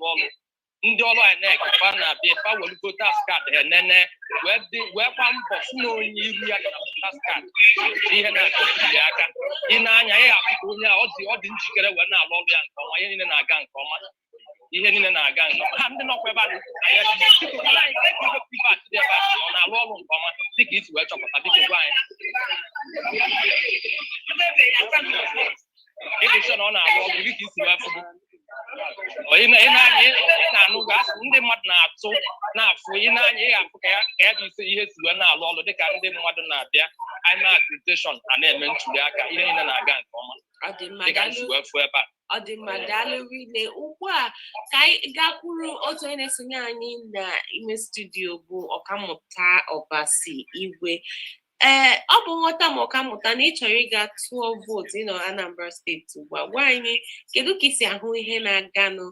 na-alụ ọrụ ndị ọrụ INEC fa na-abịa fa welugo tax card enene wee gba mbọ si na onye iru ya gara tax card ihe na-atụli aka ị na-anya ya afụta onye a ọ dị njikere wee na-alụ ọrụ ya nke ọma ihe niile na-aga nke ọma ha ndị nọkwa ebe a ọ na-alụ ọrụ nke ọma dịka isi wee chọpụta biko gwa anyị ịdị sọ na ọ na-alụ ọrụ dịka isi wee fụgo ị na-anụ gasị ndị mmadụ na-atụ na-afụ ị na-anya ị ga-afụ ka ya dị ise ihe si wee na-alụ ọrụ dịka ndị mmadụ na-abịa anyị agitation a na-eme ntuli aka ihe niile na-aga nke ọma dịka nsi wee fụ ebe a ọ dị mma daalụ rinne ugbu a ka anyị gakwuru otu onye na-esonye anyị n'ime studio bụ ọkammụta Ọbasi Igwe ọ bụ nghọta ma ọkammụta na ị chọrọ ịga tụọ vootu ịnọ Anambra steeti ugbu a gwa anyị kedu ka isi ahụ ihe na-aganụ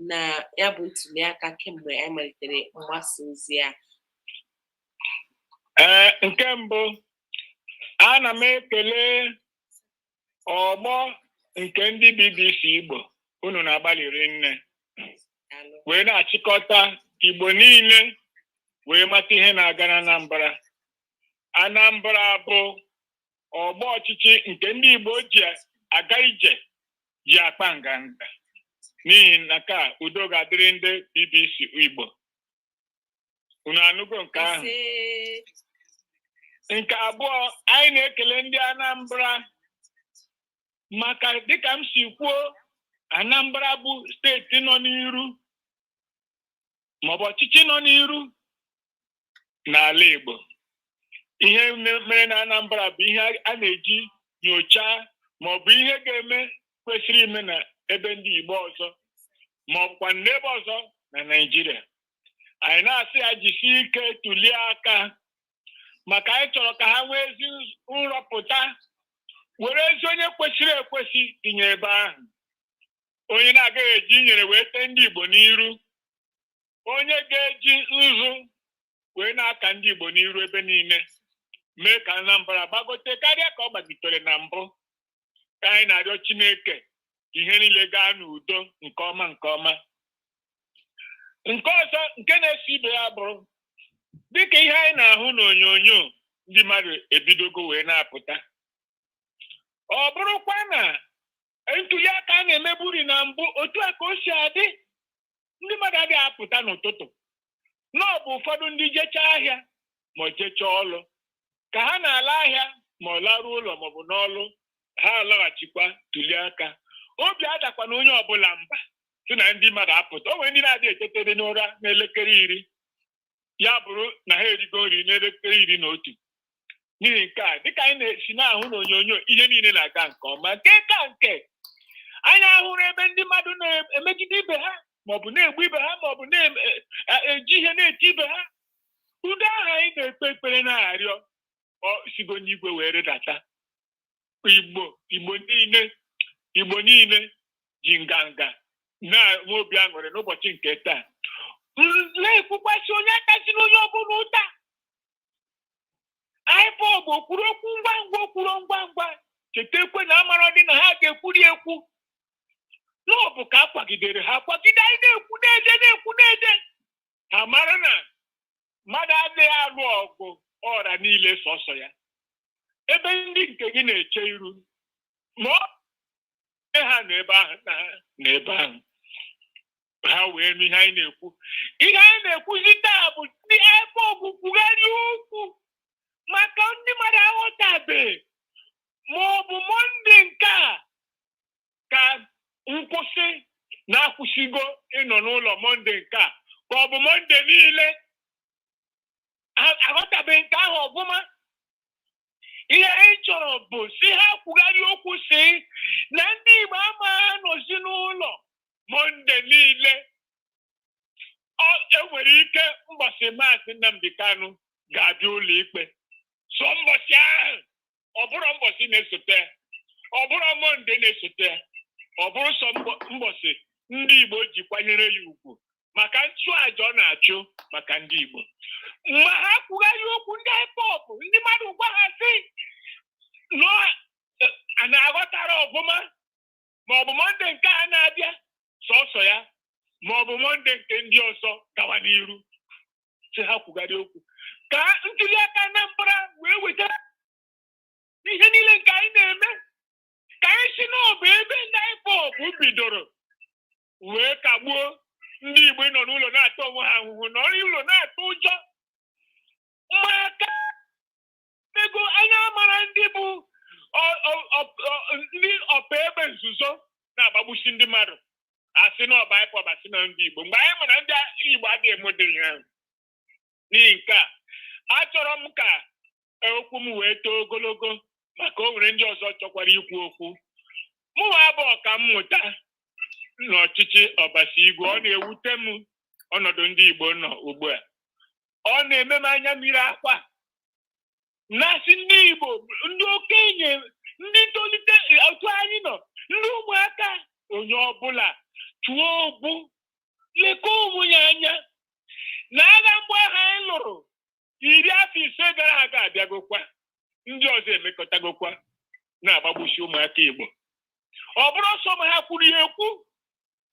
na ya bụ ntuli aka kemgbe anyị malitere mgbasa ozi ya nke mbụ ana m ekele ọgbọ nke ndị BBC Igbo unu na-agbalịrị nne wee na-achịkọta Igbo niile wee mata ihe na-aga na Anambra bụ ọgbọ ọchịchị nke ndị Igbo ji aga ije ji akpa nganga n'ihi na ka udo ga-adịrị ndị BBC Igbo unu anụgo nke ahụ nke abụọ anyị na-ekele ndị Anambra maka dịka m si kwuo Anambra bụ steeti nọ n'iru maọbụ ọchịchị nọ n'iru n'ala Igbo ihe mere na Anambra bụ ihe a na-eji nyochaa maọbụ ihe ga-eme kwesịrị ime na ebe ndị Igbo ọzọ maọbụkwa n'ebe ọzọ na Naịjirịa anyị na-asị ya jisie ike tulie aka maka anyị chọrọ ka ha nwee ezi nrọpụta were ezi onye kwesịrị ekwesị tinye ebe ahụ onye na-agaghị eji nyere wee tee ndị Igbo n'iru onye ga-eji nzu wee na-aka ndị Igbo n'iru ebe niile mee ka Anambra gbagote karịa ka ọ gbagitere na mbụ ka anyị na-arịọ Chineke ihe niile gaa n'udo nke ọma nke ọzọ nke na-esi ibe ya bụrụ dịka ihe anyị na-ahụ n'onyonyo ndị mmadụ ebidogo wee na-apụta ọ bụrụkwa na ntuli aka a na-emeburi na mbụ otu a ka o si adị ndị mmadụ adịghị apụta n'ụtụtụ na ọ bụ ụfọdụ ndị jechaa ahịa ma jechaa ọlụ ka ha na-ala ahịa ma ọ laruo ụlọ maọbụ n'ọlụ ha alaghachikwa tuli aka obi adakwa na onye ọbụla mba sị na ndị mmadụ apụta o nwere ndị na-adịghị etetere n'ụra n'elekere 10 ya bụrụ na ha erigo nri n'elekere 11 n'ihi nke a dịka anyị na-esi na-ahụ n'onyonyo ihe niile na-aga nke ọma nke anyị ahụrụ ebe ndị mmadụ na-emegide ibe ha maọbụ na-egbu ibe ha maọbụ na-eji ihe na-eti ibe ha udo ahụ anyị na-ekpe ekpere na-arịọ sigo n'igwe wee redata Igbo niile ji nganga na-enwe obi aṅụrị n'ụbọchị nke taa na-ekwukwasị onye akasi na onye ọbụla ụta IPOB kwuru okwu ngwa ngwa chetakwe na amara dị na ha ga-ekwuri ekwu n'ọbụ ka a kwagidere ha kwagide anyị na-ekwu na-eje ha mara na mmadụ adịghị alụ ọgụ ọra niile sọsọ ya ebe ndị nke gị na-eche iru ma ha n'ebe ahụ na ha n'ebe ahụ ha wee nụ ihe anyị na-ekwu ihe anyị na-ekwuzi taa bụ ndị IPOB kwugharịa okwu maka ndị mmadụ aghọtabeghị ma ọ bụ Mọnde nke a ka nkwụsị na-akwụsịgo ịnọ n'ụlọ Mọnde nke a ka ọ bụ Mọnde niile aghọtabeghị nke ahụ ọbụma ihe anyị chọrọ bụ si ha kwugharịa okwu si na ndị Igbo amaghị anọzi n'ụlọ Mọnde niile enwere ike mbọsị Maazị Nnamdi Kanu ga-abịa ụlọ ikpe sọ mbọsị ahụ ọ bụrụ mbọsị na-esote ọ bụrụ Mọnde na-esote ọ bụrụ sọ mbọsị ndị Igbo ji kwanyere ya ugwu maka nchụaja ọ na-achụ maka ndị Igbo ma ha kwugharịa okwu ndị IPOB ndị mmadụ gwa ha sị na-aghọtara ọbụma ma ọ bụ Mọnde nke a na-abịa sọsọ ya ma ọ bụ Mọnde nke ndị ọzọ gawa n'iru si ha kwugharị okwu ka ntuli aka Anambra wee weta ihe niile nke anyị na-eme ka anyị si n'ọbụ ebe ndị IPOB bidoro wee kagbuo ndị Igbo nọ n'ụlọ na-atụ onwe ha ahụhụ nọ n'ụlọ na-atụ ụjọ maka ego anya mara ndị bụ ndị ọpa ebe nzuzo na-agbagbusi ndị mmadụ asị na ọba IPOB asị na ndị Igbo mgbe anyị mara ndị Igbo adịghị emodiri ha n'ihi nke a achọrọ m ka okwu m wee too ogologo maka o nwere ndị ọzọ chọkwara ikwu okwu mụnwa abụ ọka mmụta n'ọchịchị Ọbasi Igwe ọ na-ewute m ọnọdụ ndị Igbo nọ ugbu a ọ na-eme m anya mmiri akwa na-asị ndị Igbo ndị okenye ndị ntolite otu anyị nọ ndị ụmụaka onye ọbụla tụọ ogbu lekọọ ụmụ ya anya na agha mgbe agha anyị lụrụ 10 afọ 5 gara aga abịagokwa ndị ọzọ emekọtagokwa na-agbagbusi ụmụaka Igbo ọ bụrụ ọsọ ma ha kwuru ihe ekwu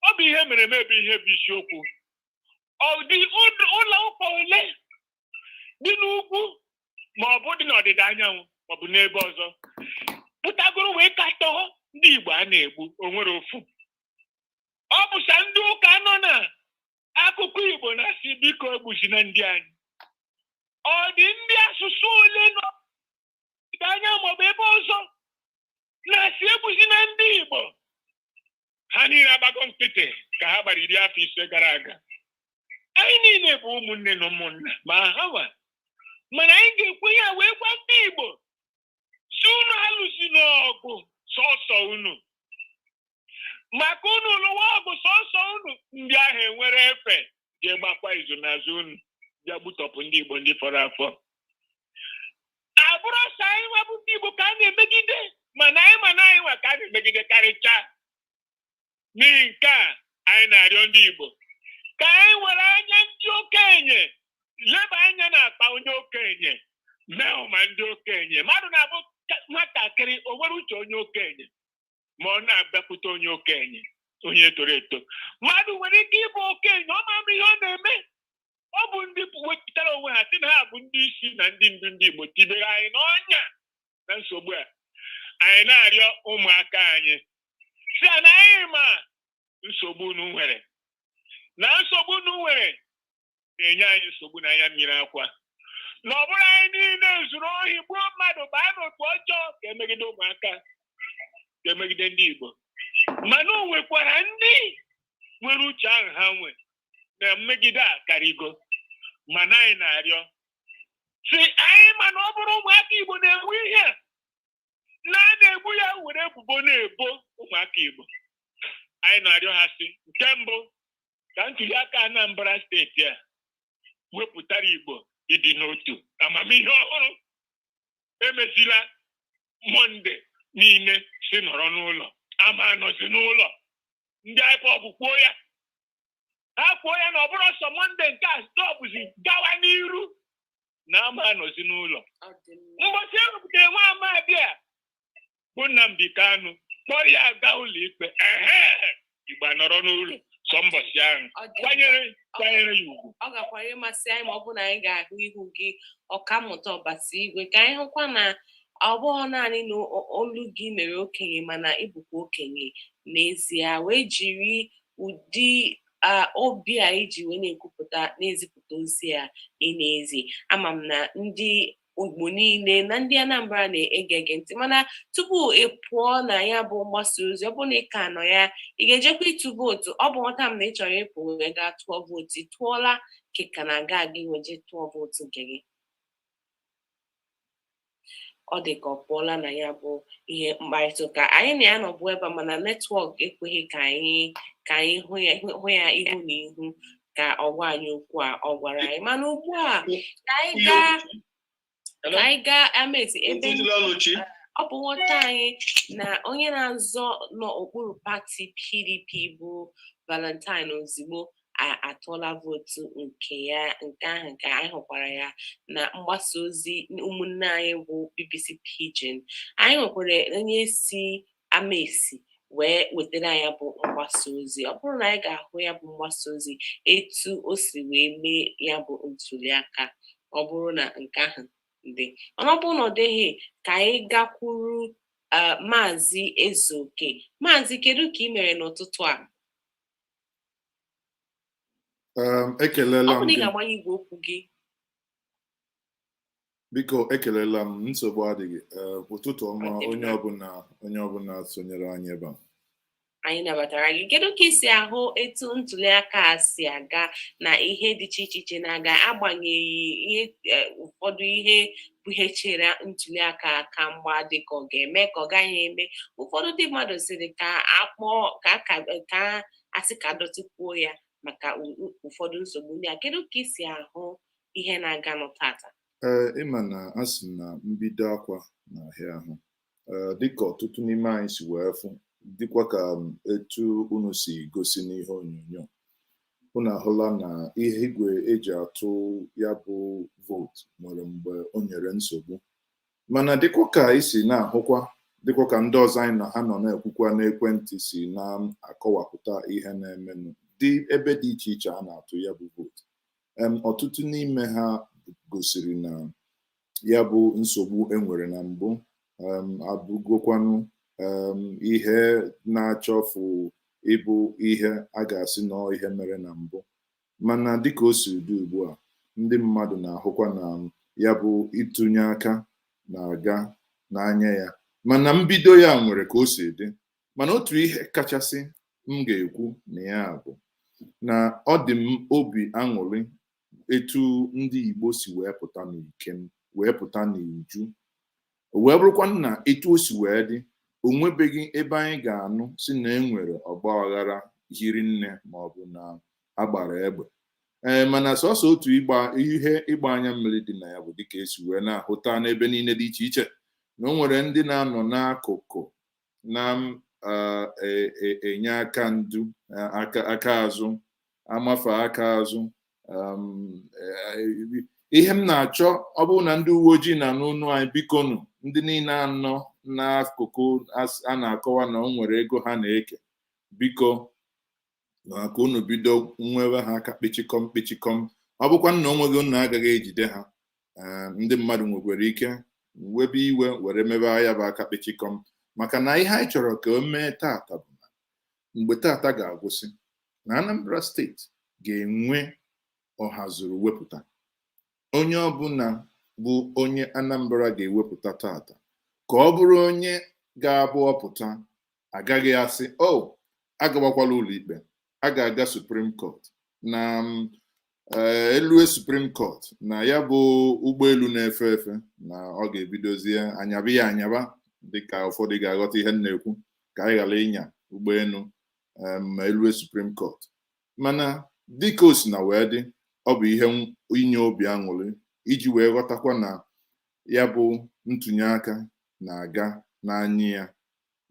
ọ bụ ihe mere eme bụ ihe bụ isiokwu ọ dị ụlọ ụka ole dị n'ugwu ma ọ bụ dị n'ọdịda anyanwụ ma ọ bụ n'ebe ọzọ pụtagoro wee katọọ ndị Igbo a na-egbu onwere ofu ọ bụcha ndị ụka nọ na akụkụ Igbo na-asị biko egbuzina ndị anyị ọ dị ndị asụsụ ole nọ anya maọbụ ebe ọzọ na-asị egbuzina ndị Igbo ha niile agbago nkịtị ka ha gbara 10 afọ 5 gara aga anyị niile bụ ụmụnne na ụmụnna ma hawa mana anyị ga-ekwe ya wee gwa ndị Igbo si unu alụsi n'ọgụ sọsọ unu maka unu lụwa ọgụ sọsọ unu ndị ahụ enwere efe ga-egbakwa izu n'azụ unu bịa gbutọpụ ndị Igbo ndị fọrọ afọ abụrụ ọsọ anyị nwabụ ndị Igbo ka a na-emegide mana anyị nwa ka a na-emegide karịcha n'ihi nke a anyị na-arịọ ndị Igbo ka anyị were anya ndị okenye leba anya na-akpa onye okenye mee ma ndị okenye mmadụ na-abụ nwatakịrị o nwere uche onye okenye ma ọ na-abịakwute onye okenye onye toro eto mmadụ nwere ike ịbụ okenye ọ ma ihe ọ na-eme ọ bụ ndị wepụtara onwe ha sị na ha bụ ndị isi na ndị ndu ndị Igbo tibere anyị n'ọnya na nsogbu a anyị na-arịọ ụmụaka anyị si na anyị ma nsogbu unu nwere na nsogbu unu nwere na-enye anyị nsogbu na anya mmiri akwa na ọ bụrụ anyị niile zuru ohi gbuo mmadụ baa n'otu ọjọọ ka emegide ụmụaka ka emegide ndị Igbo mana o nwekwara ndị nwere uche ahụ ha nwe na mmegide a karịgo mana anyị na-arịọ si anyị ma na ọ bụrụ ụmụaka Igbo na-enwe ihe na a na-egbu ya were ebubo na-ebo ụmụaka Igbo anyị na-arịọ ha si nke mbụ ka ntuli aka Anambra steeti a wepụtara Igbo ịdị n'otu amamihe ọhụrụ emezila Mọnde niile si nọrọ n'ụlọ ama anọzi n'ụlọ ndị IPOB kwuo ya ha kwuo ya na ọ bụrụ ọsọ Mọnde nke a stọpụzi gawa n'iru na ama anọzi n'ụlọ mgbọchi ewepụtara nwa amadi a bụ Nnamdi Kanu kpọrọ ya gaa ụlọ ikpe Igbo nọrọ n'ụlọ sọ mbọchị ahụ kwanyere ya ugwu ọ gakwara ịmasị anyị ma ọ bụ na anyị ga-ahụ ihu gị ọkammụta Ọbasi Igwe ka anyị hụkwa na ọ bụghị naanị na olu gị mere okenye mana ịbụkwa okenye n'ezie wee jiri ụdị obi a iji wee na-ezipụta ozi a n'ezi ama m na ndị Igbo niile na ndị Anambra na-ege ntị mana tupu ị pụọ na ya bụ mgbasa ozi ọ bụ na ị ka nọ ya ị ga-ejekwa ịtụ vootu ọ bụ nwata m na ị chọrọ ịpụ wee gaa tụọ vootu ị tụọla ka na-aga gị weje tụọ vootu nke gị ọ dị ka ọ pụọla na ya bụ ihe mkparịta ụka anyị na ya nọbụ ebe mana netwọk ekweghị ka anyị hụ ya ihu na ihu ka ọ gwa anyị okwu a ọ gwara anyị mana ugbu a ka anyị gaa Amaezi ebe ọ bụ nwata anyị na onye na-azọ n'okpuru pati PDP bụ Valentine Ozigbo atụọla vootu nke ahụ ka anyị hụkwara ya na mgbasa ozi ụmụnne anyị bụ BBC Pidgin anyị nwekwara onye si Amaezi wee wetara ya bụ mgbasa ozi. Ọ bụrụ na anyị ga-ahụ ya bụ mgbasa ozi etu o si wee mee ya bụ ntuliaka, ọ bụrụ na nke ahụ dị, mana ọ bụrụ na ọ dịghị, ka anyị gakwuru Maazị Ezeoke. Maazị, kedu ka ị mere n'ụtụtụ a? Ekelela ọ bụ na ị ga-agbanye igwe okwu gị. Biko, ekelela m, nsogbu adịghị. Ụtụtụ ọma onye ọbụla sonyere anyị ebe a. Anyị nabatara gị. Kedu ka ị si ahụ etu ntuliaka a si aga na ihe dị iche iche na-aga, agbanyeghị ihe ụfọdụ ihe bụ ihe chere ntuliaka aka mgba dịka ọ ga-eme ka ọ gaghị eme? Ụfọdụ ndị mmadụ sịrị ka ka asị ka dọtịkwuo ya maka ụfọdụ nsogbu ndị a. Kedu ka ị si ahụ ihe na-aga n'ụtata? Ịma na a sị na mbido akwa na ahịa ahụ, dịka ọtụtụ n'ime anyị si wee fụ, dịkwa ka etu unu si gosi n'ihe onyonyo, unu ahụla na ihe igwe eji atụ ya bụ vootu nwere mgbe o nyere nsogbu. Mana dịkwa ka anyị si na-ahụkwa, dịkwa ka ndị ọzọ anyị na ha nọ na-ekwukwa n'ekwentị si na-akọwapụta ihe na-emenụ dị ebe dị iche iche a na-atụ ya bụ vootu. Ọtụtụ n'ime ha gosiri na ya bụ nsogbu enwere na mbụ abụgokwanụ ihe na-achọfu ịbụ ihe a ga-asị nọ ihe mere na mbụ. Mana dịka o si dị ugbu a, ndị mmadụ na-ahụkwa na ya bụ ịtụnye aka na-aga n'anya ya, mana mbido ya nwere ka o si dị. Mana otu ihe kachasị m ga-ekwu na ya bụ na ọ dị m obi aṅụrị etu ndị Igbo si wee pụta n'ikem, wee pụta n'uju, wee bụrụkwa na etu o si wee dị, o nwebeghị ebe anyị ga-anụ si na enwere ọgbaghara hiri nne maọbụ na agbara egbe. Mana sọsọ otu ịgba anya mmiri dị na ya bụ dịka esi wee na-ahụta n'ebe niile dị iche iche, na o nwere ndị na-anọ n'akụkụ na-enye aka ndu, aka azụ, amafe aka azụ. Ihe m na-achọ, ọ bụrụ na ndị uwe ojii na n'ụnụ anyị, bikonu ndị niile anọ n'akụkụ a na-akọwa na o nwere ego ha na-eke, biko na ka unu bido nwewe ha aka kpịchikọm. Ọ bụkwa na o nweghị unu agaghị ejide ha, ndị mmadụ nwekwara ike webe iwe were mebe ya bụ aka kpịchikọm. Maka na ihe anyị chọrọ ka o mee tata bụ na mgbe tata ga-agwụsị, na Anambra steeti ga-enwe ọhazuru wepụta. Onye ọbụla bụ onye Anambra ga-ewepụta tata ka ọ bụrụ onye ga-abụ ọpụta, agaghị asị agabakwala ụlọ ikpe, a ga-aga Supreme Court na elue Supreme Court na ya bụ ụgbọelu na-efe efe na ọ ga-ebidozie anyaba ya anyaba, dịka ụfọdụ ga-aghọta ihe m na-ekwu, ka anyị ghara ịnya ụgbọelu ma elue Supreme Court. Mana dịka o si na wee dị, ọ bụ ihe inye obi aṅụrị iji wee ghọtakwa na ya bụ ntụnye aka na-aga n'anya ya,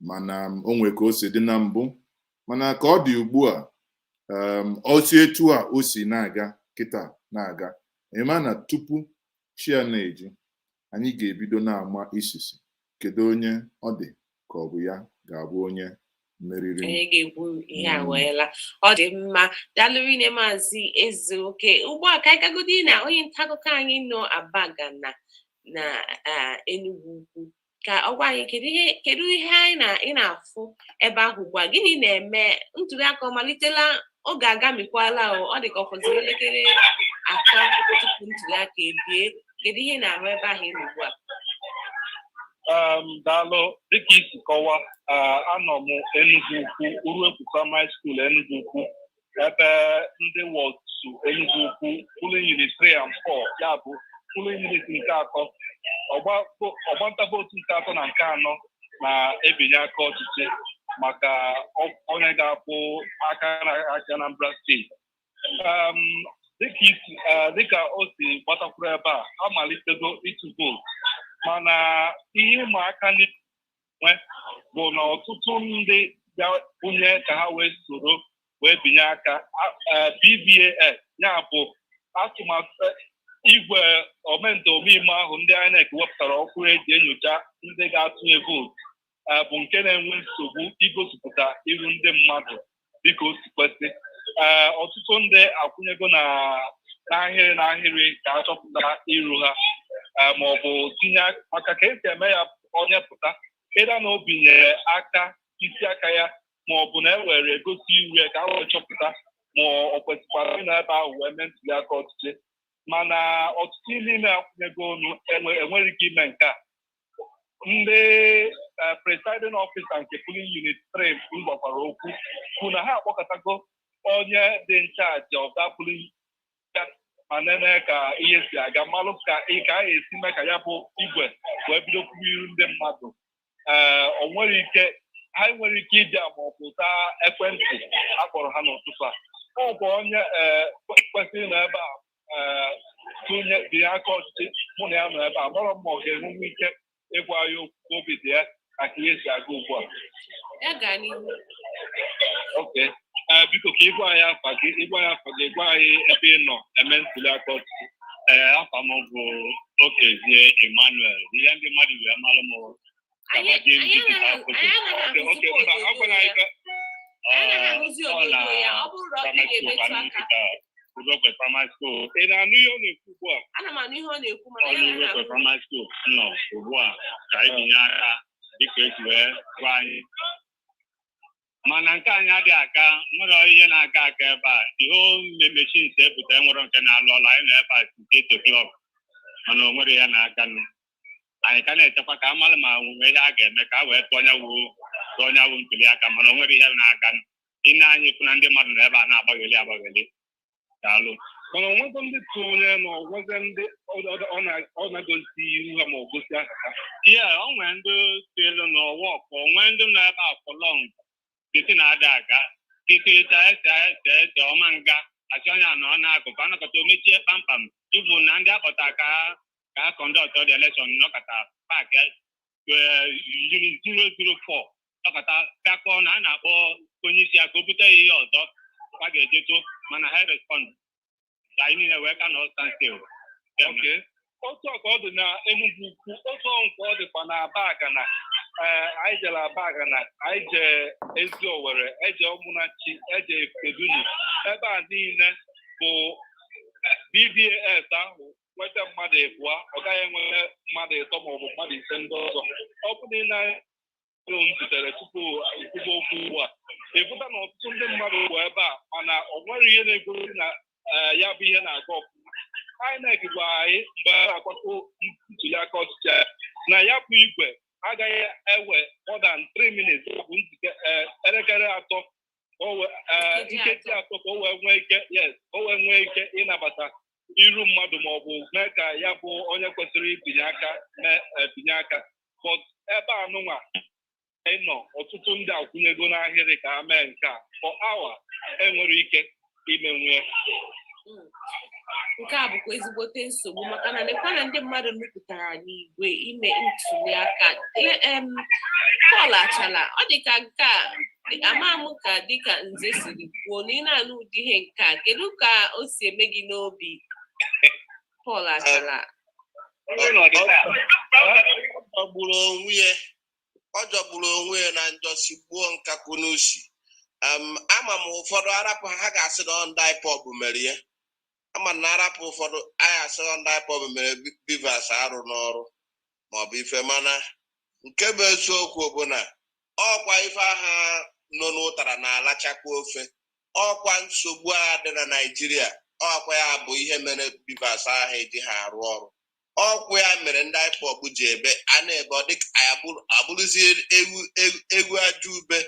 mana o nwere ka o si dị na mbụ. Mana ka ọ dị ugbu a, otu etu a o si na-aga kịta na-aga, ịma na tupu chi ya na-eji, anyị ga-ebido na-ama isisi kedu onye ọ dị ka ọ bụ ya ga-abụ onye meriri. Anyị ga-ekwu ihe a weela. Ọ dị mma, daalụ nne Maazị Ezeoke. Ugbu a ka anyị gagodi na onye nta akụkọ anyị nọ Abaga na Enugu Ukwu, ka ọ gwa anyị kedu ihe anyị na-afụ ebe ahụ ugbu a. Gịnị na-eme? Ntụliaka ọ malitela? Ọ ga-agamikwala? Ọ dị ka ọ fọdụrụ elekere 3 tupu ntụliaka ebie. Kedu ihe na-ahụ ebe ahụ ugbu a? Daalụ, dịka isi kọwa, anọ m Enugu Ukwu, Uruekwu Primary School Enugu Ukwu, ebe ndị wọdụ Enugu Ukwu polling unit 3 and 4, ya bụ polling unit nke atọ, ọgbanta vootu nke atọ na nke anọ na-ebinye aka ọchịchị maka onye ga-abụ aka na-achị Anambra steeti. Dịka o si gbatakwuru ebe a, amalitego ịtụ vootu, mana ihe ịma aka nwe bụ na ọtụtụ ndị bịakwunye ka ha wee soro wee binye aka. BVAS, ya bụ atụmatụ igwe omeiwu ahụ ndị INEC wepụtara ọkụ eji enyocha ndị ga-atụnye vootu, bụ nke na-enwe nsogbu igosipụta iru ndị mmadụ dịka o si kwesị. Ọtụtụ ndị akwụnyego n'ahịrị ka achọpụta iru ha ma ọ bụ tinye maka ka esi eme ya onye pụta ịda na o binyere aka isi aka ya ma ọ bụ na e were egosi iru ya ka a wee chọpụta ma ọ kwesịkwara ị na ebe ahụ wee mee ntuli aka ọchịchị. Mana ọtụtụ n'ime akwụnyego ọnụ enwere ike ime nke a. Ndị presiding officer nke polling unit 3 gbakwara okwu kwụ na ha akpọkọtago onye dị nchaji of that polling ma nene ka ihe si aga mmalụ ka a ga-esi mee ka ya bụ igwe wee bido kwuo iru ndị mmadụ. Ha nwere ike ịbịa ma ọ bụ taa ekwentị akpọrọ ha n'ụtụtụ a. Ọ bụ onye kwesịrị na ebe a tụnye dị aka ọchịchị mụ na ya nọ ebe a mara ma ọ ga-enwenwe ike ịgwa ya okwu obi dị ya ka ihe si aga ugbu a. Okay. Biko ka ịgwa anyị afa gị gwa anyị ebe ị nọ eme ntuli aka ọchịchị. Afa m bụ Okezie Emmanuel. Ihe ndị mmadụ wee mara m primary school. Ị na-anụ ihe ọ na-ekwu ugbu a? Ana m anụ ihe ọ na-ekwu primary school nọ ugbu a ka anyị binye aka dịka esi wee gwa anyị. Mana nke anyị adịghị aka, nwere ihe na-aga aka ebe a. Ihe machines ebute nwere nke na-alụ ọrụ anyị nọ ebe a since 8 o'clock mana o nwere ya na-aga. Anyị ka na-echekwa ka a mara ma nwee ihe a ga-eme ka a wee tụọ onye wu ntuli aka mana o nwere ihe na-aga. Ị na-anyị kwụ na ndị mmadụ nọ ebe a na-agbagheli daalụ. Mana onwego ndị tụnye na onwego ndị ọ na-egosi iru ha ma ọ gosi aha ha. Ihe o nwere ndị si elu n'ụwa ọkụ, onwe ndị nọ ebe a fọlọng kịtị na-ada aga kịtịta ese ọma nga achị onye anọ n'akụkụ anakọta omechie kpamkpam ịbụ na ndị akpọta ka kọndọktọ dị elekshọn nọkọta paakị 004 nọkọta kakpọ na a na-akpọ onye isi aka o bute ya ihe ọzọ a ga-ejeto mana ha respond ka anyị niile wee ka nọ stanstil. Okay. Otu ọka ọ dị na Enugu Ukwu, otu nke ọ dịkwa na Abagana. Anyị jere Abagana, anyị jee Ezi Owere, eje Ụmụnachi, eje Kedunu. Ebe a niile bụ BVAS ahụ nweta mmadụ abụọ, ọ gaghị enwere mmadụ ịtọ maọbụ mmadụ ise ndị ọzọ. Ọ bụ niile m zutere tupu ikwuba okwu ugbu a. Ịfụta na ọtụtụ ndị mmadụ bụ ebe a mana ọ nwere ihe na-egosi na ya bụ ihe na-aga ọfụma. INEC gwara anyị mgbe a na-akwado ntuli aka ọchịchị na ya bụ igwe agaghị ewe more than 3 minutes bụ elekere atọ nkeji atọ ka o wee nwee ike ịnabata iru mmadụ ma ọ bụ mee ka ya bụ onye kwesịrị ibinye aka but ebe anụnwa ịnọ ọtụtụ ndị akwụnyego n'ahịrị ka ha mee nke a for hour enwere ike imenwe. Nke a bụkwa ezigbote nsogbu maka na lekwa na ndị mmadụ nupụtara n'igwe ime ntuli aka. Pọl Achala, ọ dịka nke a ama m ka dịka Nze siri kwuo na ị na-anụ ụdị ihe nke a, kedu ka o si eme gị n'obi Pọl Achala? Ọ jọgburu onwe ya na njọsi gbuo nkakwu n'usi. Ama m ụfọdụ arapụ ha ga-asị na ndị IPOB mere ya. Ama na arapụ ụfọdụ anyị asị na ndị IPOB mere Bivas arụ n'ọrụ maọbụ ife mana nke bụ eziokwu bụ na ọkwa ife agha nọ n'ụtara na-alachakwa ofe. Ọkwa nsogbu a dị na Naịjirịa ọkwa ya bụ ihe mere Bivas agha eji ha arụ ọrụ. Ọkwa ya mere ndị IPOB ji ebe a na-ebe ọ dịka abụrụzie egwu aja ube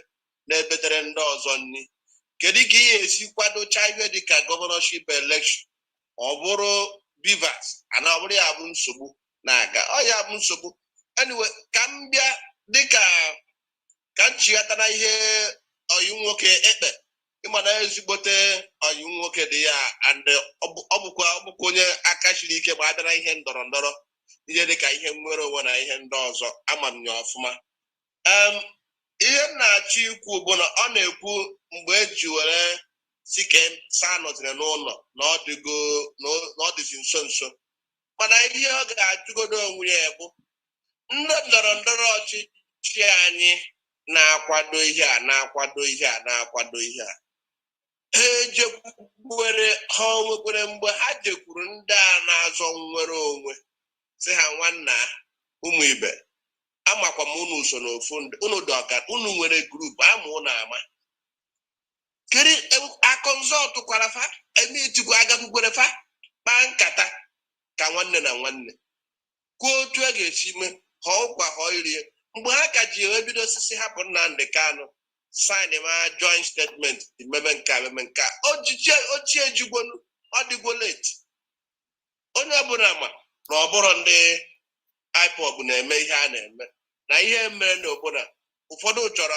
na-ebetere ndị ọzọ nri. Kedu ka ihe esi kwadocha ihe dịka gọvanọship elekshọn ọ bụrụ Bivas ana ọ bụrụ ya bụ nsogbu na-aga ọ ya bụ nsogbu. Anyway, ka m bịa dịka ka m chighata na ihe ọyị nwoke ekpe ịma na ezigbote ọyị nwoke dị ya and ọ bụkwa onye aka siri ike ma abịa na ihe ndọrọ ndọrọ ihe dịka ihe nnwere onwe na ihe ndị ọzọ ama m ya ọfụma. Ihe m na-achọ ikwu bụ na ọ na-ekwu mgbe eji were si ka saa nọtịrị n'ụlọ na ọ dịzi nso nso mana ihe ọ ga-ajụgodo onwe ya bụ ndị ndọrọ ndọrọ ọchị chi anyị na-akwado ihe a na-akwado ihe a na-akwado ihe a ha ejekwukwere ha nwekwere mgbe ha jekwuru ndị a na-azọ nnwere onwe si ha nwanna ụmụ ibe amakwa m unu so n'ofu unu dị ọka unu nwere grupu ama unu ama kiri akọnzọtụ kwara fa emitikwa agakwukwere fa kpaa nkata ka nwanne na nwanne kwuo otu a ga-esi mee ha ụkwa ha irie mgbe ha ka ji ebido osisi hapụ Nnamdi Kanu sign ma joint statement meme nke ochie ejigwonu ọ dịgwo late onye ọbụla ma na ọ bụrụ ndị IPOB na-eme ihe a na-eme na ihe mere n'obodo ụfọdụ chọrọ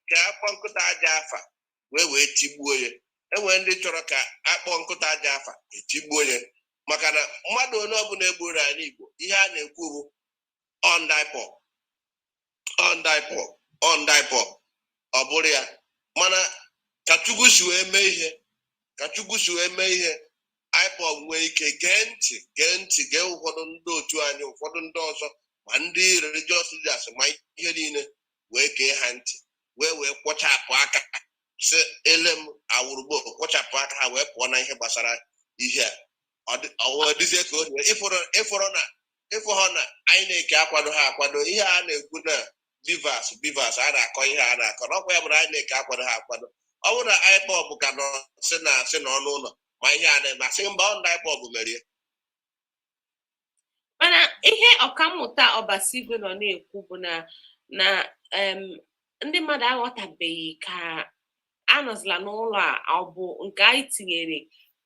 ka akpọ nkụta aja afa wee tigbuo ya enwere ndị chọrọ ka akpọ nkụta aja afa etigbuo ya maka na mmadụ onye ọbụla egburu anyị Igbo ihe a na-ekwu bụ on IPOB ọ bụrụ ya mana ka Chukwu si wee mee ihe IPOB nwee ike gee ntị gee ụfọdụ ndị otu anyị ụfọdụ ndị ọzọ ma ndị religious leaders ma ihe niile wee gee ha ntị wee kpochapụ aka si elem awụrụgbo kpochapụ aka ha wee pụọ na ihe gbasara ihe a dịzie ka onye ịfụrụ na anyị na-eke akwado ha akwado ihe a na-ekwu na bivas a na-akọ ihe a na-akọ n'ọkwa ya bụrụ anyị na-eke akwado ha akwado ọ bụrụ na IPOB ka nọ si n'ọnụ ụlọ ma ihe a na-emasị mba ọ ndị IPOB merie mana ihe ọkammụta Ọbasigwe nọ na-ekwu bụ na ndị mmadụ aghọtabeghị ka anọzila n'ụlọ a ọ bụ nke anyị tinyere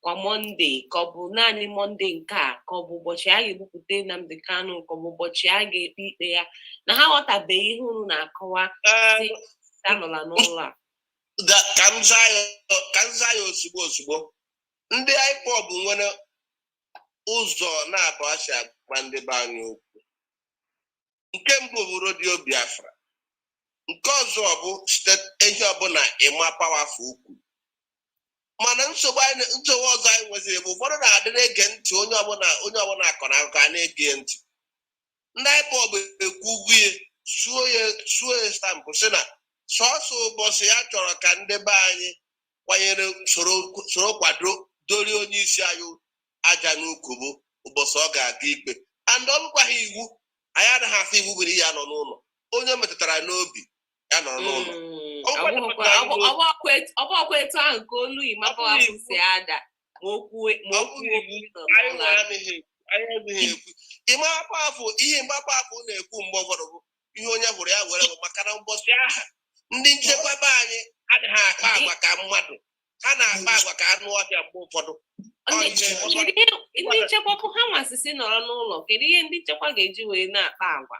kwa Mọnde ka ọ bụ naanị Mọnde nke a ka ọ bụ ụbọchị a ga-egbupụta Nnamdi Kanu ka ọ bụ ụbọchị a ga-ekpe ikpe ya na ha ghọtabeghị ihe unu na-akọwa anọla n'ụlọ a ka m zaa ya ozugbo ndị IPOB nwere ụzọ na-abụ asị agwa ndị be anyị okwu nke mbụ bụ redio Biafra nke ọzọ bụ steeti ehi ọbụla ịma pawafụ ukwu mana nsogbu ọzọ anyị nweziri bụ ụfọdụ na-adị na-ege ntị onye ọbụla akọrọ akụkọ a na-ege ntị ndị IPOB ekwugwu ya suo ya stampụ si na sọsọ ụbọchị ya chọrọ ka ndị be anyị kwanyere soro kwado dorie onye isi anyị aja n'ukwu bụ ụbọchị ọ ga-aga ikpe and ọ bụkwaghị iwu anyị anaghị afọ iwu bụrụ ya nọ n'ụlọ onye metụtara n'obi ya nọ n'ụlọ ọgbakwa etu ahụ nke olu imapawafụ si ada ma okwu ịmapawafụ ihe mgbapafụ na-ekwu mgbe ụfọdụ bụ ihe onye hụrụ ya were bụ maka na ụbọchị aha ndị nchekwaba anyị adịghị akpa agwa ka mmadụ ha na-akpa agwa ka anụ ọhịa mgbe ụfọdụ ndị nchekwa ha nwasịsị nọrọ n'ụlọ kedu ihe ndị nchekwa ga-eji wee na-akpa agwa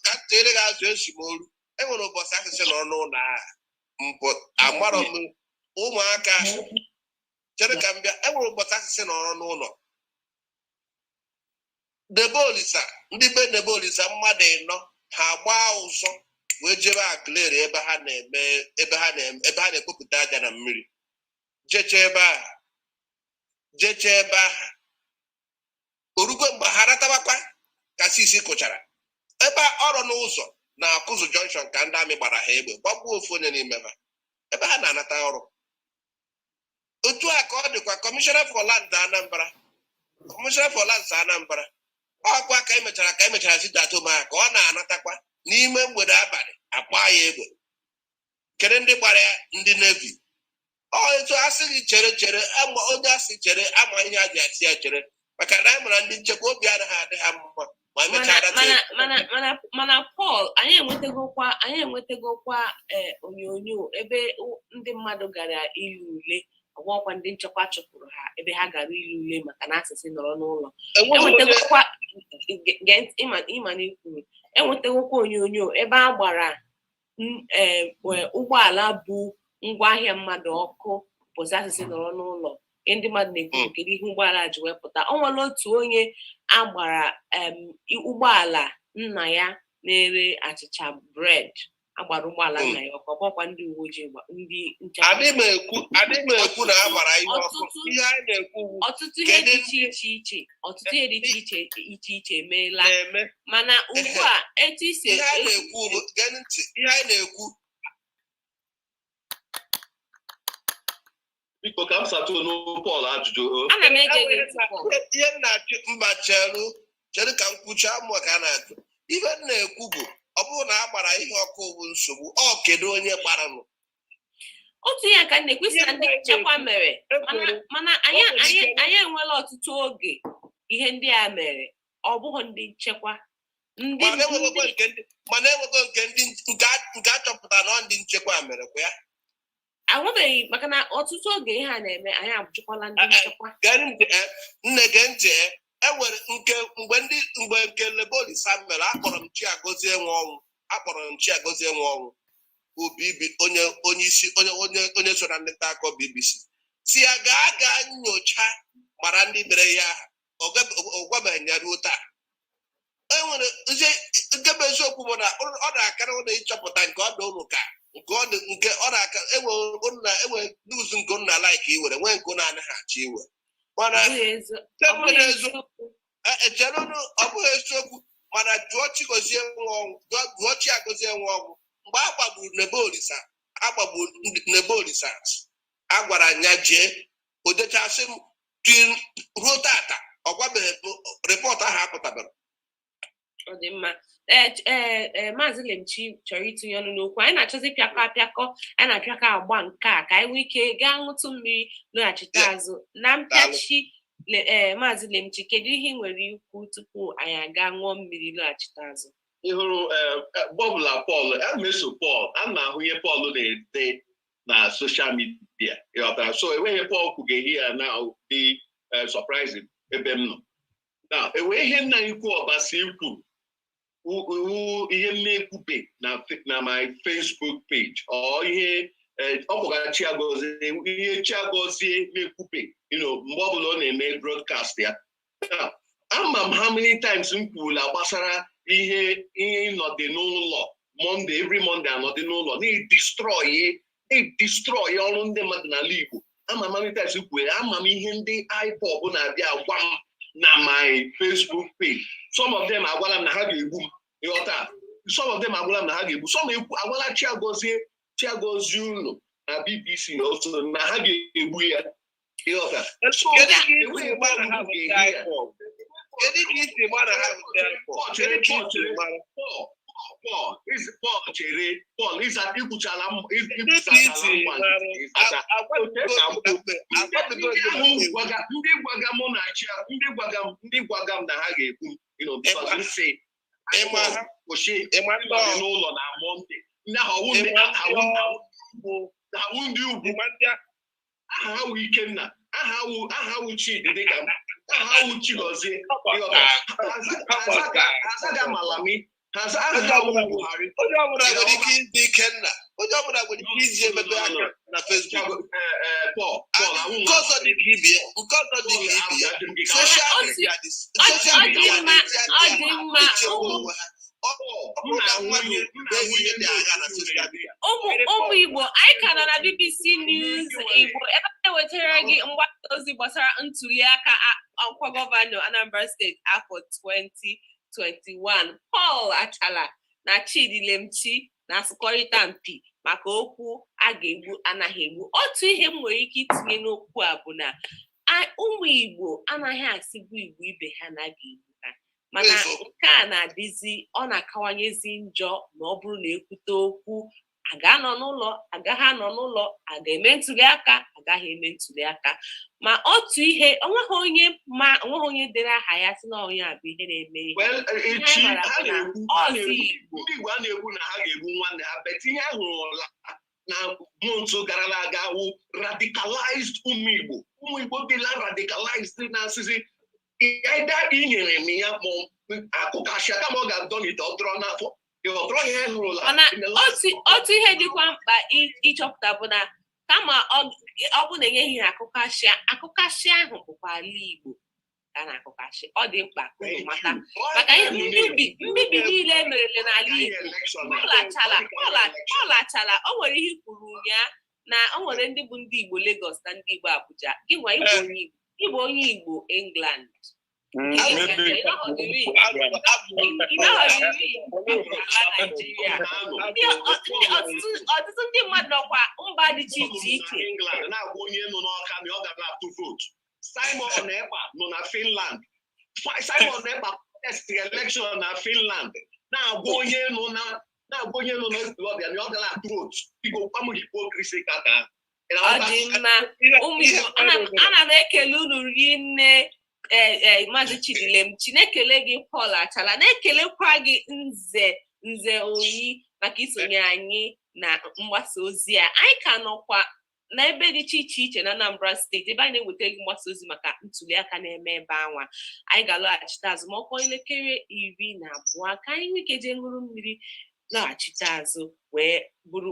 ka tere gị azụ esimolu enwere ụbọchị asịsị nọrọ n'ụlọ ahụ amarọ m ụmụaka chere ka m bịa enwere ụbọchị asịsị nọrọ n'ụlọ ndị be Nebe Olisa mmadụ ịnọ ha gbaa ụzọ wee jebe Agleri ebe ha na-ekpopụta aja na mmiri jeche ebe ahụ orugo mgbe ha ratabakwa ka sisi kụchara ebe ọrụ n'ụzọ na Akụzụ Junction ka ndị amị gbara ha egbe gbagbuo ofu onye n'ime ha ebe ha na-anata ọrụ otu a ka ọ dịkwa Commissioner for Lands Anambra ọkwa ka emechara sidatoma ka ọ na-anatakwa n'ime mgbede abalị akpa ya egbe kere ndị gbara ya ndị Navy etu asị gị chere onye asị chere ama ihe a ji asị ya chere maka na anyị mara ndị nchekwa obi anaghị adị ha mma ma emechara mana Paul anyị enwetagokwa onyonyo ebe ndị mmadụ gara ile ule ọgwọkwa ndị nchekwa chụpụrụ ha ebe ha gara ile ule maka na asịsị nọrọ n'ụlọ enwetagokwa onyonyo ebe a gbara ụgbọala bụ ngwaahịa mmadụ ọkụ bụzi asịsị nọrọ n'ụlọ ndị mmadụ na-ekwu kedu ihe ụgbọala ji wepụta o nwere otu onye agbara ụgbọala nna ya na-ere achịcha bred agbara ụgbọala nna ya ọkụ ọkwa ndị uwe ojii ndị nchekwa adị m ekwu na agbara ihe ọkụ ihe anyị na-ekwu ọtụtụ ihe dị iche iche emeela mana ugbu a etu isi ihe anyị na-ekwu bụ gee ntị ihe anyị na-ekwu biko ka m satụ n'okwu Pọl ajụjụ ana m ege gị ihe na-achụ mba cheru ka m kwuchaa mmụọ ka a na-ajụ ihe m na-ekwu bụ ọ bụrụ na a gbara ihe ọkụ bụ nsogbu kedu onye gbaranụ otu ihe ka na-ekwesị na ndị nchekwa mere mana anyị enwela ọtụtụ oge ihe ndị a mere ọ bụghị ndị nchekwa mana enwego nke ndị achọpụtara na ndị nchekwa mere kwa ya ahụbeghị maka na ọtụtụ oge ihe a na-eme anyị abụjụkwala ndị nchekwa nne gee ntị enwere mgbe nke Lebolisa mere akpọrọ m Chiagozie nwe ọnwụ obibi onye so na nleta akọ BBC si ya gaa nyocha mara ndị mere ya aha ọ gwabeghị ya ruo taa enwere nke bụ eziokwu bụ na ọ na-akara ụlọ ịchọpụta nke ọdụ ụlọ ka nke ọ na-aka enwe n'ụzọ nke nna laiki iwere nwee nke ọ anaghị achọ iwe mana echerunu ọ bụghị eziokwu mana jụọ Chiagozie nwe ọnwụ mgbe a gbagburu Nebolisa a gwara ya jee o dechasị m ruo tata ọ gwabeghị rịpọtụ ahụ apụtabara ọ dị mma Maazị Lemchi chọrọ itinye ọnụ n'okwu anyị na-achọzi apịakọ anyị na-apịakọ agba nke a ka anyị nwee ike gaa ṅụtụ mmiri lọghachite azụ na mpịachi Maazị Lemchi kedu ihe ị nwere ikwu tupu anyị aga ṅụọ mmiri lọghachite azụ ị hụrụ bọbụla Pọl a na-eso Pọl a na-ahụ ihe Pọl na-ede na soshal midia ịghọtara so enweghị Pọl kwugeghị ya na dị surprising ebe m nọ na enweghị ihe nna ikwu Ọbasi kwuru ihe m na-ekwube na my Facebook page ọ ihe ọ kpọgara ihe Chiagozie na-ekwube mgbe ọbụla ọ na-eme broadcast ya ama m how many times m kwurula gbasara ihe ịnọdị n'ụlọ every Monday anọdị n'ụlọ na-edestroy ọrụ ndị mmadụ n'ala Igbo ama m how many times kwuere ama m ihe ndị IPOB na-abịa agwa m na my Facebook page some of them agwala m na ha ga-egbu m ịghọta some of them agwala m na ha ga-egbu some agwala Chiagozie ụlọ na BBC also na ha ga-egbu ya ịghọta Pọl ikwuchala ndị gwaga m na ha ga-ekwu n'ụlọ na Mọnde ndị ahụ ndị ugwu aha ha wụ Ikenna aha wụ Chidi dịka aha wụ Chigozie azaga Malami aha wụ Buhari onye ọbụla nwere ike ịdị Ikenna onye ọbụla nwere ike iji emebe aka na Facebook nke ọzọ dị ka ibie soshal midia ụmụ Igbo anyị ka nọ na BBC News Igbo ebe a na-ewetara gị mgbasa ozi gbasara ntuli aka ọkwa gọvanọ Anambra steeti afọ 2021 Paul Achala na Chidi Lemchi na-asụkọrịta mpi maka okwu a ga-egbu anaghị egbu otu ihe m nwere ike itinye n'okwu a bụ na ụmụ Igbo anaghị asịgbu Igbo ibe ha anaghị egbu ha mana nke a na-adịzi ọ na-akawanyezi njọ ma ọ bụrụ na ekwute okwu agaghị anọ n'ụlọ a ga-eme ntuli aka agaghị eme ntuli aka ma otu ihe onweghị onye dere aha ya si na onye a bụ ihe na-eme ndị Igbo a na-ekwu na ha ga-egbu nwanne ha bet ihe ahụrụla na months gara aga wụ radicalized ụmụ Igbo dịla radicalized na-asịzi ịda inyere m ya ma akụkasịa kama ọ ga-adọ n'ite ọ dọrọ n'afọ mana otu ihe dịkwa mkpa ịchọpụta bụ na kama ọ bụ na enyeghị akụkasịa ahụ bụkwa ala Igbo ka a na-akọkachi ọ dị mkpa ka unu mata maka ihe mbibi niile emerele n'ala Igbo ọlachala o nwere ihe kwuru ụnyaa na o nwere ndị bụ ndị Igbo Lagos na ndị Igbo Abuja gị nwa Igbo onye Igbo England ọtụtụ ndị mmadụ nọkwa mba dị iche iche na-agwa onye nọ n'Ọka na ọ gara atụ vootu. Simon Ekpa nọ na Finland. Simon Ekpa protested election na Finland na-agwa onye nọ n'ọbịa na ọ gara atụ vootu. Igbo hypocrisy kaka. Ọ dị mma ụmụ Igbo ana m ekele unu rinne Maazị Chidilem Chinekele gị Paul Achala na-ekelekwa gị nze oyi maka isonye anyị na mgbasa ozi a. Anyị ka nọkwa n'ebe dị iche iche na Anambra steeti ebe anyị na-eweta gị mgbasa ozi maka ntuliaka na-eme ebe anwa. Anyị ga-alọghachite azụ ma ọkwa elekere 12 ka anyị nwee ike jee ṅụrụ mmiri lọghachite azụ wee bụrụ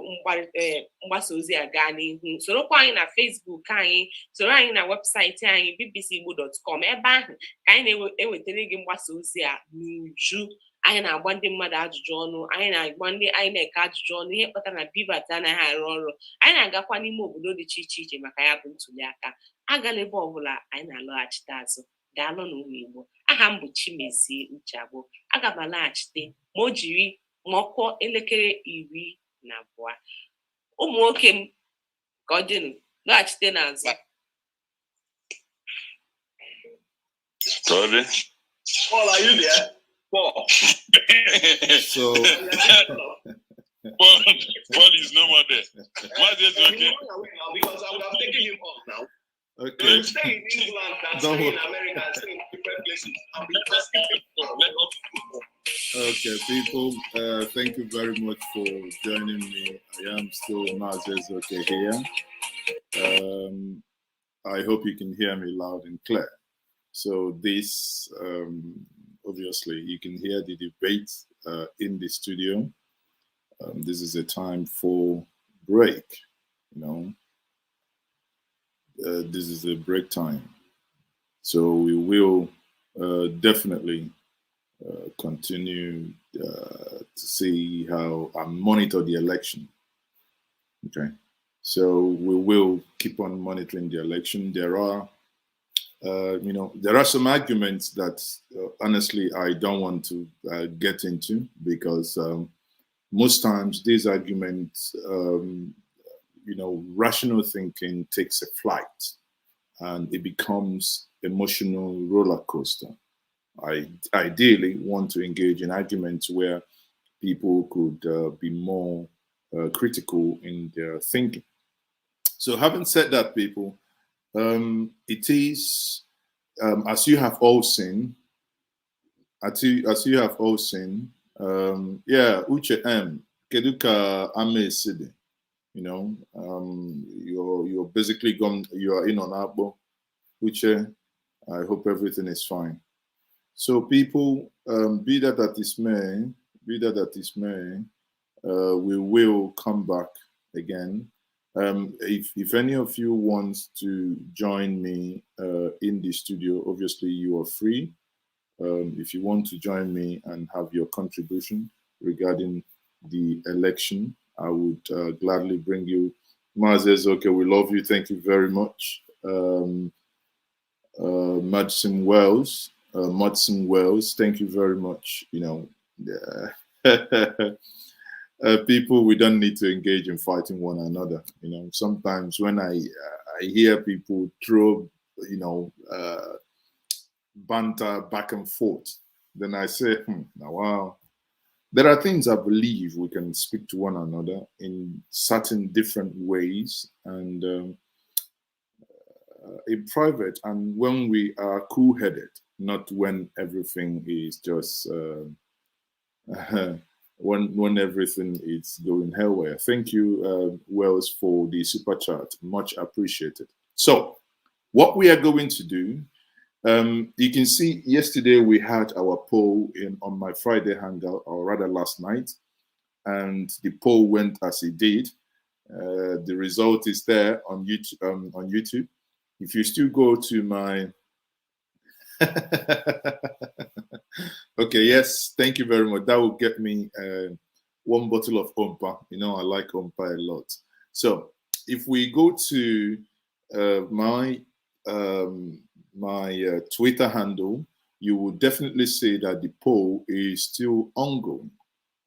mgbasa ozi a gaa n'ihu. Sorokwa anyị na Facebook anyị, soro anyị na webụsaịtị anyị bbcigbo.com. ebe ahụ ka anyị na-ewetara gị mgbasa ozi a n'uju. Anyị na-agba ndị mmadụ ajụjụ ọnụ, anyị na-agba ndị anyị na-eke ajụjụ ọnụ ihe kpatara na BVAT anaghị arụ ọrụ. Anyị na-agakwa n'ime obodo dị iche iche maka ya bụ ntuliaka. Agala ebe ọbụla anyị na-alọghachite azụ. Daalụ na ụmụ Igbo. Aha m bụ Chimezie Uchagbo. Aga m alaghachite ma o jiri ma ọkụ elekere 12. Ụmụ nwoke m ka ọ dịnụ lọghachite n'azụ. Sorry. Paul, are you there? Paul. So Paul is no more there. What is okay? Because I would have taken him off now. Okay. Stay in England and stay in America and stay in different places. Okay, people, thank you very much for joining me. I am still Mazezoke here. I hope you can hear me loud and clear. So this, obviously, you can hear the debate in the studio. This is a time for break, you know. This is a break time. So we will definitely continue to see how I monitor the election. Okay. So we will keep on monitoring the election. There are, there are some arguments that honestly I don't want to get into because most times these arguments, rational thinking takes a flight and it becomes emotional roller coaster. I ideally want to engage in arguments where people could be more critical in their thinking. So having said that, people, it is, as you have all seen, Uche M, Keduka Ame Sidi, you're basically gone, you are in on Abo. Uche, I hope everything is fine. So people, be that it may, we will come back again. If any of you want to join me in the studio, obviously you are free. If you want to join me and have your contribution regarding the election, I would gladly bring you. Mazes, okay, we love you. Thank you very much. Madison Wells, thank you very much. People, we don't need to engage in fighting one another. Sometimes when I hear people throw, banter back and forth, then I say, now, wow. There are things I believe we can speak to one another in certain different ways and in private, and when we are cool-headed, not when everything is just when everything is going haywire. Thank you, Wells, for the super chat. Much appreciated. So, what we are going to do, you can see yesterday we had our poll on my Friday hangout, or rather last night, and the poll went as it did. The result is there on YouTube. If you still go to my Okay, yes, thank you very much. That will get me one bottle of Ompa. You know, I like Ompa a lot. So if we go to my Twitter handle, you will definitely see that the poll is still ongoing.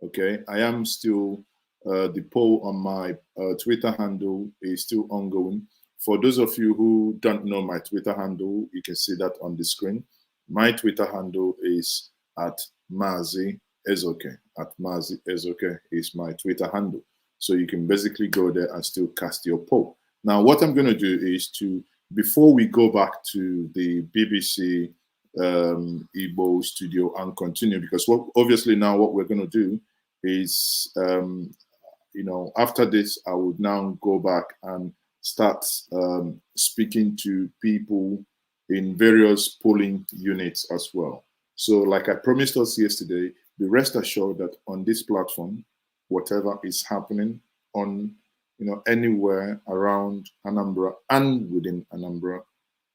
Okay, I am still the poll on my Twitter handle is still ongoing. For those of you who don't know my Twitter handle, you can see that on the screen. My Twitter handle is at Mazi Ezoke. At Mazi Ezoke is my Twitter handle. So you can basically go there and still cast your poll. Now, what I'm going to do is to, before we go back to the BBC Igbo studio and continue, because obviously now what we're going to do is, you know, after this, I would now go back and start speaking to people in various polling units as well. So like I promised us yesterday, be rest assured that on this platform, whatever is happening on, you know, anywhere around Anambra and within Anambra,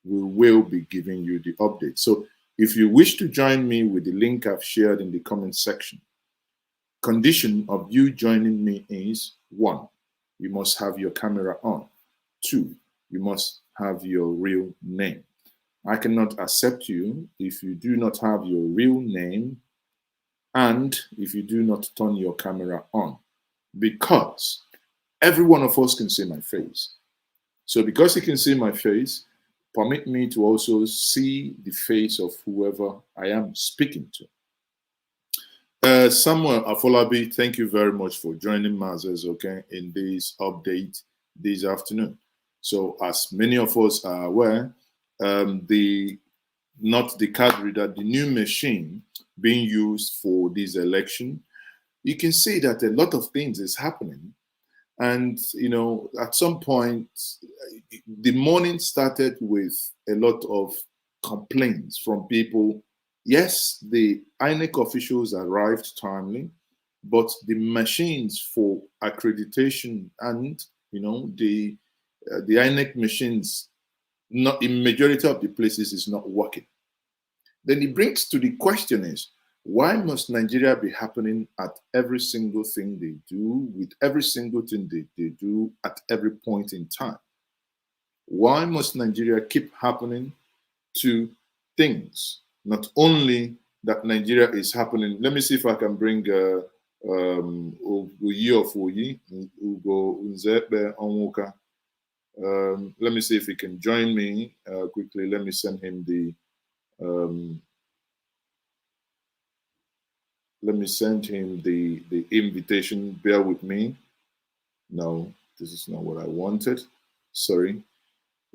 we will be giving you the update. So if you wish to join me with the link I've shared in the comment section, condition of you joining me is 1, you must have your camera on. 2, you must have your real name. I cannot accept you if you do not have your real name and if you do not turn your camera on, because every one of us can see my face. So because you can see my face, permit me to also see the face of whoever I am speaking to. Samuel Afolabi, thank you very much for joining Mazes, okay, in this update this afternoon. So as many of us are aware, not the card reader, the new machine being used for this election, you can see that a lot of things is happening. And, you know, at some point, the morning started with a lot of complaints from people. Yes, the INEC officials arrived timely, but the machines for accreditation and, you know, the INEC machines, not in majority of the places, is not working. Then it brings to the question is, why must Nigeria be happening at every single thing they do, with every single thing they do at every point in time? Why must Nigeria keep happening to things? Not only that Nigeria is happening. Let me see if I can bring Uyi of Uyi, Ugo Unzepe Onwuka. Let me see if he can join me quickly. Let me send him the invitation. Bear with me. No, this is not what I wanted. Sorry.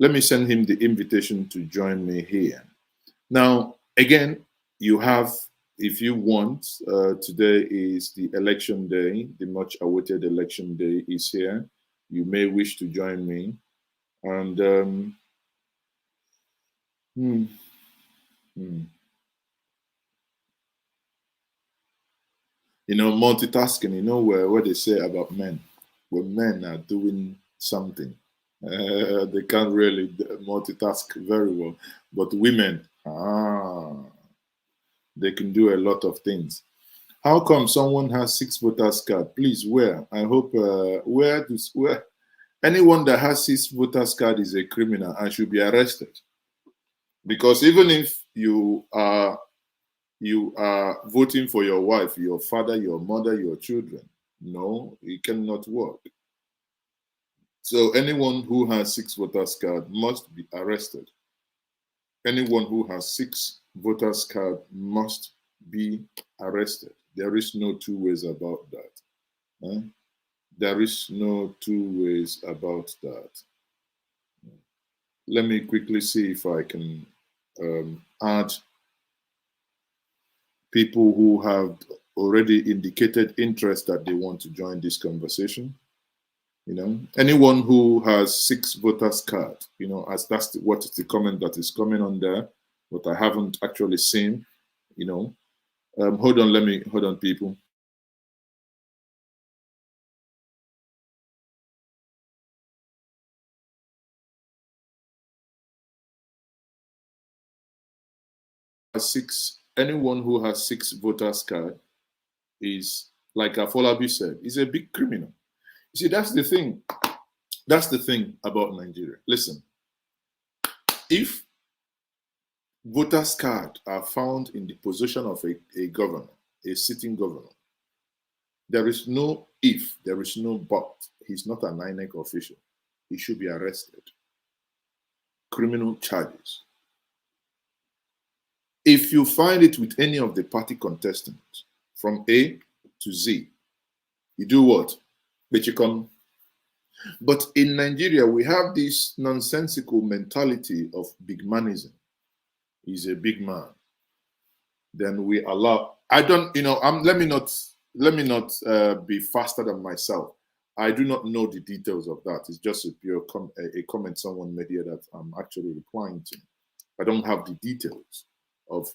Let me send him the invitation to join me here. Now, again, you have, if you want, today is the election day. The much awaited election day is here. You may wish to join me. And you know, multitasking, you know, what they say about men. When men are doing something, they can't really multitask very well. But women, they can do a lot of things. How come someone has 6 voters card? Please, where? I hope, where anyone that has 6 voters card is a criminal and should be arrested. Because even if you are voting for your wife, your father, your mother, your children, no, it cannot work. So anyone who has 6 voters card must be arrested. Anyone who has 6 voters card must be arrested. There is no 2 ways about that. There is no 2 ways about that. Let me quickly see if I can add people who have already indicated interest that they want to join this conversation. You know, anyone who has 6 voters card, you know, as that's what is the comment that is coming on there, but I haven't actually seen, you know. Hold on, people. anyone who has 6 voters card is, like Afolabi said, is a big criminal. You see, that's the thing. That's the thing about Nigeria. Listen, if voters card are found in the possession of a governor, a sitting governor, there is no if, there is no but. He's not an INEC official. He should be arrested. Criminal charges. If you find it with any of the party contestants, from A to Z, you do what? But you come. But in Nigeria, we have this nonsensical mentality of big manism. He's a big man. Then we allow. I don't, let me not be faster than myself. I do not know the details of that. It's just a pure a comment someone made here that I'm actually replying to. I don't have the details of,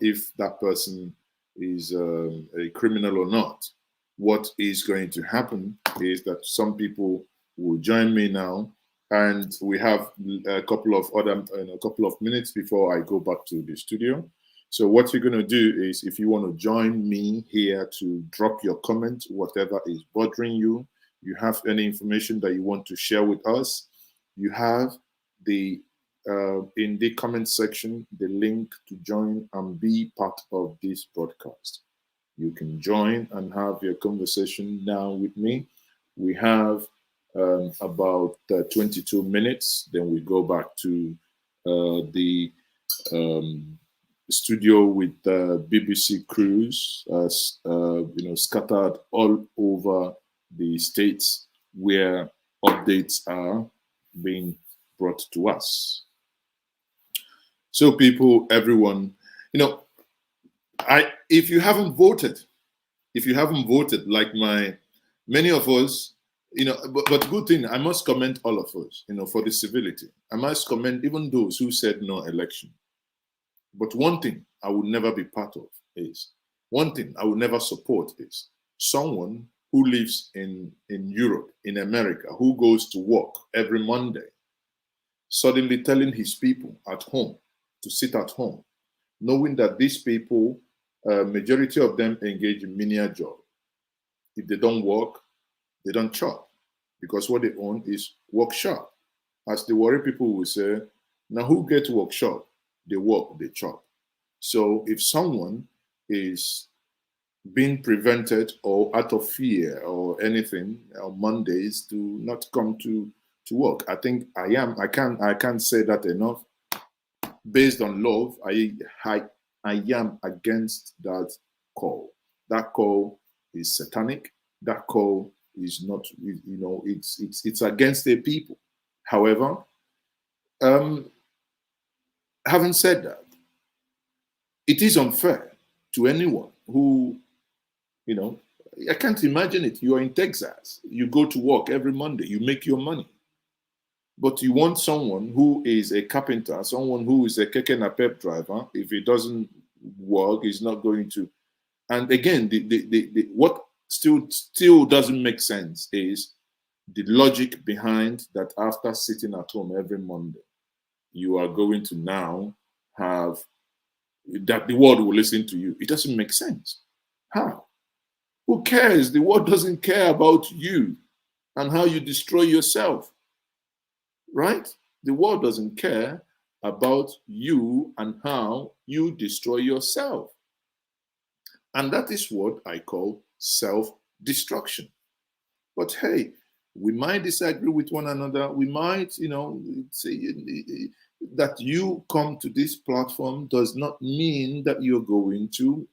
if that person is a criminal or not. What is going to happen is that some people will join me now, and we have a couple of minutes before I go back to the studio. So what you're going to do is, if you want to join me here to drop your comment, whatever is bothering you, you have any information that you want to share with us, you have the in the comment section the link to join and be part of this broadcast. You can join and have your conversation now with me. We have about 22 minutes. Then we go back to the studio with BBC crews, scattered all over the states where updates are being brought to us. So people, everyone, if you haven't voted, like many of us, but good thing, I must commend all of us, for the civility. I must commend even those who said no election. But one thing I would never be part of is, one thing I would never support is someone who lives in Europe, in America, who goes to work every Monday, suddenly telling his people at home to sit at home, knowing that these people, majority of them engage in menial job. If they don't work, they don't chop, because what they own is workshop. As the worry people will say, now who get workshop? They work, they chop. So if someone is being prevented or out of fear or anything on Mondays to not come to work, I think I can't say that enough. Based on love, I am against that call. That call is satanic. That call is not, it's against the people. However, having said that, it is unfair to anyone who, I can't imagine it. You are in Texas. You go to work every Monday. You make your money. But you want someone who is a carpenter, someone who is a keke napep driver. If he doesn't work, he's not going to. And again, what still doesn't make sense is the logic behind that. After sitting at home every Monday, you are going to now have that the world will listen to you. It doesn't make sense. How? Who cares? The world doesn't care about you and how you destroy yourself. Right? The world doesn't care about you and how you destroy yourself. And that is what I call self-destruction. But hey, we might disagree with one another. We might, say that you come to this platform does not mean that you're going to,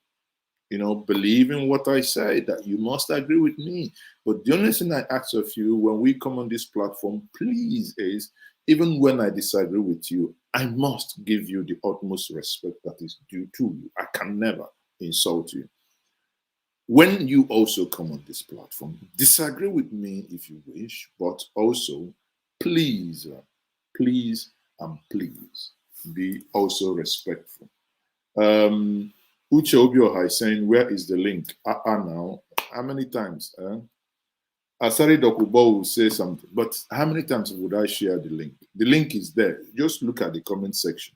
believe in what I say, that you must agree with me. But the only thing I ask of you when we come on this platform, please, is even when I disagree with you, I must give you the utmost respect that is due to you. I can never insult you. When you also come on this platform, disagree with me if you wish, but also please, please, and please be also respectful. Uche Obioha is saying, where is the link? Now, how many times? Asari Dokubo will say something, but how many times would I share the link? The link is there. Just look at the comment section.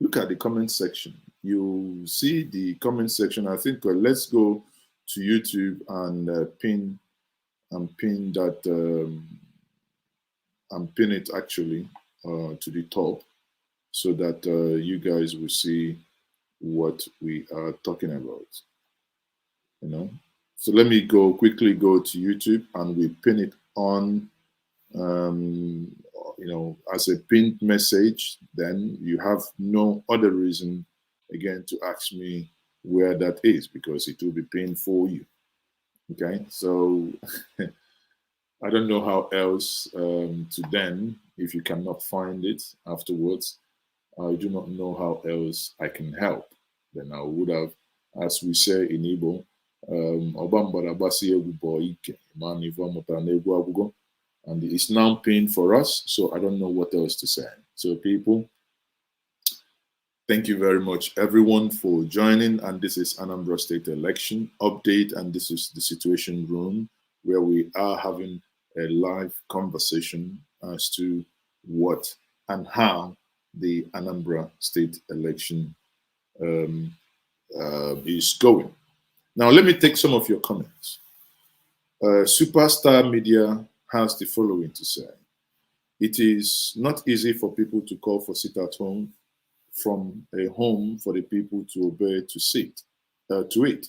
look at the comment section. You see the comment section. I think let's go to YouTube and pin that and pin it actually to the top, so that you guys will see what we are talking about. You know, so let me quickly go to YouTube and we pin it on. You know, as a pinned message, then you have no other reason again to ask me where that is, because it will be pinned for you. Okay, so I don't know how else to then, if you cannot find it afterwards, I do not know how else I can help. Then I would have, as we say in Igbo, and it's now pinned for us, so I don't know what else to say. So people, thank you very much everyone for joining, and this is Anambra State election update, and this is the Situation Room, where we are having a live conversation as to what and how the Anambra State election is going. Now let me take some of your comments. Superstar Media has the following to say: it is not easy for people to call for sit at home from a home for the people to obey to it.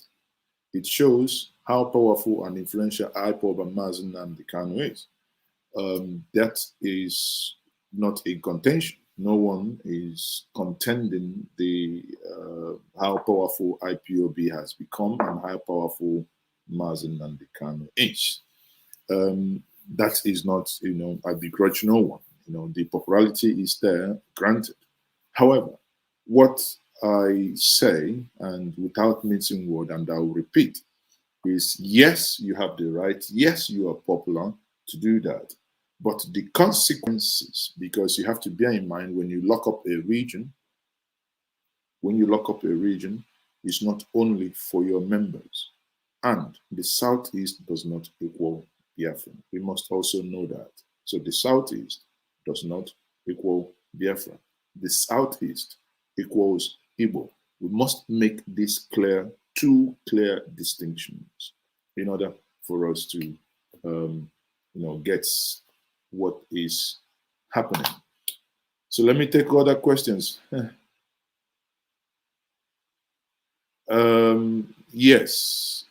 It shows how powerful and influential IPOB and Mazen Nnamdi Kanu is. That is not in contention. No one is contending the how powerful IPOB has become and how powerful Mazen Nnamdi Kanu is. That is not, you know, I begrudge no one. You know, the popularity is there, granted. However, what I say, and without mincing word, and I will repeat, is yes, you have the right, yes, you are popular to do that, but the consequences, because you have to bear in mind when you lock up a region, it's not only for your members, and the Southeast does not equal Biafra. We must also know that. So the Southeast does not equal Biafra. The Southeast equals Igbo. We must make this clear, two clear distinctions, in order for us to, you know, get what is happening. So let me take other questions. Yes,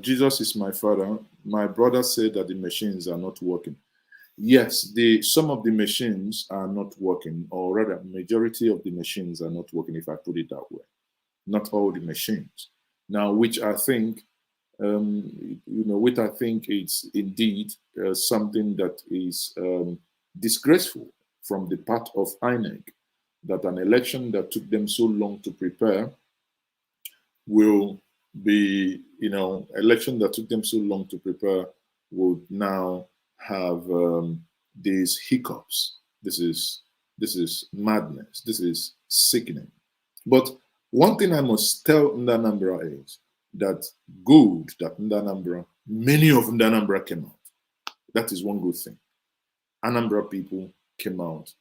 Jesus is my father. My brother said that the machines are not working. Yes, some of the machines are not working, or rather, majority of the machines are not working, if I put it that way. Not all the machines. Now, which I think, you know, which I think it's indeed something that is disgraceful from the part of INEC, that an election that took them so long to prepare will be, you know, election that took them so long to prepare would now have these hiccups. This is madness. This is sickening. But one thing I must tell Ndanambra is that good that Ndanambra, many of Ndanambra came out. That is one good thing. Anambra people came out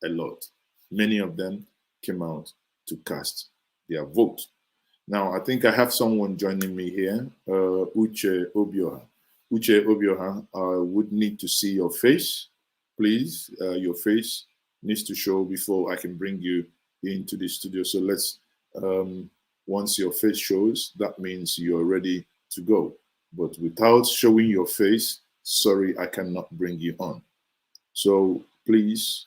a lot. Many of them came out to cast their vote. Now, I think I have someone joining me here, Uche Obioha. Uche Obioha, I would need to see your face, please. Your face needs to show before I can bring you into the studio. So let's, once your face shows, that means you're ready to go. But without showing your face, sorry, I cannot bring you on. So please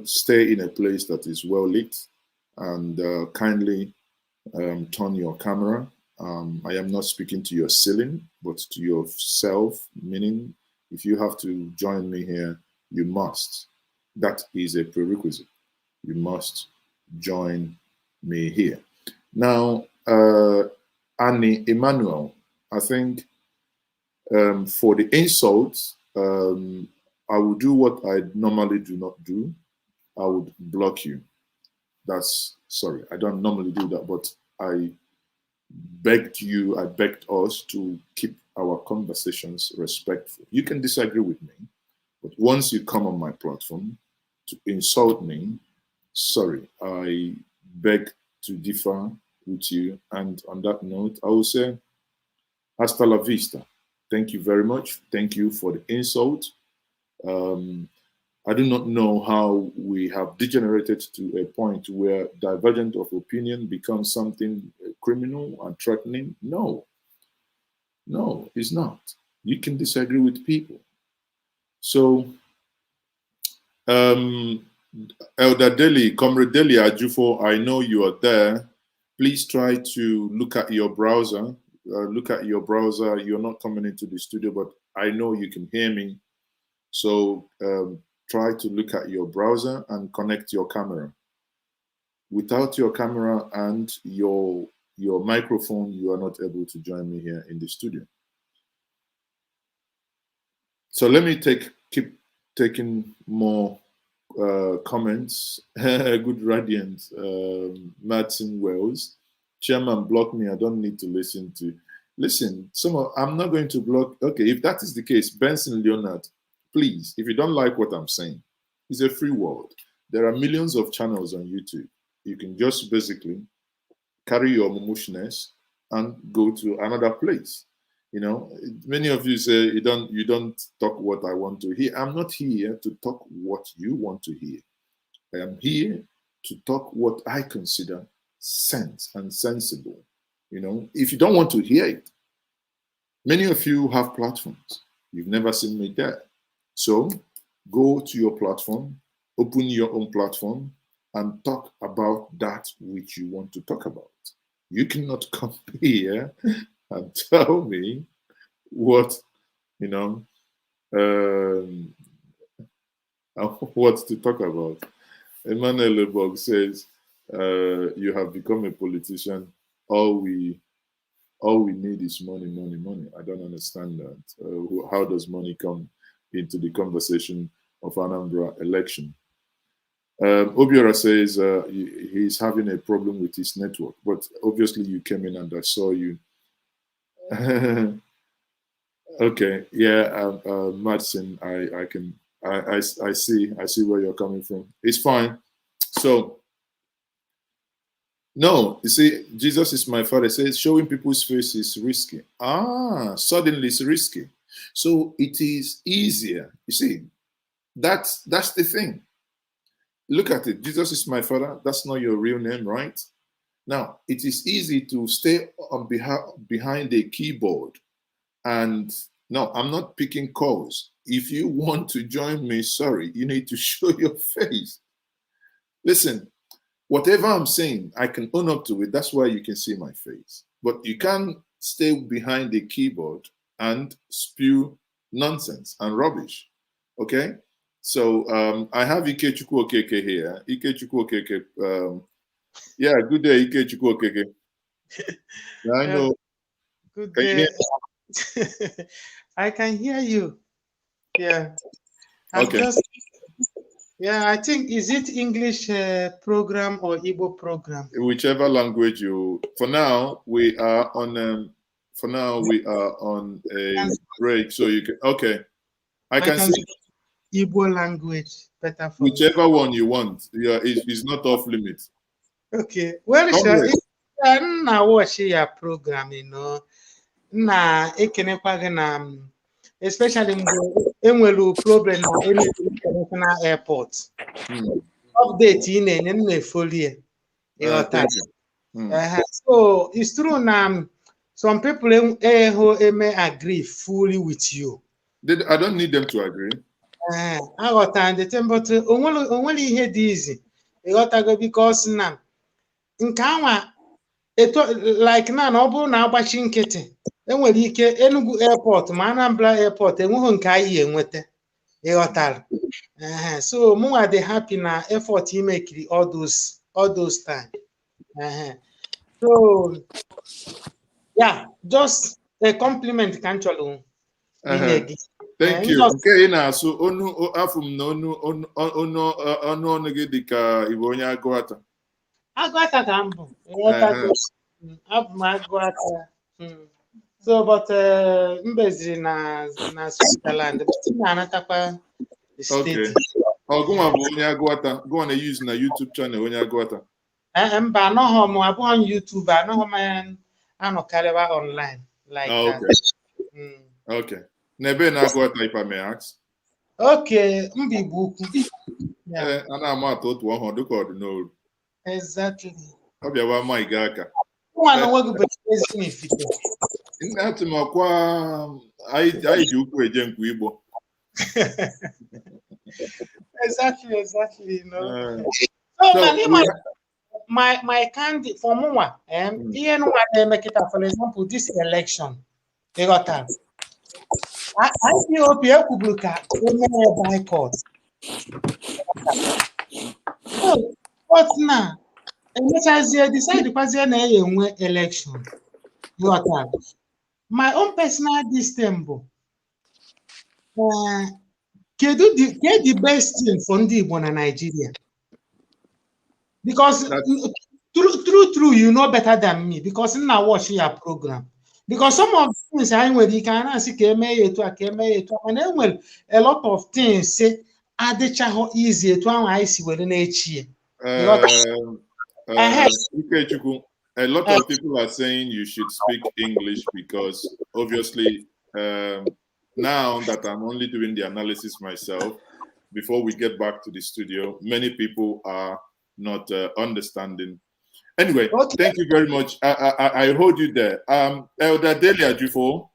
stay in a place that is well lit, and kindly turn your camera. I am not speaking to your ceiling, but to yourself, meaning if you have to join me here, you must. That is a prerequisite. You must join me here. Now, Annie Emmanuel, I think for the insults, I will do what I normally do not do. I would block you. Sorry, I don't normally do that, but I begged us to keep our conversations respectful. You can disagree with me, but once you come on my platform to insult me, sorry, I beg to differ with you. And on that note, I will say, hasta la vista. Thank you very much. Thank you for the insult. I do not know how we have degenerated to a point where divergent of opinion becomes something criminal and threatening. No, it's not. You can disagree with people. So, Elder Deli, Comrade Deli Ajufo, I know you are there. Please try to look at your browser. You're not coming into the studio, but I know you can hear me. So try to look at your browser and connect your camera. Without your camera and your microphone, you are not able to join me here in the studio. So let me keep taking more comments. Good radiant, Martin Wells. Chairman block me. I don't need to listen to. Listen, I'm not going to block. Okay, if that is the case, Benson Leonard, please, if you don't like what I'm saying, it's a free world. There are millions of channels on YouTube. You can just basically carry your mumushness and go to another place. You know, many of you say you don't talk what I want to hear. I'm not here to talk what you want to hear. I am here to talk what I consider sense and sensible. You know, if you don't want to hear it, many of you have platforms. You've never seen me there. So go to your platform, open your own platform, and talk about that which you want to talk about. You cannot come here and tell me what, you know, what to talk about. Emmanuel Lebog says, you have become a politician. All we need is money, money, money. I don't understand that. How does money come into the conversation of Anambra election? Obiora says he's having a problem with his network, but obviously you came in and I saw you. Okay, yeah, Madsen, I see where you're coming from. It's fine. So, no, you see, Jesus is my father. It says showing people's face is risky. Suddenly it's risky. So it is easier. You see, that's the thing. Look at it. Jesus is my father. That's not your real name, right? Now, it is easy to stay on behind a keyboard. And no, I'm not picking calls. If you want to join me, sorry, you need to show your face. Listen, whatever I'm saying, I can own up to it. That's why you can see my face. But you can't stay behind the keyboard and spew nonsense and rubbish. Okay? So I have Ikechukwu Okeke here. Ikechukwu Okeke. Yeah, good day, Ikechukwu Okeke. I know. Good day. I can hear you. Yeah. Okay. I think, is it English program or Igbo program? Whichever language you. For now, we are on a break, so you can. Okay. I can see Igbo language better for whichever one you want. Yeah, it's not off limit. Okay. Well, I'm not watching your program, you know. Especially when we problem na international airport. Update in folio. So it's true now. Some people may agree fully with you. I don't need them to agree. I got the but only here easy. You got to go because now like now na agbachi nkịtị enwere ike Enugu airport ma Anambra airport enweghị nke anyị enweta ịghọtara so mụnwa dị happy na effort imekiri all those time so yeah, just a compliment ka nchọrọ thank you. Nke ị na-asụ afọ m na ọnụ gị dị ka Igbo onye Agụata. Agụata ka mbụ abụ m Agụata. So but mbeziri na Switzerland but na-anatakwa the state. Oh, go on, go on and use na YouTube channel when you go to. Mba, anọghọ m abụọ on YouTube, anọghọ m anọkarịwa online like that. Okay. Okay. Nebe na go to if I may ask. Okay, mba Igbo ukwu. Yeah. Ana ma to otu ọhụrụ dịka ọdịnolu. Exactly. Ọ bịawa ma ị ga-aka. Nwa na nwoke bụ ezi n'ifite. Nna atụ m ọkwa anyị ji ukwu eje nkwa Igbo. Exactly, you know. So, my candidate for Mwa, ihe nwa na-emekịta, for example, this election, ịghọtara. IPOB ekwuburu ka emee boycott. But na emechazie decide kwazie na enwe election. Ịghọtara. My own personal distem bụ kedu the best thing for ndị Igbo na Nigeria? Because true, you know better than me, because in now watch your program. Because some of the things I will you can see and then a lot of things say easy to I see within each year. A lot of people are saying you should speak English because obviously now that I'm only doing the analysis myself, before we get back to the studio, many people are not understanding. Anyway, okay. Thank you very much. I hold you there. Elder Delia Jufo.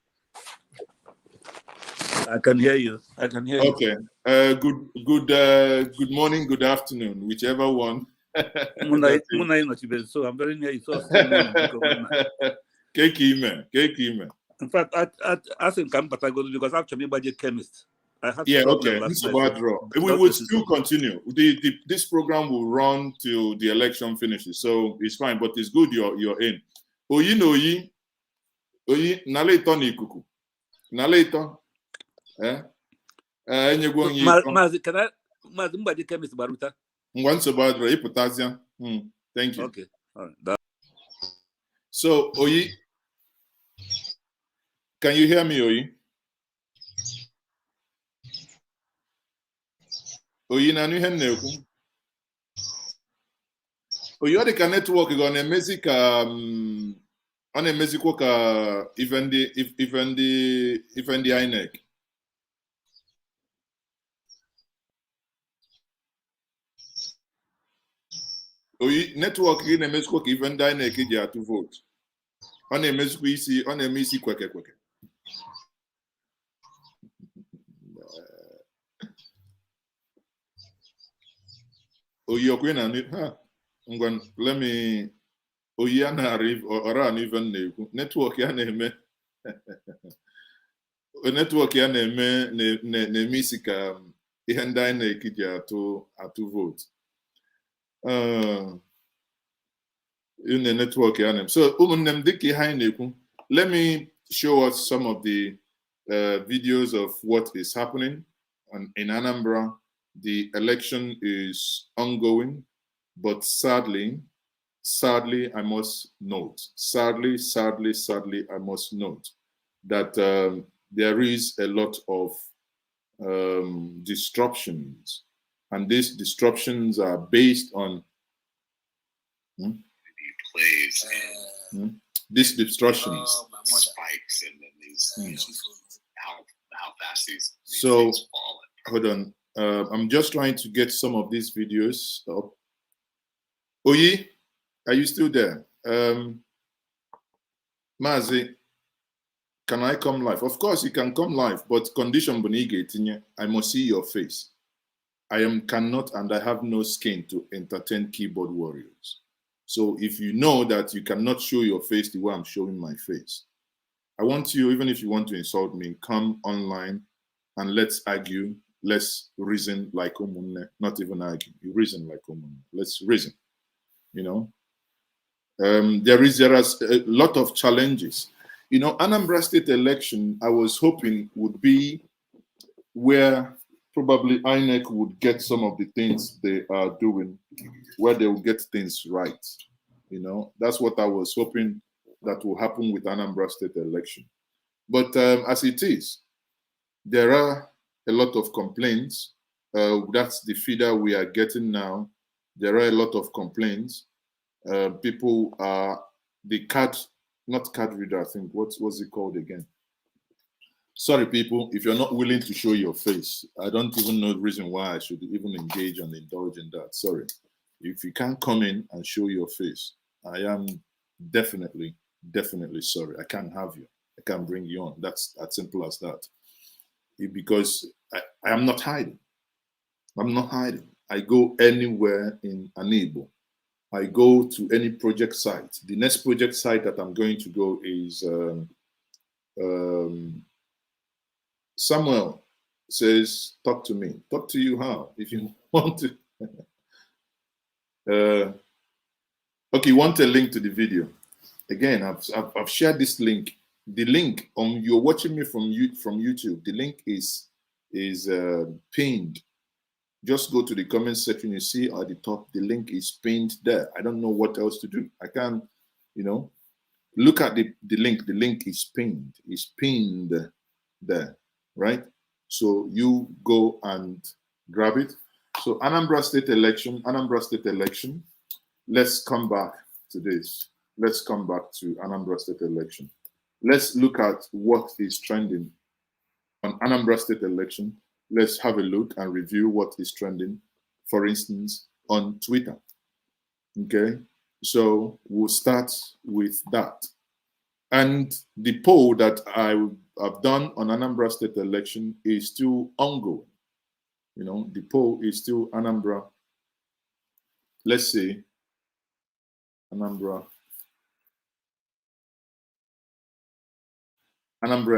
I can hear you. You. Okay. Good morning, good afternoon, whichever one. So I'm very near you. In fact, I think I'm Patagonia because actually I'm a chemist. Yeah, okay. We will still continue. This program will run till the election finishes, so it's fine. But it's good you're in. Oyi naleito n'ikuku. Naleito. Mazi, can I? Mazi, mbaje chemist baruta. Ngwanso badro iputazia. Thank you. Okay. All right. So Oyi, can you hear me, Oyi? Oyi na ihe na-ekwu. Oyi ọ dị ka netwọk gị ọ na-emezikwa ka ife ndị INEC. Oyi netwọk gị na-emezikwa ka ife ndị INEC ji atụ vootu. Ọ na-eme isi kweke. Oyi okwe na let me Oyi ana arrive or an even na-ekwu network ya na-eme na-eme isi ka ihe ndị anyị na-ekiji atụ vote in network ya na-eme. So ụmụnne m dịka ihe anyị na-ekwu, let me show us some of the videos of what is happening in Anambra. The election is ongoing, but sadly, I must note, sadly, I must note that there is a lot of disruptions, and these disruptions are based on these disruptions. Spikes and then these how fast these things fall. Hold on. I'm just trying to get some of these videos up. Oyi, are you still there? Mazi, can I come live? Of course you can come live, but condition bonige, I must see your face. I cannot and I have no skin to entertain keyboard warriors. So if you know that you cannot show your face the way I'm showing my face, I want you, even if you want to insult me, come online and let's argue. Let's reason like Omunne, not even argue. You reason like Omunne. Let's reason. You know, there are a lot of challenges. You know, Anambra State election, I was hoping would be where probably INEC would get some of the things they are doing, where they will get things right. You know, that's what I was hoping that will happen with Anambra State election. But as it is, there are a lot of complaints That's the feeder we are getting now. There are a lot of complaints. People are not card reader, I think. What's it called again? Sorry, people, if you're not willing to show your face, I don't even know the reason why I should even engage and indulge in that. Sorry. If you can't come in and show your face, I am definitely sorry. I can't have you. I can't bring you on. That's as simple as that. Because I am not hiding. I'm not hiding. I go anywhere in Igbo. I go to any project site. The next project site that I'm going to go is Samuel says, talk to me. Talk to you how? If you want to. Okay, you want a link to the video. Again, I've shared this link. The link you're watching me from YouTube. The link is pinned. Just go to the comment section. You see at the top, the link is pinned there. I don't know what else to do. I can't, look at the link. The link is pinned. It's pinned there, right? So you go and grab it. So Anambra State election. Let's come back to this. Let's come back to Anambra State election. Let's look at what is trending on Anambra State election. Let's have a look and review what is trending, for instance, on Twitter. Okay, so we'll start with that. And the poll that I have done on Anambra State election is still ongoing. The poll is still Anambra. Let's say Anambra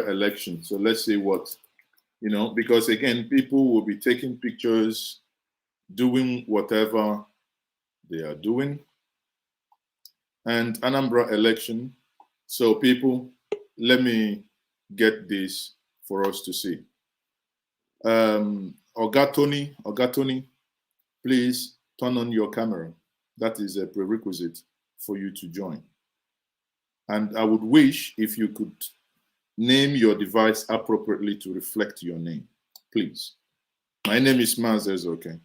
election. So let's say what? Because again, people will be taking pictures, doing whatever they are doing. And Anambra election. So people, let me get this for us to see. Ogatoni, please turn on your camera. That is a prerequisite for you to join. And I would wish if you could name your device appropriately to reflect your name, please. My name is Mazes, okay?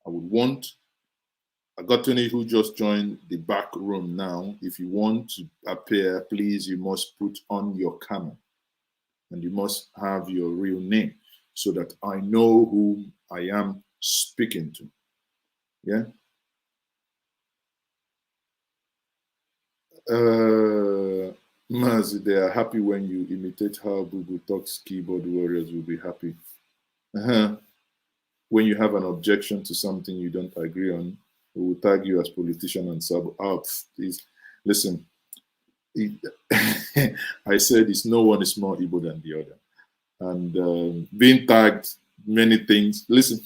I would want Agatoni, who just joined the back room now, if you want to appear, please, you must put on your camera and you must have your real name so that I know who I am speaking to. Yeah? Mazi, they are happy when you imitate how Bubu talks. Keyboard warriors will be happy. When you have an objection to something you don't agree on, we will tag you as politician and sub out. Please listen. I said it's no one is more Igbo than the other, and being tagged many things. Listen,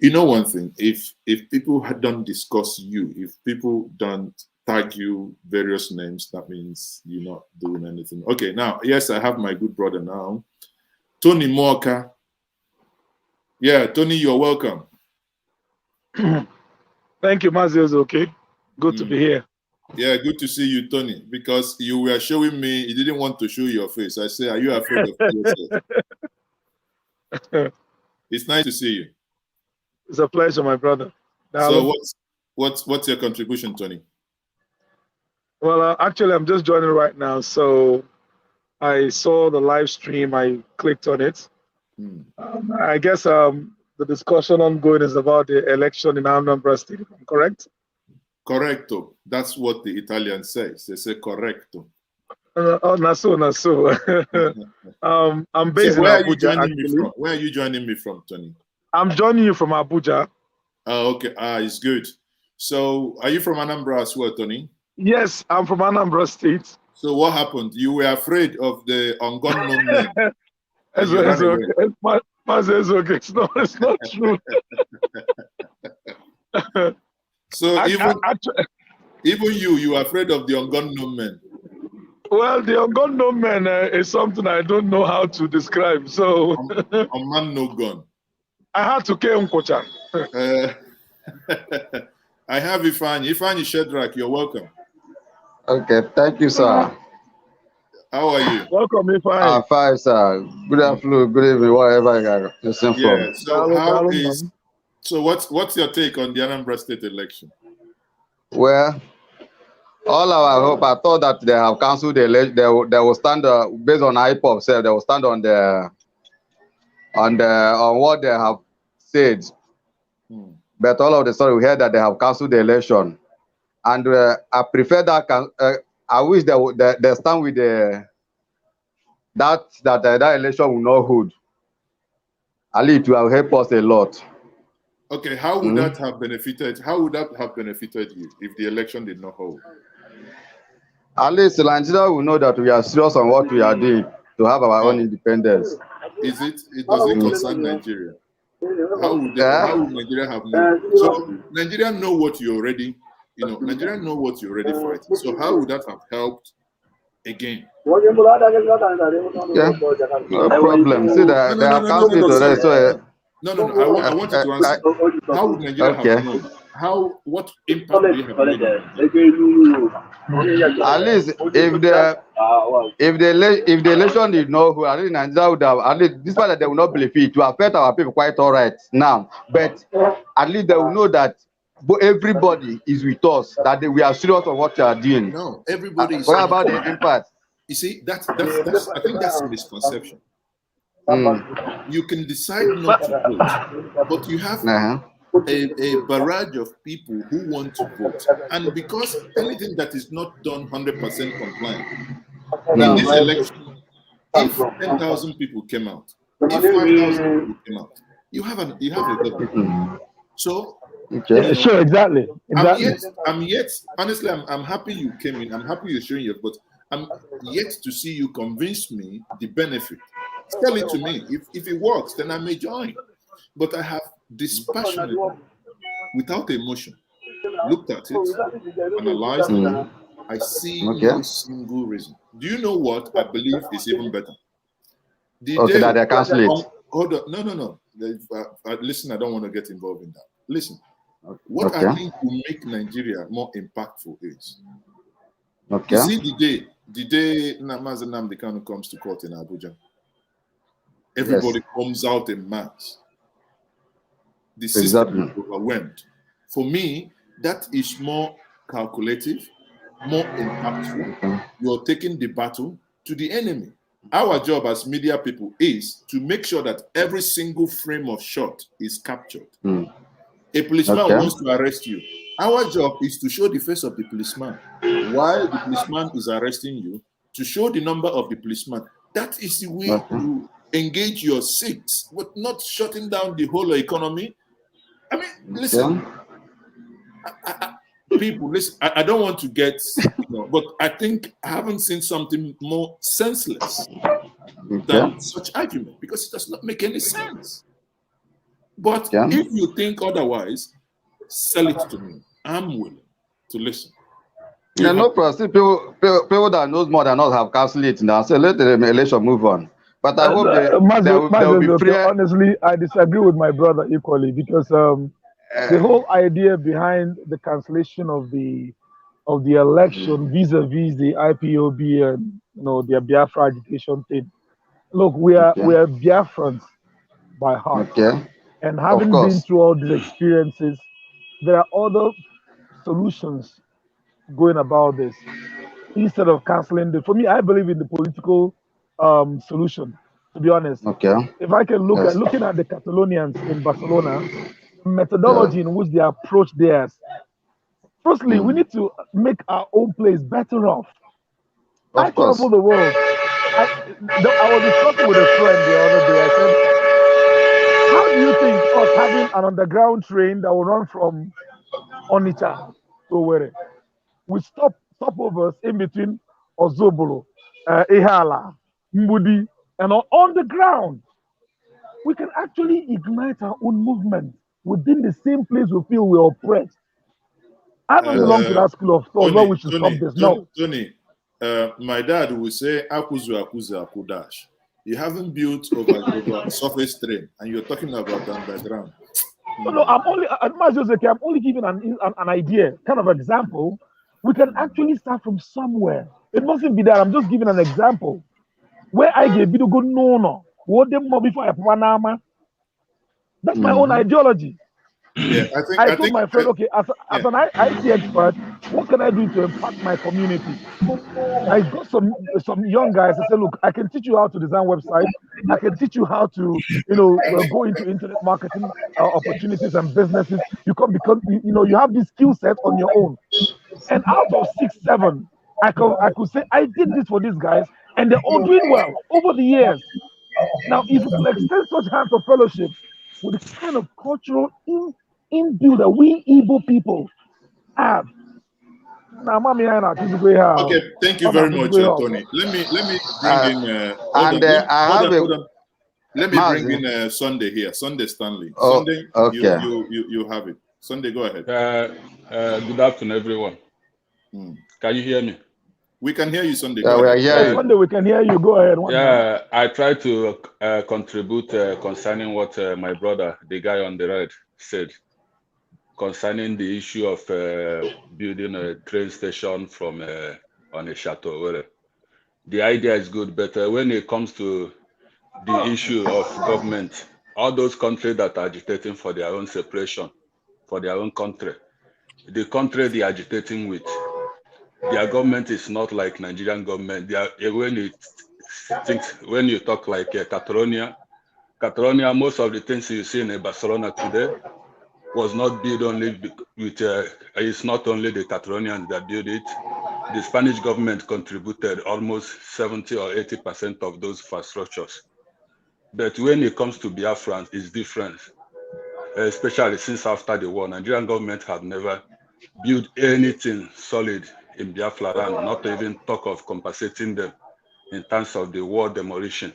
you know one thing: if people don't discuss you, if people don't tag you various names, that means you're not doing anything. Okay, now yes, I have my good brother now, Tony Moka. Yeah, Tony, you're welcome. Thank you, Mazes. Okay, good to be here. Yeah, good to see you, Tony, because you were showing me, you didn't want to show your face. I say, are you afraid of yourself? It's nice to see you. It's a pleasure, my brother. So what's your contribution, Tony? Well, actually, I'm just joining right now. So I saw the live stream. I clicked on it. I guess the discussion ongoing is about the election in Anambra State, correct? Correcto. That's what the Italian says. They say correcto. Naso. I'm based in Abuja. Where are you joining me from, Tony? I'm joining you from Abuja. Oh, okay. It's good. So, are you from Anambra as well, Tony? Yes, I'm from Anambra State. So, what happened? You were afraid of the unknown men. It's okay. It's not true. So even you are afraid of the unknown men. Well, the unknown men is something I don't know how to describe. So a man no gun. I had to kill Nkocha. I have Ifani Shedrack. You're welcome. Okay, thank you, sir. How are you? Welcome, if I. Fine, sir. Good afternoon, good evening, wherever you listen from. So what's your take on the Anambra State election? Well, all our hope, I thought that they have cancelled the election. They will stand based on IPOP, so they will stand on what they have said. But all of the sudden we heard that they have cancelled the election, and I prefer that. I wish they stand with that election will not hold. At least it will help us a lot. Okay, how would that have benefited? How would that have benefited you if the election did not hold? At least Nigeria will know that we are serious on what we are doing to have our own independence. Is it? Does it concern Nigeria? How would Nigeria have known? So Nigeria know what you already, Nigeria know what you already fight. So how would that have helped again? Yeah, no problem. See that they have cancelled it already. So I want you to answer. How would Nigeria have known? What impact do you have made? At least if the election did not hold, at least Nigeria would have, at least despite that they will not believe it, to affect our people quite all right now. But at least they will know that everybody is with us, that we are serious on what we are doing. No, everybody is. What about the impact? You see, that's I think that's a misconception. You can decide not to vote, but you have a barrage of people who want to vote, and because anything that is not done 100% compliant in this election, if 10,000 people came out, if 5,000 people came out, you have a government. So sure, exactly. I'm yet honestly, I'm happy you came in. I'm happy you're showing your, but I'm yet to see you convince me the benefit. Tell it to me. If it works, then I may join. But I have dispassionately, without emotion, looked at it, analyzed it. I see no single reason. Do you know what I believe is even better? That they cancel it. Hold on. No. Listen, I don't want to get involved in that. Listen. What I think will make Nigeria more impactful is, you see the day Mazen Nnamdi Kanu comes to court in Abuja, everybody comes out in mass. The system is overwhelmed. For me, that is more calculative, more impactful. You're taking the battle to the enemy. Our job as media people is to make sure that every single frame of shot is captured. A policeman wants to arrest you. Our job is to show the face of the policeman while the policeman is arresting you, to show the number of the policeman. That is the way to engage your seats, but not shutting down the whole economy. I mean, listen, people, listen, I don't want to get, but I think I haven't seen something more senseless than such argument, because it does not make any sense. But if you think otherwise, sell it to me. I'm willing to listen. Yeah, no problem. People that knows more than us have cancelled it now. So let the election move on. But I hope there will be free. Honestly, I disagree with my brother equally, because the whole idea behind the cancellation of the election vis-a-vis the IPOB and the Biafra agitation thing. Look, we are Biafrans by heart. And having been through all these experiences, there are other solutions going about this. Instead of canceling for me, I believe in the political solution, to be honest. If I can look at looking at the Catalonians in Barcelona, methodology in which they approach theirs. Firstly, we need to make our own place better off. I travel the world. I was discussing with a friend the other day. I said, how do you think us having an underground train that will run from Onitsha to Owerri, we stop stopovers in between Ozobolo, Ihala, Mbudi, and on the ground, we can actually ignite our own movement within the same place we feel we're oppressed. I don't belong to that school of thought where we should stop this. No. Tony, my dad will say, Akuzu, Akudash. You haven't built over surface train, and you're talking about underground. No, I'm only giving an idea, kind of example. We can actually start from somewhere. It mustn't be that. I'm just giving an example. Where I gave you good no. What them more before I Panama. That's my own ideology. Yeah, I told my friend, okay, as an IT expert, what can I do to impact my community? I got some young guys. I said, look, I can teach you how to design websites. I can teach you how to, go into internet marketing opportunities and businesses. You can become, you have this skill set on your own. And out of 6, 7, I could say I did this for these guys, and they're all doing well over the years. Now, if we could extend such hands of fellowships with the kind of cultural inbuilt that we Igbo people have. Now, okay, thank you very much, Tony. Let me bring in. Hold on. Let me bring in Sunday here. Sunday Stanley. Sunday, okay. You have it. Sunday, go ahead. Good afternoon, everyone. Can you hear me? We can hear you, Sunday. Yeah, we are hearing. Sunday, we can hear you. Go ahead. Yeah, I try to contribute concerning what my brother, the guy on the right, said concerning the issue of building a train station from on a chateau. The idea is good, but when it comes to the issue of government, all those countries that are agitating for their own separation, for their own country, the country they are agitating with, their government is not like Nigerian government. They are, when you talk like Catalonia, most of the things you see in Barcelona today was not built only with, it's not only the Catalonians that built it. The Spanish government contributed almost 70 or 80% of those infrastructures. But when it comes to Biafra, it's different, especially since after the war. Nigerian government have never built anything solid in Biafra land, not even talk of compensating them in terms of the war demolition.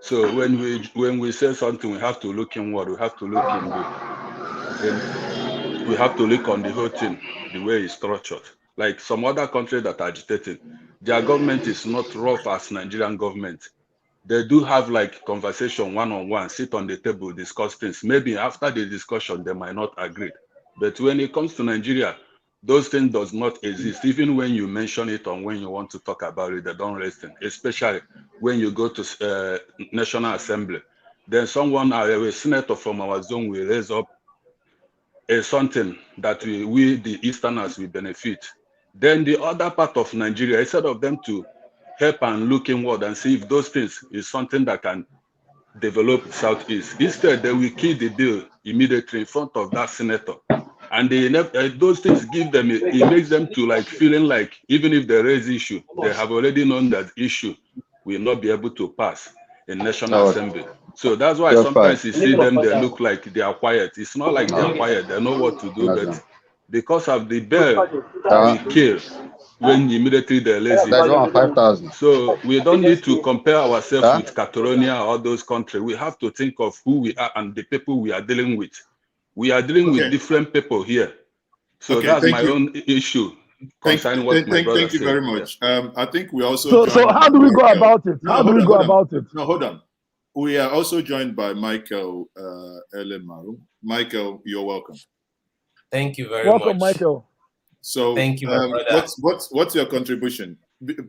So when we say something, we have to look inward. We have to look we have to look on the whole thing, the way it's structured. Like some other countries that are agitating, their government is not rough as Nigerian government. They do have like conversation one-on-one, sit on the table, discuss things. Maybe after the discussion, they might not agree. But when it comes to Nigeria, those things does not exist. Even when you mention it or when you want to talk about it, they don't listen. Especially when you go to National Assembly. Then someone, a senator from our zone will raise up something that we the Easterners will benefit. Then the other part of Nigeria, instead of them to help and look inward and see if those things is something that can develop Southeast, instead they will kill the bill immediately in front of that senator. And those things give them, it makes them to like feeling like even if they raise issue, they have already known that issue will not be able to pass in National Assembly. So that's why sometimes you see them, they look like they are quiet. It's not like they are quiet, they know what to do, but because of the bell we kill when immediately they're lazy. So we don't need to compare ourselves with Catalonia or those countries. We have to think of who we are and the people we are dealing with. We are dealing with different people here. So that's my own issue concerning what my brother said. Thank you very much. I think we also So how do we go about it? How do we go about it? No, hold on. We are also joined by Michael Elemaru. Michael, you're welcome. Thank you very much. Welcome, Michael. So thank you, what's your contribution?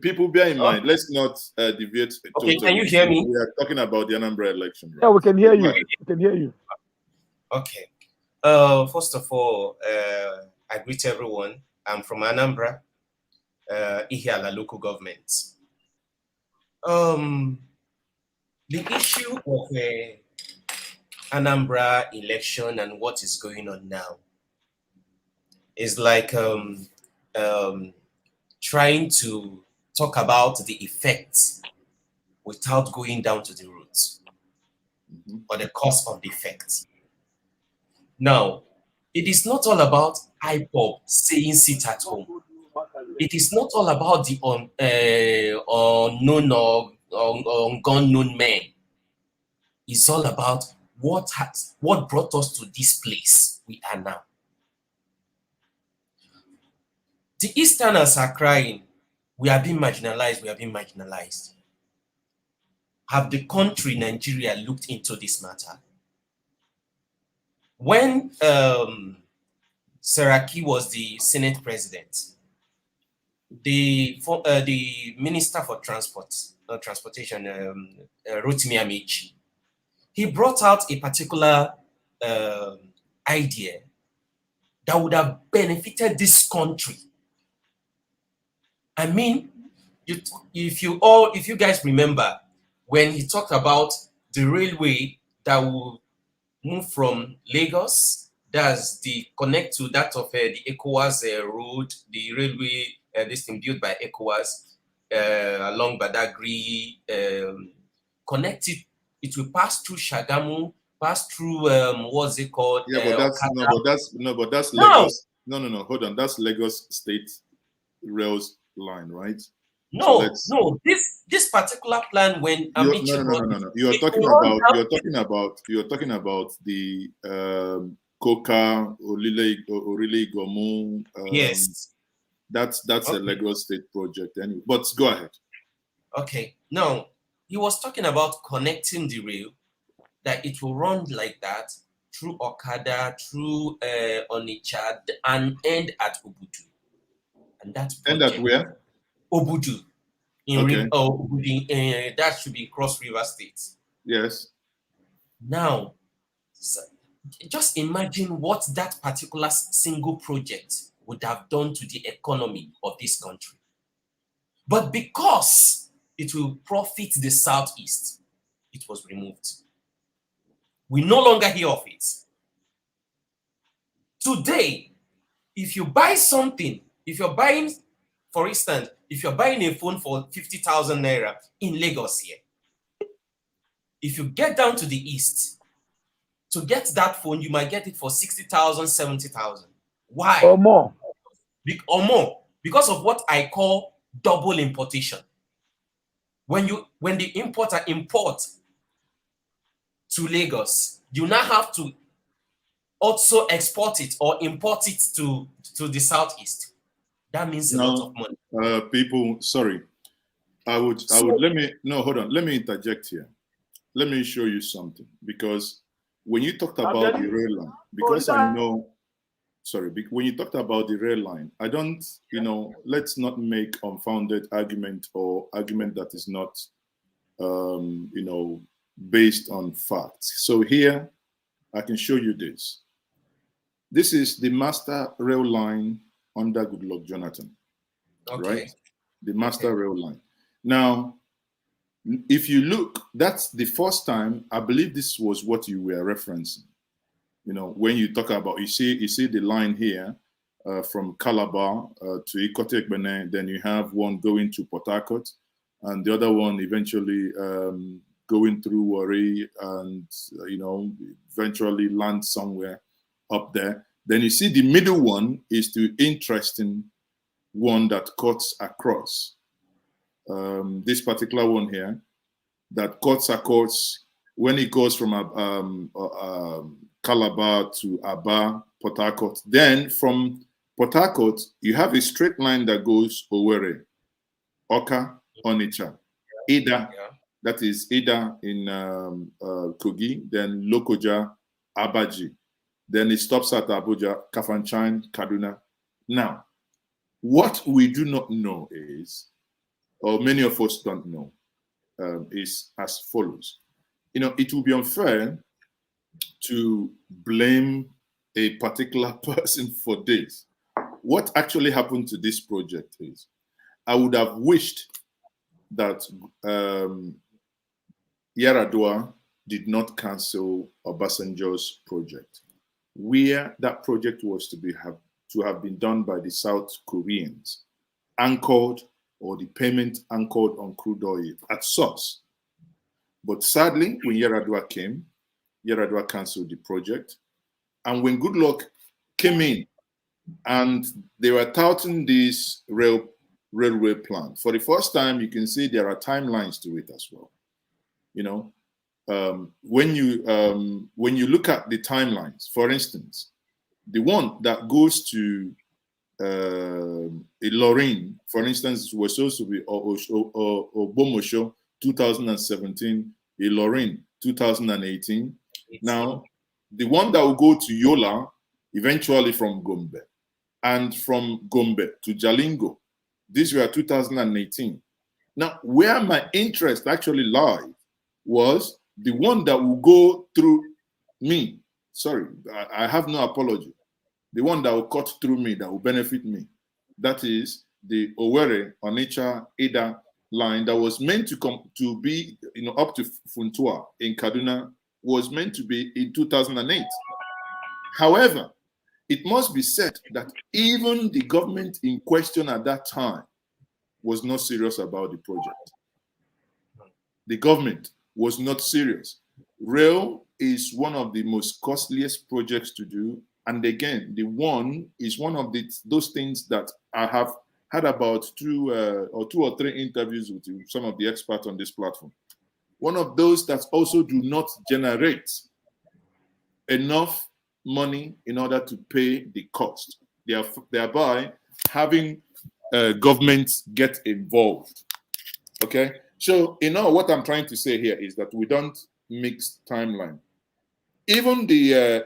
People bear in mind, let's not deviate. Okay, can you hear me? We are talking about the Anambra election. Right? Yeah, we can hear you. We can hear you. Okay. First of all, I greet everyone. I'm from Anambra, Ihiala local government. The issue of Anambra election and what is going on now is like trying to talk about the effects without going down to the roots or the cause of the effects. Now, it is not all about IPOB saying sit at home. It is not all about the unknown or unknown men. It's all about what brought us to this place we are now. The Easterners are crying. We are being marginalized. We are being marginalized. Have the country, Nigeria, looked into this matter? When Saraki was the Senate president, the Minister for Transportation, Rotimi Amici, he brought out a particular idea that would have benefited this country. I mean, if you guys remember when he talked about the railway that will move from Lagos, that's the connect to that of the ECOWAS road, the railway, this thing built by ECOWAS along Badagry, connected. It will pass through Shagamu, pass through what's it called? Yeah, but that's Lagos. No, hold on. That's Lagos State Rails line, right? No, this particular plan when Amici no. You're talking about the Coca Orile Gomu. Yes. That's a Lagos State project anyway. But go ahead. Okay. Now he was talking about connecting the rail, that it will run like that through Okada, through Onitsha, and end at Obudu. And that end at where? Obudu. Okay. That should be Cross River State. Yes. Now, just imagine what that particular single project would have done to the economy of this country. But because it will profit the Southeast, it was removed. We no longer hear of it. Today, if you buy something, if you're buying, for instance, if you're buying a phone for 50,000 naira in Lagos here, if you get down to the east, to get that phone, you might get it for 60,000, 70,000. Why? Or more. Or more. Because of what I call double importation. When the importer imports to Lagos, you now have to also export it or import it to the Southeast. That means a lot of money. People, sorry. Hold on. Let me interject here. Let me show you something. Because when you talked about the rail line, when you talked about the rail line, I don't, let's not make unfounded argument or argument that is not, based on facts. So here, I can show you this. This is the master rail line under Goodluck Jonathan, right? The master rail line. Now, if you look, that's the first time, I believe this was what you were referencing. When you talk about, you see the line here from Calabar to Ikotekbene, then you have one going to Port Harcourt, and the other one eventually going through Warri and, eventually land somewhere up there. Then you see the middle one is the interesting one that cuts across. This particular one here that cuts across when it goes from Calabar to Aba, Port Harcourt. Then from Port Harcourt, you have a straight line that goes Owerri, Oka, Onitsha, Ida, that is Ida in Kogi, then Lokoja, Abaji. Then it stops at Abuja, Kafanchan, Kaduna. Now, what we do not know is, or many of us don't know, is as follows. It will be unfair to blame a particular person for this. What actually happened to this project is, I would have wished that Yar'Adua did not cancel Obasanjo's project, where that project was to have been done by the South Koreans, anchored, or the payment anchored on crude oil at source. But sadly, when Yar'Adua came, Yar'Adua canceled the project. And when Goodluck came in and they were touting this railway plan, for the first time, you can see there are timelines to it as well. When you look at the timelines, for instance, the one that goes to Ilorin, for instance, was supposed to be Obomosho 2017, Ilorin 2018. Now, the one that will go to Yola, eventually from Gombe, and from Gombe to Jalingo, These were 2018. Now, where my interest actually lied was the one that will go through me. Sorry, I have no apology. The one that will cut through me, that will benefit me. That is the Owerri, Onitsha, Ida line that was meant to be, up to Funtua in Kaduna, was meant to be in 2008. However, it must be said that even the government in question at that time was not serious about the project. The government was not serious. Rail is one of the most costliest projects to do. And again, the one is one of those things that I have had about two or three interviews with some of the experts on this platform. One of those that also do not generate enough money in order to pay the cost, thereby having governments get involved. Okay, so what I'm trying to say here is that we don't mix timeline. Even the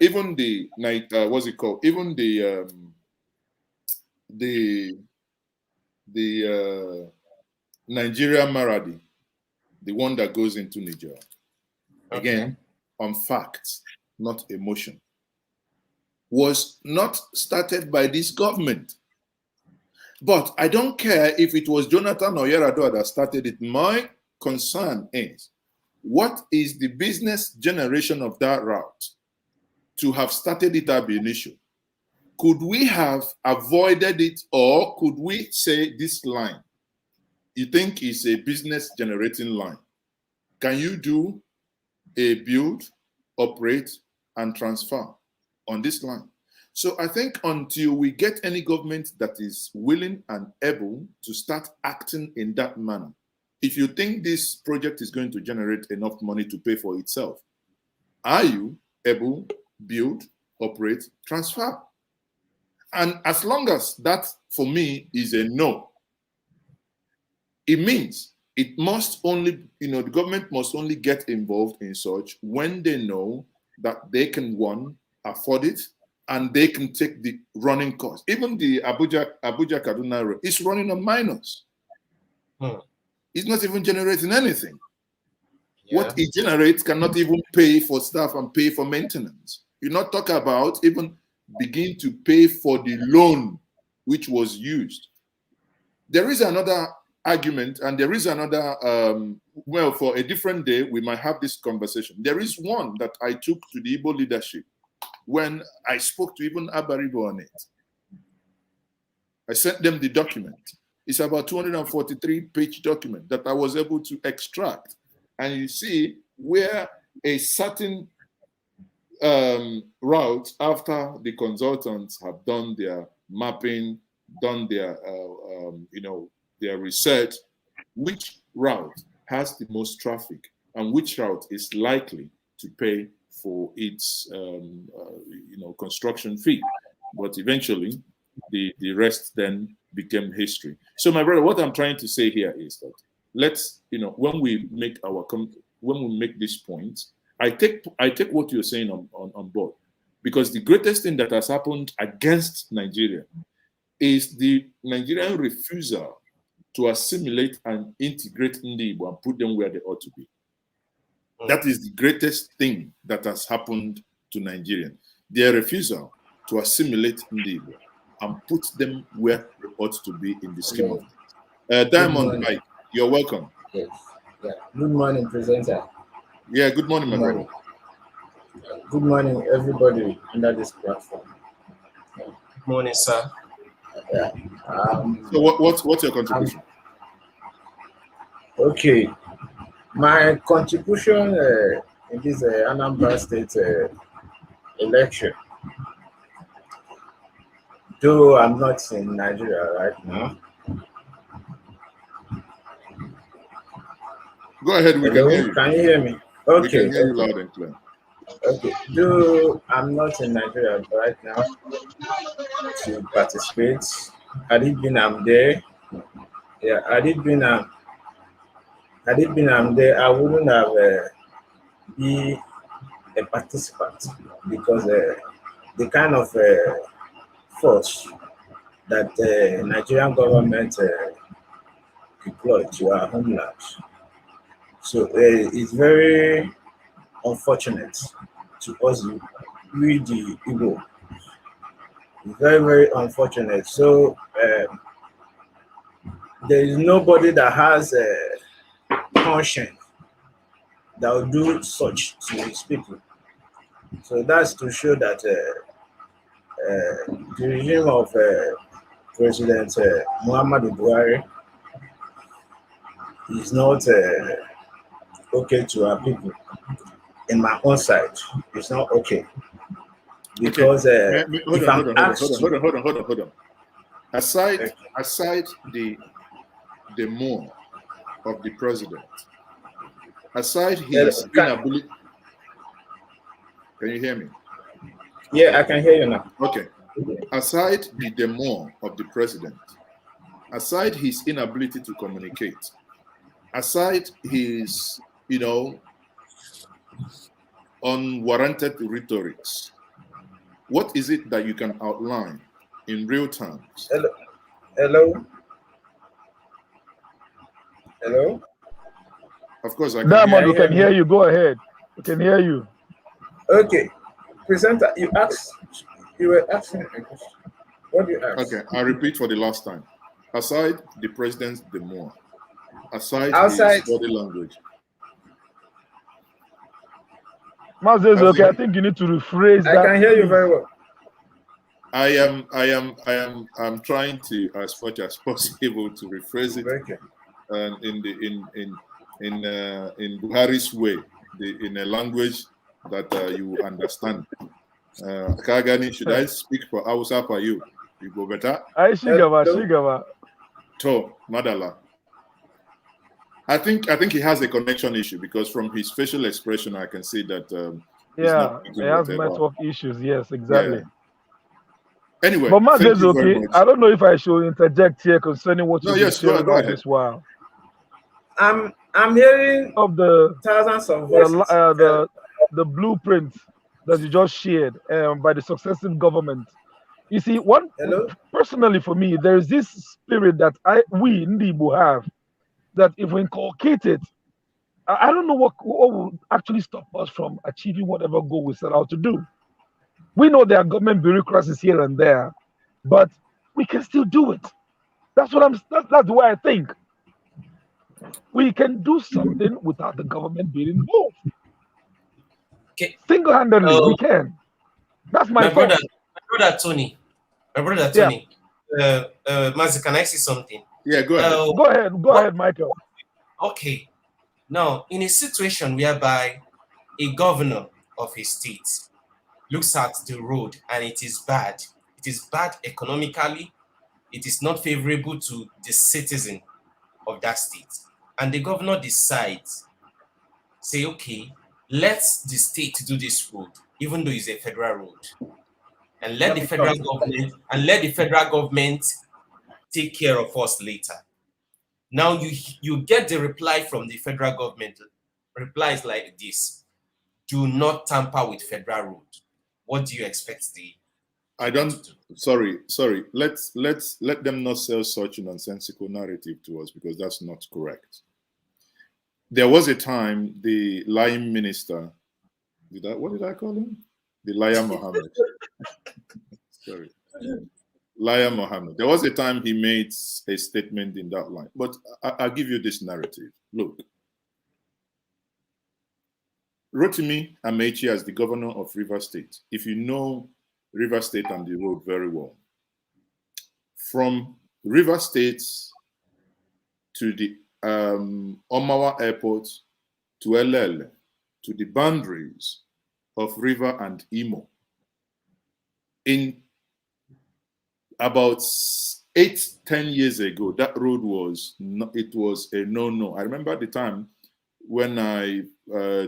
what's it called? Even the Nigeria Maradi, the one that goes into Nigeria, again, on facts, not emotion, was not started by this government. But I don't care if it was Jonathan or Yar'Adua that started it. My concern is, what is the business generation of that route to have started it ab initio? Could we have avoided it, or could we say this line, you think is a business generating line? Can you do a build, operate, and transfer on this line? So I think until we get any government that is willing and able to start acting in that manner, if you think this project is going to generate enough money to pay for itself, are you able to build, operate, transfer? And as long as that, for me, is a no, it means it must only, the government must only get involved in such when they know that they can, one, afford it, and they can take the running cost. Even the Abuja-Kaduna road is running on minus. It's not even generating anything. Yeah. What it generates cannot even pay for staff and pay for maintenance. You're not talking about even begin to pay for the loan which was used. There is another argument, and there is another, well, for a different day, we might have this conversation. There is one that I took to the Igbo leadership when I spoke to even Abaribo on it. I sent them the document. It's about 243-page document that I was able to extract. And you see where a certain route, after the consultants have done their mapping, done their, their research, which route has the most traffic and which route is likely to pay for its, construction fee. But eventually, the rest then became history. So, my brother, what I'm trying to say here is that let's, when we make this point, I take what you're saying on board, because the greatest thing that has happened against Nigeria is the Nigerian refusal to assimilate and integrate Ndi Igbo and put them where they ought to be. That is the greatest thing that has happened to Nigerians. Their refusal to assimilate Ndi Igbo and put them where they ought to be in the scheme of things. Diamond Mike, you're welcome. Yes. Yeah. Good morning, presenter. Yeah, good morning, my brother. Good morning, everybody under this platform. Good morning, sir. Yeah. So what's your contribution? Okay. My contribution in this Anambra State election, though I'm not in Nigeria right now. Go ahead, we Hello? can hear you. Can you hear me? Okay. We can hear you loud and clear. Okay. Though I'm not in Nigeria right now to participate, had it been I'm there, yeah, had it been I'm there, I wouldn't have be a participant, because the kind of force that the Nigerian government deployed to our homeland. So it's very unfortunate to us, we the Igbo. It's very, very unfortunate. So there is nobody that has a conscience that will do such to his people. So that's to show that the regime of President Muhammadu Buhari is not okay to our people. In my own side, it's not okay. Because hold on. Aside the more of the president, aside his inability. Can you hear me? Yeah, I can hear you now. Okay. Aside the demo of the president, aside his inability to communicate, aside his, unwarranted rhetorics, what is it that you can outline in real terms? Hello? Of course, I can. Diamond, we can hear you. Go ahead. We can hear you. Okay. Presenter, you were asking a question. What do you ask? Okay, I'll repeat for the last time. Aside the president's demo, aside his body language. Mazes, okay, I think you need to rephrase that. I can hear you very well. I'm trying to, as much as possible, to rephrase it in Buhari's way, in a language that you understand. Kagani, should I speak for Hausa for you? You go better? Shigama. To Madala. I think he has a connection issue because from his facial expression, I can see that. He has network issues. Yes, exactly. Yeah. Anyway, but Mazes, okay. I don't know if I should interject here concerning what you yes, go ahead. This while. I'm hearing of the thousands of voices. The blueprint that you just shared by the successive government. You see, personally for me, there is this spirit that we in Igbo have, that if we inculcate it, I don't know what will actually stop us from achieving whatever goal we set out to do. We know there are government bureaucracies here and there, but we can still do it. That's that's the way I think. We can do something without the government being involved. Okay. Single-handedly, we can. That's my brother Tony. Mazi, can I say something? Yeah, go ahead. Go ahead, Michael. Okay. Now, in a situation whereby a governor of a state looks at the road and it is bad economically, it is not favorable to the citizen of that state, and the governor decides, say, okay, let the state do this road, even though it's a federal road, and let the federal government take care of us later. Now you get the reply from the federal government. Replies like this: do not tamper with federal road. What do you expect Sorry. Let them not sell such a nonsensical narrative to us, because that's not correct. There was a time the lying minister, what did I call him? The liar Mohammed. Sorry. Liar Mohammed. There was a time he made a statement in that line. But I'll give you this narrative. Look. Rotimi Amechi as the governor of Rivers State. If you know Rivers State and the road very well, from Rivers State to the Omawa Airport to LL, to the boundaries of River and Imo, in about 8-10 years ago, that road was a no-no. I remember the time when I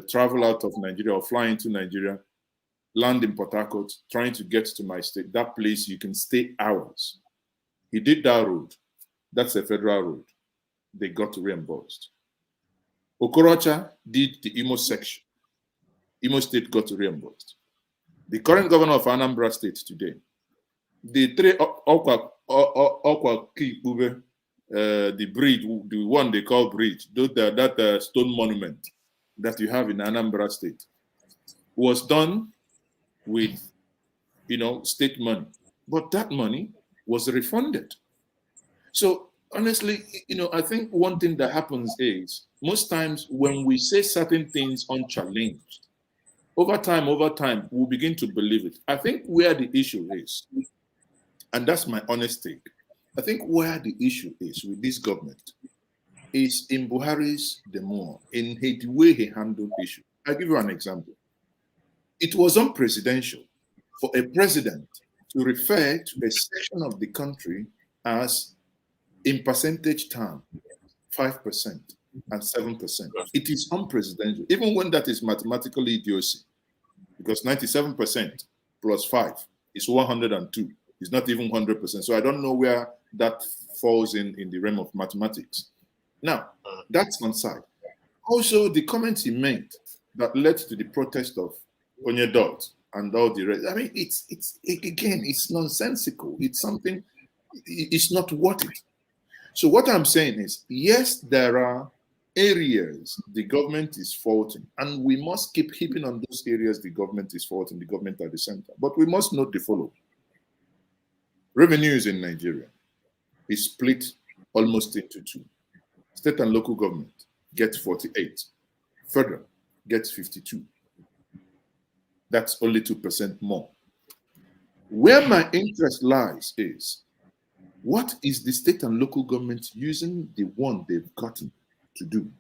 travel out of Nigeria or fly into Nigeria, land in Port Harcourt, trying to get to my state. That place you can stay hours. He did that road. That's a federal road. They got reimbursed. Okorocha did the Imo section. Imo State got reimbursed. The current governor of Anambra State today, the three the bridge, the one they call bridge, that stone monument that you have in Anambra State, was done with, state money. But that money was refunded. So honestly, I think one thing that happens is most times when we say certain things unchallenged, over time, we'll begin to believe it. I think where the issue is, and that's my honest take, I think where the issue is with this government is in Buhari's demeanor, in the way he handled issue. I'll give you an example. It was unpresidential for a president to refer to a section of the country as, in percentage term, 5% and 7%. It is unprecedented, even when that is mathematical idiocy, because 97% plus 5 is 102. It's not even 100%. So I don't know where that falls in the realm of mathematics. Now, that's one side. Also, the comments he made that led to the protest of Onyedot and all the rest. I mean, it's nonsensical. It's something, it's not worth it. So what I'm saying is, yes, there are areas the government is faulting, and we must keep heaping on those areas the government is faulting, the government at the center. But we must note the following. Revenues in Nigeria is split almost into two. State and local government gets 48. Federal gets 52. That's only 2% more. Where my interest lies is, what is the state and local government using the one they've gotten to do?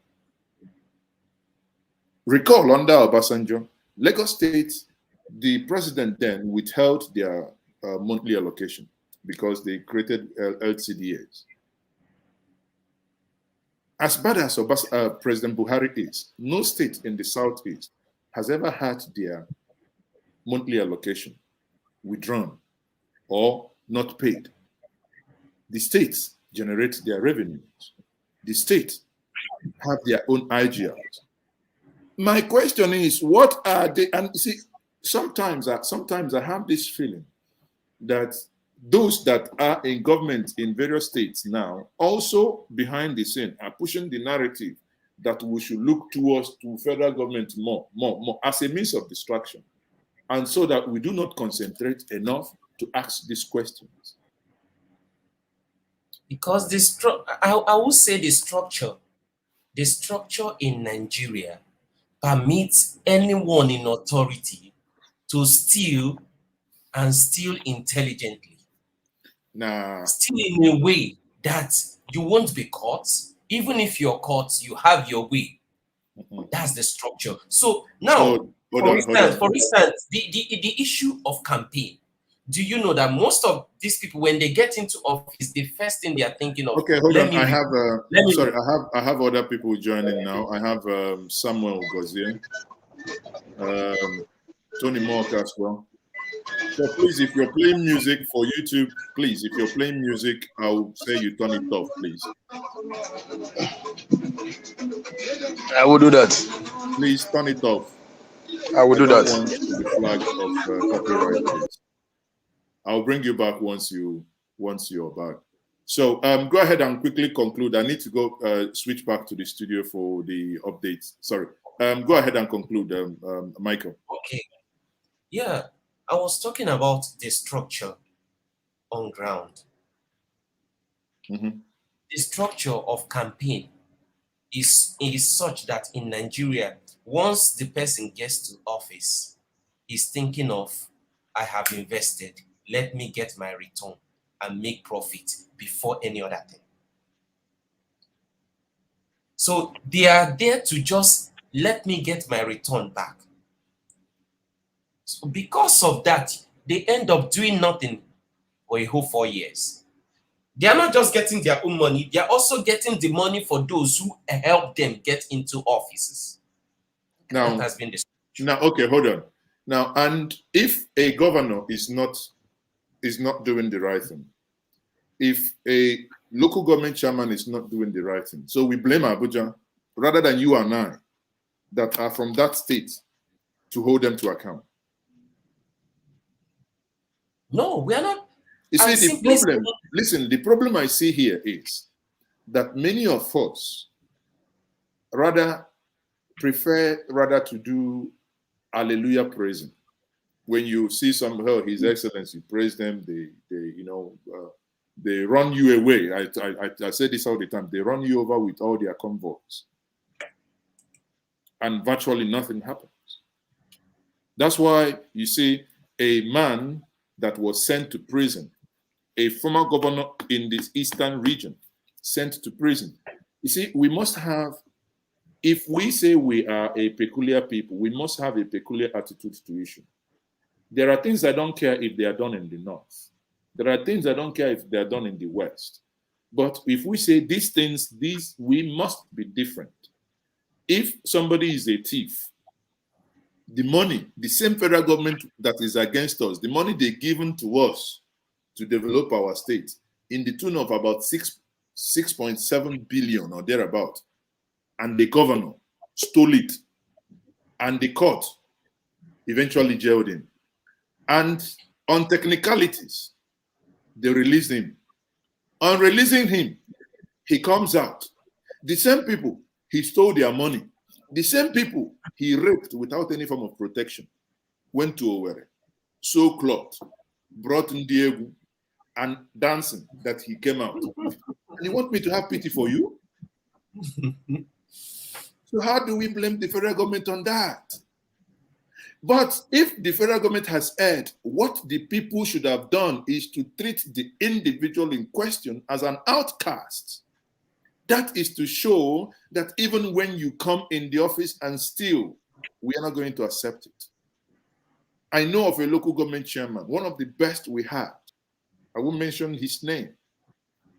Recall under Obasanjo, Lagos State, the president then withheld their monthly allocation because they created LCDAs. As bad as President Buhari is, no state in the Southeast has ever had their monthly allocation withdrawn or not paid. The states generate their revenues. The states have their own IGRs. My question is, what are they? And you see, sometimes I have this feeling that those that are in government in various states now, also behind the scene, are pushing the narrative that we should look towards to federal government more as a means of distraction, and so that we do not concentrate enough to ask these questions. Because I would say the structure in Nigeria permits anyone in authority to steal and steal intelligently. Steal in a way that you won't be caught. Even if you're caught, you have your way. That's the structure. So now, for instance, the issue of campaign. Do you know that most of these people, when they get into office, the first thing they are thinking of? Okay, hold on. I have other people joining now. I have Samuel Gozier, Tony Mock as well. So please, if you're playing music for YouTube, please, if you're playing music, I'll say you turn it off, please. I will do that. Please turn it off. I will do that. The flag of copyright, please. I'll bring you back once you're back. So go ahead and quickly conclude. I need to go switch back to the studio for the updates. Sorry. Go ahead and conclude, Michael. Okay. Yeah, I was talking about the structure on ground. The structure of campaign is such that in Nigeria, once the person gets to office, he's thinking of, I have invested, let me get my return and make profit before any other thing. So they are there to just let me get my return back. So because of that, they end up doing nothing for a whole 4 years. They are not just getting their own money, they are also getting the money for those who help them get into offices. Now, that has been the okay, hold on. Now, and if a governor is not doing the right thing, if a local government chairman is not doing the right thing, so we blame Abuja rather than you and I that are from that state to hold them to account. No, we are not. You see, the problem, listen, the problem I see here is that many of us rather prefer to do hallelujah praising. When you see some, oh, His Excellency, praise them, they run you away. I say this all the time. They run you over with all their convoys. And virtually nothing happens. That's why you see a man that was sent to prison, a former governor in this eastern region, sent to prison. You see, we must have, if we say we are a peculiar people, we must have a peculiar attitude to issue. There are things I don't care if they are done in the north. There are things I don't care if they are done in the west. But if we say these things, we must be different. If somebody is a thief, the money, the same federal government that is against us, the money they've given to us to develop our state in the tune of about 6.7 billion or thereabout, and the governor stole it, and the court eventually jailed him. And on technicalities, they released him. On releasing him, he comes out. The same people he stole their money, the same people he raped without any form of protection, went to Owerri, so clothed, brought in Diego, and dancing that he came out. And you want me to have pity for you? So how do we blame the federal government on that? But if the federal government has erred, what the people should have done is to treat the individual in question as an outcast. That is to show that even when you come in the office and steal, we are not going to accept it. I know of a local government chairman, one of the best we had. I won't mention his name.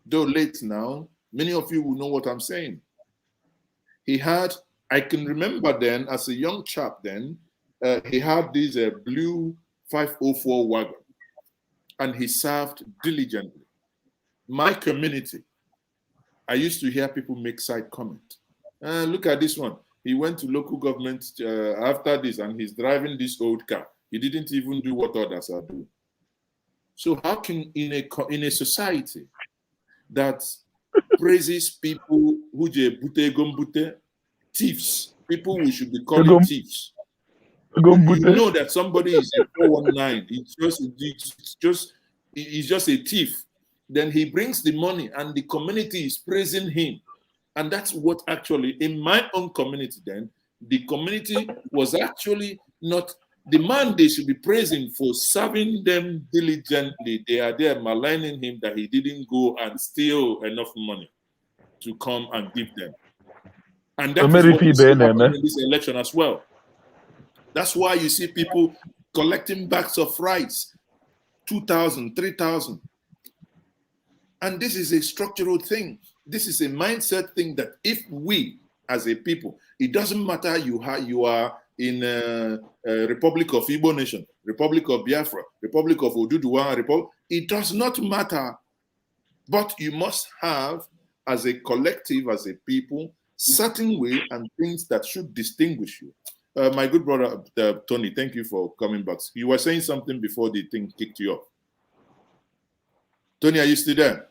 Though late now, many of you will know what I'm saying. He had, I can remember then, as a young chap then, he had this blue 504 wagon, and he served diligently. My community, I used to hear people make side comment. Look at this one. He went to local government after this, and he's driving this old car. He didn't even do what others are doing. So how can, in a society that praises people who thieves, people we should be calling thieves, you know that somebody is a 419, he's just a thief, then he brings the money and the community is praising him. And that's what actually, in my own community then, the community was actually not the man they should be praising for serving them diligently. They are there maligning him that he didn't go and steal enough money to come and give them. And that is what we see happening in this election as well. That's why you see people collecting bags of rice, 2,000, 3,000. And this is a structural thing. This is a mindset thing that if we, as a people, it doesn't matter you are in Republic of Igbo Nation, Republic of Biafra, Republic of Oduduwa, it does not matter. But you must have, as a collective, as a people, certain way and things that should distinguish you. My good brother, Tony, thank you for coming back. You were saying something before the thing kicked you off. Tony, are you still there?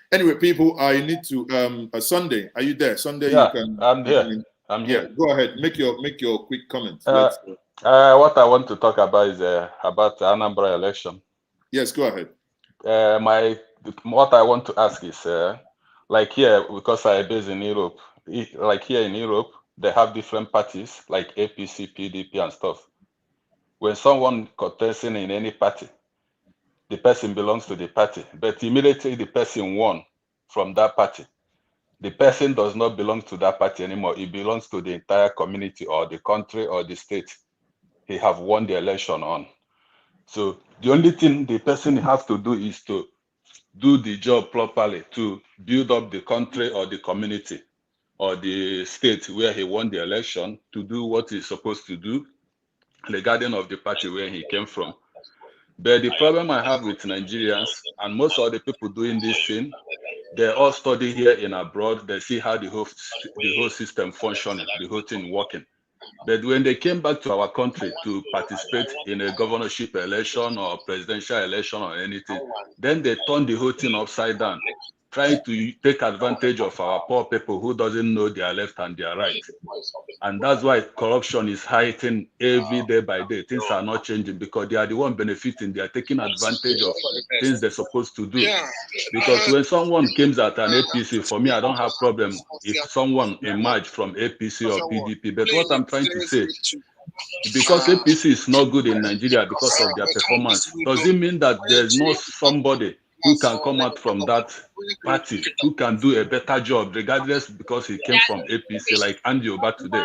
Anyway, people, I need to, Sunday, are you there? Sunday, yeah, you can. I'm here. I'm here. Go ahead, make your quick comment. What I want to talk about is about the Anambra election. Yes, go ahead. What I want to ask is, like here, because I based in Europe, like here in Europe, they have different parties like APC, PDP, and stuff. When someone contesting in any party, the person belongs to the party, but immediately the person won from that party, the person does not belong to that party anymore. It belongs to the entire community or the country or the state he have won the election on. So the only thing the person has to do is to do the job properly, to build up the country or the community or the state where he won the election, to do what he's supposed to do regarding of the party where he came from. But the problem I have with Nigerians and most of the people doing this thing, they all study here in abroad. They see how the whole system functioning, the whole thing working. But when they came back to our country to participate in a governorship election or presidential election or anything, then they turned the whole thing upside down, trying to take advantage of our poor people who doesn't know their left and their right. And that's why corruption is heightening every day by day. Things are not changing because they are the one benefiting. They are taking advantage of things they're supposed to do. Because when someone comes at an APC, for me, I don't have problem if someone emerged from APC or PDP. But what I'm trying to say, because APC is not good in Nigeria because of their performance, does it mean that there's not somebody who can come out from that party who can do a better job regardless because he came from APC, like Andy Oba today?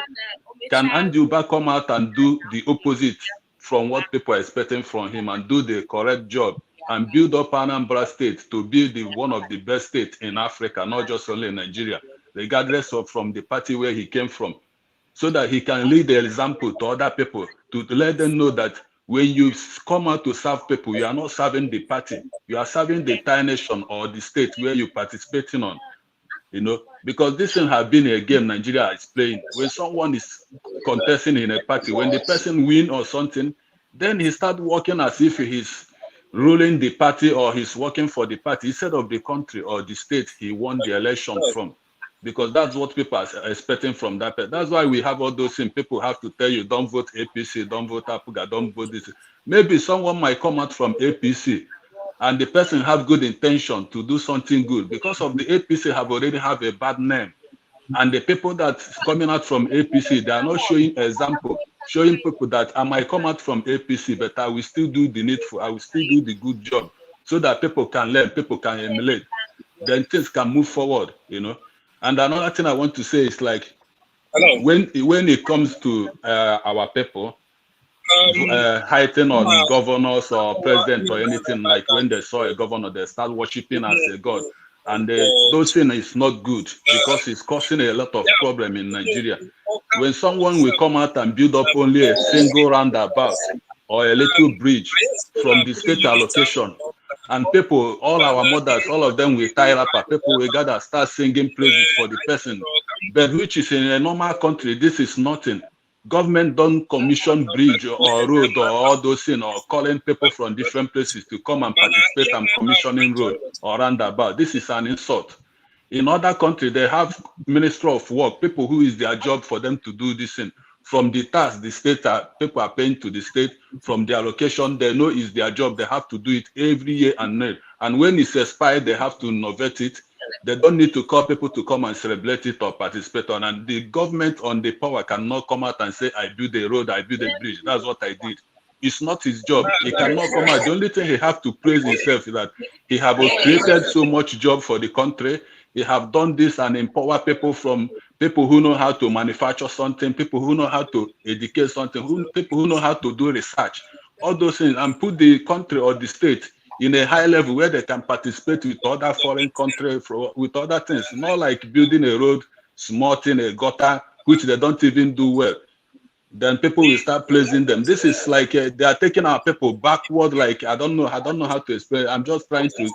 Can Andy Oba come out and do the opposite from what people are expecting from him and do the correct job and build up Anambra state to be one of the best states in Africa, not just only in Nigeria, regardless of from the party where he came from, so that he can lead the example to other people, to let them know that when you come out to serve people, you are not serving the party, you are serving the entire nation or the state where you're participating on, you know, because this thing has been a game Nigeria is playing. When someone is contesting in a party, when the person win or something, then he start working as if he's ruling the party or he's working for the party instead of the country or the state he won the election from. Because that's what people are expecting from that. That's why we have all those things. People have to tell you, don't vote APC, don't vote Apuga, don't vote this. Maybe someone might come out from APC and the person have good intention to do something good. Because of the APC have already have a bad name. And the people that's coming out from APC, they are not showing example, showing people that I might come out from APC, but I will still do the needful, I will still do the good job so that people can learn, people can emulate. Then things can move forward, you know. And another thing I want to say is like, when it comes to our people, heighten on governors or president or anything, like when they saw a governor, they start worshiping as a god. And those things is not good because it's causing a lot of problem in Nigeria. When someone will come out and build up only a single roundabout or a little bridge from the state allocation, and people, all our mothers, all of them will tie up, people will gather, start singing praises for the person. But which is in a normal country, this is nothing. Government don't commission bridge or road or all those things or calling people from different places to come and participate and commissioning road or roundabout. This is an insult. In other countries, they have Ministry of Work, people who is their job for them to do this thing. From the tax, the state, people are paying to the state. From the allocation, they know it's their job. They have to do it every year and then. And when it's expired, they have to innovate it. They don't need to call people to come and celebrate it or participate on. And the government on the power cannot come out and say, I built the road, I built the bridge. That's what I did. It's not his job. He cannot come out. The only thing he have to praise himself is that he have created so much job for the country. He have done this and empower people from people who know how to manufacture something, people who know how to educate something, people who know how to do research, all those things, and put the country or the state in a high level where they can participate with other foreign countries, with other things, not like building a road, small thing, a gutter, which they don't even do well. Then people will start praising them. This is like they are taking our people backward. Like I don't know how to explain. I'm just trying to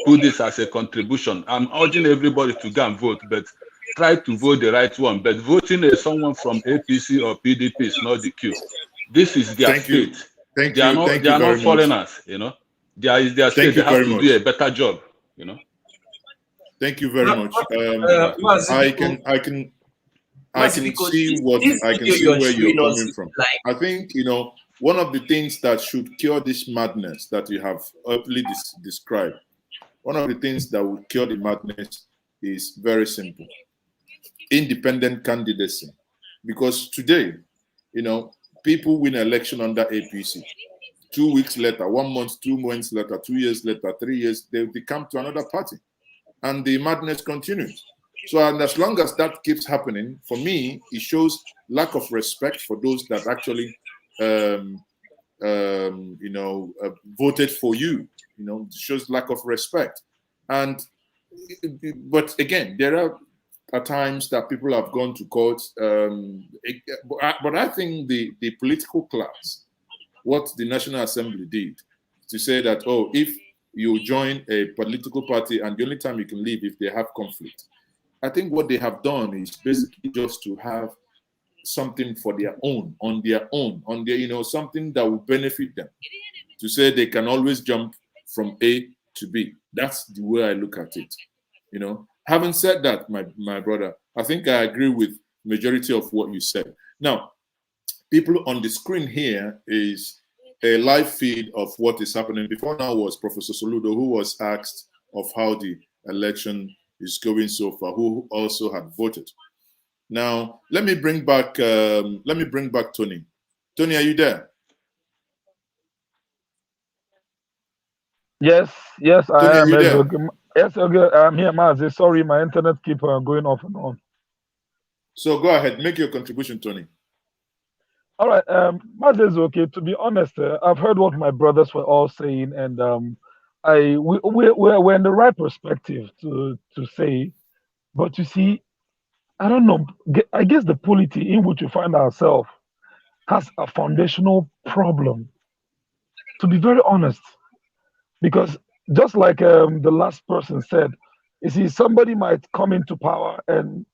put this as a contribution. I'm urging everybody to go and vote, but try to vote the right one. But voting someone from APC or PDP is not the cue. This is their state. They are not foreigners, you know. There is their state. They have to do a better job, you know. Thank you very much. I can see where you're coming from. I think, you know, one of the things that should cure this madness that you have early described, one of the things that will cure the madness is very simple. Independent candidacy. Because today, you know, people win election under APC. 2 weeks later, 1 month, 2 months later, 2 years later, 3 years, they come to another party. And the madness continues. So, and as long as that keeps happening, for me, it shows lack of respect for those that actually, voted for you. You know, it shows lack of respect. And, but again, there are times that people have gone to court. But I think the political class, what the National Assembly did, to say that, oh, if you join a political party and the only time you can leave if they have conflict. I think what they have done is basically just to have something for their own, on their, something that will benefit them, to say they can always jump from A to B. That's the way I look at it. Having said that, my brother, I think I agree with majority of what you said. Now, people on the screen here is a live feed of what is happening. Before now was Professor Soludo, who was asked of how the election is going so far, who also had voted. Now, let me bring back Tony. Tony, are you there? Yes, Tony, I am. Yes, okay, I'm here, Mazi. Sorry, my internet keeps going off and on. So go ahead, make your contribution, Tony. All right, Mazi, okay. To be honest, I've heard what my brothers were all saying, and we're in the right perspective to say, but you see, I don't know. I guess the polity in which we find ourselves has a foundational problem. To be very honest. Because just like the last person said, you see, somebody might come into power and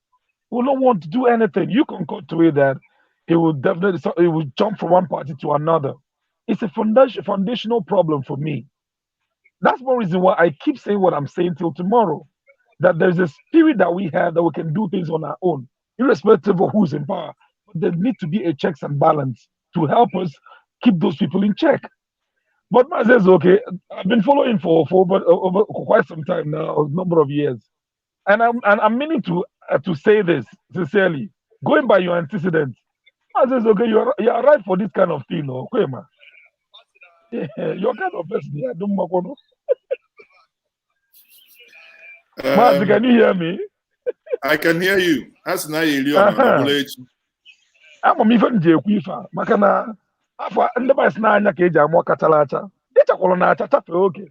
will not want to do anything. You can cut to it that he will jump from one party to another. It's a foundational problem for me. That's one reason why I keep saying what I'm saying till tomorrow. That there's a spirit that we have that we can do things on our own, irrespective of who's in power. But there needs to be a checks and balance to help us keep those people in check. But man says, okay, I've been following for over quite some time now, a number of years, and I'm meaning to say this sincerely, going by your antecedents. Man says, okay, you're right for this kind of thing, okay, man. Yeah, you're kind of person. Yeah, don't know. Mazi, can you hear me? I can hear you. That's not you. I'm even Jekwifa. Makana. Afọ ndị bas n'anya ka eji amụ kachala acha ịchakwụrụ na acha chafe oke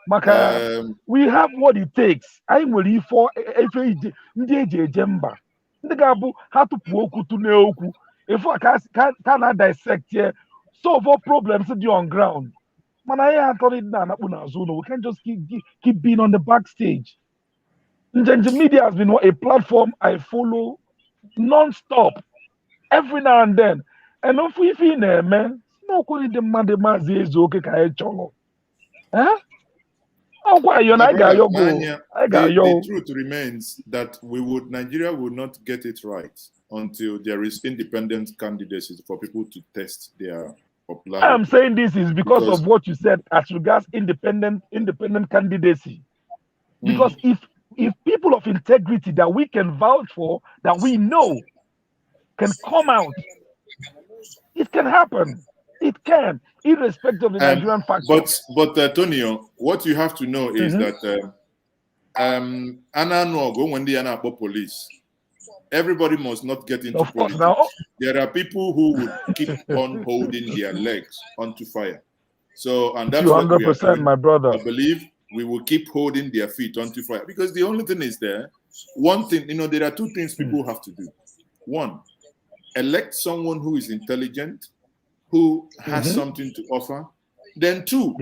maka we have what it takes. Anyị nwere ife ije ndị eji eje mba ndị ga-abụ ha tụpụ okwu tụnye okwu ife ka na dissect here solve all problems dị on ground mana anyị atọrọ dị na-anakpụ n'azụ ụlọ. We can't just keep being on the backstage. Njenje media has been a platform I follow non-stop every now and then. And if we feel man, no quality demand is okay. The truth remains that Nigeria will not get it right until there is independent candidacy for people to test their popularity. I'm saying this is because of what you said as regards independent candidacy. Because if people of integrity that we can vouch for, that we know can come out, it can happen. It can, irrespective of the Nigerian factor. But Tonio, what you have to know is that when they are police, everybody must not get into politics. There are people who will keep on holding their legs onto fire. So, and that's 200%, my brother. I believe we will keep holding their feet onto fire, because the only thing is there. One thing, there are two things people have to do. One, elect someone who is intelligent, who has something to offer. Then two,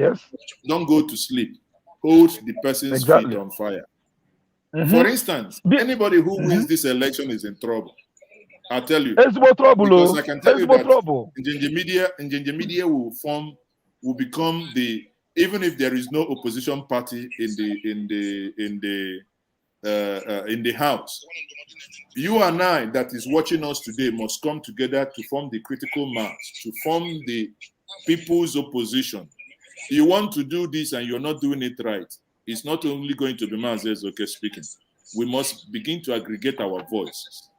don't go to sleep. Hold the person's feet on fire. For instance, anybody who wins this election is in trouble. I'll tell you. It's more trouble. Because I can tell you that Njenje media will become even if there is no opposition party in the house, you and I that is watching us today must come together to form the critical mass, to form the people's opposition. You want to do this and you're not doing it right. It's not only going to be Mazezoke speaking. We must begin to aggregate our voices.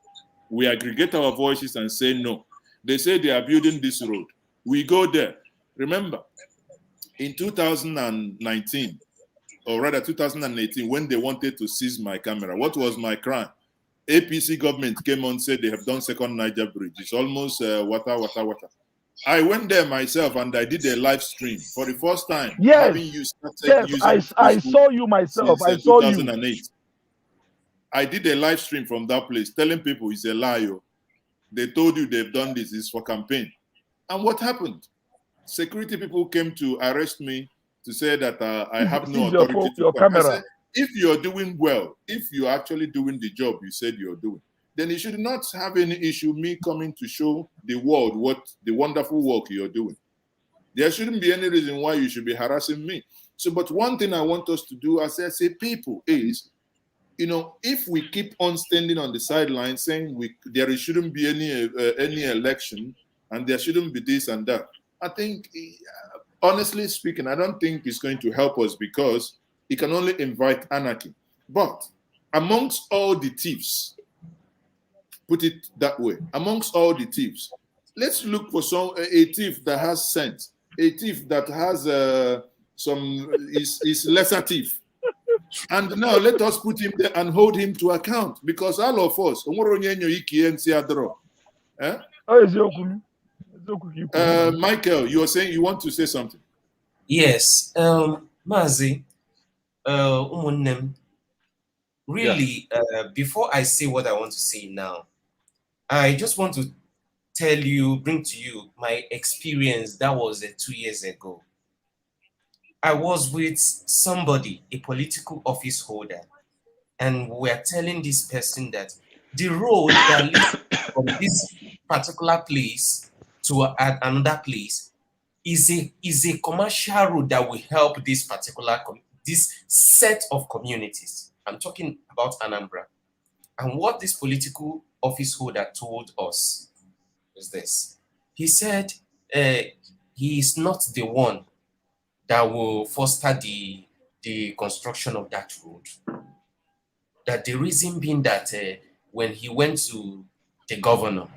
We aggregate our voices and say no. They say they are building this road. We go there. Remember, in 2019, or rather 2018, when they wanted to seize my camera, what was my crime? APC government came on and said they have done second Niger bridge. It's almost water. I went there myself and I did a live stream for the first time. Yes, I saw you myself. I saw 2008. You. I did a live stream from that place telling people it's a lie. They told you they've done this. It's for campaign. And what happened? Security people came to arrest me to say that I have no authority to your camera. I said, if you're doing well, if you're actually doing the job you said you're doing, then you should not have any issue me coming to show the world what the wonderful work you're doing. There shouldn't be any reason why you should be harassing me. So, but one thing I want us to do as I say people is, if we keep on standing on the sidelines saying there shouldn't be any election and there shouldn't be this and that, I think, honestly speaking, I don't think it's going to help us because it can only invite anarchy. But amongst all the thieves, put it that way, amongst all the thieves, let's look for a thief that has sense, a thief that has is lesser thief. And now let us put him there and hold him to account, because all of us, Michael, you are saying you want to say something? Yes, Mazi, really, before I say what I want to say now, I just want to bring to you my experience that was 2 years ago. I was with somebody, a political office holder, and we're telling this person that the road that leads from this particular place to another place is a commercial road that will help this set of communities. I'm talking about Anambra. And what this political office holder told us is this. He said he is not the one that will foster the construction of that road. That the reason being that when he went to the governor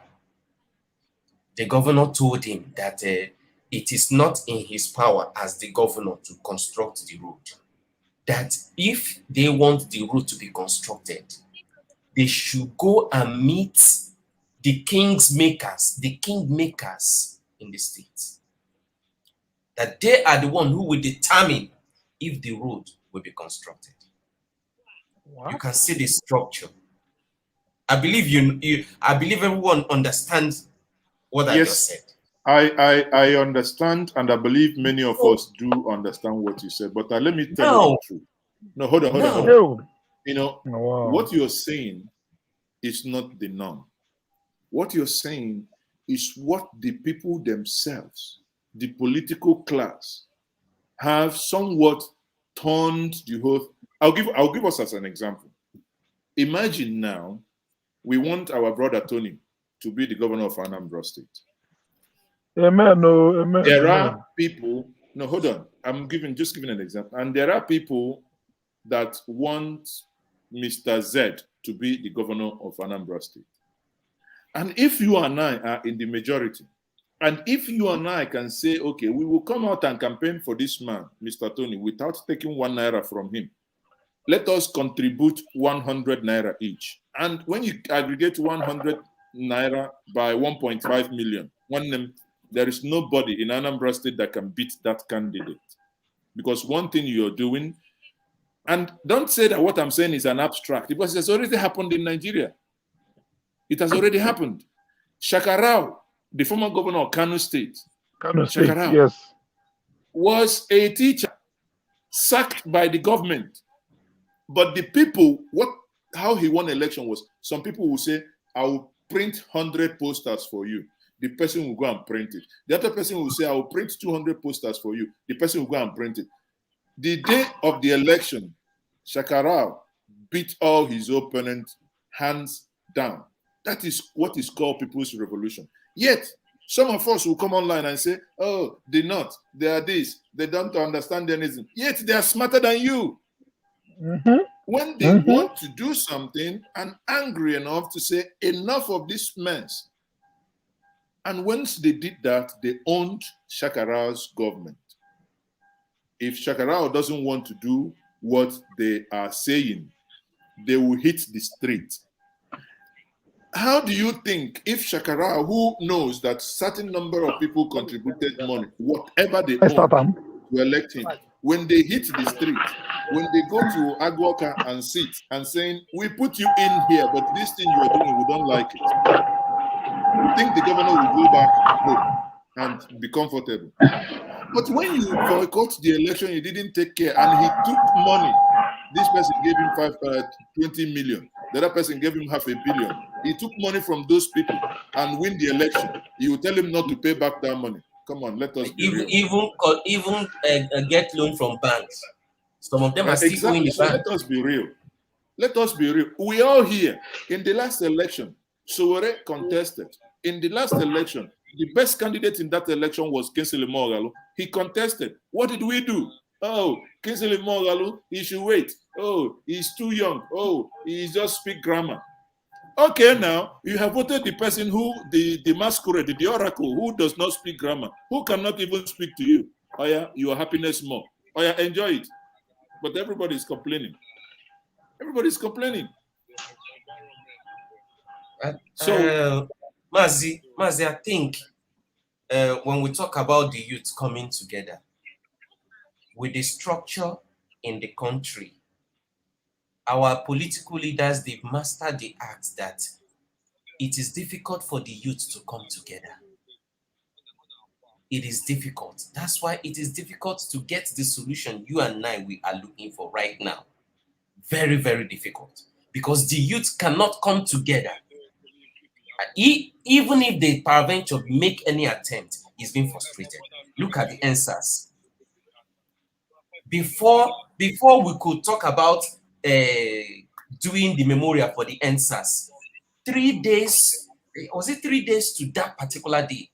told him that it is not in his power as the governor to construct the road. That if they want the road to be constructed, they should go and meet the kingmakers in the state. That they are the one who will determine if the road will be constructed. What? You can see the structure. I believe I believe everyone understands what I just said. I understand, and I believe many of us do understand what you said. But let me tell you the truth. No, hold on. What you're saying is not the norm. What you're saying is what the people themselves, the political class, have somewhat turned the whole. I'll give us as an example. Imagine now we want our brother Tony to be the governor of Anambra State. Amen. No, amen. There are people. No, hold on. I'm just giving an example. And there are people that want Mr. Z to be the governor of Anambra State. And if you and I are in the majority, and if you and I can say, okay, we will come out and campaign for this man, Mr. Tony, without taking 1 naira from him, let us contribute 100 naira each. And when you aggregate 100 naira by 1.5 million, there is nobody in Anambra State that can beat that candidate. Because one thing you're doing, and don't say that what I'm saying is an abstract, because it has already happened in Nigeria. It has already happened. Shakarau, the former governor of Kano State, yes, was a teacher sacked by the government. But the people, how he won election was, some people will say, I will print 100 posters for you. The person will go and print it. The other person will say, I will print 200 posters for you. The person will go and print it. The day of the election, Shakarau beat all his opponents hands down. That is what is called people's revolution. Yet, some of us will come online and say, oh, they're not, they are this, they don't understand anything. Yet, they are smarter than you. Mm-hmm. When they want to do something and angry enough to say, enough of this mess. And once they did that, they owned Shakarau's government. If Shakarau doesn't want to do what they are saying, they will hit the street. How do you think if Shakarau, who knows that certain number of people contributed money, whatever they own, to elect him, when they hit the street, when they go to Aguaka and sit and saying, we put you in here, but this thing you are doing, we don't like it. You think the governor will go back home and be comfortable. But when you boycott the election, he didn't take care and he took money. This person gave him 20 million. The other person gave him $500 million. He took money from those people and win the election. You will tell him not to pay back that money. Come on, let us be real. Even get loan from banks. Some of them are still Exactly. owing the So bank. let us be real. Let us be real. We all here in the last election, Sowore contested. In the last election, the best candidate in that election was Kingsley Moghalu. He contested. What did we do? Oh, Kingsley Moghalu, he should wait. Oh, he's too young. Oh, he just speak grammar. Okay, now you have voted the person who, the masquerade, the oracle, who does not speak grammar, who cannot even speak to you. Oh yeah, your happiness more. Oh yeah, enjoy it. But everybody is complaining. Everybody's complaining. So, Mazi, I think when we talk about the youth coming together, with the structure in the country, our political leaders, they've mastered the act that it is difficult for the youth to come together. It is difficult. That's why it is difficult to get the solution you and I we are looking for right now. Very, very difficult. Because the youth cannot come together. Even if they peradventure make any attempt, it's been frustrated. Look at the answers. Before we could talk about doing the memorial for the answers, 3 days, was it 3 days to that particular day?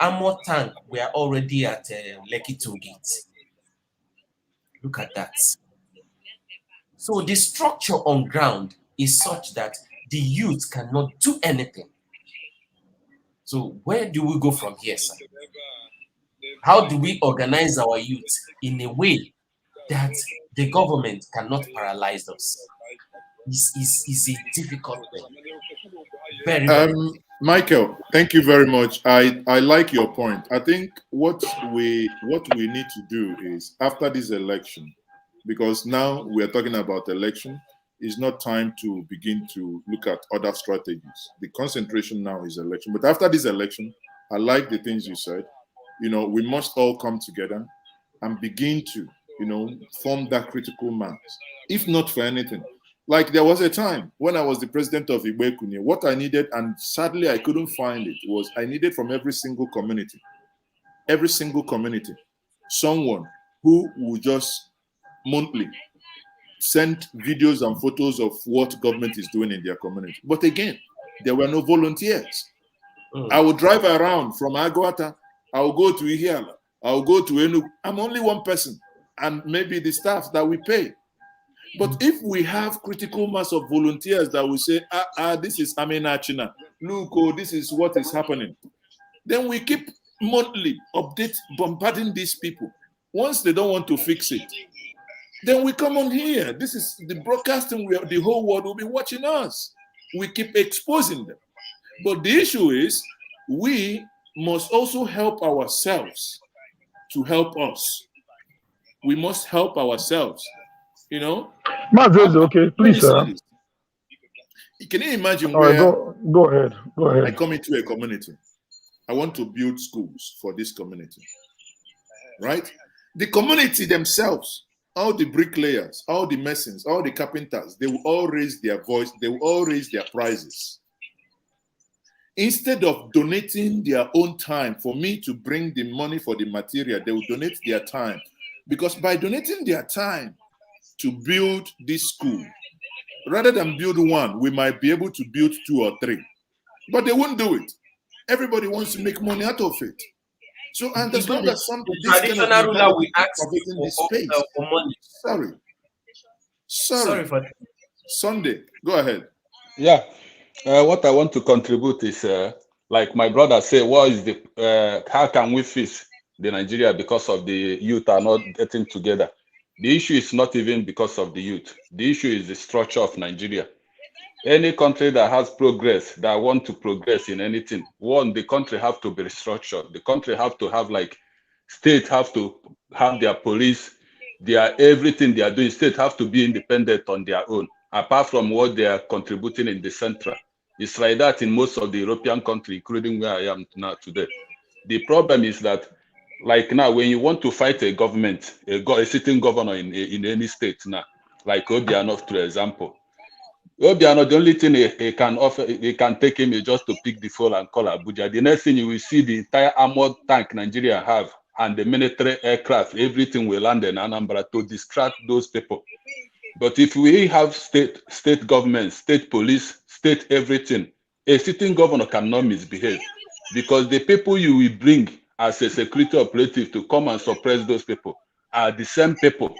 Armor tank were already at Lekki Toll Gate. Look at that. So the structure on ground is such that the youth cannot do anything. So where do we go from here, sir? How do we organize our youth in a way that the government cannot paralyze us? Is a difficult thing. Very, very Michael, thank you very much. I like your point. I think what we need to do is, after this election, because now we are talking about election, it's not time to begin to look at other strategies. The concentration now is election. But after this election, I like the things you said. You know, we must all come together and begin to, you know, form that critical mass. If not for anything, like there was a time when I was the president of Igbo, what I needed, and sadly I couldn't find it, was I needed from every single community, someone who would just monthly send videos and photos of what government is doing in their community. But again, there were no volunteers. I would drive around from Agwata, I will go to Ihiala, I will go to Enugu. I'm only one person, and maybe the staff that we pay. But if we have critical mass of volunteers that will say, this is Amina China, look, oh, this is what is happening, then we keep monthly bombarding these people. Once they don't want to fix it, then we come on here. This is the broadcasting where the whole world will be watching us. We keep exposing them. But the issue is, we must also help ourselves to help us. We must help ourselves. You know, okay, please, sir. Can you imagine All right, go ahead. I come into a community. I want to build schools for this community, right? The community themselves, all the bricklayers, all the masons, all the carpenters, they will all raise their voice. They will all raise their prices. Instead of donating their own time for me to bring the money for the material, they will donate their time. Because by donating their time to build this school, rather than build one, we might be able to build 2 or 3. But they won't do it. Everybody wants to make money out of it. So I understand that some traditional ruler will ask for money. Sorry for that. Sunday, go ahead. Yeah. What I want to contribute is, like my brother said, what is the how can we fix the Nigeria because of the youth are not getting together? The issue is not even because of the youth. The issue is the structure of Nigeria. Any country that has progress, that want to progress in anything, one, the country have to be restructured. The country have to have, like, state have to have their police, their everything they are doing. State have to be independent on their own, apart from what they are contributing in the central. It's like that in most of the European countries, including where I am now today. The problem is that, like now, when you want to fight a government, a sitting governor in any state now, like Obiano, for example, Obiano, the only thing he can offer, he can take him is just to pick the phone and call Abuja. The next thing you will see the entire armored tank Nigeria have and the military aircraft, everything will land in Anambra to distract those people. But if we have state government, state police, state everything, a sitting governor cannot misbehave because the people you will bring as a security operative to come and suppress those people are the same people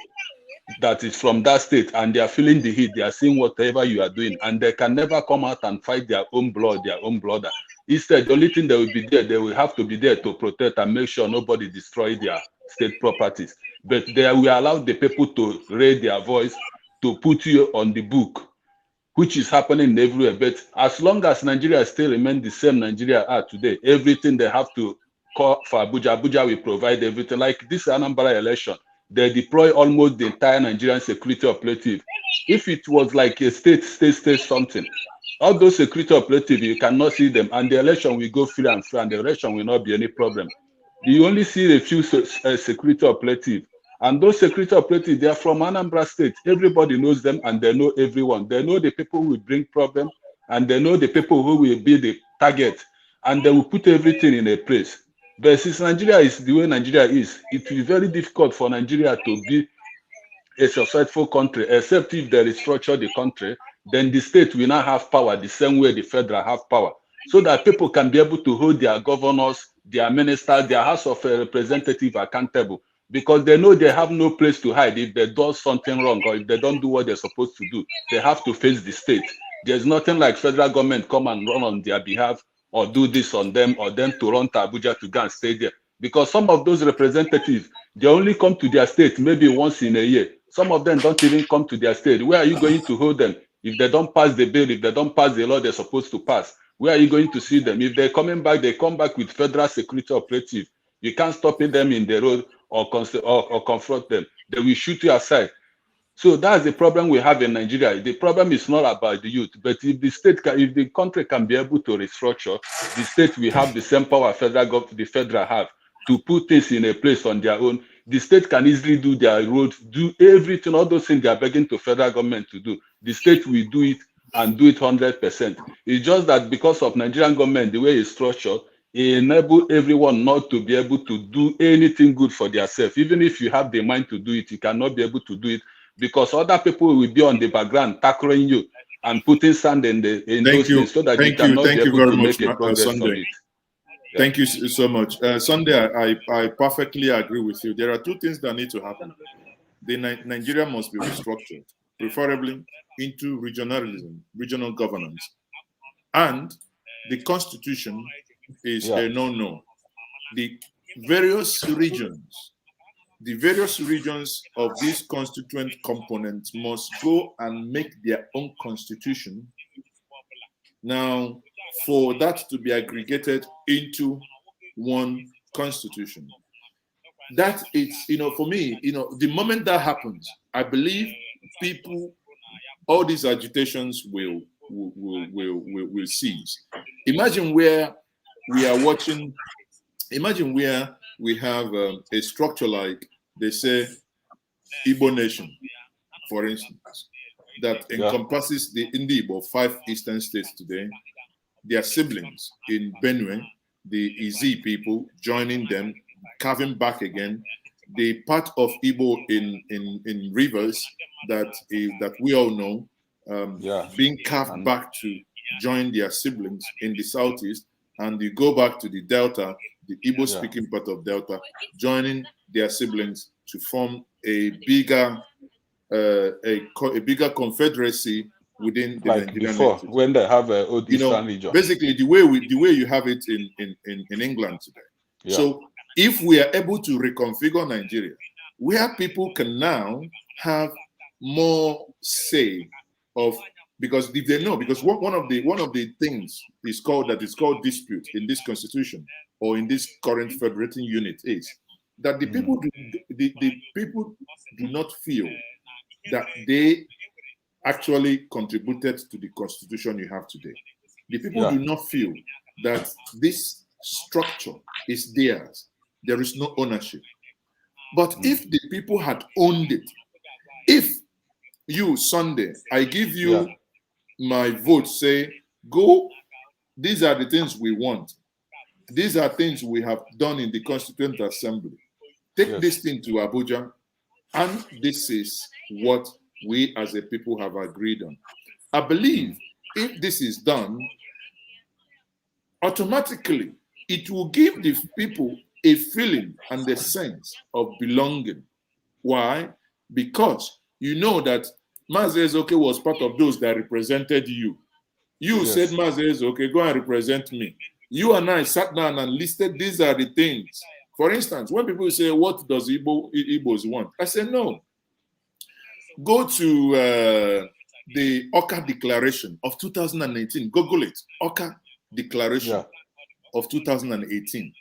that is from that state, and they are feeling the heat. They are seeing whatever you are doing, and they can never come out and fight their own blood, their own brother. Instead, the only thing they will be there, they will have to be there to protect and make sure nobody destroy their state properties. But they will allow the people to raise their voice, to put you on the book, which is happening everywhere. But as long as Nigeria still remains the same Nigeria are today, everything they have to call for Abuja, Abuja will provide everything. Like this Anambra election, they deploy almost the entire Nigerian security operative. If it was like a state something, all those security operative, you cannot see them, and the election will go free and fair, and the election will not be any problem. You only see a few security operative, and those security operatives, they are from Anambra State. Everybody knows them, and they know everyone. They know the people who will bring problem, and they know the people who will be the target, and they will put everything in a place. But since Nigeria is the way Nigeria is, it will be very difficult for Nigeria to be a successful country, except if they restructure the country, then the state will not have power the same way the federal have power, so that people can be able to hold their governors, their ministers, their House of Representatives accountable, because they know they have no place to hide. If they do something wrong or if they don't do what they're supposed to do, they have to face the state. There's nothing like federal government come and run on their behalf or do this on them, or them to run to Abuja to go and stay there. Because some of those representatives, they only come to their state maybe once in a year. Some of them don't even come to their state. Where are you going to hold them? If they don't pass the bill, if they don't pass the law they're supposed to pass, where are you going to see them? If they're coming back, they come back with federal security operative. You can't stop them in the road or confront them. They will shoot you aside. So that's the problem we have in Nigeria. The problem is not about the youth, but if the state, if the country can be able to restructure, the state will have the same power the federal have to put things in a place on their own. The state can easily do their roads, do everything, all those things they are begging to federal government to do. The state will do it and do it 100%. It's just that because of Nigerian government, the way it's structured, it enables everyone not to be able to do anything good for themselves. Even if you have the mind to do it, you cannot be able to do it because other people will be on the background tackling you and putting sand in those things so that you cannot be able to make a progress on it. Yeah. Thank you so much. Sunday, I perfectly agree with you. There are two things that need to happen. Nigeria must be restructured, preferably into regionalism, regional governance. And the constitution is a no-no. The various regions of these constituent components must go and make their own constitution. Now, for that to be aggregated into one constitution. That is, for me, the moment that happens, I believe all these agitations will cease. Imagine where we are watching, imagine where we have a structure like, they say, Igbo nation, for instance, that encompasses the Igbo 5 eastern states today, their siblings in Benue, the Izi people joining them, carving back again, the part of Igbo in rivers that we all know, being carved back to join their siblings in the southeast, and you go back to the Delta, the Igbo-speaking part of Delta, joining their siblings to form a bigger confederacy within the like Nigerian before, entity. when they have a Eastern region. Basically, the way you have it in England today. Yeah. So if we are able to reconfigure Nigeria, where people can now have more say of, because if they know, because one of the things is called dispute in this constitution or in this current federating unit is that the people do not feel that they actually contributed to the constitution you have today. The people do not feel that this structure is theirs. There is no ownership. But if the people had owned it, if you, Sunday, I give you my vote say, go, these are the things we want. These are things we have done in the Constituent Assembly. Take this thing to Abuja, and this is what we as a people have agreed on. I believe if this is done, automatically it will give the people a feeling and a sense of belonging. Why? Because you know that Mazi Ezeoke was part of those that represented you. You said, Mazi Ezeoke, go and represent me. You and I sat down and listed, these are the things. For instance, when people say, what does Igbos want? I say, no. Go to the Oka Declaration of 2018. Google it. Oka Declaration of 2018.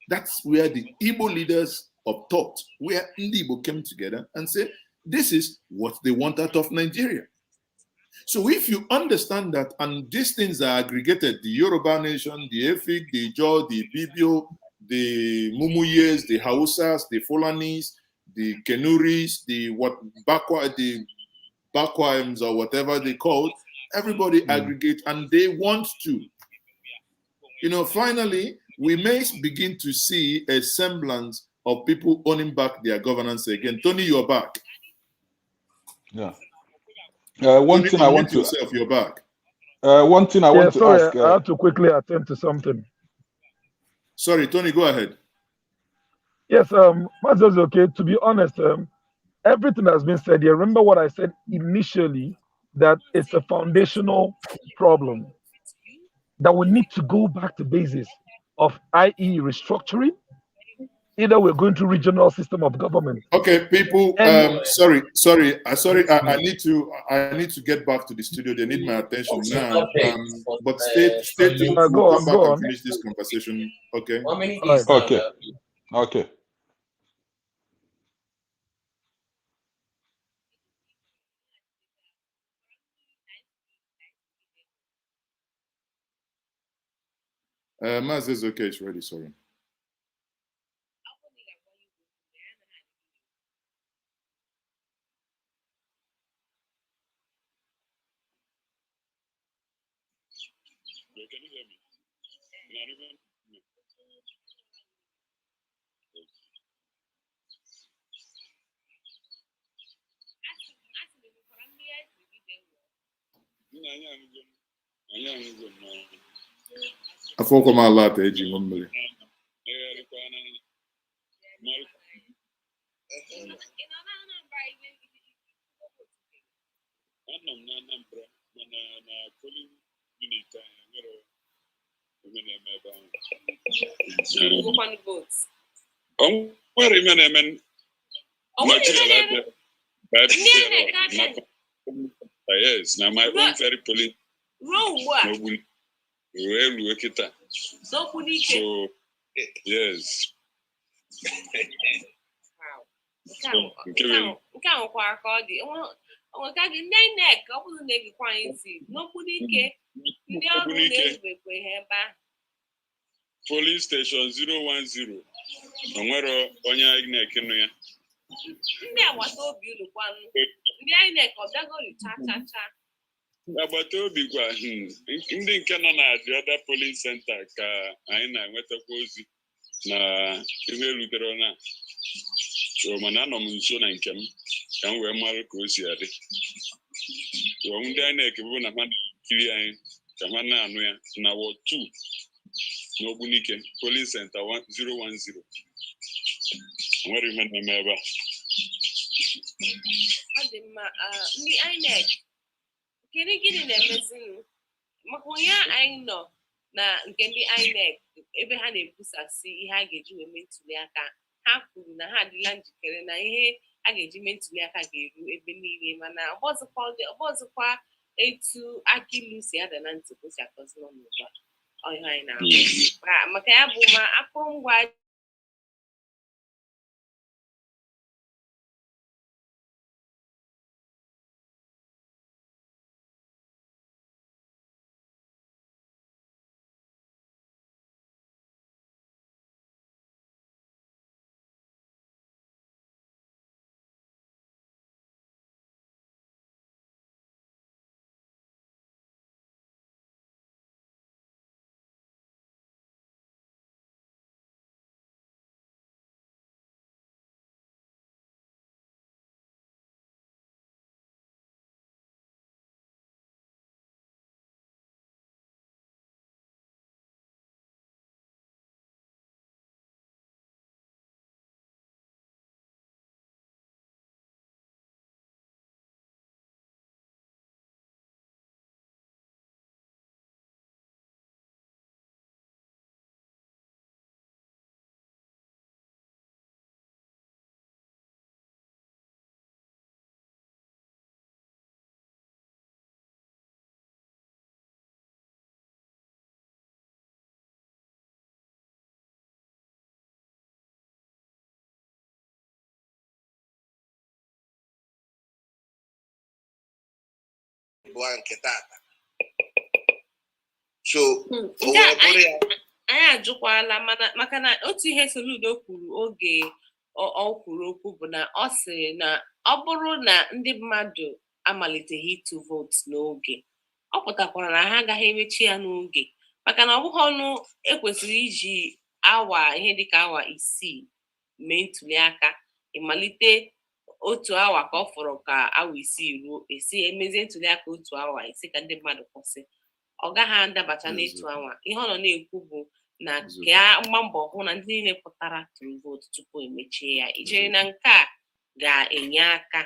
That's where the Igbo leaders of thought, where Ndi Igbo came together and said, this is what they want out of Nigeria. So if you understand that, and these things are aggregated, the Yoruba nation, the Efik, the Ijaw, the Ibibio, the Mumuyes, the Hausas, the Fulanis, the Kenuris, the Bakwaims or whatever they call, everybody aggregate, and they want to. You know, finally, we may begin to see a semblance of people owning back their governance again. Tony, you're back. Yeah. One Tony, thing I want to yourself, you're back. One thing I want to ask. I have to quickly attend to something. Sorry, Tony, go ahead. Yes, Mazi Ezeoke, to be honest, everything has been said here. Remember what I said initially, that it's a foundational problem, that we need to go back to basis of, i.e. restructuring. Either we're going to regional system of government. Okay, people. Sorry. I need to get back to the studio. They need my attention now. But stay tuned. We'll come back and finish this conversation. Okay. Okay. Mazi Ezeoke is ready. Sorry. Can you hear me? Afọkwa m ala ata eji ṅụọ mmiri. Anọ m na Anambra mana na polling unit anyị nwere ime na-eme ebe ahụ. O nwere ime na-eme yes, na my own very polling. So yes. Nke ahụkwara ka ọ dị onweka gị ndị INEC ọ bụrụ na egikwa anyị ntị n'okwu n'ike ndị ọrụ na-ezubekwa ihe ebe ahụ. Polling station 010 onwere onye INEC nụ ya. Ndị agbata obi unu kwanụ ndị INEC ọ bịagori cha. Agbata obi gwa ndị nke nọ na the other polling center ka anyị na-enwetakwa ozi na ihe rutere na so mana anọ m nso na nke m ka m wee mara ka o si adị. Ndị INEC bụ na ha kiri anyị ka ha na-anụ ya na Ward 2 n'Ogbunike polling center 010 nwere ihe na-eme ebe a. Ọ dị mma ndị INEC kedu gịnị na-emezinụ maka onye anyị nọ na nke ndị INEC ebe ha na-ebusasị ihe a ga-eji wee mee ntuli aka ha kwuru na ha adịla njikere na ihe a ga-eji mee ntuli aka ga-eru ebe niile mana ọbọzụkwa etu akilu si ada na ntị kwụsị akọzi n'ọnụgba ọhịa anyị na-ahụ maka ya bụ ma akụrụngwa ịbụa nke tata so o wee bụrụ ya anyị ajụkwala maka na otu ihe Soludo kwuru oge ọ kwuru okwu bụ na ọ sị na ọ bụrụ na ndị mmadụ amaliteghị ịtụ vootu n'oge ọ pụtakwara na ha agaghị emechi ya n'oge maka na ọ bụghị ọnụ ekwesịrị iji ihe dịka awa 6 mee ntuli aka ịmalite otu awa ka ọ fọrọ ka awa 6 ruo emezie ntuli aka otu awa isi ka ndị mmadụ kwụsị ọ gaghị adabacha n'etu awa ihe ọ nọ na-ekwu bụ na ka mgba mbọ hụ na ndị niile pụtara tụrụ vootu tupu emechie ya ijere na nke a ga-enye aka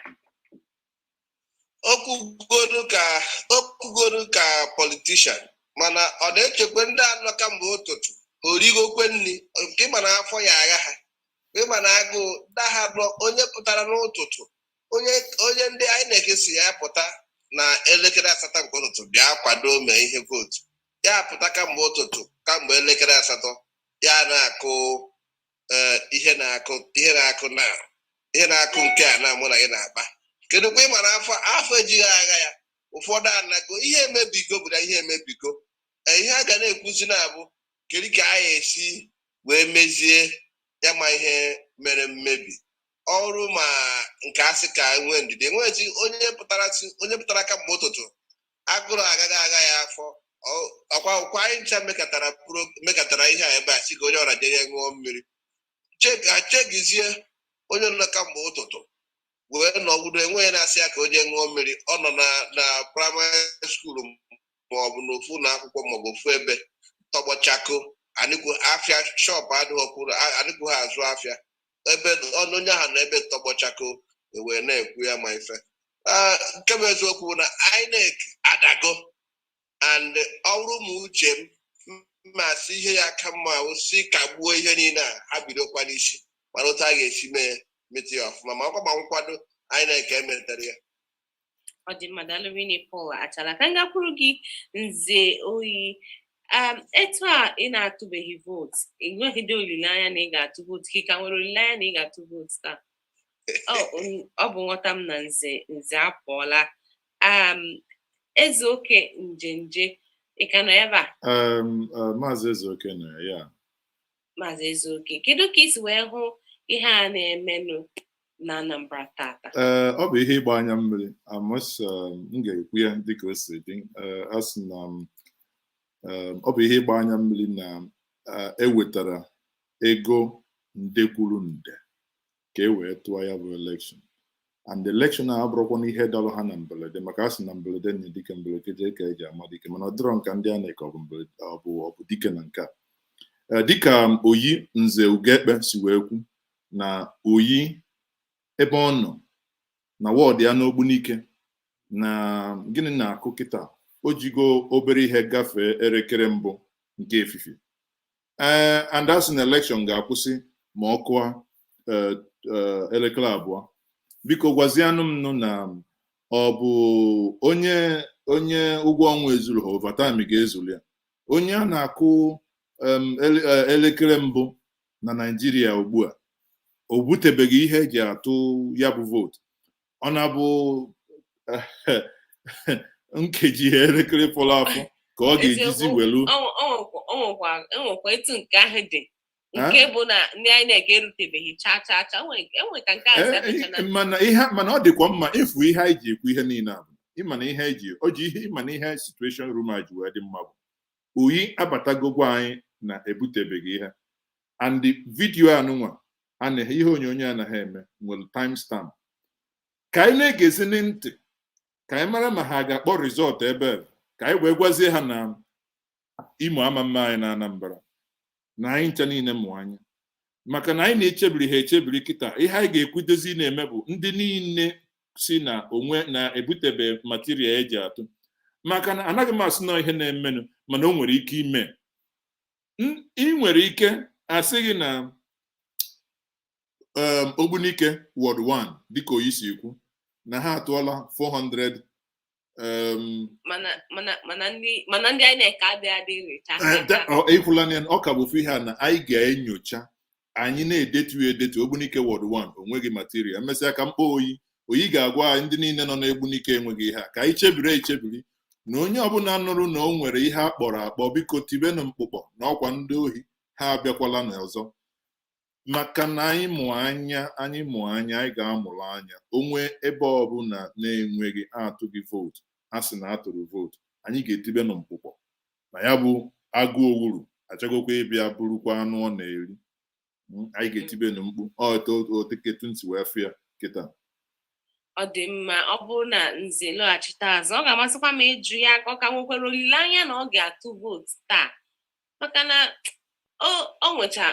okwugodu ka politishan mana ọ na-echekwa ndị anọ kamgbe ụtụtụ origokwe nri nke mana afọ ya agha ha ịma na agụụ daha onye pụtara n'ụtụtụ onye ndị INEC si ya pụta na elekere 8 nke ụtụtụ bịa kwado mee ihe vootu ya pụta kamgbe ụtụtụ kamgbe elekere 8 ya na-akụ ihe na-akụ nke a na-amụ na gị na-akpa kedu kwa ịma na afọ ejighị agha ya ụfọdụ anago ihe emebigo bụ na ihe emebigo ihe a ga na-ekwuzi na-abụ kedu ka anyị esi wee mezie ya ma ihe mere mmebi ọrụ ma nke asị ka nwee ndidi enweghị onye pụtara kamgbe ụtụtụ agụrụ agaghị agha ya afọ ọkwa anyị ncha mekatara ihe a ebe a si ka onye ọra jere ṅụọ mmiri chegizie onye nọ kamgbe ụtụtụ wee nọgbudo enweghị na-asị ya ka o jee ṅụọ mmiri ọ nọ na praịmarị skuulu maọbụ n'ofu na akwụkwọ maọbụ ofu ebe tọgbọchako afịa shọpụ adịghọkwuru adịghị ha azụ afịa ebe ọnụ onye ahụ na ebe tọgbọchako wee na-ekwu ya ma ife nke bụ eziokwu bụ na INEC adago and ọrụ m uche m masị ihe ya aka mma si kagbuo ihe niile a ha bidokwa n'isi mana otu a ga-esi mee meti ya ọfụma ma ọkwa ma nkwado INEC emetere ya ọ dị mmadụ alụmini Paul achala ka m gakwuru gị nze oyi etu a ị na-atụbeghị vootu enweghịde olileanya na ị ga-atụ vootu ka nwere olileanya na ị ga-atụ vootu taa ọ bụ nghọta m na nze apụọla Ezeoke Njenje ị ka nọ ebe a Maazị Ezeoke nọ ya Maazị Ezeoke kedu ka isi wee hụ ihe a na-emenụ na Anambra tata ọ bụ ihe ịgba anya mmiri m ga-ekwu ya dịka o si dị asị na ọ bụ ihe ịgba anya mmiri na ewetara ego nde kwuru nde ka e wee tụọ ya bụ elekshọn and election a abụrụkwa n'ihe dọrọ ha na mberede maka asị na mberede na dike mberede ka eji ama dike mana ọ dịrọ nka ndị a na-eke ọ bụ dike na nke a dịka oyi nze Ugekpe si wee kwu na oyi ebe ọ nọ na wọọdụ ya n'Ogbunike na gịnị na-akụ kịta o jigo obere ihe gafee elekere mbụ nke efifie and asị na election ga-akwụsị ma ọ kụọ elekere 2 biko gwazianụ m nụ na ọ bụ onye ụgwọ ọnwa ezuru ha overtime ga-ezuru ya onye a na-akụ elekere mbụ na Naịjirịa ugbu a o butebeghị ihe eji atụ ya bụ vootu ọ na-abụ nkeji elekere fọrọ afọ ka ọ ga-ejizi welu enwekwa etu nke ahụ dị nke bụ na ndị INEC erutebeghị cha enwe ka nke ahụ mana ọ dịkwa mma ịfụ ihe anyị ji ekwu ihe niile a ịmana ihe ịmana ihe situation room a ji wee dị mma bụ oyi abatagogwa anyị na-ebutebeghị ihe and vidiyo anụnwa ihe onyonyo anaghị eme nwere timestamp ka anyị na-egezi ntị ka anyị mara ma ha ga-akpọ rizọtụ ebe ka anyị wee gwazie ha na Imo ama mma anyị na Anambra na anyị ncha niile mụ anya maka na anyị na-echebiri ha echebiri kịta ihe anyị ga-ekwudozi na-eme bụ ndị niile si na onwe na-ebutebe material eji atụ maka na anaghị m asị na ihe na-emenụ mana o nwere ike ime ị nwere ike asị gị na Ogbunike Ward 1 dịka oyi si ekwu na ha atụọla 400 mana ndị INEC adịghị ịkwụla ọ ka bụ ihe a na anyị ga-enyocha anyị na-edetu Ogbunike Ward 1 onweghị material emesịa ka mkpọ oyi ga-agwa anyị ndị niile nọ n'Egbunike enweghị ihe a ka anyị chebiri na onye ọbụla nụrụ na o nwere ihe a kpọrọ akpọ biko tibenụ mkpụkpọ na ọkwa ndị ohi ha abịakwala n'ọzọ maka na anyị mụ anya anyị ga-amụrụ anya onwe ebe ọbụla na-enweghị atụghị vootu a sị na atụrụ vootu anyị ga-etibenụ mkpụkpọ na ya bụ agụ owuru achọgokwa ịbịa bụrụkwa anụ ọ na-eri anyị ga-etibenụ mkpu oteketu ntị wee fịa kịta ọ dị mma ọ bụrụ na nze lọghachite azụ ọ ga-amasịkwa m ịjụ ya ka ọ ka nwekwara olileanya na ọ ga-atụ vootu taa maka na o nwecha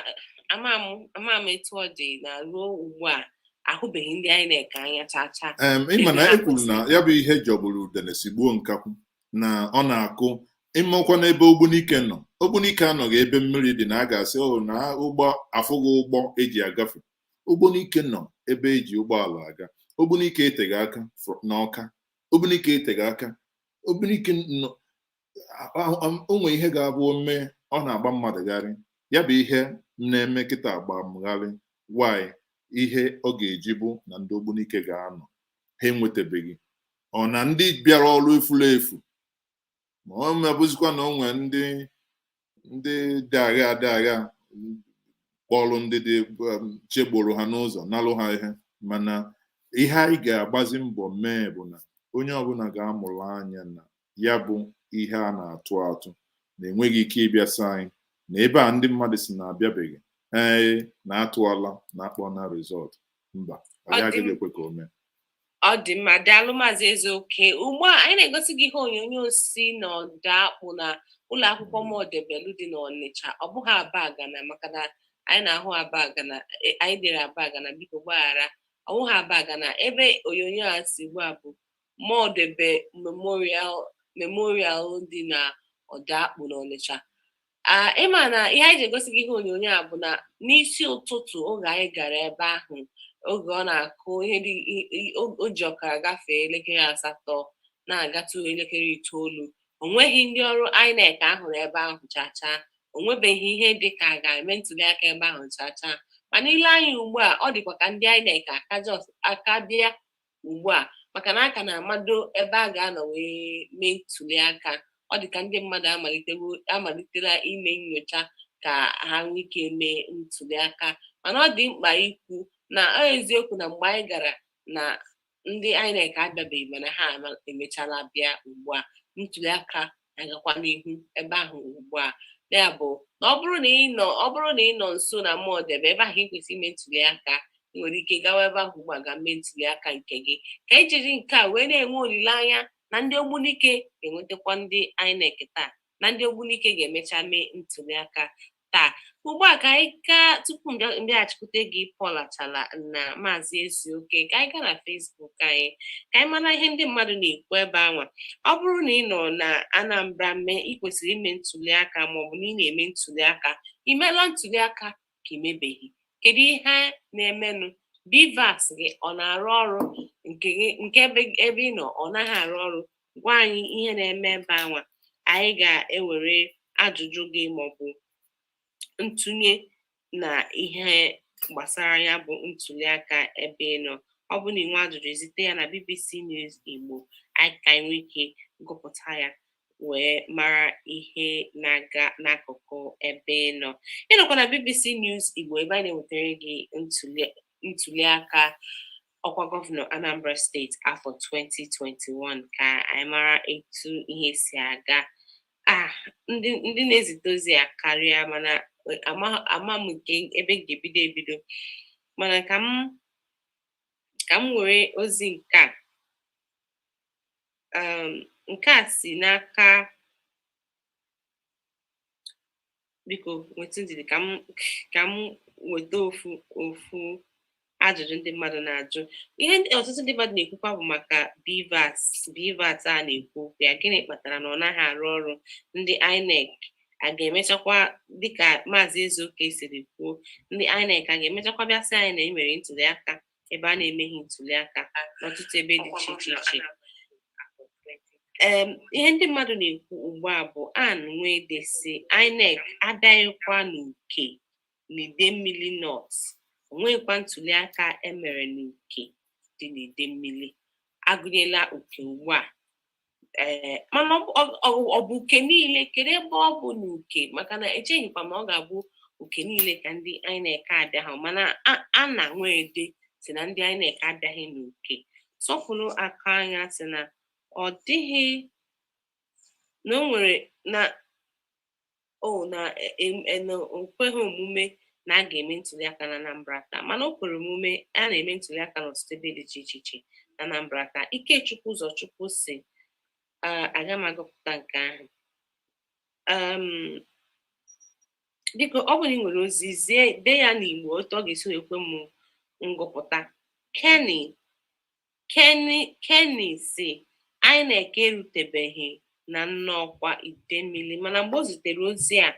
ama m etu ọ dị na ruo ugbu a ahụbeghị ndị anyị na-eke anya chacha ịma na ekwuru na ya bụ ihe jọgburu udene sigbuo nkakwu na ọ na-akụ ịmakwa n'ebe Ogbunike anọghị ebe mmiri dị na a ga-asị na ụgbọ afụghị ụgbọ eji agafe Ogbunike nọ ebe eji ụgbọala aga Ogbunike eteghị aka n'Ọka Ogbunike eteghị aka Ogbunike nọ onwe ihe ga-abụ ome ọ na-agba mmadụ gharị ya bụ ihe na-eme kịta agba mgharị why ihe ọ ga-eji bụ na ndị Ogbunike ga-anọ ha enwetabeghị ọ na ndị bịara ọrụ efu ma ọ mebụzikwa na onwe ndị dị agha kpọrụ ndị dị chegburu ha n'ụzọ nalụ ha ihe mana ihe anyị ga-agbazi mbọ mee bụ na onye ọbụla ga-amụrụ anya na ya bụ ihe a na-atụ na-enweghị ike ịbịasa anyị na ebe a ndị mmadụ si na-abịabeghị na-atụala na-akpọ na rizọt mba anyị agaghị ekwe ka o mee ọ dị mma daalụ maazị Ezeoke ugbu a anyị na-egosi gị ihe onyonyo si n'ọda akpụ na ụlọ akwụkwọ Modebelu dị n'Ọnịcha ọ bụghị Abagana maka na anyị na-ahụ Abagana anyị dere Abagana biko gbaghara ọ bụghị Abagana ebe onyonyo a si ugbu a bụ Modebe memorial dị na ọda akpụ n'Ọnịcha ịma na ihe anyị ji egosi gị ihe onyonyo a bụ na n'isi ụtụtụ oge anyị gara ebe ahụ oge ọ na-akụ ihe dị o ji ọkara gafee elekere 8 na-agatụ elekere 9 onweghị ndị ọrụ INEC ahụrụ ebe ahụ chacha onwebeghị ihe dị ka a ga-eme ntụliaka ebe ahụ chacha mana ile anyị ugbu a ọ dịkwa ka ndị INEC aka bịa ugbu a maka na aka na-amado ebe a ga-anọ wee mee ntụliaka ọ dị ka ndị mmadụ amalitela ime nyocha ka ha nwee ike mee ntụliaka mana ọ dị mkpa ikwu na eziokwu na mgbe anyị gara na ndị INEC abịabeghị mana ha emechala bịa ugbu a ntụliaka agakwa n'ihu ebe ahụ ugbu a ya bụ na ọ bụrụ na ị nọ nso na Modebe ebe ahụ ị kwesịrị ime ntụliaka ị nwere ike gawa ebe ahụ ugbu a ga mee ntụliaka nke gị ka anyị jiri nke a wee na-enwe olileanya na ndị Ogbunike ga-enwetakwa ndị INEC taa na ndị Ogbunike ga-emecha mee ntụliaka taa ugbu a ka anyị gaa tupu mbịaghachikwute gị Paul Achala na maazị Ezeoke ka anyị gaa na Facebook anyị ka anyị mara ihe ndị mmadụ na-ekwu ebe anwa ọ bụrụ na ị nọ na Anambra mee ị kwesịrị ime ntụliaka maọbụ na ị na-eme ntụliaka imela ntụliaka ka imebeghị kedu ihe na-emenụ BVAS gị ọ na-arụ ọrụ nke ebe ị nọ ọ naghị arụ ọrụ gwa anyị ihe na-eme ebe anwa anyị ga-ewere ajụjụ gị maọbụ ntụnye na ihe gbasara ya bụ ntụliaka ebe ị nọ ọ bụ na inwe ajụjụ zite ya na BBC News Igbo anyị ka nwee ike gụpụta ya wee mara ihe na-aga n'akụkụ ebe ị nọ ịnọkwa na BBC News Igbo ebe anyị na-ewetara gị ntụliaka ọkwa gọvanọ Anambra steeti afọ 2021 ka anyị mara etu ihe si aga ndị na-ezite ozi ya karịa mana ama m nke ebe ga-ebido mana ka m were ozi nke a si n'aka biko nweta ndidi ka m weta ofu ajụjụ ndị mmadụ na-ajụ ihe ọtụtụ ndị mmadụ na-ekwukwa bụ maka BVAS a na-ekwu ya gịnị kpatara na ọ naghị arụ ọrụ ndị INEC a ga-emechakwa dịka maazị Ezeoke siri kwuo ndị INEC a ga-emechakwa bịa sị anyị na emere ntụliaka ebe a na-emeghị ntụliaka n'ọtụtụ ebe dị iche iche ihe ndị mmadụ na-ekwu ugbu a bụ nwedesi INEC abịaghịkwa n'uke n'Idemmili North onwekwa ntụliaka emere n'uke dị n'ide mmiri agụnyela oke ugbu a mana ọ bụ uke niile kedu ebe ọ bụ n'uke maka na echeghịkwa ma ọ ga-abụ uke niile ka ndị INEC abịa ha mana a na-nwe ede si na ndị INEC abịaghị n'uke sọfụrụ aka anya si na ọ dịghị na o nwere na okweghị omume na a ga-eme ntụliaka na Anambra taa mana o kwere omume a na-eme ntụliaka n'ọtụtụ ebe dị iche iche na Anambra taa Ikechukwu Ụzọchukwu si aga m agụpụta nke ahụ biko ọ bụrụ na ị nwere ozi dee ya n'Igbo otu ọ ga-esi ekwe m ngụpụta Kenny si INEC erutebeghị na nnọkwa Idemmili mana mgbe o zitere ozi a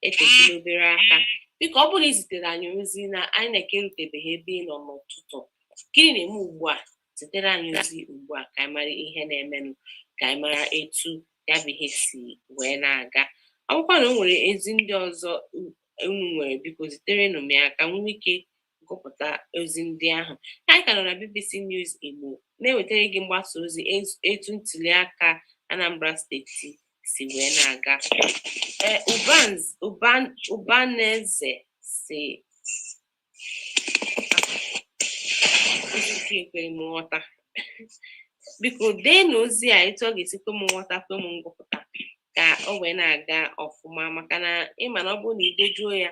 etechila obere aka biko ọ bụrụ na izitere anyị ozi na INEC erutebeghị ebe ị nọ n'ụtụtụ gịnị na-eme ugbu a zitere anyị ozi ugbu a ka anyị mara ihe na-emenụ ka anyị mara etu ya bụ ihe si wee na-aga ọ bụkwa na o nwere ezi ndị ọzọ unu nwere biko ziterenụ m ya ka m nwee ike gụpụta ozi ndị ahụ anyị ka nọ na BBC News Igbo na-ewetara gị mgbasa ozi etu ntụliaka Anambra steeti si wee na-aga Ubaneze si ekwere m nghọta biko dee na ozi a etu ọ ga-esi kwe m nghọta kwe m ngụpụta ka o wee na-aga ọfụma maka na ịma na ọ bụrụ na idejuo ya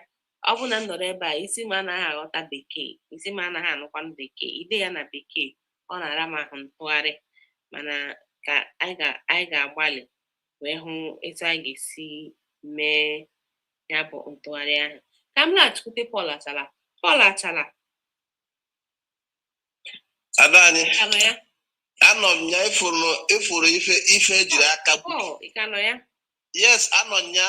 ọ bụ na nọrọ ebe a isi m anaghị aghọta bekee isi m anaghị anụkwanụ bekee ide ya na bekee ọ na-ara m ahụ ntụgharị mana ka anyị ga-agbalị wee hụ etu anyị ga-esi mee ya bụ ntụgharị ahụ ka m na-achụkwute Paul Achala ada anyị anọ m ya ifuru ife ejiri aka nọ ya yes anọ nya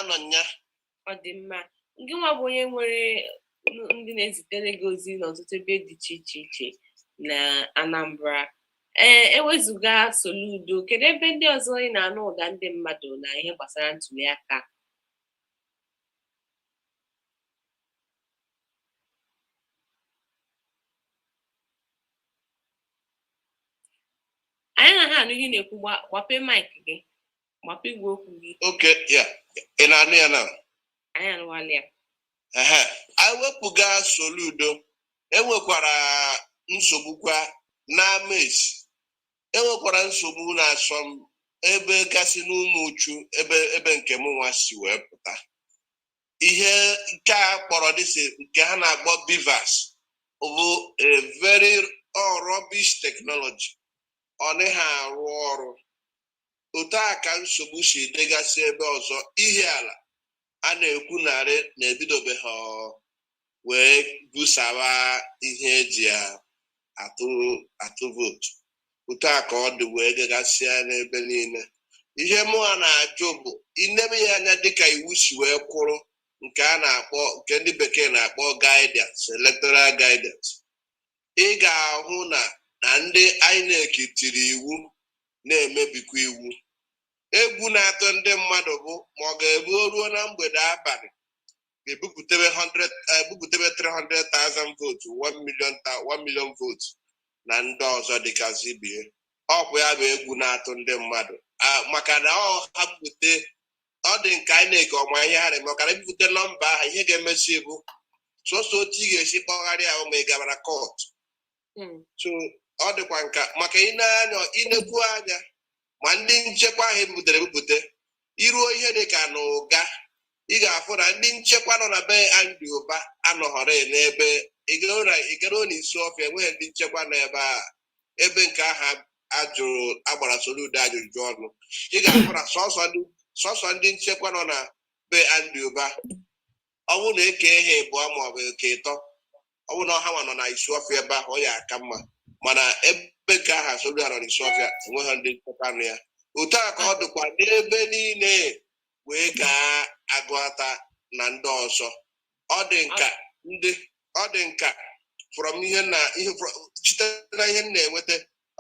ọ dị mma gị nwa bụ onye nwere ndị na-ezitere gị ozi n'ọtụtụ ebe dị iche iche na Anambra ewezụga Soludo kedu ebe ndị ọzọ ị na-anụ ụda ndị mmadụ na ihe gbasara ntụliaka anyị na ha anụ ihe na-ekwu gbape maịkị gị gbape igwe okwu gị oke ya ị na-anụ ya na anyị anụwala ya anyị wepụga Soludo enwekwara nsogbukwa n'Amaesi enwekwara nsogbu na-asọm ebe gasị n'ụmụ uchu ebe nke m nwa si wee pụta ihe nke a kpọrọ dịsị nke ha na-akpọ Beavers bụ a very rubbish technology ọ dịghị arụ ọrụ otu a ka nsogbu si dịgasị ebe ọzọ ihe ala a na-ekwu narị na-ebidobeghị wee busawa ihe eji atụ vootu otu a ka ọ dị wee gagasịa n'ebe niile ihe mụ a na-ajụ bụ inebe ya anya dịka iwu si wee kwụrụ nke a na-akpọ nke ndị bekee na-akpọ guidance electoral guidance ị ga-ahụ na ndị INEC tiri iwu na-emebikwa iwu egwu na-atụ ndị mmadụ bụ ma ọ ga-ebu ruo na mgbede abalị ebupụtebe 300,000 votes 1 million votes na ndị ọzọ dịgasị bie ọ bụ ya bụ egwu na-atụ ndị mmadụ maka na ha bupụte ọ dị nke INEC ọma ihe ha na-eme ọkara ebupụte nọmba ahụ ihe ga-emesi bụ sọsọ otu ị ga-esi kpọgharịa ahụ ma ị gabara kọt so ọ dịkwa nka maka inekwu anya ma ndị nchekwa ahụ ebupụte iruo ihe dịka na ụga ị ga-afụ na ndị nchekwa nọ na be Andy Ụba anọghọrọ n'ebe igero na isi ọfịa enweghị ndị nchekwa n'ebe a ebe nke ahụ agbara Soludo ajụjụ ọnụ ị ga-afụ na sọsọ ndị nchekwa nọ na be Andy Ụba ọnwụ na-eke ihe ịbụọ maọbụ eke ịtọ ọnwụ na ọha nwa nọ na isi ọfịa ebe ahụ ọ ya aka mma mana ebe nke aha Soludo nọ n'isi ọfịa enweghị ndị nchekwa nụ ya otu a ka ọ dịkwa n'ebe niile wee ga-agụta na ndị ọzọ ọ dị nka from ihe site na ihe m na-enweta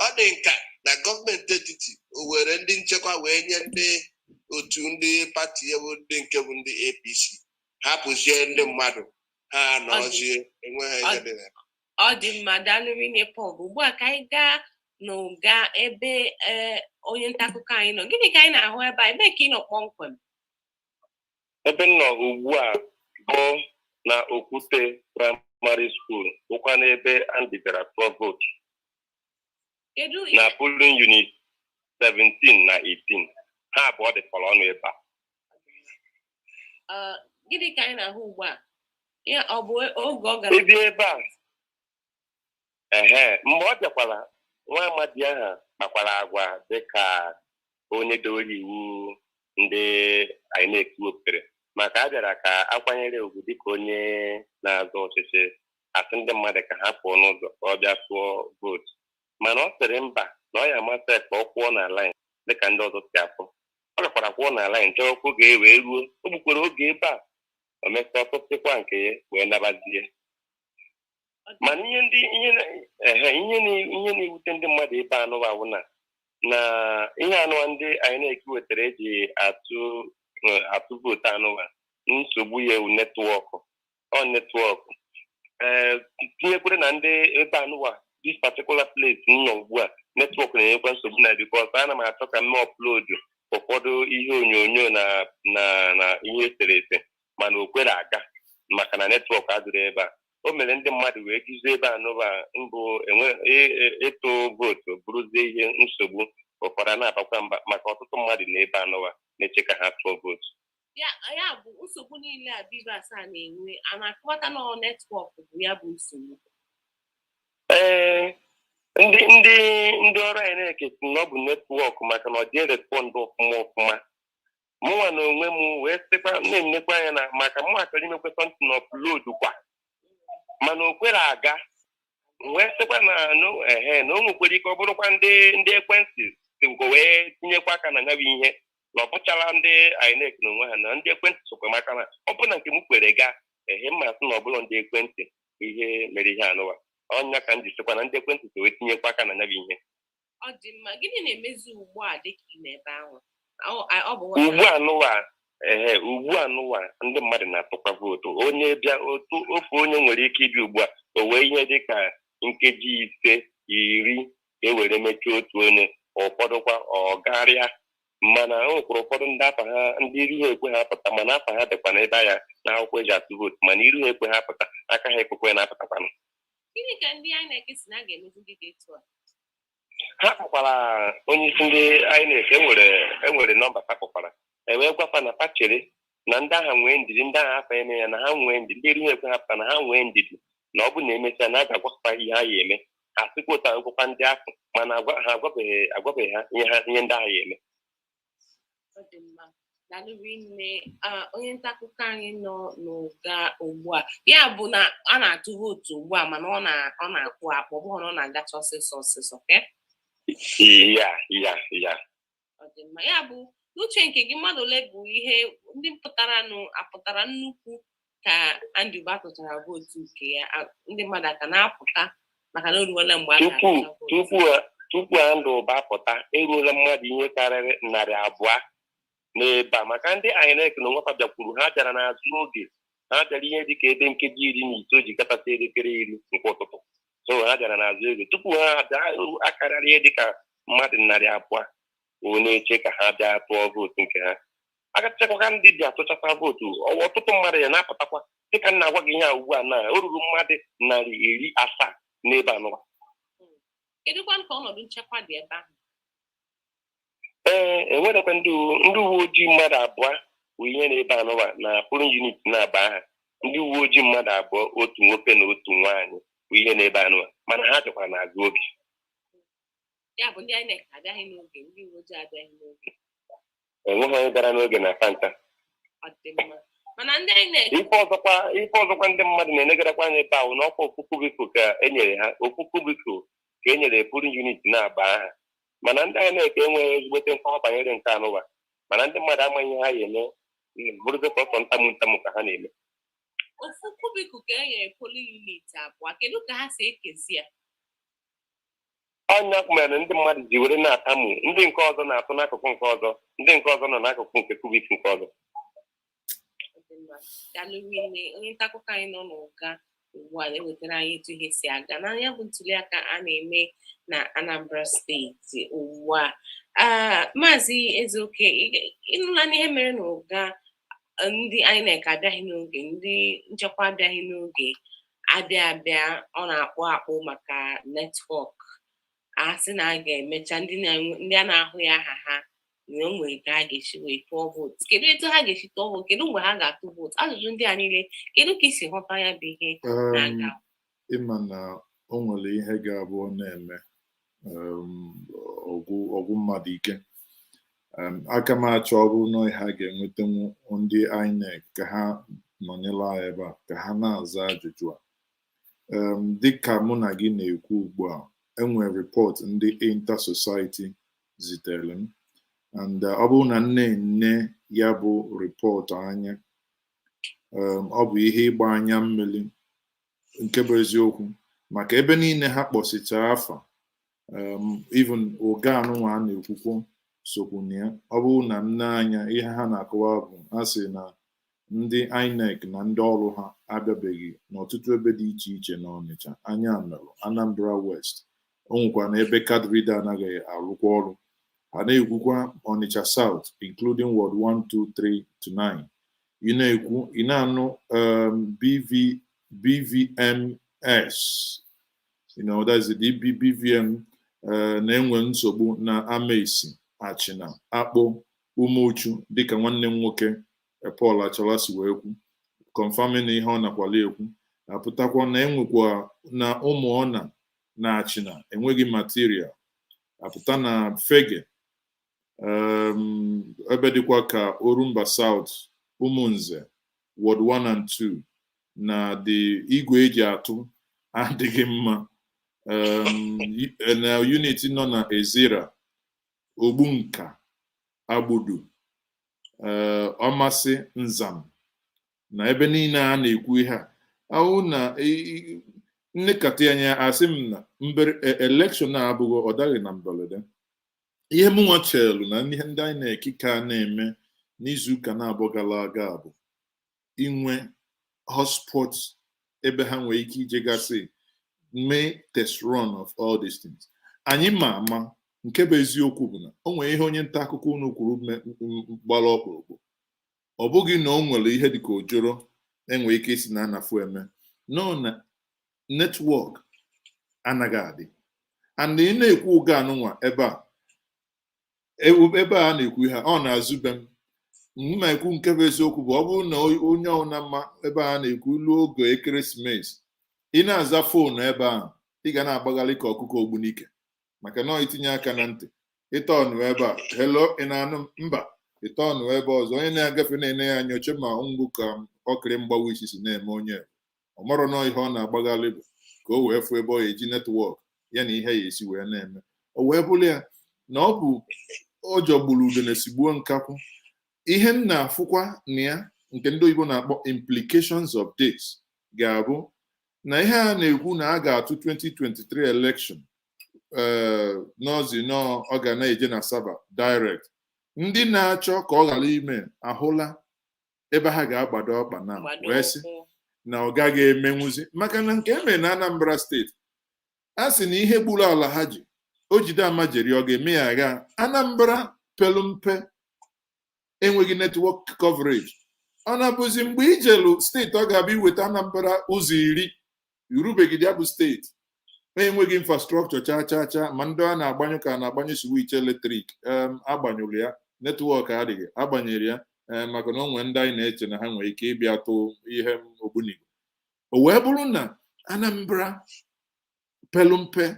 ọ dị nka na gọọmenti etiti were ndị nchekwa wee nye ndị otu ndị pati ewu ndị nke bụ ndị APC hapụzie ndị mmadụ ha nọzie enweghị ihe dị na ọ dị mma dalụri nepal ugbu a ka anyị gaa n'ụga ebe onye nta akụkọ anyị nọ. Gịnị ka anyị na-ahụ ebe a? Ebe ka ị nọ kpọmkwem? Ebe m nọ ugbu a bụ na Okwute Primary School, bụkwa n'ebe Andy gara tụọ vootu na polling unit 17 na 18. Ha abụọ dịkọrọ ọnụ ebe a. Gịnị ka anyị na-ahụ ugbu a? Ya ọ bụ oge ọ gara ebe a mgbe ọ bịakwara, nwa amadi ahụ kpakwara agwa dịka onye dowere iwu ndị INEC wepụtara, maka a bịara ka akwanyere ugwu dịka onye na-azọ ọchịchị, asị ndị mmadụ ka ha pụọ n'ụzọ ka ọ bịa tụọ vootu. Mana ọ sịrị mba na ọ ya amasị ka ọ kwụọ na laịn dịka ndị ọzọ si apụ. Ọ gakwara kwụọ na laịn chọọ okwu ga-ewe ruo, o gbukwere oge ebe a, o mesịa ọtụtụkwa nke ya wee nabazie. Mana ihe na-ewute ndị mmadụ ebe anụwa bụ na ihe anụwa ndị INEC wetara eji atụ vootu anụwa, nsogbu ya ewu netwọkụ. Tinyekwere na ndị ebe anụwa this particular place nọ ugbu a, netwọk na-enyekwa nsogbu na bikọs ana m achọ ka m upload ụfọdụ ihe onyonyo na ihe eserese, mana o kwere aga maka na netwọk adịrị ebe a. O mere ndị mmadụ wee guzo ebe anụba mbụ ịtụ vootu bụrụzie ihe nsogbu, ụfọdụ na-abakwa mba maka ọtụtụ mmadụ na ebe anụba na-eche ka ha tụọ vootu. Ya bụ nsogbu niile a Bivas a na-enwe, a na-akọwata na netwọk bụ ya bụ nsogbu. Ndị ọrụ INEC si na ọ bụ netwọk maka na ọ dị respọndụ ọfụma. Mụnwa na onwe m wee sịkwa na-enekwa anya na maka mụ achọrọ imekwe sọntị na ọpụload kwa, mana o kwere aga. Wee sịkwa na o nwekwere ike ọ bụrụkwa ndị ekwentị sigo wee tinyekwa aka na ya bụ ihe, na ọ bụchara ndị INEC na onwe ha na ndị ekwentị sokwa maka na ọ bụ na nke m kwere ga mma sị na ọ bụrụ ndị ekwentị ihe mere ihe anụwa. Ọnya ka m ji sịkwa na ndị ekwentị so wee tinyekwa aka na ya bụ ihe. Ọ dị mma. Gịnị na-emezi ugbu a dịka ị n'ebe ahụ? Ugbu a nụwa ndị mmadụ na-atụkwa vootu. Onye bịa ofu onye nwere ike ịbịa ugbu a o wee ihe dịka nkeji 5-10 ka e were mechie otu onye, ụfọdụkwa ọ garịa. Mana o nwekwara ụfọdụ ndị afa ha, ndị iru ha ekwe ha pụta, mana afa ha dịkwa n'ebe ya na akwụkwọ eji atụ vootu, mana iru ha ekwe ha pụta, aka ha ekwekwe na-apụtakwanụ. Gịnị ka ndị INEC si na ga-emezi ndị dị etu a? Ha kpọkwara onye isi ndị INEC, enwere nọmba ha kpọkwara, wee gwakwa na ha chere na ndị agha nwee ndidi, ndị agha afa eme ya na ha nwee ndidi, ndị iru ha ekwe ha pụta na ha nwee ndidi, na ọ bụ na emesịa na a ga-agwakwa ihe ha ya eme. Ha sịkwa ụta agwakwa ndị ahụ, mana ha agwabeghị ha ihe ndị agha ya eme. Ọ dị mma. Dalụri nne, onye nta akụkọ anyị nọ n'ụga ugbu a, ya bụ na a na-atụ vootu ugbu a, mana ọ na-akpụ akpụ, ọ bụghị na ọ na-agacha ọsịsọ. Ya. Ọ dị mma. Ya bụ n'uche nke gị, mmadụ ole bụ ihe ndị apụtara nnukwu ka Andy Uba tụchara vootu nke ya, ndị mmadụ aka na-apụta maka na o ruola mgbe a ga-atụcha tupu Andy Uba apụta, eruola mmadụ ihe karịrị 200 n'ebe a, maka ndị INEC na onwefa bịakwuru. Ha bịara n'azụ oge, ha bịara ihe dịka ebe nkeji 19 gafeta elekere 10 nke ụtụtụ. So ha bịara n'azụ oge tupu ha akarịrị ihe dịka mmadụ 200 o na-eche ka ha bịa tụọ vootu nke ha. Agachakwa ndị bịa tụchakwa vootu, ọtụtụ mmadụ ya na-apụtakwa dịka m na-agwa gị ihe a ugbu a na o ruru mmadụ 700 n'ebe anụwa. Kedụkwa ka ọnọdụ nchekwa dị ebe ahụ? Enwerekwa ndị uwe ojii mmadụ 2 bụ ihe na-ebe anụwa na polling unit na-aba aha. Ndị uwe ojii mmadụ 2, otu nwoke na otu nwaanyị bụ ihe na-ebe anụwa, mana ha dịkwa n'azụ oge. Ya bụ ndị INEC abịaghị n'oge, ndị uwe ojii abịaghị n'oge. Enweghị onye gara n'oge na Fanta. Ọ dị mma. Mana ndị INEC ife ọzọkwa ndị mmadụ na-enegarakwa anya ebe ahụ n'ọkwa ofufu biko ka enyere ha, ofufu biko ka enyere polling unit na-aba aha. Mana ndị INEC enweghị ezigbote nkọwa banyere nke anụwa, mana ndị mmadụ amaghị ha ya eme, bụrụzi ọsọ ntamu ka ha na-eme. Ofu kubiku ka enyere polling unit 2, kedu ka ha si ekezi ya? Ọnya mere ndị mmadụ ji were na-atamu, ndị nke ọzọ na-atụ n'akụkụ nke ọzọ, ndị nke ọzọ nọ n'akụkụ nke kubik nke ọzọ. Dalụri nne, onye nta akụkọ anyị nọ n'ụga ugbu a na-ewetara anyị etu ihe si aga n'anya bụ ntuliaka a na-eme na Anambra steeti ugbu a. Maazị Ezeoke, ịnụla n'ihe mere n'ụga ndị INEC abịaghị n'oge, ndị nchekwa abịaghị n'oge, abịa ọ na-akpụ akpụ maka netwọk, a sị na a ga-emecha ndị a na-ahụ ya aha ha na o nwere ka a ga-esi wee tụọ vootu. Kedu etu ha ga-esi tụọ vootu? Kedu mgbe ha ga-atụ vootu? Ajụjụ ndị a niile, kedu ka isi ghọta ya bụ ihe na-aga? Ịma na o nwere ihe ga-abụ na-eme ọgwụ mmadụ ike. Aka m achọ ọrụ na ha ga-enwetanwu ndị INEC ka ha nọnyere anyị ebe a ka ha na-aza ajụjụ a. Dịka mụ na gị na-ekwu ugbu a, enwere rịpọt ndị Inter-Society zitere m, and ọ bụrụ na nne ya bụ rịpọt anya, ọ bụ ihe ịgba anya mmiri nke bụ eziokwu, maka ebe niile ha kpọsịcha afa, even ụga anụnwa a na-ekwukwo sokwu na ya. Ọ bụrụ na nne anya ihe ha na-akọwa bụ ha sị na ndị INEC na ndị ọrụ ha abịabeghị n'ọtụtụ ebe dị iche iche na Ọnịcha, anya melụ, Anambra West, o nwekwa na ebe card reader anaghị arụkwa ọrụ. Ha na-ekwukwa Ọnịcha South, including Ward 1, 2, 3 to 9. Ị na-anụ BVMS, that's the BVM na-enwe nsogbu na Amaisi, Achịna, Akpụ, Umuchu, dịka nwanne m nwoke Paul Achala si wee kwu, confirming ihe ọ nakwala ekwu. Apụtakwa na enwekwa na Ụmụọna na Achịna enweghị material. Apụta na Fege, ebe dịkwa ka Orumba South, Umunze, Ward 1 and 2, na the igwe eji atụ adịghị mma. Na unit nọ na Ezira, Ogbunka, Agbudu, Ọmasị, Nzam, na ebe niile a na-ekwu ihe a. Ahụ na nnekata anya asị m na elekshọn a abụghị ọ daghị na mberede. Ihe m nwachelu na ihe ndị anyị na-ekike a na-eme n'izuụka na-abụọ gara aga bụ inwe hotspot ebe ha nwere ike ijegasị mee test run of all these things. Anyị ma ama nke bụ eziokwu bụ na o nwere ihe onye nta akụkọ unu kwuru gbara ọkpụrụkpụ. Ọ bụghị na o nwere ihe dịka ojoro enwere ike isi na anafu eme, nọ na netwọk anaghị adị. And ị na-ekwu ụga anụnwa ebe a na-ekwu ihe ọ na-azụbe m na-ekwu nke bụ eziokwu bụ ọ bụrụ na onye ọbụla mma ebe a na-ekwu ilu oge ekeresimesi, ị na-aza foonu ebe ahụ, ị ga na-agbagharị ka ọkụkọ ogbunike, maka na itinye aka na ntị, ịtọnụ ebe a, hello, ị na-anụ mba, ịtọnụ ebe ọzọ, onye na-agafe na-ene ya anya oche ma ngwụ ka ọkịrị mgbawa isi si na-eme onye ọ marọ nọ ihe ọ na-agbagharị bụ ka o wee fụ ebe ọ eji netwọk ya na ihe ya esi wee na-eme. O wee bụrụ ya na ọ bụ ọjọ gburu ude na-esigbuo nkakwụ. Ihe m na-afụkwa na ya nke ndị oyibo na-akpọ implications of this ga-abụ na ihe a na-ekwu na a ga-atụ 2023 election n'ozi ọ ga na-eje na Saba direct. Ndị na-achọ ka ọ ghara ime ahụla ebe ha ga-agbado ọkpa na wee sị na ọ gaghị emenwuzi, maka na nke emere na Anambra steeti a sị na ihe gburu ala ha ji o jide ama jeri ọ ga-eme ya agha. Anambra pelu mpe enweghị netwọk coverage. Ọ na-abụzi mgbe ijelu steeti ọ ga-abịa iweta Anambra ụzọ 10 irubegide ya bụ steeti enweghị infrastrọkchọ cha ma ndị a na-agbanyụ ka na-agbanyụ switch eletrik agbanyụrụ ya, netwọk adịghị, agbanyere ya maka na onwe ndị anyị na-eche na ha nwere ike ịbịa tụ ihe ogbunigwe. O wee bụrụ na Anambra pelu mpe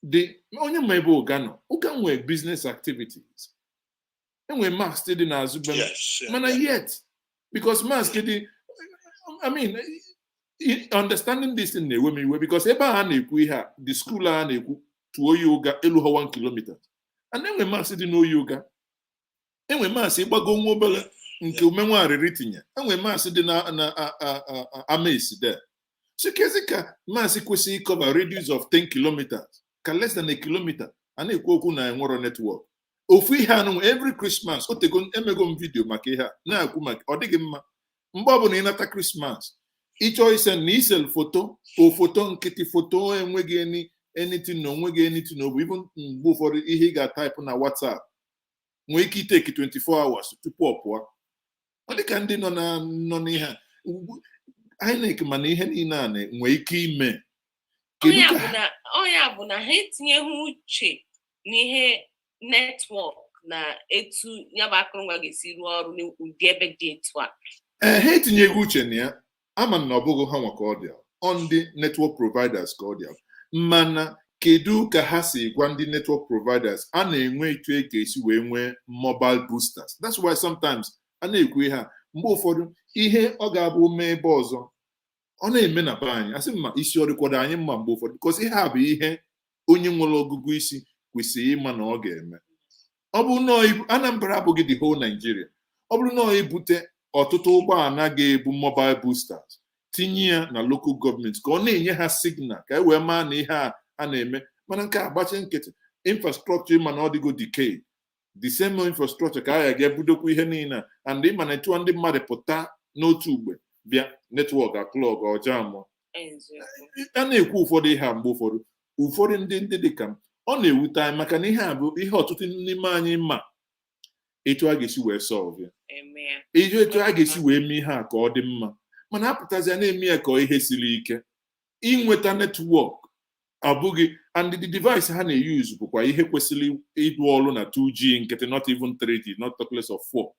dị onye ma ebe ụga nọ, ụga nwee business activities, enwe mask dị n'azụ be mana yet because mask dị, I mean, understanding this thing na-ewe m iwe because ebe a na-ekwu ihe a the school a na-ekwu tụọ ya ụga elu ha 1 kilometer, and enwe mask dị n'oyi ụga, enwe mask ịgbago nwa obere nke umenwarịrị tinye, enwe mask dị na Amaisi there. So kezi ka mask kwesịrị cover radius of 10 kilometers ka less than a kilometer a na-ekwu okwu na enwero network. Ofu ihe anụ every Christmas emego m video maka ihe a na-ekwu maka ọ dịghị mma mgbe ọ bụla ịnata Christmas ịchọ ise na isel foto o foto nkịtị foto enweghị anything na onweghị anything na ọ bụ even mgbe ụfọdụ ihe ị ga-ataịpụ na WhatsApp nwee ike iteki 24 hours tupu ọ pụọ. Ọ dị ka ndị nọ n'ihe a INEC mana ihe niile a nwee ike ime. Onye bụ na ha etinyeghị uche n'ihe netwọk na etu ya bụ akụrụngwa ga-esi rụọ ọrụ n'ụdị ebe dị etu a. Ha etinyeghị uche na ya, ama na ọ bụghị ha nwa ka ọ dị, ndị network providers ka ọ dị. Mana kedu ka ha si gwa ndị network providers a na-enwe etu e ga-esi wee nwee mobile boosters? That's why sometimes a na-ekwu ha mgbe ụfọdụ ihe ọ ga-abụ mee ebe ọzọ ọ na-eme na be anyị asị mma isi ọ dịkwado anyị mma mgbe ụfọdụ because ihe a bụ ihe onye nwere ọgụgụ isi kwesịrị ịma na ọ ga-eme. Ọ bụ nọọ Anambra abụghị the whole Nigeria. Ọ bụrụ nọọ ibute ọtụtụ ụgbọala ga-ebu mobile boosters tinye ya na local government ka ọ na-enye ha signal ka e wee maa na ihe a na-eme, mana nke agbachi nkịtị infrastructure mana ọ dịgo decay the same infrastructure ka a ga-ebudokwa ihe niile and ịma na etu ndị mmadụ pụta n'otu ugbe bịa netwọk aklọg ọja mụọ. A na-ekwu ụfọdụ ihe a mgbe ụfọdụ ndị dị ka ọ na-ewute anyị maka na ihe a bụ ihe ọtụtụ n'ime anyị ma etu a ga-esi wee solve ya, etu a ga-esi wee mee ihe a ka ọ dị mma, mana apụtazi ya na-eme ya ka ihe siri ike inweta netwọk abụghị and the device ha na-use bụkwa ihe kwesịrị ịdụ ọrụ na 2G nkịtị not even 3G not talk less of 4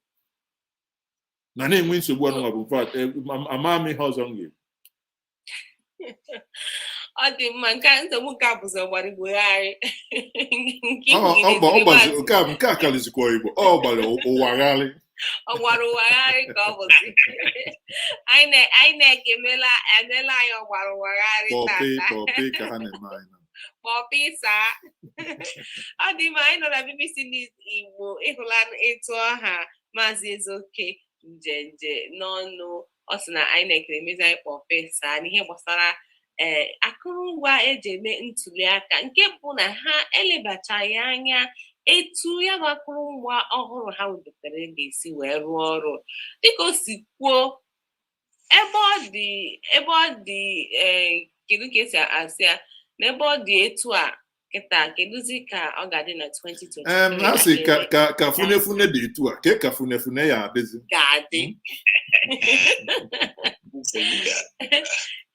na-enwe nsogbu anụnwa bụ ama m ihe ọzọ m ga-ekwu. Ọ dị mma nke nsogbu nke abụzọ gbara Igbogharị nke a kalizikwa Igbo ọ gbara ụwagharị ọ gbara ụwagharị ka ọ bụzi anyị na-ekemela anyị ọ gbara ụwagharị pọpị ka ha na-eme anyị pọpị saa. Ọ dị mma anyị nọ na BBC News Igbo ịhụla etu ọha Maazị Ezeoke Njenje n'ọnụ ọ sị na anyị na-emezi anyị pọpị saa n'ihe gbasara akụrụngwa eji eme ntuliaka nke bụ na ha elebachaghị anya etu ya bụ akụrụngwa ọhụrụ ha wepụtara ga-esi wee rụọ ọrụ dịka o si kwuo ebe ọ dị kedu ka esi asị ya na ebe ọ dị etu a kịta kedụzi ka ọ ga-adị na 2020 ha sị ka funefune dị etu a ka funefune ya adịzi ga-adị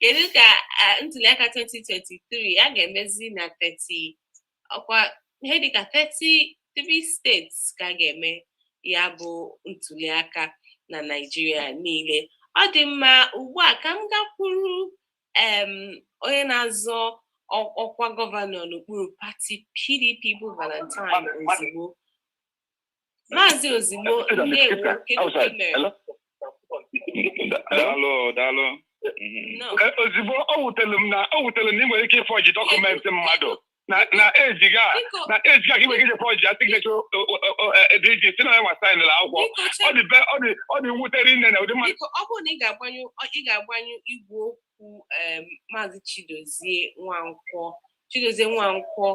kedu ka ntuliaka 2023 a ga-emezi na 30 ọkwa ihe dịka 33 steeti ka a ga-eme ya bụ ntuliaka na Naịjirịa niile. Ọ dị mma ugbu a ka m gakwuru onye na-azọ ọkwa gọvanọ n'okpuru pati PDP bụ Valentine Ozigbo. Maazị Ozigbo, ndewo, kedu ka ị mere? Daalụ. Ozigbo o wutere m na ị nwere ike ịfọji dọkụmentị mmadụ na eji ga ka ị nwere ike ịfọji ya signature DG si na enwe saịn na akwụkwọ. Ọ dị wutere nne na ụdị mmadụ. Ọ bụrụ na ị ga-agbanyụ igwe okwu Maazị Chidozie Nwankwọ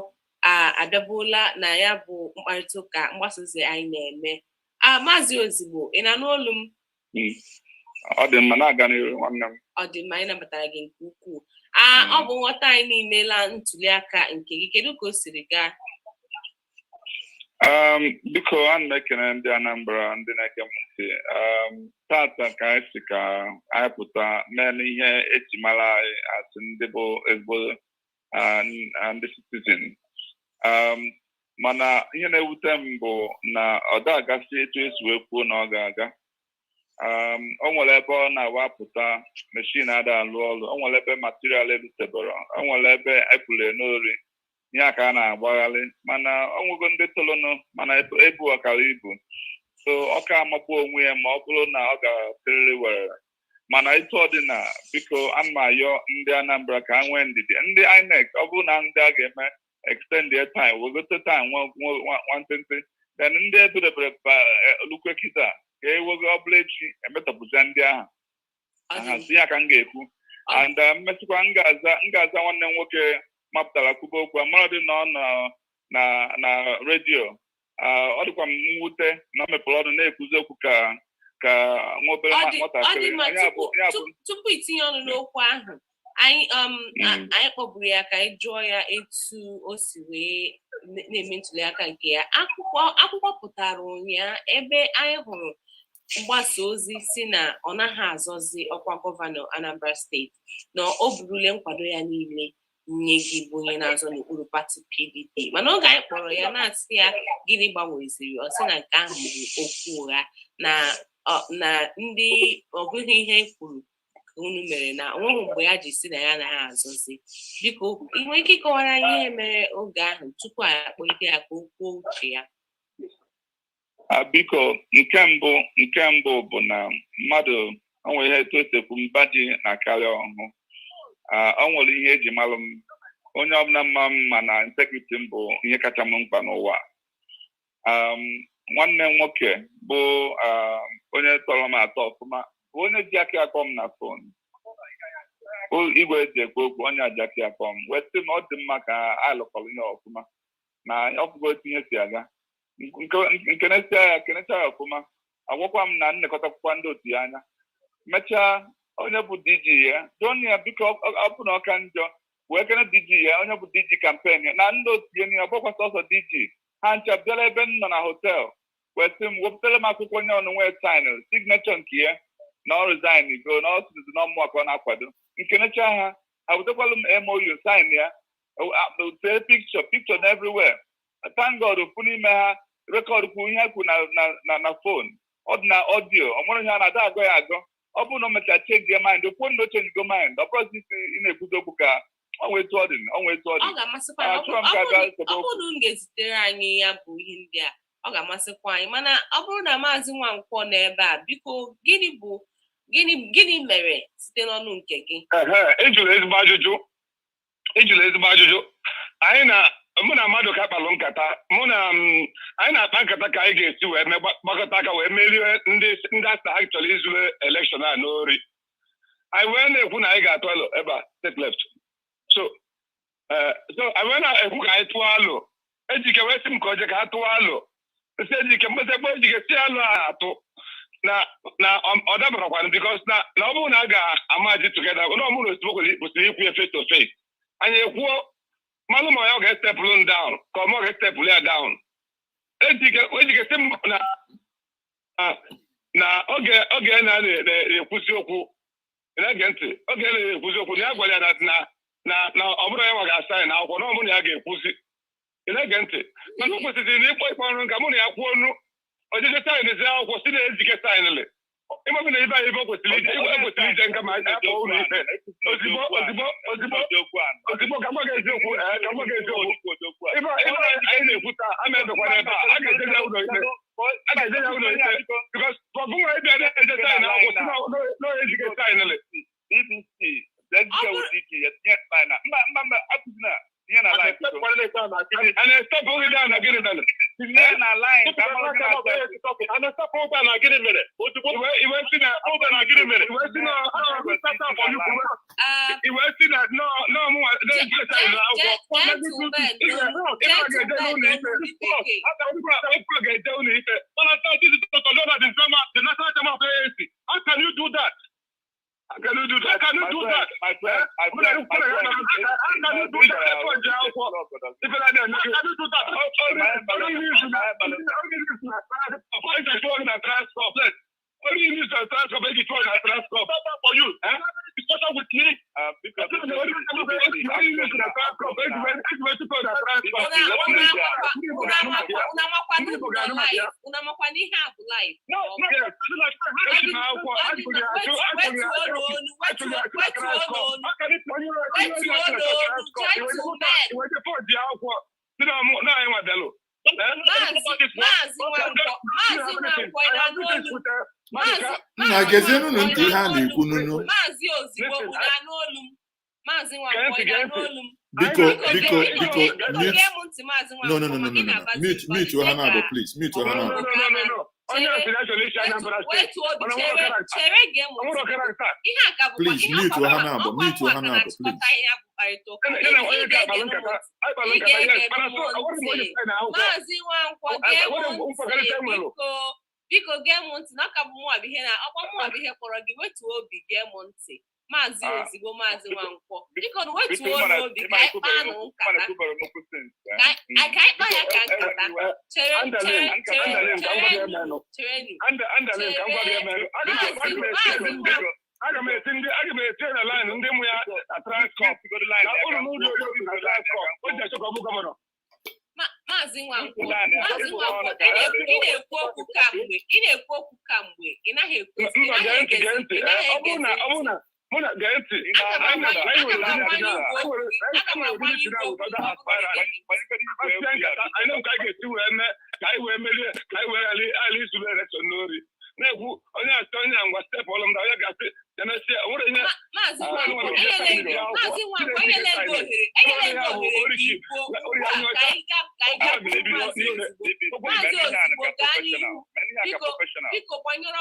abịabuola na ya bụ mkparịta ụka mgbasa ozi anyị na-eme. Maazị Ozigbo, ị na n'olu m? Ọ dị mma na-aga n'ihu nwanne m. Ọ dị mma, anyị nabatara gị nke ukwuu. Ọ bụ nghọta anyị niile la ntuliaka nke gị, kedu ka o siri gaa? Biko a na-ekene ndị Anambra ndị na-eke m ntị tata ka anyị si ka anyị pụta mee n'ihe eji mara anyị asị ndị bụ ezigbo ndị citizen. Mana ihe na-ewute m bụ na ọ da-agasị etu esi wee kwuo na ọ ga-aga. O nwere ebe ọ na-awapụta meshin ada alụ ọrụ, o nwere ebe material erutebere, o nwere ebe epụrụ n'ori ihe a ka a na-agbagharị, mana ọ nwego ndị tolonụ mana ebu ọkara ibu so ọ ka amagbu onwe ya ma ọ bụrụ na ọ ga-atịrịrị were. Mana etu ọ dị na biko ana m ayọ ndị Anambra ka ha nwee ndidi, ndị INEC ọ bụrụ na ndị a ga-eme extend their time wegote time nwantịntị then ndị edebere olukwe kịta ka ewego ọbụla echi emetọpụta ndị ahụ ahazi ya ka m ga-ekwu and mmesịkwa m ga-aza nwanne m nwoke mapụtara kwuba okwu amaradị na ọ na redio ọ dịkwa m mwute na o mepụrụ ọnụ na-ekwuzi okwu ka ka nwa obere nwatakịrị tupu itinye ọnụ n'okwu ahụ anyị kpọburu ya ka anyị jụọ ya etu o si wee na-eme ntuli aka nke ya. Akwụkwọ pụtara ụnyaahụ ebe anyị hụrụ mgbasa ozi si na ọ naghị azọzi ọkwa gọvanọ Anambra steeti na o burule nkwado ya niile nye gị bụ onye na-azọ n'okpuru pati PDP, mana oge anyị kpọrọ ya na-asị ya gịnị gbanweziri, ọ sị na nke ahụ bụ okwu ụgha na ndị ọ bụghị ihe kwuru unu mere na onweghị mgbe ya ji si na ya anaghị azọzi. Biko ị nwere ike ịkọwara anyị ihe mere oge ahụ tupu anyị akpọlite ya ka o kwuo uche ya? Biko nke mbụ bụ na mmadụ o nwere ihe etu esekwu mba ji na karịa ọhụụ. O nwere ihe eji malụ m, onye ọbụla mma mma na integrity m bụ ihe kacha m mkpa n'ụwa. Nwanne m nwoke bụ onye tọrọ m atọ ọfụma bụ onye ji aka akọ m na fon, igwe eji ekwu okwu, onye ji aka akọ m wee sị na ọ dị mma ka alụkọrọ ihe ọfụma na ọfụgo otu ihe si aga. Nkenecha ya ọfụma, agwakwa m na nnekọtakwukwa ndị otu ya anya. Mechaa onye bụ DJ ya jụọ ya biko ọ bụ na ọka njọ wee kene DJ ya, onye bụ DJ kampen ya na ndị otu ya ọgbakwa sọsọ DJ ha ncha bịara ebe m nọ na hotel wee sị m wepụtara m akwụkwọ onye ọnụ nwee sign signature nke ya na ọ resign go na ọ sịzi na ọmụwa ka ọ na-akwado. Nkenecha ha wetakwala m MOU sign ya, tee picture na everywhere. Thank God ofu n'ime ha rekọd kwu ihe kwu na fon, ọ dị na ọdio, ọ nwere ihe a na-ada agọ ya agọ. Ọ bụrụ na o mechaa change your mind, okwu ndị change go mind, ọ bụrụ ị na-ekwuzi okwu ka ọ nwee etu ọ dị. Ọ ga-amasịkwa ọ bụrụ na m ga-ezitere anyị ya bụ ihe ndị a, ọ ga-amasịkwa anyị. Mana ọ bụrụ na Maazị Nwankwọ nọ ebe a, biko gịnị mere site n'ọnụ nke gị? Ejụrụ ezigbo ajụjụ. Mụ na mmadụ ka kpalụ nkata, anyị na-akpa nkata ka anyị ga-esi wee gbakọta aka wee merie ndị asa ha chọrọ izuru elekshọn a n'ori. Anyị wee na-ekwu na anyị ga-atụ alụ ebe a state left. So anyị wee na-ekwu ka anyị tụọ alụ. Ejike wee sị m ka oje ka ha tụọ alụ. Esi Ejike mkpesekpe Ejike si alụ a atụ na ọ dabarakwana bikos na ọ bụrụ na a ga-amaji tugeda na ọmụrụ ozugbo kwesịrị ikwu ya face to face. Anyị ekwuo malụ ma ya ọ ga-estepụlụ down ka ọ ma ọ ga-estepụlụ ya down. Ejike sị m na oge na-ekwuzi okwu na-ege ntị, oge na-ekwuzi okwu na ya gwara ya na ọ bụrụ ya nwa ga-asa na akwụkwọ na ọ bụrụ na ya ga-ekwuzi. Na-ege ntị mana o kwesịrị na ịkpọ ọrụ nka mụ na ya kwuo ọnụ ojije saịn ezi akwụkwọ si na Ejike saịnlị ịmabụ na ibe anyị ebe o kwesịrị ije nka ma anyị akpọ ụlọ ikpe ozigbo ka gbaga eziokwu ibe anyị na-ekwu taa a na-ebekwana ebe a ga-eje ya ụlọ ikpe bikos ọbụnwa ịbịa na-eje saịn akwụkwọ si na Ejike saịnlị BBC mba akụzina ihe na line and stop only down na gịnị mere ihe na line ka mara and stop over na gịnị mere iwe si na over na gịnị mere iwe si na iwe si na no mụ ga-eje ụlọ ikpe mana taa jiji tọtọlọ na the national chairman of ANC. How can you do that? How can you do that? How can you do that? My friend. How can you do that? How can you do that? How can you do that? For you, discussion with me. Nna gezienụ ntị ihe a na-ekwu n'unu. Biko mute ha na-abụ please, mute ha na-abụ. Please mute ha na-abụ, mute ha na-abụ please. biko gee m ntị na ọka bụ mụnwa bụ ihe na ọkwa mụnwa bụ ihe kpọrọ gị wetuo obi gee m ntị maazị ozigbo maazị Nwankwọ biko wetuo n'obi ka anyị kpaa nụ nkata ka anyị kpaa ya ka nkata aga m eti na line ndị mụ ya na transport ụlọ n'ụlọ o ji achọ ka ọ bụ gọvanọ. Maazị Nwankwọ ị na-ekwu okwu kamgbe ị naghị ekwu na-ekwu onye asị onye ngwa step ọlụ mda onye ga-asị jemesie onwere ihe biko gbanyere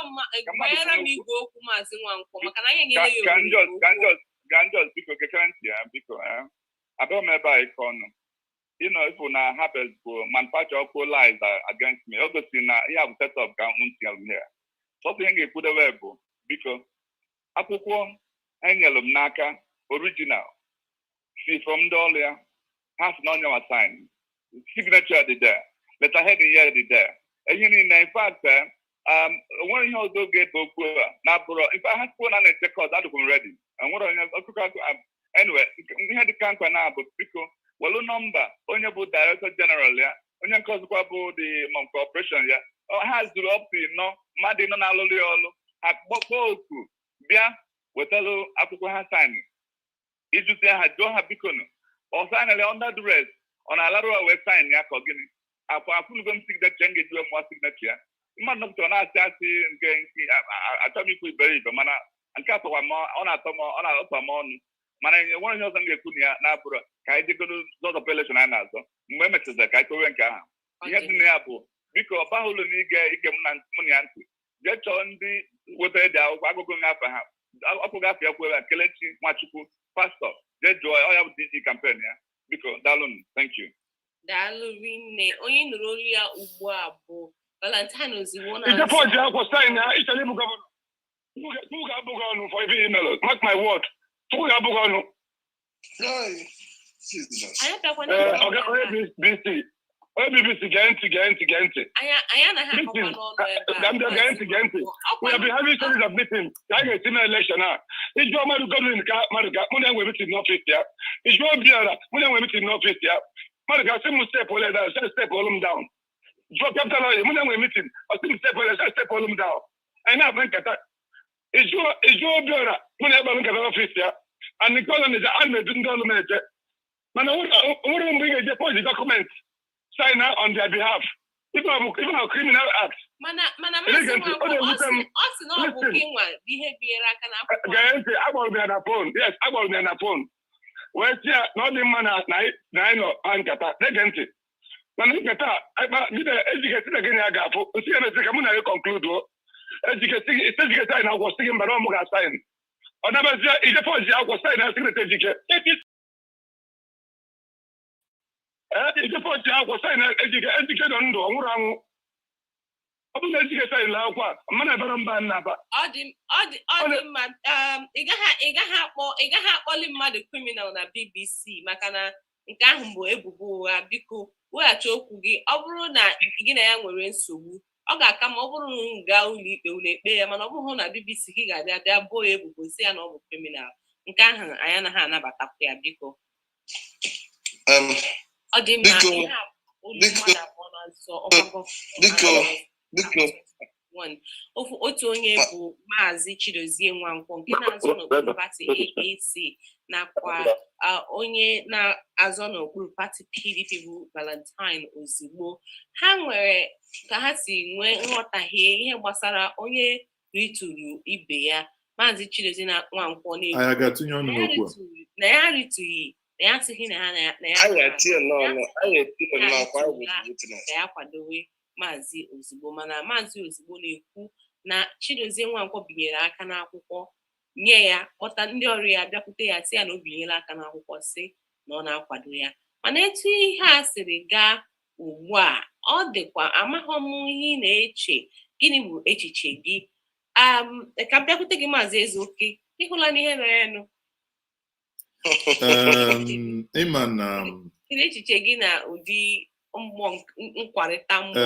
m igwe okwu Maazị Nwankwọ maka na anyị nyere ya ganjos biko kekere ntị ya biko abịa m ebe a ike ọnụ ifu na Harvard bụ manufacture ọkụ lies against me o gosiri na ihe bụ set up ka ntị ya sọsọ ihe ga-ekwudewe bụ biko akwụkwọ enyere m n'aka original si from ndị ọrụ ya ha si na onye wa sign signature dị there letterhead ya dị there ihe niile in fact onwere ihe ọzọ ga-ebe okwu a na-abụrụ in fact ha kwuo na na-eche kọt adịkwa m ready enwere onye ọkụkọ anyway ihe dịka nkwa na-abụ biko welu nọmba onye bụ director general ya onye nke ọzọkwa bụ the corporation ya ha zuru up to nọ mmadụ nọ na-alụrụ ya ọlụ ha kpọkpọ oku bịa wetalụ akwụkwọ ha sign ijuzi ha jụọ ha biko nụ ọ signere under duress ọ na-alarụ wee sign ya ka gịnị akwụlugo m signature ga-ejiwe mụọ signature ya mmadụ nọpụtara na-asị asị nke achọ m ikwu iberibe mana nke atọkwa m ọ na-atọ m ọnụ mana enwere ihe ọzọ m ga-ekwu na ya na-abụrụ ka anyị jegoro zọzọpụ elekshọn anyị na-azọ mgbe emechazara ka anyị towe nke ahụ ihe dị na ya bụ biko ọ baghị ụlọ na ige mụ na ya ntị jee chọọ ndị wetara dị akwụkwọ agụgụ ngafe ha ọkụ gafe ya kwere Kelechi Nwachukwu pastọ jee jụọ ọ ya bụ DG kampen ya biko daalụnụ thank you daalụ rinne onye nụrụ olu ya ugbu a bụ Valentine Ozigbo na ijepọ ji akwụkwọ sign ya ịchọrọ ịbụ gọvanọ tupu ga-abụghị ọnụ for every email mark my word tupu ga-abụghị ọnụ onye BBC gee ntị anyị anaghị akọkwa n'ọnụ ebe a we have been having series of meetings ka a ga-esi na election a ijụọ mmadụ gọọmenti ka mmadụ ga mụ na-enwe meeting n'ọfịs ya ijụọ Obiora mụ na-enwe meeting n'ọfịs ya mmadụ ga-asị m step ole down say step all m down jụọ capital oil mụ na-enwe meeting ọsị m step ole say step all m down anyị na-abụ nkata ijụọ Obiora mụ na-egba m nkata n'ọfịs ya and nke ọzọ na-eje a na-edu ndị ọrụ na-eje mana onwere mgbe ị ga-eje post document sign on their behalf. Even a criminal act. Mana Maazị Nwankwọ ọ sị na ọ bụ gị nwa ihe biere aka na akwụkwọ. Gee agbọrọ m ya na phone. Yes, agbọrọ m ya na phone. Wee sị ya na ọ dị mma na anyị nọ ha nkata. Nege ntị. Mana nkata ejikesi na gịnị ya ga-afụ. Nsi ya na-esi ka mụ na ya conclude o. Ejikesi anyị na akwụkwọ sị gị mba na ọmụ ga-asign. Ọ nabazie ijefe ozi akwụkwọ sign na secret ejike. Ijepọtị akwụkwọ saịn ejike nọ ndụ ọ nwụrụ anwụ ọ bụrụ na ejike saịn la akwụkwọ a mana ebere mba nnaba ọ dị mma ị gaghị akpọli mmadụ criminal na BBC maka na nke ahụ bụ ebubo ụgha biko weghachi okwu gị ọ bụrụ na gị na ya nwere nsogbu ọ ga-aka ma ọ bụrụ na unu gaa ụlọ ikpe ya mana ọ bụrụ na BBC gị ga-abịa bịa boo ya ebubo si ya na ọ bụ criminal nke ahụ anyị anaghị anabatakwa ya biko ọ dị mma otu onye bụ Maazị Chidozie Nwankwọ nke na-azọ n'okpuru pati AAC nakwa onye na-azọ n'okpuru pati PDP bụ Valentine Ozigbo ha nwere ka ha si nwee nghọtahie ihe gbasara onye rituru ibe ya Maazị Chidozie Nwankwọ na ya ritụghị na ya sịghị na ya kwadowe Maazị Ozigbo mana Maazị Ozigbo na-ekwu na Chidozie Nwankwọ binyere aka n'akwụkwọ nye ya kpọta ndị ọrụ ya bịakwute ya sị ya na o binyere aka n'akwụkwọ sị na ọ na-akwado ya mana etu ihe a siri gaa ugbu a ọ dịkwa amaghị m ihe ị na-eche gịnị bụ echiche gị ka m bịakwute gị maazị Ezeoke ịhụla n'ihe mere nụ ịma na gịnị echiche gị na ụdị mmụọ nkwarịta mmụọ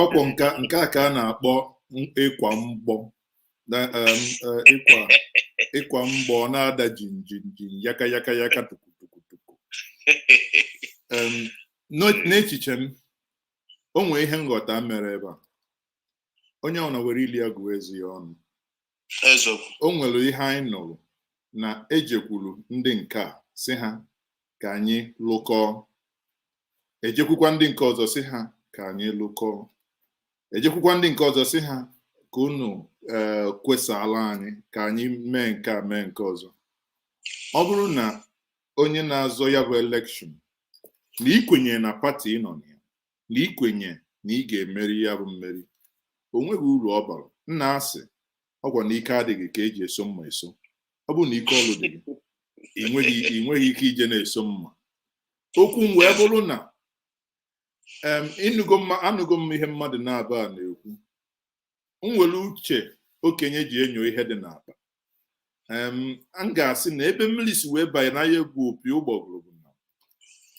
ọkwọ nke a ka a na-akpọ ịkwa mgbọ ịkwa mgbọ na-ada jinjinjin yaka yaka yaka tukutukutuku n'echiche m o nwee ihe nghọta mere ebe a onye ọ na were ili ya gụọ ezi ya ọnụ o nwere ihe anyị nụrụ na ejekwuru ndị nke a si ha ka anyị lụkọọ ejekwukwa ndị nke ọzọ si ha ka anyị lụkọọ ejekwukwa ndị nke ọzọ si ha ka unu kwesala anyị ka anyị mee nke a mee nke ọzọ ọ bụrụ na onye na-azọ ya bụ elekshọn na ikwenye na pati ị nọ na ya na ikwenye na ị ga-emeri ya bụ mmeri o nweghị uru ọ bara nna asị ọgwa na ike adịghị ka eji eso mma eso ọ bụrụ na ike ọlụ dị gị ị nweghị ike ije na-eso mma okwu m wee bụrụ na anụgo m ihe mmadụ na-aba na-ekwu nwere uche okenye ji enyo ihe dị n'akpa m ga-asị na ebe mmiri si wee banye n'ahịa egwu opi ụgbọgụrụ bụ na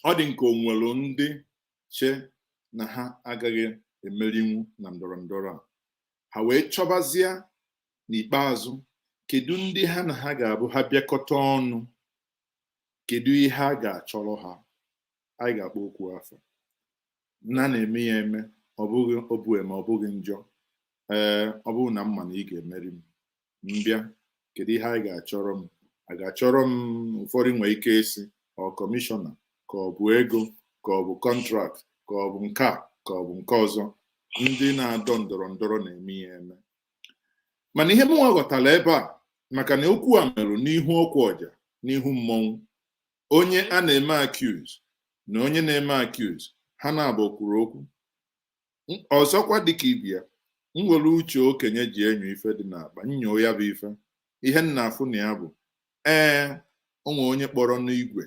ọ dị nke onwere ndị che na ha agaghị emerinwu na ndọrọ ndọrọ a ha wee chọbazie n'ikpeazụ kedu ndị ha na ha ga-abụ ha bịakọta ọnụ kedu ihe a ga-achọrọ ha anyị ga-akpọ okwu afọ na-eme ya eme ọ bụghị obu eme ọ bụghị njọ ọ bụrụ na mma na ị ga-emeri m mbịa kedu ihe anyị ga-achọrọ m a ga-achọrọ m ụfọdụ nwee ike isi ọ kọmishọna ka ọ bụ ego ka ọ bụ kọntrakt ka ọ bụ nke a ka ọ bụ nke ọzọ ndị na-adọ ndọrọ ndọrọ na-eme ya eme mana ihe m nwa ghọtara ebe a maka na okwu a merụ n'ihu ọkwa ọja n'ihu mmọnwụ onye a na-eme accuse na onye na-eme accuse ha na-abụ kwuru okwu ọzọkwa dịka ibia nwere uche okenye ji enyo ife dị n'akpa nyoo ya bụ ife ihe nna afụ na ya bụ onwe onye kpọrọ n'igwe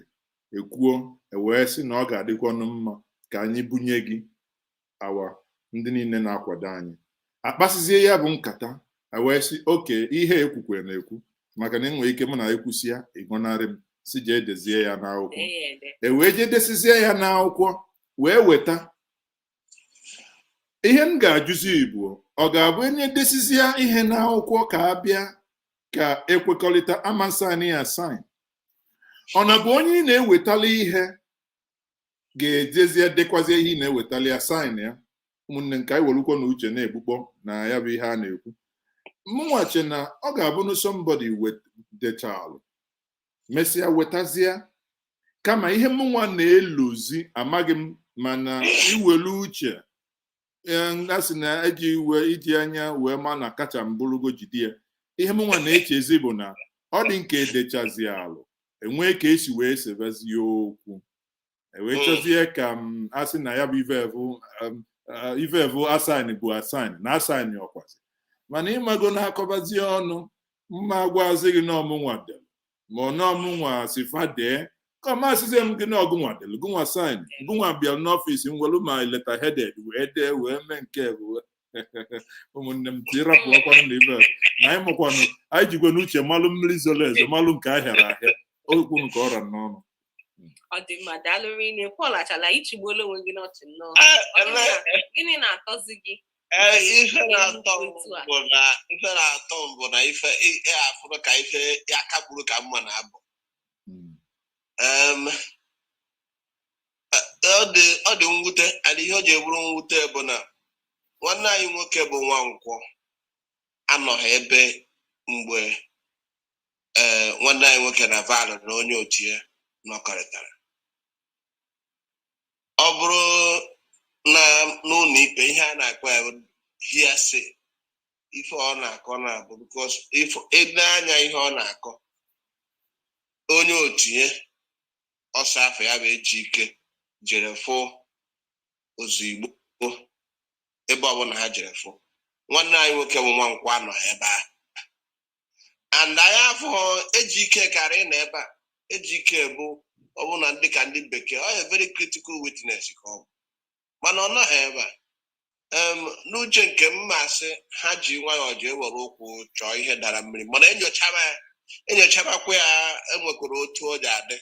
ekwuo ewee sị na ọ ga-adịkwanụ mma ka anyị bunye gị awa ndị niile na-akwado anyị akpasizie ya bụ nkata ewee sị oke ihe ekwukwere na-ekwu maka na enwere ike mụ na ekwusịa ịgọnarị m si jee dezie ya n'akwụkwọ ewee jee desizie ya n'akwụkwọ wee weta ihe m ga-ajụzi Igbo ọ ga-abụ enye desizie ihe n'akwụkwọ ka abịa ka ekwekọrịta amasani ya sign ọ na bụ onye ị na-ewetala ihe ga-ejezie dekwazie ihe ị na-ewetala ya sign ya ụmụnne nke anyị welukwa na uche na-egbukpọ na ya bụ ihe a na-ekwu mụnwache na ọ ga-abụ na somebody dechalụ mesịa wetazie kama ihe mụnwa na-elozi amaghị m mana iwelu uche asị na eji iwe iji anya wee ma na kacha mbụrụgo jide ya ihe mụnwa na-echezi bụ na ọ dị nke edechazi alụ enwee ka esi wee sebazie okwu ewee chọzie ka m asị na ya bụ ivevu asaịn bụ asaịn na asaịn ọkwazi mana ịmago na-akọbazie ọnụ mma gwazi gị n'ọmụnwa del ma ọ n'ọmụnwa sifa dee kọmasịzie m gị n'ọgụnwa del gụnwa saịn gụnwa bịa n'ọfịs m welu ma leta headed wee dee wee mee nke ụmụnne m tirapụ ọkwanụ na ive na anyị mụkwanụ anyị jikwa n'uche malụ mmiri zoro ezo malụ nke ahịara ahịa okwu nke ọra n'ọnụ ọ dị mma daalụ rinne Paul achala ichigbuola onwe gị n'ọchị nnọọ gịnị na-atọzi gị ife na-atọ m bụ na ife afụrụ ka ife ya kagburu ka mma na-abụ ọ dị mwute adị ihe o ji eburu mwute bụ na nwanne anyị nwoke bụ Nwankwọ anọghị ebe mgbe nwanne anyị nwoke na Val na onye otu ya nọkọrịtara ọ bụrụ na n'ụlọ ikpe ihe a na-akpọ ya hearsay ife ọ na-akọ na-abụ because ede anya ihe ọ na-akọ onye otu ya ọsọ afọ ya bụ eji ike jere fụ ozugbo ebe ọbụla ha jere fụ nwanne anyị nwoke bụ Nwankwọ anọghị ebe ahụ and anyị afọ eji ike karị na ebe a eji ike bụ ọ bụ na ndị ka ndị bekee ọ ya very critical witness ka ọ bụ mana ọ nọghị ebe a n'uche nke m masị ha ji nwayọọ ji ewere okwu chọọ ihe dara mmiri mana enyochakwa ya enwekwara otu o ji adị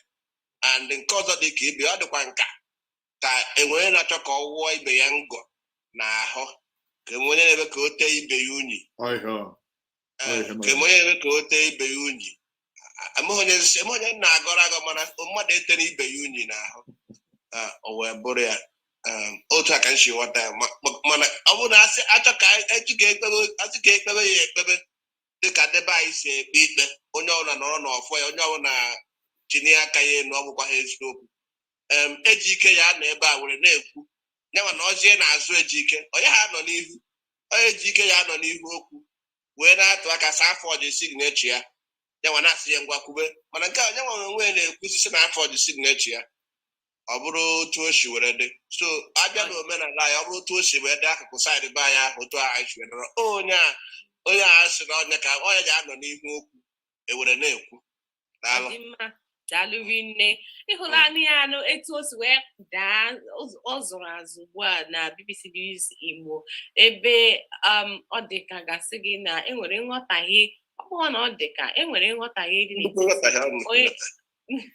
and nke ọzọ dị ka ibe ọ dịkwa nka ka enwere na-achọ ka ọ wụọ ibe ya ngọ n'ahụ ka enwere na-ebe ka o tee ibe ya unyi ka enwere na-ebe ka o tee ibe ya unyi onye na-agọrọ agọ mana mmadụ etere ibe ya unyi n'ahụ o wee bụrụ ya otu aka nsi ghọta ya mana ọ bụrụ na achọ ka asị ka ekpebe ya ekpebe dịka debe anyị si ekpe ikpe onye ọbụla nọrọ n'ọfọ ya onye ọbụla tinye aka ya enu ọ bụkwa ha eziokwu eji ike ya nọ ebe a were na-ekwu nyanwa na ọzie na-azụ eji ike onye ha nọ n'ihu onye ji ike ya nọ n'ihu okwu wee na-atụ aka saa afọ ji signechi ya nyanwa na-asị ya ngwa kwube mana nke a onye nwa onwe na-ekwusisi na afọ ji signechi ya ọ bụrụ otu o si were dị so abịa na omenala ya ọ bụrụ otu o si wee dị akụkụ saịdị be anya ahụ otu anyị si were onye a sị na onye ka onye ji anọ n'ihu okwu ewere na-ekwu daalụ rinne ịhụlanị ya anụ etu o si wee daa ọ zụrụ azụ ugbu a na BBC News Igbo ebe ọ dị ka gasị gị na enwere nghọtahie ọ bụrụ na ọ dị ka enwere nghọtahie dị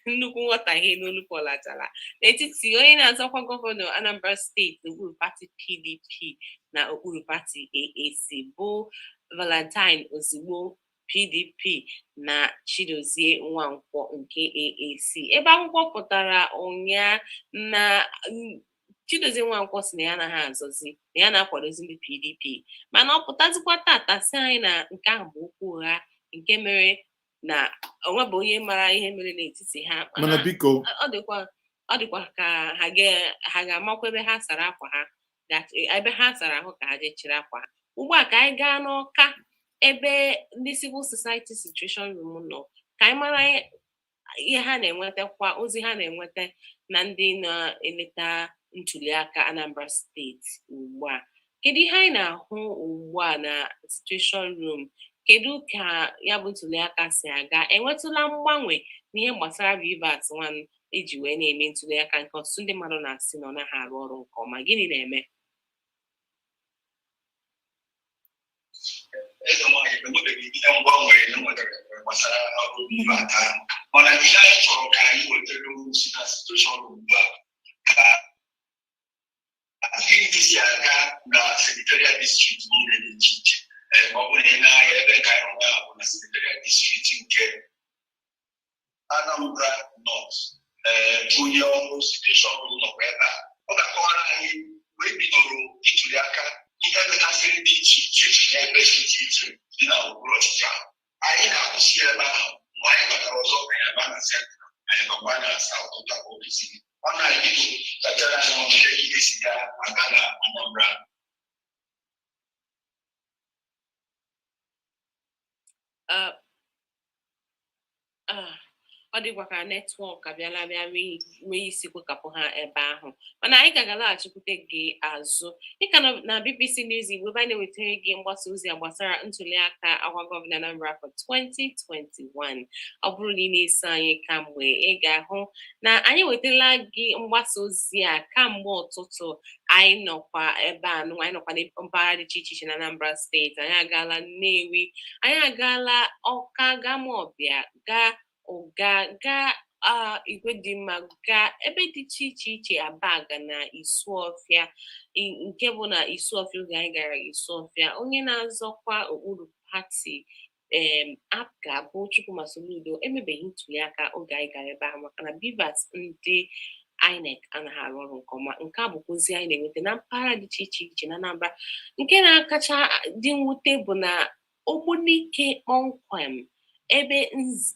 nnukwu nghọtahie n'olu pọlatara n'etiti onye na-azọkwa gọvanọ Anambra steeti n'okpuru pati PDP na okpuru pati AAC bụ Valentine Ozigbo PDP na Chidozie Nwankwo nke AAC ebe akwụkwọ pụtara ụnyaa na Chidozie Nwankwo si na ya anaghị azọzi na ya na-akwadozi ndị PDP mana ọ pụtazikwa tata si anyị na nke ahụ bụ okwu ụgha nke mere na onwe bụ onye mara ihe mere n'etiti ha mana biko ọ dịkwa ka ha ga-amakwa ebe ha sara akwa ha ebe ha sara ahụ ka ha jee chiri akwa ha ugbu a ka anyị gaa n'Ọka ebe ndị civil society situation room nọ ka anyị mara ihe ha na-enwetakwa ozi ha na-enweta na ndị na-eleta ntuliaka Anambra steeti ugbu a kedu ihe anyị na-ahụ ugbu a na situation room kedu ka ya bụ ntuliaka si aga enwetụla mgbanwe n'ihe gbasara Rivers One eji wee na-eme ntuliaka nke ọtụtụ ndị mmadụ na-asị na ọ naghị arụ ọrụ nke ọma gịnị na-eme eze nwaanyị enwebeghị ihe mgbanwe enwetara gbasara ọrụ mbata mana ihe anyị chọrọ ka anyị wetara ozi na situation ugbu a ka ihe ndị si aga na secretariat district niile dị iche iche ọ bụrụ na n'ahịa ebe ka anyị rụga bụ na secretariat district nke Anambra North onye ọrụ situation nọkwa ebe a ọ ga-akọwara anyị wee bidoro ituli aka ihe metasịrị dị iche iche n'ebe dị iche iche dị na okpuru ọchịchị ahụ anyị ga-akwụsị ebe ahụ mgbe anyị batara ọzọ anyị aba na senta anyị bakwa na saụt ụta obisi ọ na-ebido tachara anyị ọnụ ihe si ya aga na Anambra ọ dịkwa ka netwọk abịala bịa nwee isi kwekapụ ha ebe ahụ mana anyị ga-alaghachikwute gị azụ dịka na BBC News Igbo ebe a na-ewetara gị mgbasa ozi gbasara ntuliaka ọkwa gọvanọ Anambra afọ 2021 ọ bụrụ na ị na-eso anyị kamgbe ị ga-ahụ na anyị wetala gị mgbasa ozi a kamgbe ụtụtụ anyị nọkwa ebe a anyị nọkwa na mpaghara dị iche iche na Anambra steeti anyị agaala Nnewi anyị agaala Ọka Gamọbịa gaa Ụga gaa Igwedimma gaa ebe dị iche iche Abaga na Isuọfịa nke bụ na Isuọfịa oge anyị gara Isuọfịa onye na-azọkwa okpuru pati APGA bụ Chukwuma Soludo emebeghị ntuliaka oge anyị gara ebe ahụ maka na bivas ndị INEC anaghị arụ ọrụ nke ọma nke a bụkwa ozi anyị na-enweta na mpaghara dị iche iche na Anambra nke na-akacha dị mwute bụ na Ogbunike kpọmkwem ebe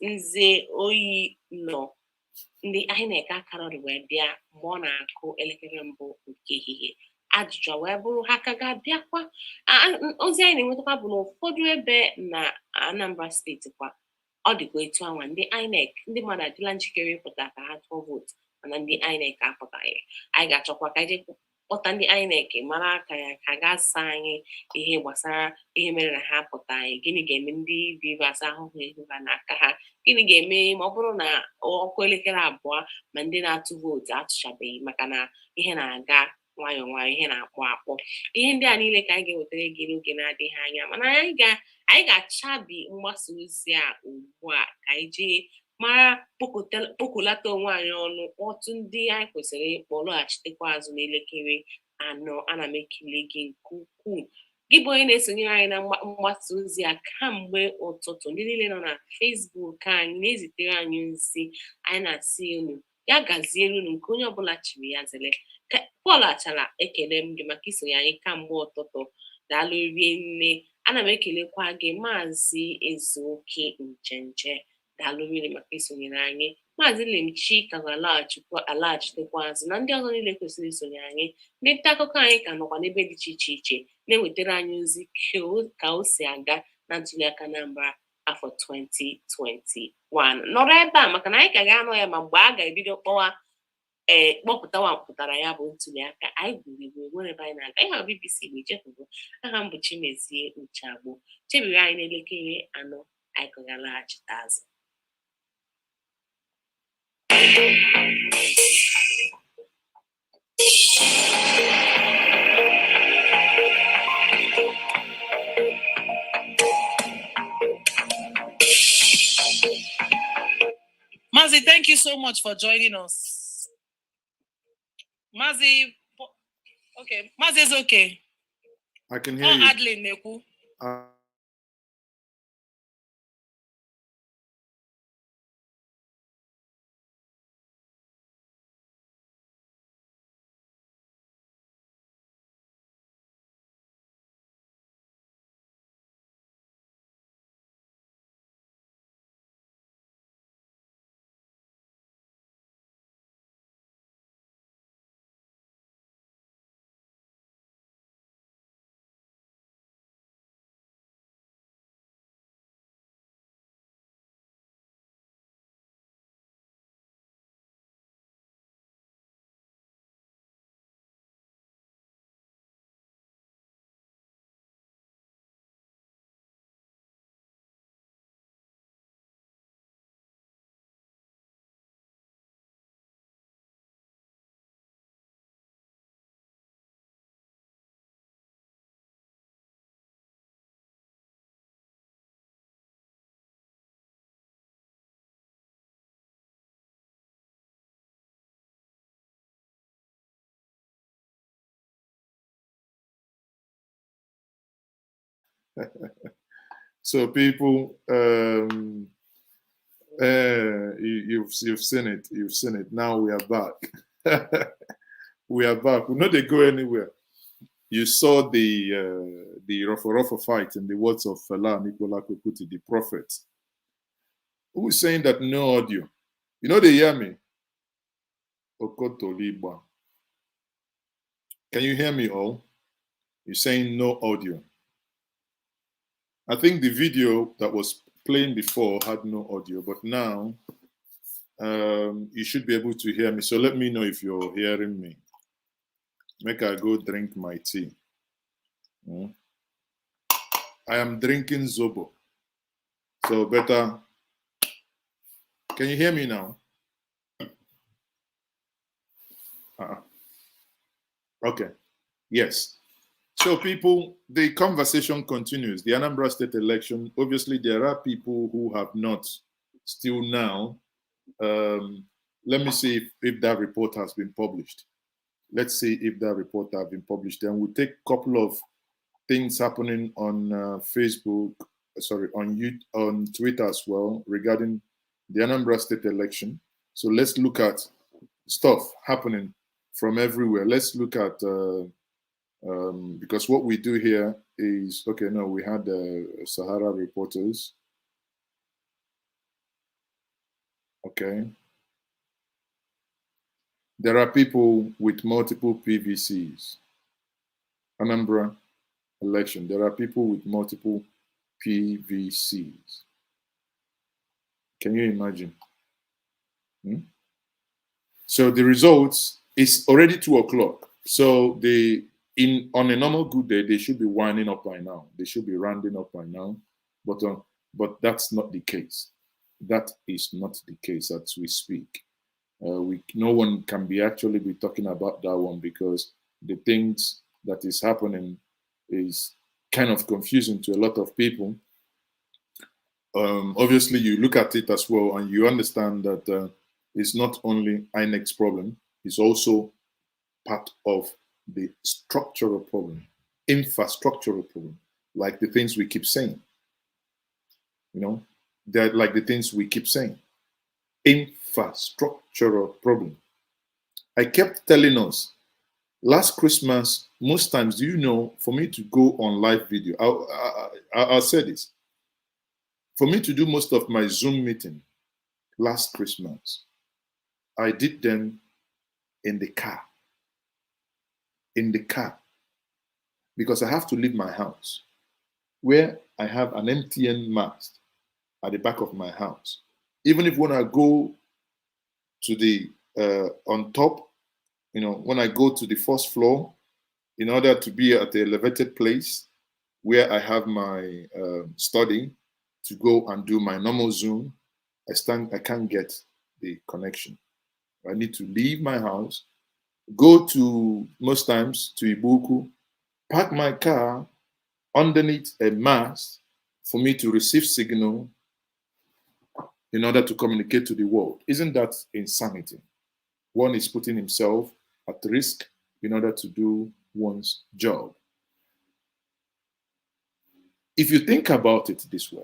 nze oyi nọ ndị INEC akarọrị wee bịa mgbe ọ na-akụ elekere mbụ nke ehihie ajụjụ wee bụrụ ha ka ga-abịakwa ozi anyị na-enwetakwa bụ na ụfọdụ ebe na Anambra steeti kwa ọ dịkwa etu anwa ndị INEC ndị mmadụ adịla njikere ịpụta ka ha tụọ vootu mana ndị INEC apụtaghị anyị ga-achọkwa ka anyị kpọta ndị INEC mara aka ya ka ga-asa anyị ihe gbasara ihe mere na ha apụtaghị gịnị ga-eme ndị Rivers ahụhụ ehuha n'aka ha gịnị ga-eme ma ọ bụrụ na ọkụ elekere abụọ ma ndị na-atụ vootu atụchabeghị maka na ihe na-aga nwayọọ nwayọọ ihe na-akpọ akpọ ihe ndị a niile ka anyị ga-ewetara gị n'oge na-adịghị anya mana anyị ga-achabi mgbasa ozi a ugbu a ka anyị jee mara kpokọlata onwe anyị ọnụ kpọtụ ndị anyị kwesịrị ịkpọ lọghachitekwa azụ n'elekere 4. ana m ekele gị nke ukwuu gị bụ onye na-esonyere anyị na mgbasa ozi a kamgbe ụtụtụ ndị niile nọ na Facebook anyị na-ezitere anyị ozi anyị na-asị unu ya gaziere unu nke onye ọbụla chiri ya zere Paul Achala ekele m gị maka isonye anyị kamgbe ụtụtụ daalụ rie nne ana m ekelekwa gị maazị Ezeoke Njenje daalụ rie maka isonyere anyị maazị Lemchi ka ga-alaghachitekwa azụ na ndị ọzọ niile kwesịrị isonye anyị ndị nta akụkọ anyị ka nọkwa n'ebe dị iche iche na-ewetara anyị ozi ka o si aga na ntuliaka Anambra afọ 2021 nọrọ ebe a maka na anyị ka ga-anọ ya ma mgbe a ga-ebido kpọpụtara ya bụ ntuliaka anyị gwuru igwe nwere ebe anyị na-aga ihe BBC bụ ichefugo aha m bụ Chimezie Uchagbo chebiri anyị n'elekere 4 anyị ka ga-alaghachite azụ Mazi, thank you so much for joining us. Mazi, okay. Mazi is okay. I can hear you. Adeline Neku. So people, you've seen it. You've seen it. Now we are back. We are back. We're not going to go anywhere. You saw the rough fight in the words of Fela Nicola Kokuti, the prophet, who is saying that no audio. You know they hear me? Okotoliba. Can you hear me all? You're saying no audio. I think the video that was playing before had no audio, but now you should be able to hear me. So let me know if you're hearing me. Make I go drink my tea. I am drinking Zobo. So better. Can you hear me now? Okay. Yes. So people, the conversation continues. The Anambra state election, obviously there are people who have not still now. Let me see if that report has been published. Let's see if that report has been published. Then we'll take a couple of things happening on Facebook, sorry, on Twitter as well regarding the Anambra state election. So let's look at stuff happening from everywhere. Let's look at because what we do here is, okay, no, we had Sahara reporters. Okay. There are people with multiple PVCs. Anambra election. There are people with multiple PVCs. Can you imagine? So the results is already 2 o'clock. So on a normal good day, they should be winding up by now. They should be rounding up by now. But that's not the case. That is not the case as we speak. No one can be actually be talking about that one because the things that is happening is kind of confusing to a lot of people. Obviously, you look at it as well, and you understand that it's not only INEC's problem, it's also part of the structural problem, infrastructural problem, like the things we keep saying. You know, they're like the things we keep saying. Infrastructural problem. I kept telling us last Christmas, most times, do you know, for me to go on live video, I'll say this. For me to do most of my Zoom meeting last Christmas, I did them in the car. In the car. Because I have to leave my house, where I have an MTN mast at the back of my house. Even if when I go to the, on top, you know, when I go to the first floor, in order to be at the elevated place where I have my study to go and do my normal Zoom, I can't get the connection. I need to leave my house, go to, most times, to Ibuku, park my car underneath a mast for me to receive signal in order to communicate to the world. Isn't that insanity? One is putting himself at risk in order to do one's job. If you think about it this way,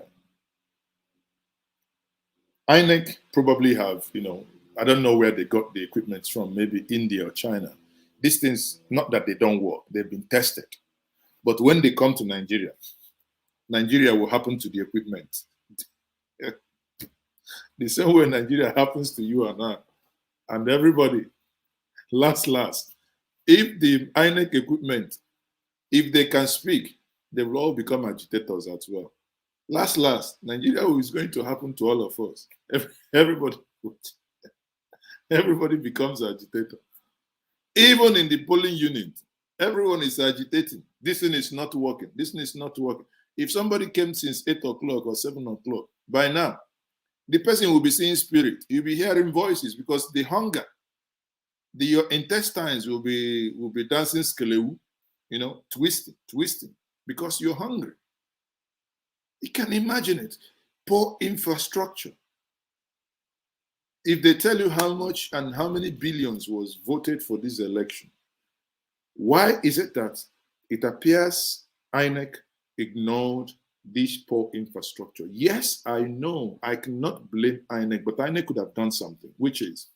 INEC probably have, you know, I don't know where they got the equipment from, maybe India or China. These things, not that they don't work, they've been tested. But when they come to Nigeria, Nigeria will happen to the equipment. The same way Nigeria happens to you and I, and everybody, last, if the INEC equipment, if they can speak, they will all become agitators as well. Last, Nigeria is going to happen to all of us. Everybody becomes agitator. Even in the polling unit, everyone is agitating. This thing is not working. This thing is not working. If somebody came since 8 o'clock or 7 o'clock, by now, the person will be seeing spirit. You'll be hearing voices because the hunger, your intestines will be dancing skelewu, you know, twisting, because you're hungry. You can imagine it. Poor infrastructure. If they tell you how much and how many billions was voted for this election, why is it that it appears INEC ignored this poor infrastructure? Yes, I know I cannot blame INEC, but INEC could have done something, which is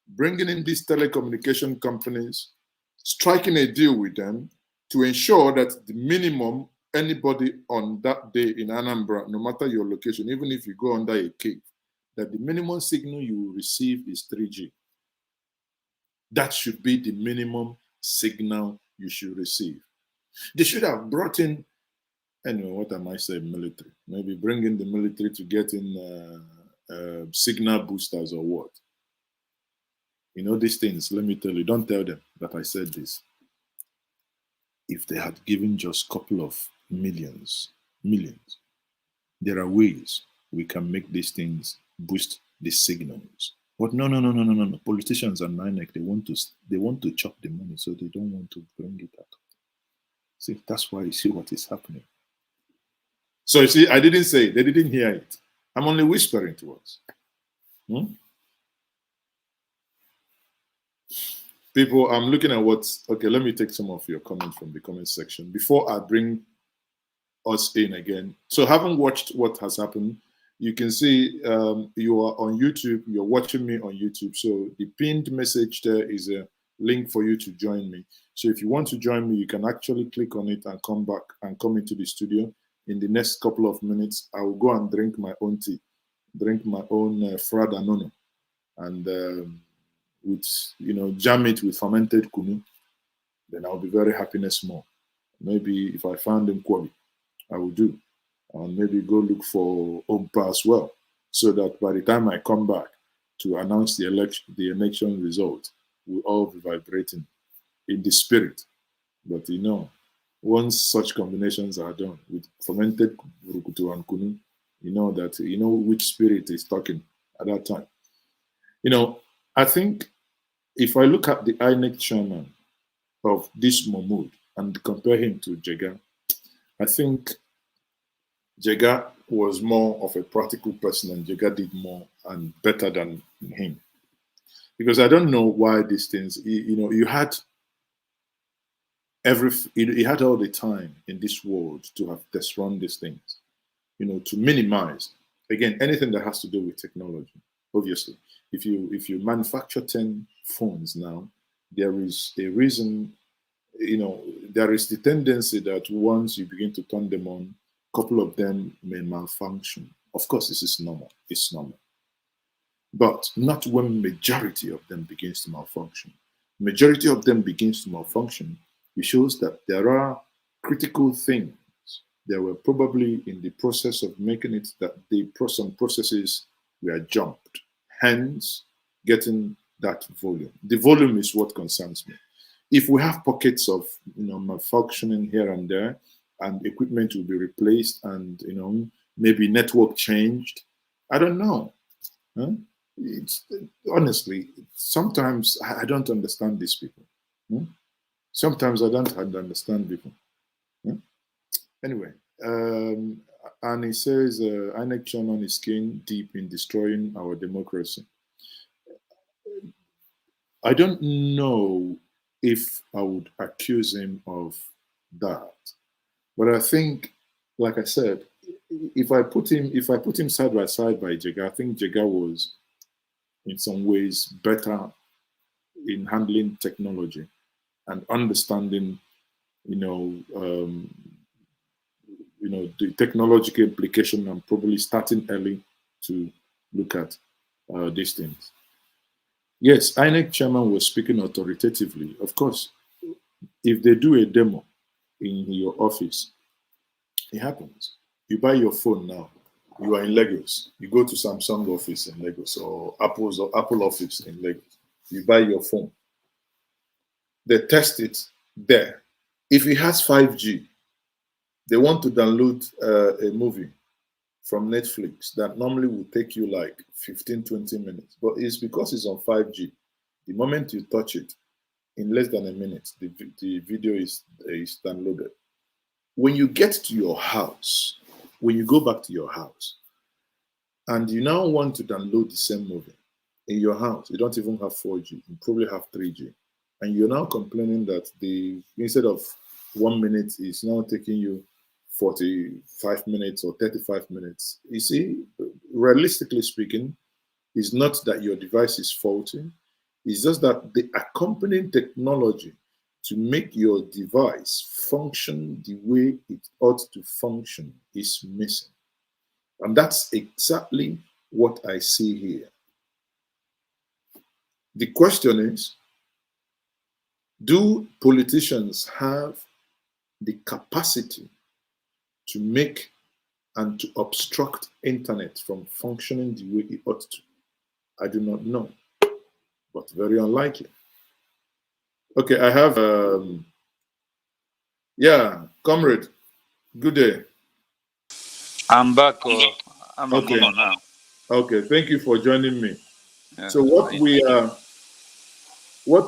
bringing in these telecommunication companies, striking a deal with them to ensure that the minimum anybody on that day in Anambra, no matter your location, even if you go under a cave, that the minimum signal you will receive is 3G. That should be the minimum signal you should receive. They should have brought in, anyway, what am I saying, military? Maybe bring in the military to get in signal boosters or what? You know these things, let me tell you, don't tell them that I said this. If they had given just a couple of millions, there are ways we can make these things boost the signals. But no. Politicians and INEC, they want to chop the money, so they don't want to bring it out. See, that's why you see what is happening. So you see, I didn't say it, they didn't hear it. I'm only whispering to us. People, I'm looking at okay, let me take some of your comments from the comment section before I bring us in again. So having watched what has happened, you can see you are on YouTube, you're watching me on YouTube. So the pinned message there is a link for you to join me. So if you want to join me, you can actually click on it and come back and come into the studio. In the next couple of minutes, I will go and drink my own tea, drink my own frada nono, and with, you know, jam it with fermented kunu. Then I'll be very happiness more. Maybe if I found them kwabi, I will do. And maybe go look for Ompa as well, so that by the time I come back to announce the election result, we'll all be vibrating in the spirit. But you know, once such combinations are done with fermented burukutu and kunu, you know that, you know which spirit is talking at that time. You know, I think if I look at the INEC chairman, of this Mahmoud and compare him to Jega, I think Jega was more of a practical person and Jega did more and better than him. Because I don't know why these things, you had you had all the time in this world to have test run these things, to minimize, again, anything that has to do with technology. Obviously, if you manufacture 10 phones now, there is a reason, there is the tendency that once you begin to turn them on, a couple of them may malfunction. Of course, this is normal. It's normal. But not when majority of them begins to malfunction. Majority of them begins to malfunction. It shows that there are critical things that were probably in the process of making it that some processes were jumped. Hence, getting that volume. The volume is what concerns me. If we have pockets of malfunctioning here and there, and equipment will be replaced, and maybe network changed, I don't know. Huh? Honestly, sometimes I don't understand these people. Sometimes I don't understand people. Anyway, and he says INEC chairman is keen deep in destroying our democracy. I don't know if I would accuse him of that, but I think, like I said, if I put him side by side by Jega, I think Jega was in some ways better in handling technology and understanding, the technological implication, and probably starting early to look at these things. Yes, INEC chairman was speaking authoritatively. Of course, if they do a demo in your office, it happens. You buy your phone now. You are in Lagos. You go to Samsung office in Lagos or Apple office in Lagos. You buy your phone. They test it there. If it has 5G, they want to download a movie from Netflix that normally would take you like 15, 20 minutes. But it's because it's on 5G. The moment you touch it, in less than a minute, the video is downloaded. When you get to your house, when you go back to your house, and you now want to download the same movie in your house, you don't even have 4G, you probably have 3G. And you're now complaining that instead of 1 minute, it's now taking you 45 minutes or 35 minutes. You see, realistically speaking, it's not that your device is faulty. It's just that the accompanying technology to make your device function the way it ought to function is missing. And that's exactly what I see here. The question is, do politicians have the capacity to make and to obstruct internet from functioning the way it ought to? I do not know, but very unlikely. Okay, I have, comrade, good day. I'm back. I'm okay. now. Okay, thank you for joining me. Yeah. So what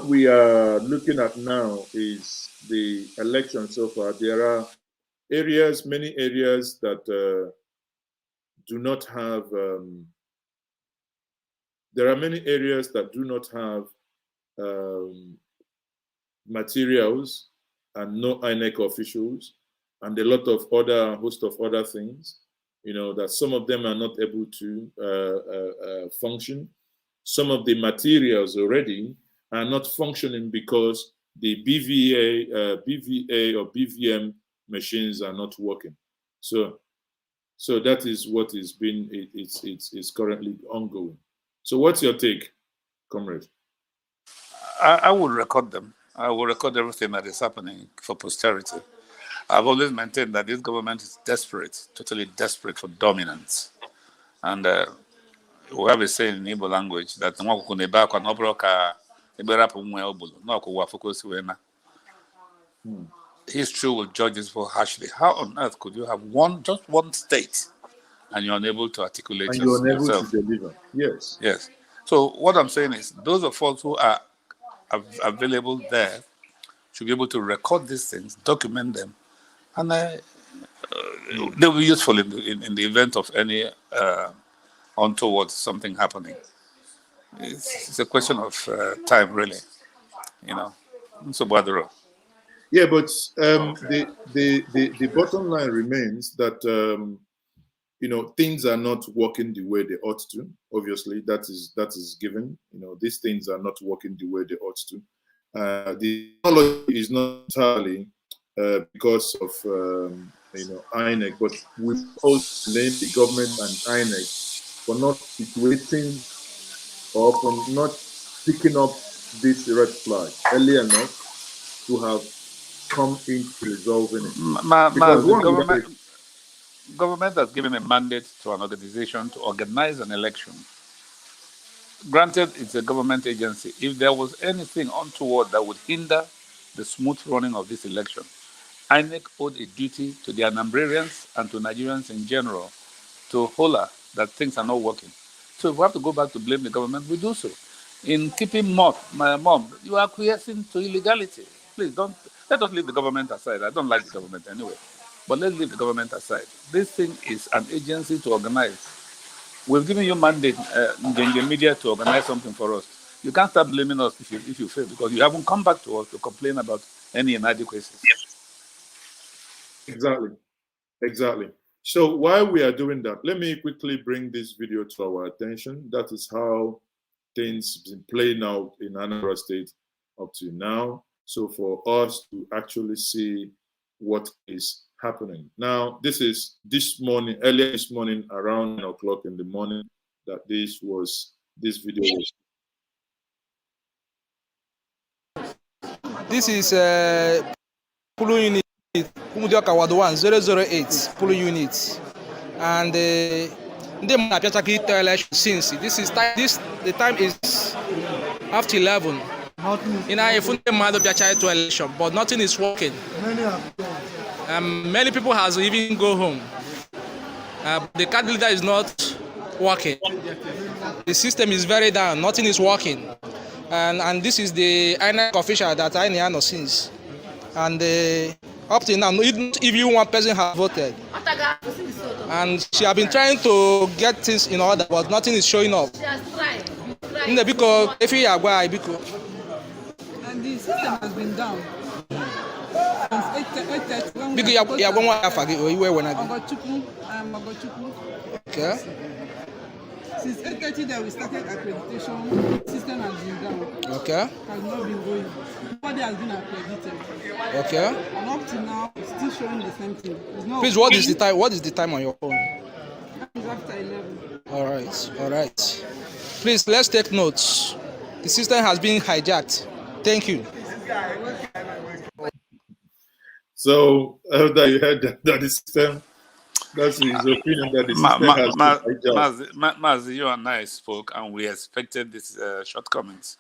we are looking at now is the election so far. There are many areas that do not have. There are many areas that do not have materials and no INEC officials, and a host of other things. That some of them are not able to function. Some of the materials already are not functioning because the BVA or BVM machines are not working. So that is what it's currently ongoing. So what's your take, comrade? I will record them. I will record everything that is happening for posterity. I've always maintained that this government is desperate, totally desperate for dominance. And we have a saying in Igbo language that history will judge this for harshly. How on earth could you have just one state and you're unable to articulate and you're unable yourself? to deliver? Yes. Yes. So what I'm saying is, those of us who are available there should be able to record these things, document them, and they'll be useful in the event of any untoward something happening. It's a question of time, really. So bother. Yeah, but the bottom line remains that things are not working the way they ought to. Obviously, that is given. These things are not working the way they ought to. The technology is not entirely because of INEC, but we also blame the government and INEC for not situating or for not picking up this red flag early enough to have come into resolving it. Because the government has given a mandate to an organization to organize an election. Granted, it's a government agency. If there was anything untoward that would hinder the smooth running of this election, INEC owed a duty to the Anambrarians and to Nigerians in general to holler that things are not working. So if we have to go back to blame the government, we do so. In keeping my mom, you are acquiescing to illegality. Please let us leave the government aside. I don't like the government anyway, but let's leave the government aside. This thing is an agency to organize. We've given you mandate, Njenje Media, to organize something for us. You can't start blaming us if you fail, because you haven't come back to us to complain about any inadequacies. Exactly. So while we are doing that, let me quickly bring this video to our attention. That is how things have been playing out in Anambra State up to now. So for us to actually see what is happening. Now, this is earlier this morning, around 9 o'clock in the morning, that this video was. This is Pulu unit, Umudioka Ward 1, 008, Pulu unit. And the election since the time is after 11. To election, but nothing is working. Many people has even go home. The card leader is not working. The system is very down. Nothing is working. And this is the INEC official that I know since. And up to now, even one person has voted. And she has been trying to get things in order, but nothing is showing up. She has tried. Because if you are and the system has been down. Okay. Since 8:30 that we started accreditation, system has been down. Okay. Has not been going. Nobody has been accredited. Okay. And up to now, it's still showing the same thing. Please, what is the time? What is the time on your phone? It's after 11. All right. Please, let's take notes. The system has been hijacked. Thank you. So after you heard that the system, that's his opinion that the system has been hijacked. Mazi, you and I spoke, and we expected these shortcomings.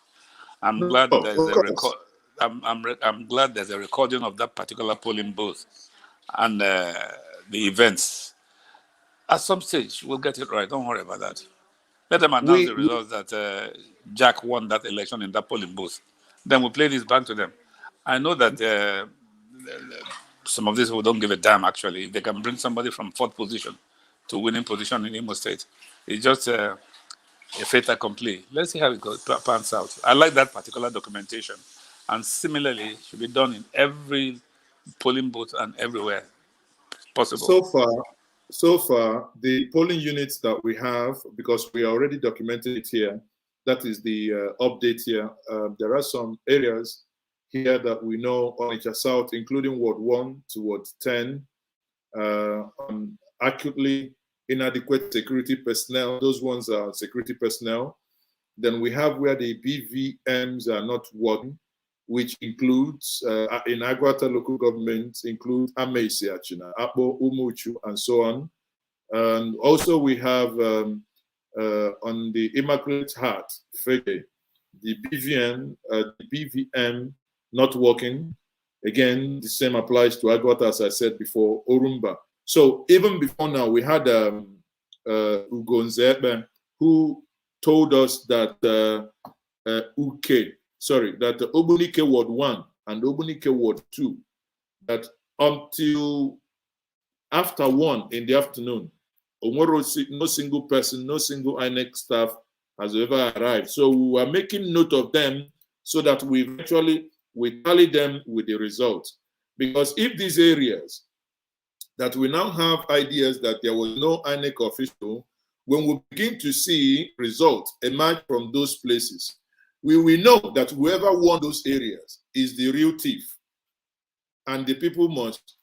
I'm glad there's a record. I'm glad there's a recording of that particular polling booth and the events. At some stage, we'll get it right. Don't worry about that. Let them announce the results that Jack won that election in that polling booth. Then we'll play this back to them. I know that some of these people don't give a damn, actually. If they can bring somebody from 4th position to winning position in Imo State, it's just a fait accompli. Let's see how it pans out. I like that particular documentation. And similarly, it should be done in every polling booth and everywhere possible. So far, the polling units that we have, because we already documented it here, that is the update here. There are some areas here that we know Onitsha South, including Ward 1 to Ward 10, acutely inadequate security personnel. Those ones are security personnel. Then we have where the BVMs are not working, which includes, in Agwata local government, include Amaisi Achina, Apo, Umuchu, and so on. And also we have on the Immaculate Heart, Fege, the BVM not working. Again, the same applies to Agwata, as I said before, Orumba. So even before now, we had Ugonzebe, who told us that that Obunike Ward 1 and Ogbunike Ward 2, that until after 1 in the afternoon, no single person, no single INEC staff has ever arrived. So we are making note of them so that we tally them with the results. Because if these areas that we now have ideas that there was no INEC official, when we begin to see results emerge from those places, we will know that whoever won those areas is the real thief. And the people must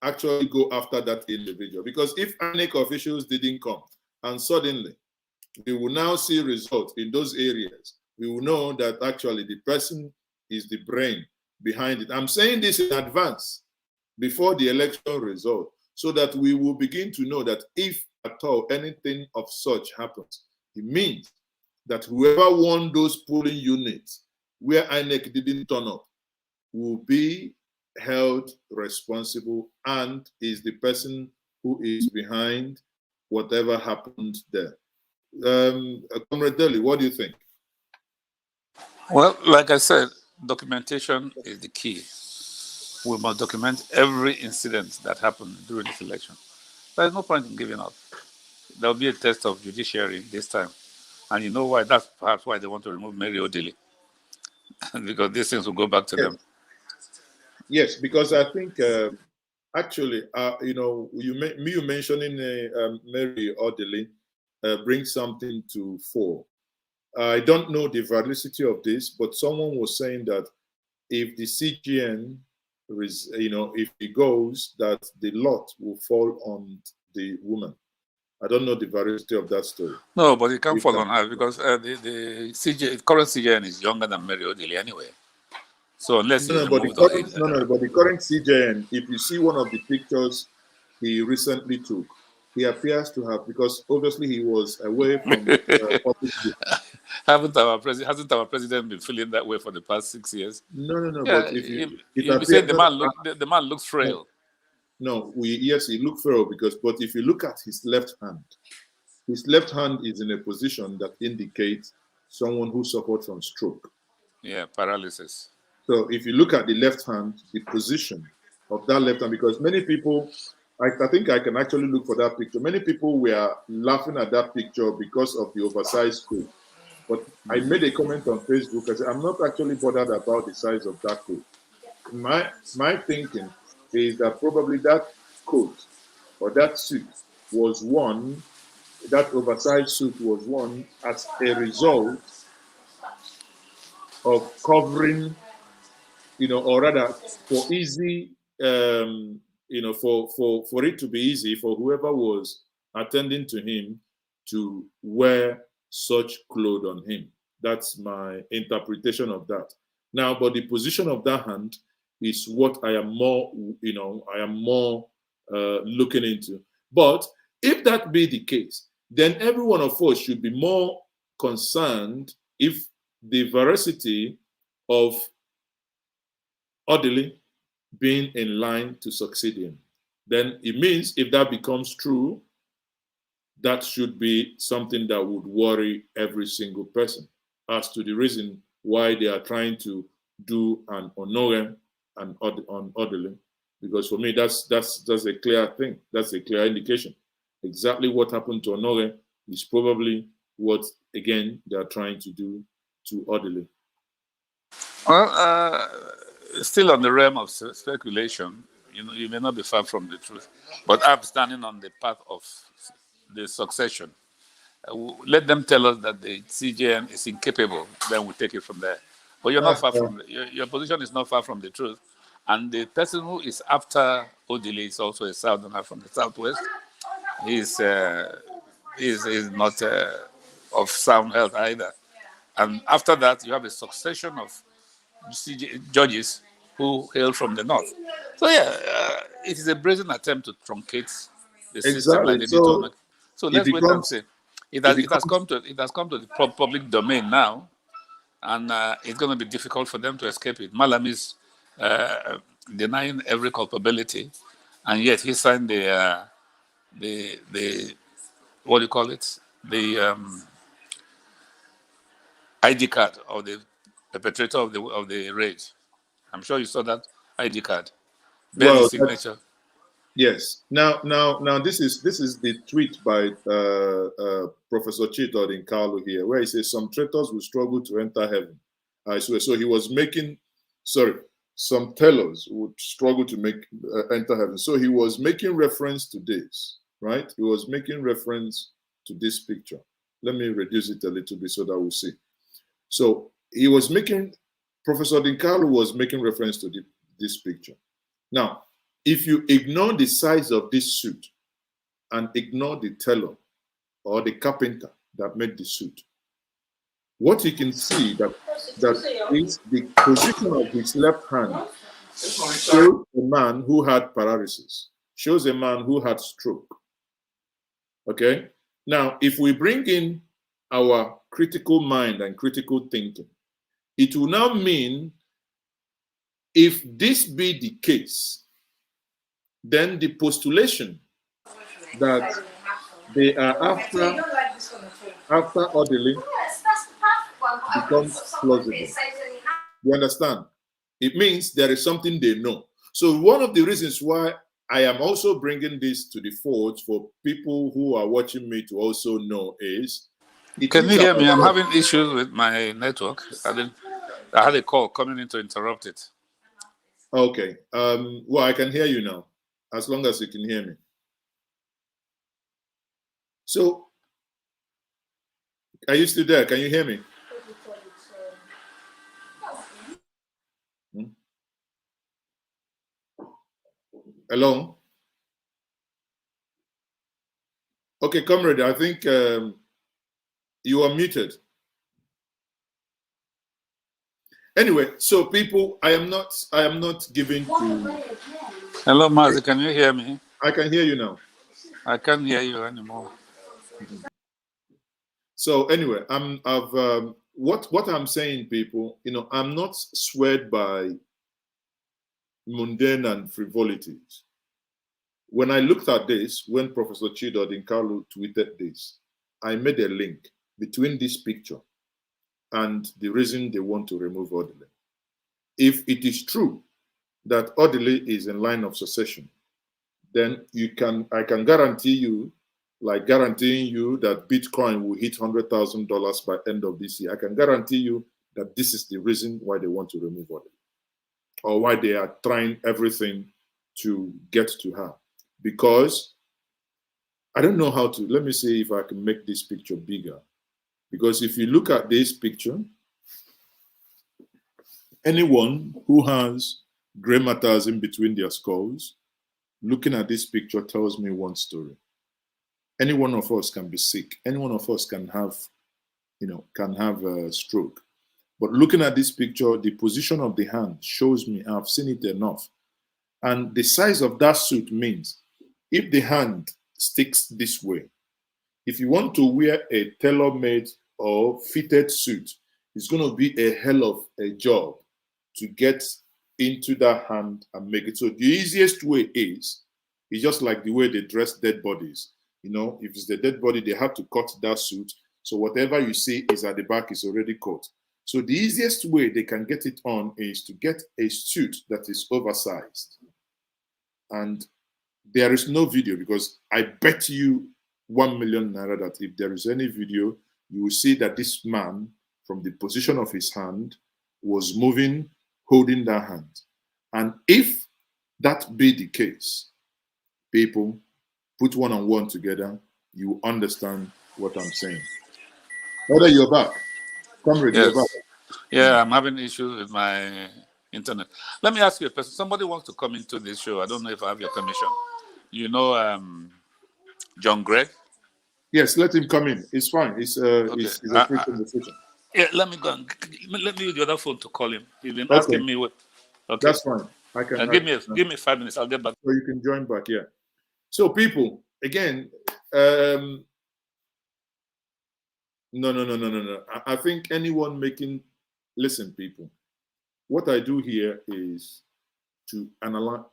actually go after that individual. Because if INEC officials didn't come and suddenly we will now see results in those areas, we will know that actually the person is the brain behind it. I'm saying this in advance before the election result, so that we will begin to know that if at all anything of such happens, it means that whoever won those polling units where INEC didn't turn up will be held responsible and is the person who is behind whatever happened there. Comrade Deli, what do you think? Well, like I said, documentation is the key. We must document every incident that happened during this election. There is no point in giving up. There will be a test of judiciary this time. And you know why? That's perhaps why they want to remove Mary Odili. Because these things will go back to them. Yes, because I think actually, you mentioning Mary Odili brings something to fore. I don't know the validity of this, but someone was saying that if the CGN, if it goes, that the lot will fall on the woman. I don't know the validity of that story. No, but it can't fall on her because the current CGN is younger than Mary Odili anyway. So unless but the current CJN, if you see one of the pictures he recently took, he appears to have, because obviously he was away from public view. Hasn't our president been feeling that way for the past 6 years? No. Yeah, but if you say the man looks frail. No, yes, he looked frail but if you look at his left hand is in a position that indicates someone who suffered from stroke. Yeah, paralysis. So if you look at the left hand, the position of that left hand, because many people, I think I can actually look for that picture. Many people were laughing at that picture because of the oversized coat. But I made a comment on Facebook. I said, I'm not actually bothered about the size of that coat. My thinking is that probably that coat or that suit was worn, that oversized suit was worn as a result of covering, or rather for easy, for it to be easy for whoever was attending to him to wear such clothes on him. That's my interpretation of that. Now, but the position of that hand is what I am more, looking into. But if that be the case, then every one of us should be more concerned if the veracity of Odili being in line to succeed him. Then it means if that becomes true, that should be something that would worry every single person as to the reason why they are trying to do an Onore and on Odili. Because for me, that's a clear thing. That's a clear indication. Exactly what happened to Onore is probably what, again, they are trying to do to Odili. Well, still on the realm of speculation, you may not be far from the truth, but I'm standing on the path of the succession. Let them tell us that the CJN is incapable, then we'll take it from there. But you're not far from your position is not far from the truth. And the person who is after Odili is also a southerner from the southwest. He's not of sound health either. And after that, you have a succession of judges who hail from the north. So it is a brazen attempt to truncate the system like they did to Onak. So let's wait and see. It has come to the public domain now, and it's going to be difficult for them to escape it. Malam is denying every culpability, and yet he signed the what do you call it? The ID card of the perpetrator of the raid. I'm sure you saw that ID card. Bear Well, his signature. Yes. Now, this is the tweet by Professor Chito in Carlo here, where he says some traitors will struggle to enter heaven. I swear. So he was making, some tellers would struggle to enter heaven. So he was making reference to this, right? He was making reference to this picture. Let me reduce it a little bit so that we'll see. So he was making, Professor Dinkalu was making reference to this picture. Now, if you ignore the size of this suit and ignore the tailor or the carpenter that made the suit, what you can see that is the position of his left hand shows a man who had paralysis, shows a man who had stroke. Okay? Now, if we bring in our critical mind and critical thinking, it will now mean if this be the case, then the postulation that they are after orderly becomes plausible. You understand? It means there is something they know. So one of the reasons why I am also bringing this to the fore for people who are watching me to also know is... Can you hear me? I'm having issues with my network. I had a call coming in to interrupt it. Okay. Well, I can hear you now, as long as you can hear me. So, are you still there? Can you hear me? Hello? Okay, comrade, I think you are muted. Anyway, so people, I am not giving to... Hello, Mazi, can you hear me? I can hear you now. I can't hear you anymore. So anyway, what I'm saying, people, I'm not swayed by mundane and frivolities. When I looked at this, when Professor Chido Dinkalu tweeted this, I made a link between this picture and the reason they want to remove Odile. If it is true that Odile is in line of succession, then I can guarantee you, like guaranteeing you that Bitcoin will hit $100,000 by end of this year. I can guarantee you that this is the reason why they want to remove Odile, or why they are trying everything to get to her. Because I don't know how to, let me see if I can make this picture bigger. Because if you look at this picture, anyone who has gray matters in between their skulls, looking at this picture tells me one story. Any one of us can be sick. Any one of us can have, a stroke. But looking at this picture, the position of the hand shows me I've seen it enough. And the size of that suit means if the hand sticks this way, if you want to wear a tailor-made or fitted suit, it's going to be a hell of a job to get into that hand and make it. So the easiest way is just like the way they dress dead bodies. If it's the dead body, they have to cut that suit. So whatever you see is at the back is already cut. So the easiest way they can get it on is to get a suit that is oversized. And there is no video, because I bet you 1 million naira that if there is any video, you will see that this man, from the position of his hand, was moving, holding that hand. And if that be the case, people, put one and one together, you understand what I'm saying. Whether you're back, comrade, Yes. you're back. Yeah, I'm having issues with my internet. Let me ask you a question. Somebody wants to come into this show. I don't know if I have your permission. You know John Gregg? Yes, let him come in. It's fine. It's a free conversation. Yeah, let me go. Let me use the other phone to call him. He's been asking me what. Okay, that's fine. I can give me 5 minutes. I'll get back. So you can join back. Yeah. So people, again, no. I think anyone listen, people. What I do here is to analyze.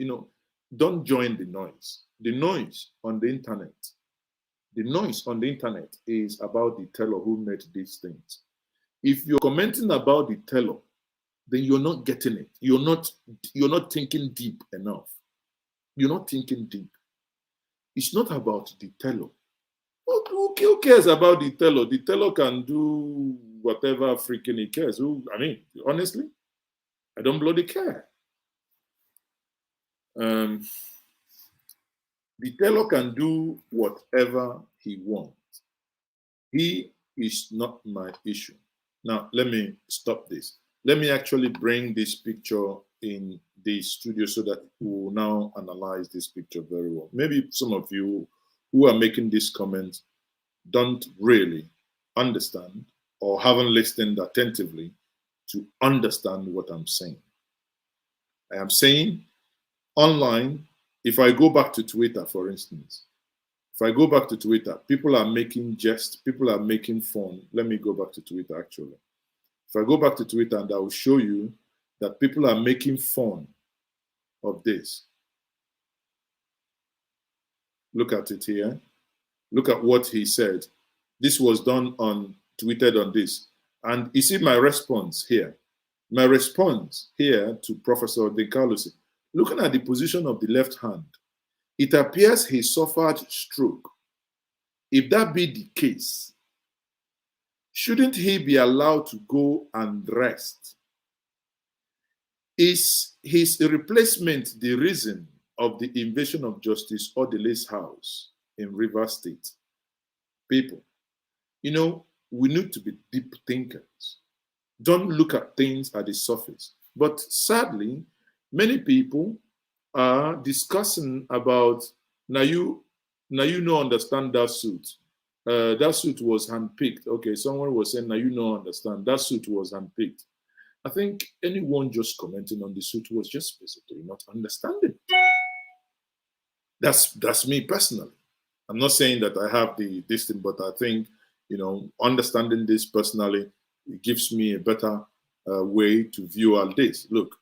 Don't join the noise. The noise on the internet. The noise on the internet is about the teller who made these things. If you're commenting about the teller then you're not getting it. You're not thinking deep enough. You're not thinking deep. It's not about the teller. Who cares about the teller? The teller can do whatever freaking he cares. I mean, honestly, I don't bloody care. The teller can do whatever he wants. He is not my issue. Now, let me stop this. Let me actually bring this picture in the studio so that we will now analyze this picture very well. Maybe some of you who are making these comments don't really understand or haven't listened attentively to understand what I'm saying. I am saying online, if I go back to Twitter, for instance, if I go back to Twitter, people are making jests, people are making fun. Let me go back to Twitter, actually. If I go back to Twitter, and I will show you that people are making fun of this. Look at it here. Look at what he said. This was done on, tweeted on this. And you see my response here. My response here to Professor De Carlos, looking at the position of the left hand, it appears he suffered stroke. If that be the case, shouldn't he be allowed to go and rest? Is his replacement the reason of the invasion of Justice Odele's house in Rivers State? People, you know, we need to be deep thinkers. Don't look at things at the surface. But sadly, many people are discussing about, now you don't understand that suit. That suit was handpicked. Okay, someone was saying, now you don't understand. That suit was handpicked. I think anyone just commenting on the suit was just basically not understanding. That's me personally. I'm not saying that I have this thing, but I think, you know, understanding this personally, it gives me a better way to view all this. Look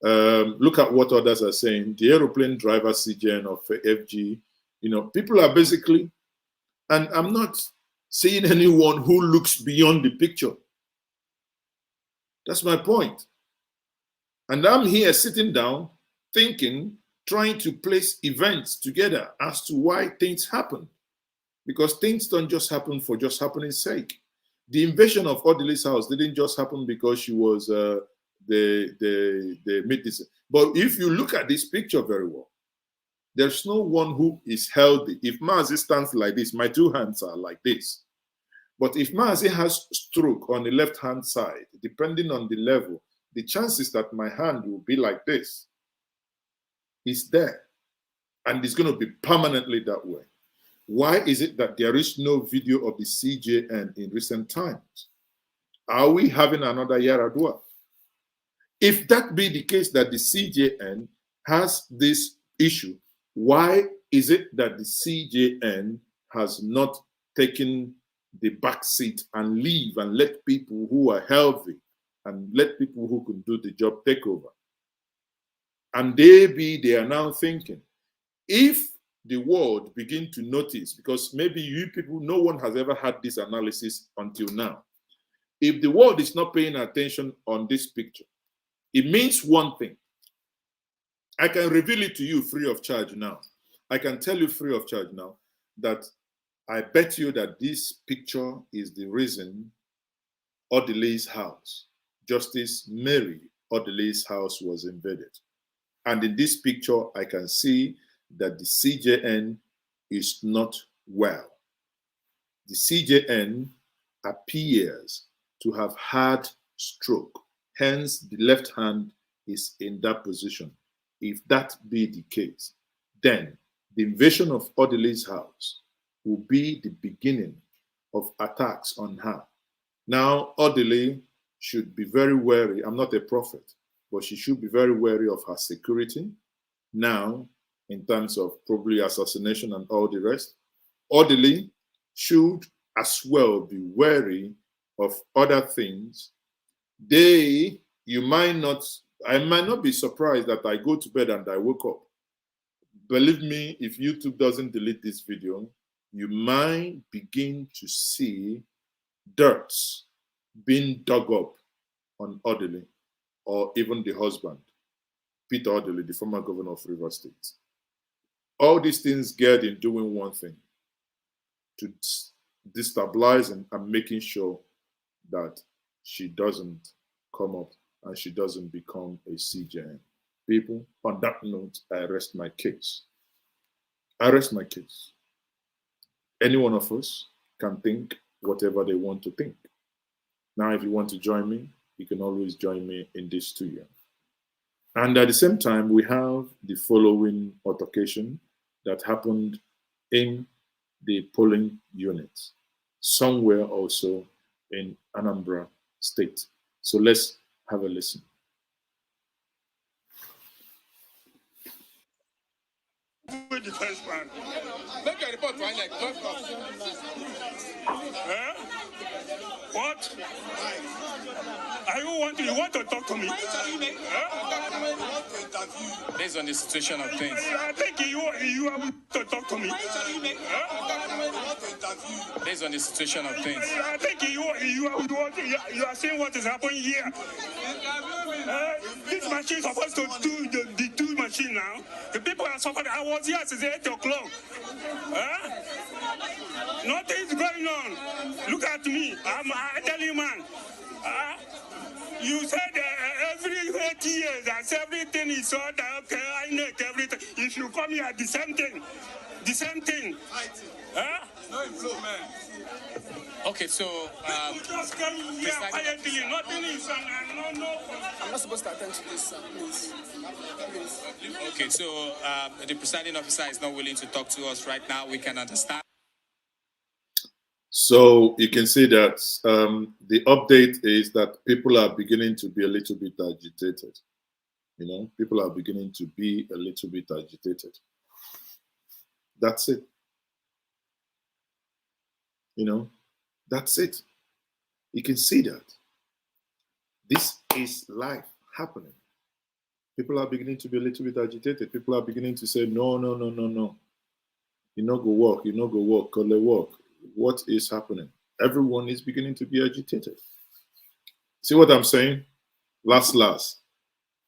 at what others are saying. The aeroplane driver CGN of FG, you know, people are basically, and I'm not seeing anyone who looks beyond the picture. That's my point. And I'm here sitting down, thinking, trying to place events together as to why things happen. Because things don't just happen for just happening's sake. The invasion of Odele's house didn't just happen because she was the midwife. But if you look at this picture very well, there's no one who is healthy. If Mazi stands like this, my two hands are like this. But if Mazi has stroke on the left-hand side, depending on the level, the chances that my hand will be like this is there. And it's going to be permanently that way. Why is it that there is no video of the CJN in recent times? Are we having another Yaradua? If that be the case that the CJN has this issue, why is it that the CJN has not taken the back seat and leave and let people who are healthy and let people who can do the job take over? And they are now thinking, if the world begin to notice, because maybe you people, no one has ever had this analysis until now. If the world is not paying attention on this picture, it means one thing. I can reveal it to you free of charge now. I can tell you free of charge now that I bet you that this picture is the reason Odele's house, Justice Mary Odele's house, was invaded. And in this picture, I can see that the CJN is not well. The CJN appears to have had stroke. Hence, the left hand is in that position. If that be the case, then the invasion of Odele's house will be the beginning of attacks on her. Now, Odele should be very wary. I'm not a prophet, but she should be very wary of her security now, in terms of probably assassination and all the rest. Odele should as well be wary of other things. I might not be surprised that I go to bed and I wake up. Believe me, if YouTube doesn't delete this video, you might begin to see dirt being dug up on Odele. or even the husband, Peter Odili, the former governor of Rivers State. All these things get in doing one thing, to destabilize and making sure that she doesn't come up and she doesn't become a CJN. People, on that note, I rest my case. I rest my case. Any one of us can think whatever they want to think. Now, if you want to join me, you can always join me in this studio. And at the same time, we have the following altercation that happened in the polling units, somewhere also in Anambra State. So let's have a listen. The first one. Make a report right now. What? You want to talk to me? Based on the situation of things. I think you have to talk to me. Based on the situation of things. I think you are seeing what is happening here. This machine is supposed to do the two machine now. The people are suffering. I was here since 8 o'clock. Nothing is going on. Look at me. I'm an elderly man. You said every 8 years that everything is all that, okay, I make everything. If you come here, the same thing. The same thing. No improvement. Okay, so just come here quietly. Nothing is no. I'm not supposed to attend to this, please. Okay, so the presiding officer is not willing to talk to us right now. We can understand. So you can see that the update is that people are beginning to be a little bit agitated. You know, people are beginning to be a little bit agitated. That's it. You know, that's it. You can see that. This is life happening. People are beginning to be a little bit agitated. People are beginning to say, no. You know, go work. You know, go work. Call it work. What is happening? Everyone is beginning to be agitated. See what I'm saying? Last,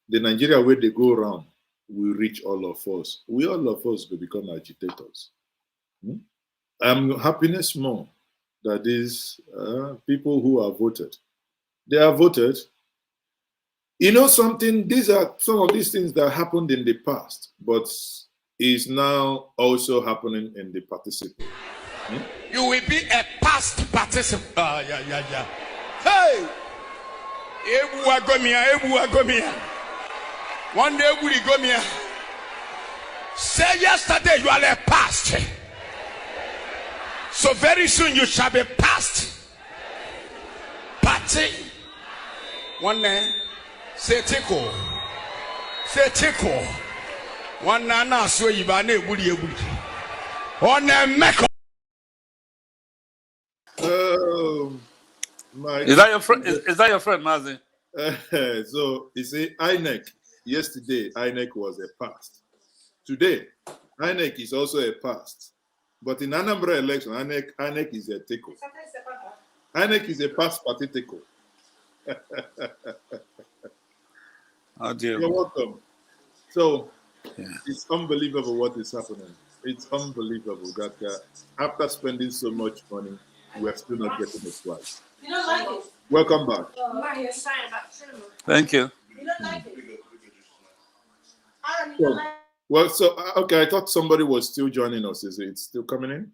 the Nigeria where they go around will reach all of us. We all of us will become agitators. Happiness more that these people who are voted. They are voted. You know something? These are some of these things that happened in the past, but is now also happening in the participant. You will be a past participant. Yeah. Hey! Ebu one day we go me. Say yesterday you are a past. So very soon you shall be past. Party. One day, say tickle. Say tickle. One nana so you are ne budi. On a make. Is that your friend? Is that your friend, Mazi? So you see, INEC yesterday, INEC was a past. Today, INEC is also a past. But in Anambra election, INEC is a tickle. INEC is a past party tickle. Oh dear. You're welcome. So it's unbelievable what is happening. It's unbelievable that after spending so much money, we're still not getting it right. You don't like it? Welcome back. Thank you. You don't like it? So, okay, I thought somebody was still joining us. Is it still coming in?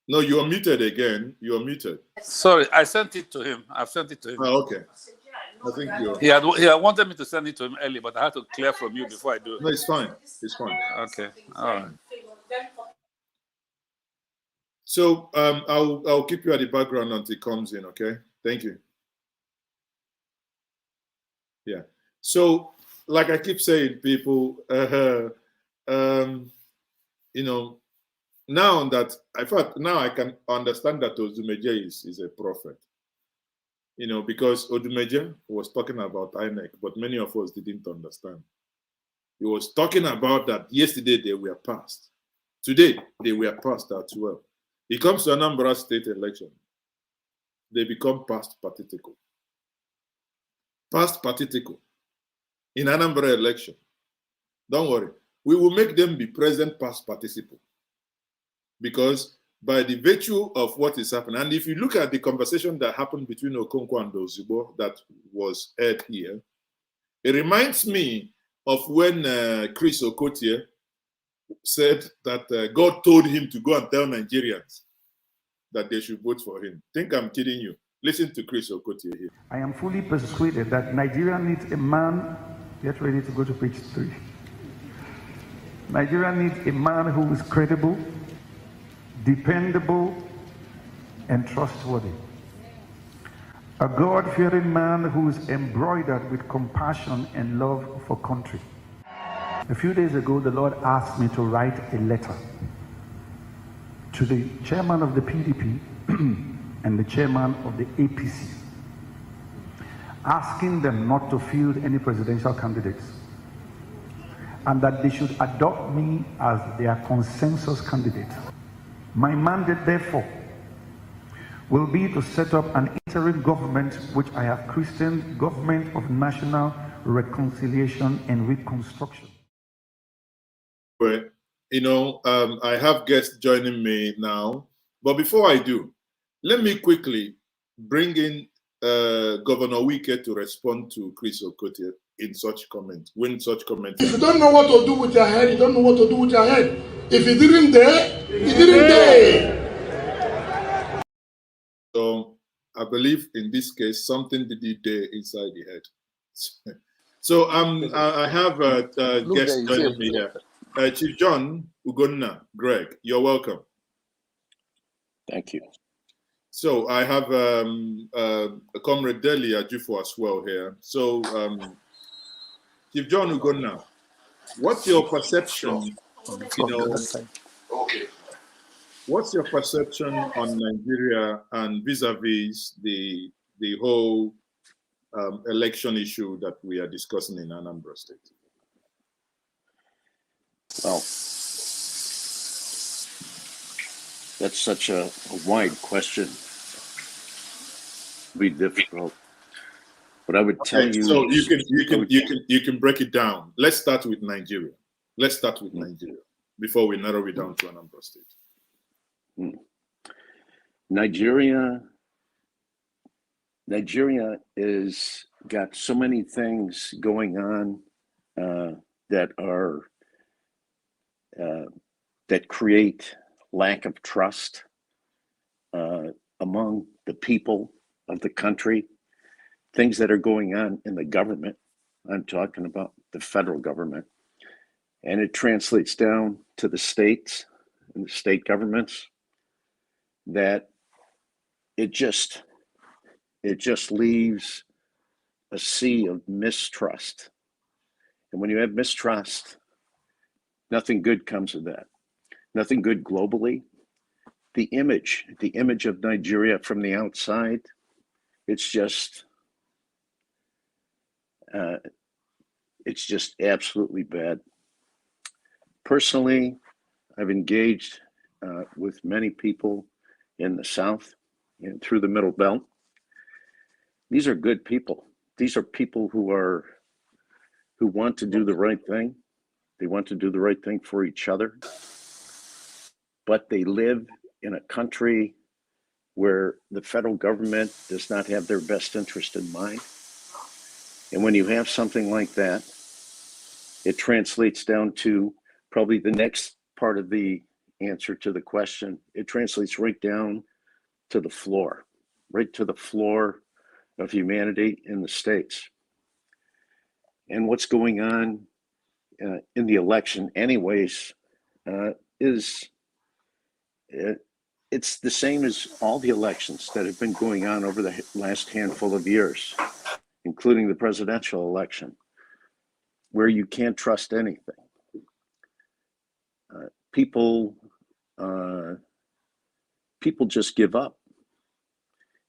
No, you are muted again. You are muted. Sorry, I sent it to him. I've sent it to him. Oh, okay. I think you. He had wanted me to send it to him early, but I had to clear from you before I do it. No, it's fine. It's fine. Okay. All right. So I'll keep you at the background until it comes in, okay? Thank you. Yeah. So, like I keep saying, people, you know, now that now I can understand that Odumeje is a prophet. You know, because Odumeje was talking about INEC, but many of us didn't understand. He was talking about that yesterday they were passed. Today they were passed as well. It comes to Anambra state election. They become past particle. past participle in Anambra election. Don't worry. We will make them be present past participle. Because by the virtue of what is happening, and if you look at the conversation that happened between Okonkwo and Ozugbo that was aired here, it reminds me of when Chris Okotie said that God told him to go and tell Nigerians that they should vote for him. Think I'm kidding you. Listen to Chris Okotie here. I am fully persuaded that Nigeria needs a man, get ready to go to page 3. Nigeria needs a man who is credible, dependable, and trustworthy. A God-fearing man who is embroidered with compassion and love for country. A few days ago, the Lord asked me to write a letter to the chairman of the PDP and the chairman of the APC, asking them not to field any presidential candidates, and that they should adopt me as their consensus candidate. My mandate, therefore, will be to set up an interim government which I have christened Government of National Reconciliation and Reconstruction. Well, you know, I have guests joining me now, but before I do, let me quickly bring in Governor Wike to respond to Chris Okotie in such comments. When such comments. If you don't know what to do with your head, you don't know what to do with your head. If you didn't dare, you didn't dare. So I believe in this case, something did he dare inside the head. So I have a guest joining me here. Chief John Ugonna, Greg, you're welcome. Thank you. So I have a Comrade Deli Ajufo as well here. So Chief John Ugonna, what's your perception, you know, what's your perception on Nigeria and vis-a-vis the whole election issue that we are discussing in Anambra State? Well, that's such a wide question. It'd be difficult. But I would tell you. So you can break it down. Let's start with Nigeria. Let's start with Nigeria before we narrow it down to Anambra State. Nigeria is got so many things going on that are that create lack of trust among the people of the country. Things that are going on in the government. I'm talking about the federal government, and it translates down to the states and the state governments. That it just leaves a sea of mistrust. And when you have mistrust, nothing good comes of that. Nothing good globally. The image of Nigeria from the outside, it's just absolutely bad. Personally, I've engaged with many people in the South and through the Middle Belt. These are good people. These are people who want to do the right thing. They want to do the right thing for each other. But they live in a country where the federal government does not have their best interest in mind. And when you have something like that, it translates down to probably the next part of the answer to the question. It translates right down to the floor, right to the floor of humanity in the states. And what's going on in the election anyways is it's the same as all the elections that have been going on over the last handful of years, including the presidential election, where you can't trust anything. People just give up.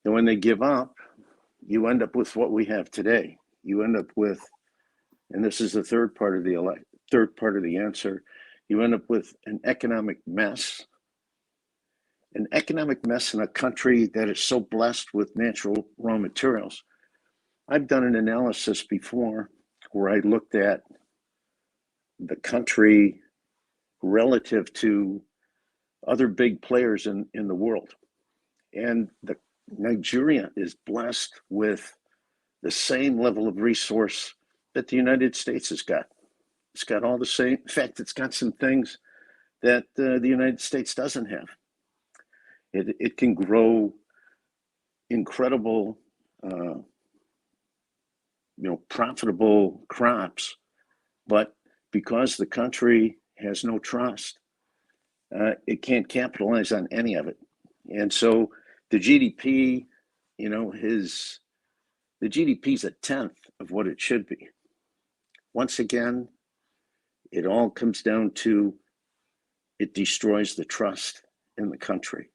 And when they give up, you end up with what we have today. You end up with, and this is the third part of the answer, you end up with an economic mess. An economic mess in a country that is so blessed with natural raw materials. I've done an analysis before where I looked at the country relative to other big players in the world. And Nigeria is blessed with the same level of resource that the United States has got. It's got all the same, in fact, it's got some things that the United States doesn't have. It can grow incredible, profitable crops, but because the country has no trust, it can't capitalize on any of it. And so the GDP, the GDP is a tenth of what it should be. Once again, it all comes down to it destroys the trust in the country.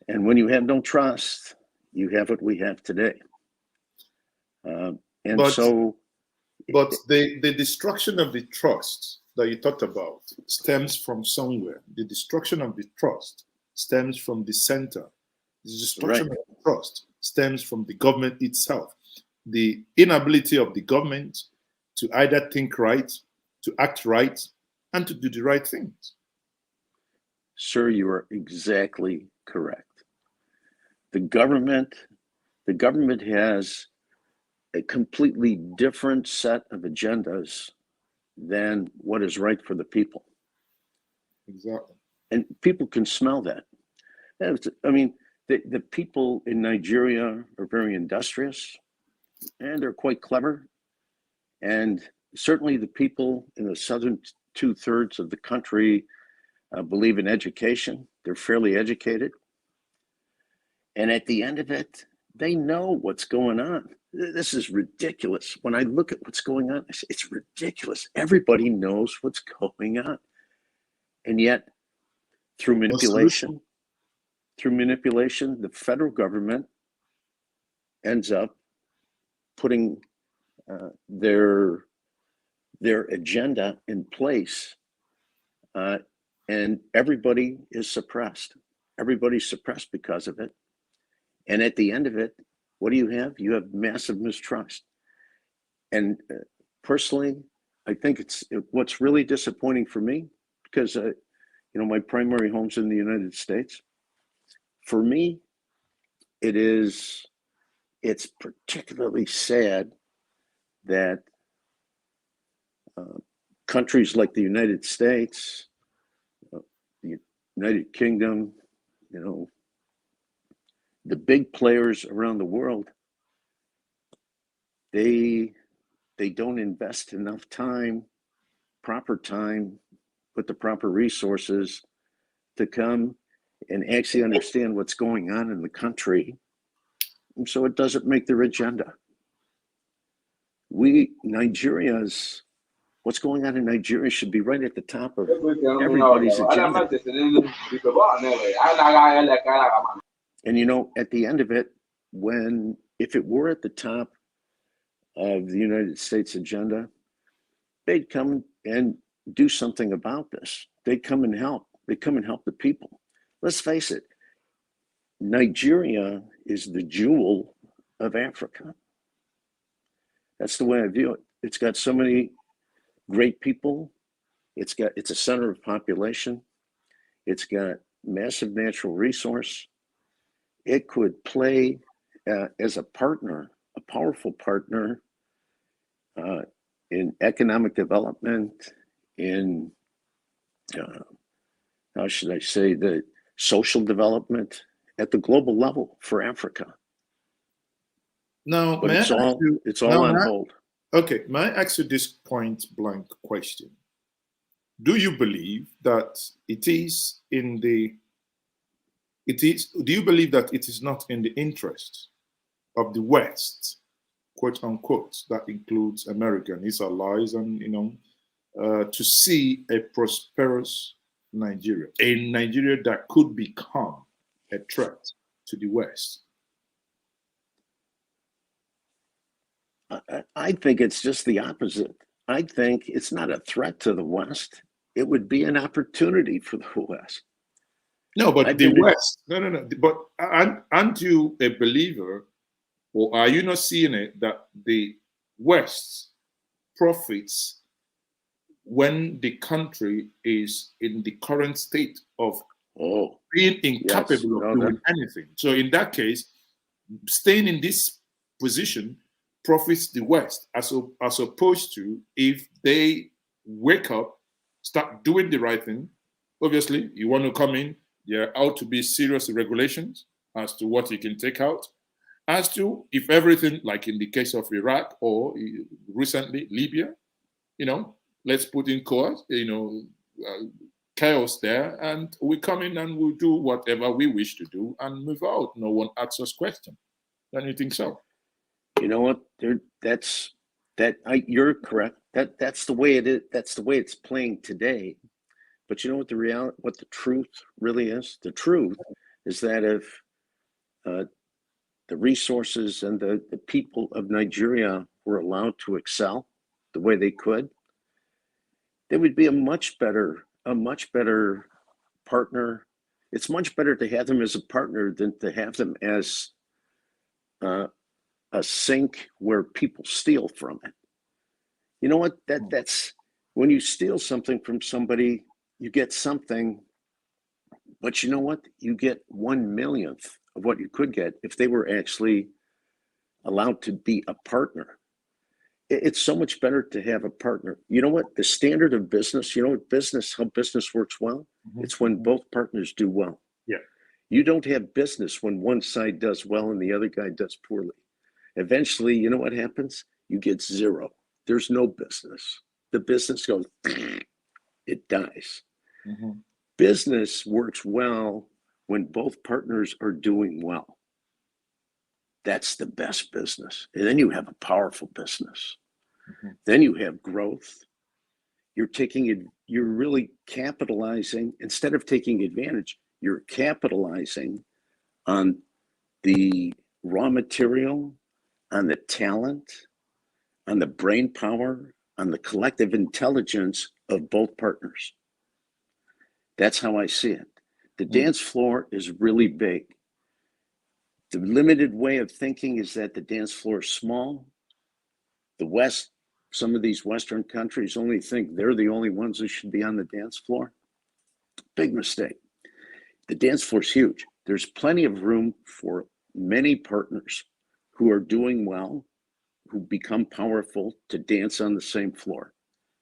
And when you have no trust, you have what we have today. But the destruction of the trust that you talked about stems from somewhere. The destruction of the trust stems from the center. The destruction of the trust stems from the government itself. The inability of the government to either think right, to act right, and to do the right things. Sir, you are exactly correct. The government has a completely different set of agendas than what is right for the people. Exactly. And people can smell that. I mean, the people in Nigeria are very industrious and they're quite clever. And certainly the people in the southern 2/3 of the country believe in education. They're fairly educated. And at the end of it, they know what's going on. This is ridiculous. When I look at what's going on, it's ridiculous. Everybody knows what's going on. And yet, through manipulation, the federal government ends up putting their agenda in place, and everybody is suppressed. Everybody's suppressed because of it. And at the end of it, what do you have? You have massive mistrust. And personally, I think what's really disappointing for me, because my primary home's in the United States. For me, it's particularly sad that countries like the United States, the United Kingdom, the big players around the world, they don't invest enough time, proper time, with the proper resources to come and actually understand what's going on in the country. And so it doesn't make their agenda. What's going on in Nigeria should be right at the top of everybody's agenda. And at the end of it, if it were at the top of the United States agenda, they'd come and do something about this. They'd come and help. They'd come and help the people. Let's face it, Nigeria is the jewel of Africa. That's the way I view it. It's got so many great people. It's a center of population. It's got massive natural resource. It could play as a partner, a powerful partner in economic development, in how should I say, the social development at the global level for Africa. Now, but it's all on hold. Okay, may I ask you this point blank question? Do you believe that do you believe that it is not in the interest of the West, quote unquote, that includes America and its allies, and to see a prosperous Nigeria, a Nigeria that could become a threat to the West? I think it's just the opposite. I think it's not a threat to the West. It would be an opportunity for the West. No, but the West, no. But aren't you a believer Or are you not seeing it that the West profits when the country is in the current state of being incapable of doing anything? So in that case, staying in this position profits the West, as opposed to if they wake up, start doing the right thing. Obviously, you want to come in, there ought to be serious regulations as to what you can take out. As to if everything, like in the case of Iraq or recently Libya, let's put in chaos there, and we come in and we'll do whatever we wish to do and move out. No one asks us question. Don't you think so? You know what? You're correct. That's the way it is. That's the way it's playing today. But you know what the truth really is? The truth is that if the resources and the people of Nigeria were allowed to excel the way they could, they would be a much better partner. It's much better to have them as a partner than to have them as a sink where people steal from it. You know what? That's when you steal something from somebody, you get something, but you know what? You get 1/1,000,000th of what you could get if they were actually allowed to be a partner. It's so much better to have a partner. You know what? The standard of business, how business works well? It's when both partners do well. Yeah. You don't have business when one side does well and the other guy does poorly. Eventually, you know what happens? You get zero. There's no business. The business goes, it dies. Business works well when both partners are doing well. That's the best business. And then you have a powerful business. Then you have growth. You're really capitalizing, instead of taking advantage, you're capitalizing on the raw material, on the talent, on the brain power, on the collective intelligence of both partners. That's how I see it. The dance floor is really big. The limited way of thinking is that the dance floor is small. The West, some of these Western countries only think they're the only ones who should be on the dance floor. Big mistake. The dance floor is huge. There's plenty of room for many partners who are doing well, who become powerful to dance on the same floor.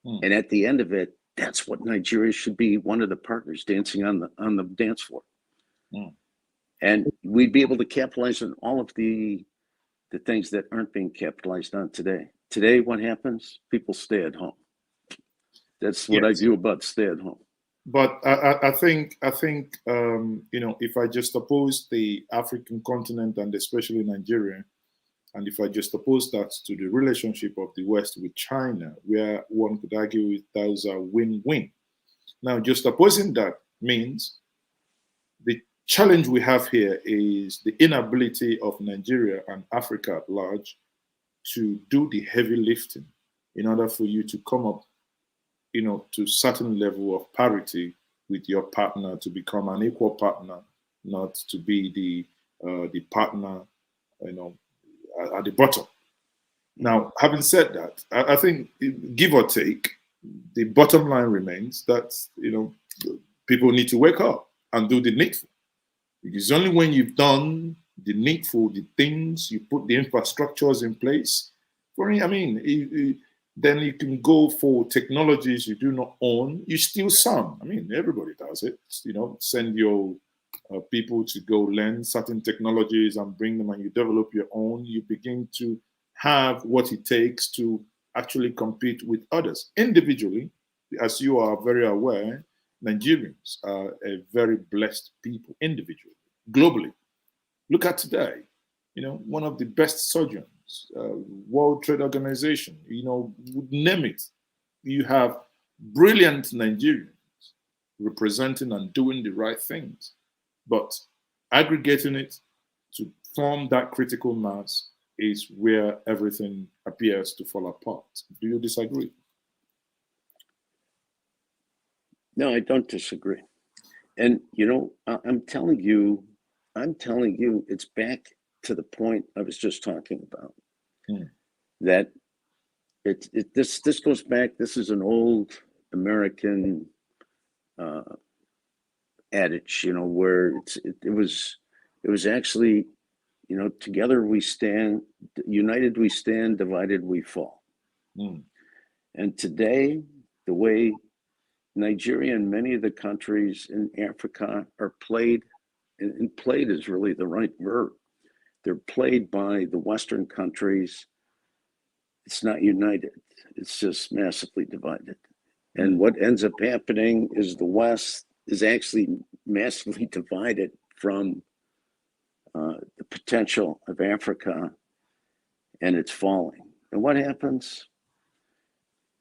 And at the end of it, that's what Nigeria should be, one of the partners dancing on the dance floor. And we'd be able to capitalize on all of the things that aren't being capitalized on today. Today, what happens? People stay at home. That's what I view about stay at home. But I think if I just oppose the African continent and especially Nigeria, and if I just oppose that to the relationship of the West with China, where one could argue those are win-win. Now, just opposing that means the challenge we have here is the inability of Nigeria and Africa at large to do the heavy lifting in order for you to come up, to certain level of parity with your partner, to become an equal partner, not to be the partner, at the bottom. Now, having said that, I think, give or take, the bottom line remains that people need to wake up and do the needful. It's only when you've done the needful, the things, you put the infrastructures in place. Then you can go for technologies you do not own. You steal some. Everybody does it. Send your people to go learn certain technologies and bring them, and you develop your own. You begin to have what it takes to actually compete with others. Individually, as you are very aware, Nigerians are a very blessed people individually. Globally, look at today, one of the best surgeons, World Trade Organization, name it. You have brilliant Nigerians representing and doing the right things, but aggregating it to form that critical mass is where everything appears to fall apart. Do you disagree? No, I don't disagree. And I'm telling you, it's back to the point I was just talking about. That this goes back. This is an old American adage, you know, where it was actually, you know, together we stand, united we stand, divided we fall. And today, the way Nigeria and many of the countries in Africa are played, and played is really the right verb. They're played by the Western countries. It's not united. It's just massively divided. And what ends up happening is the West is actually massively divided from the potential of Africa, and it's falling. And what happens?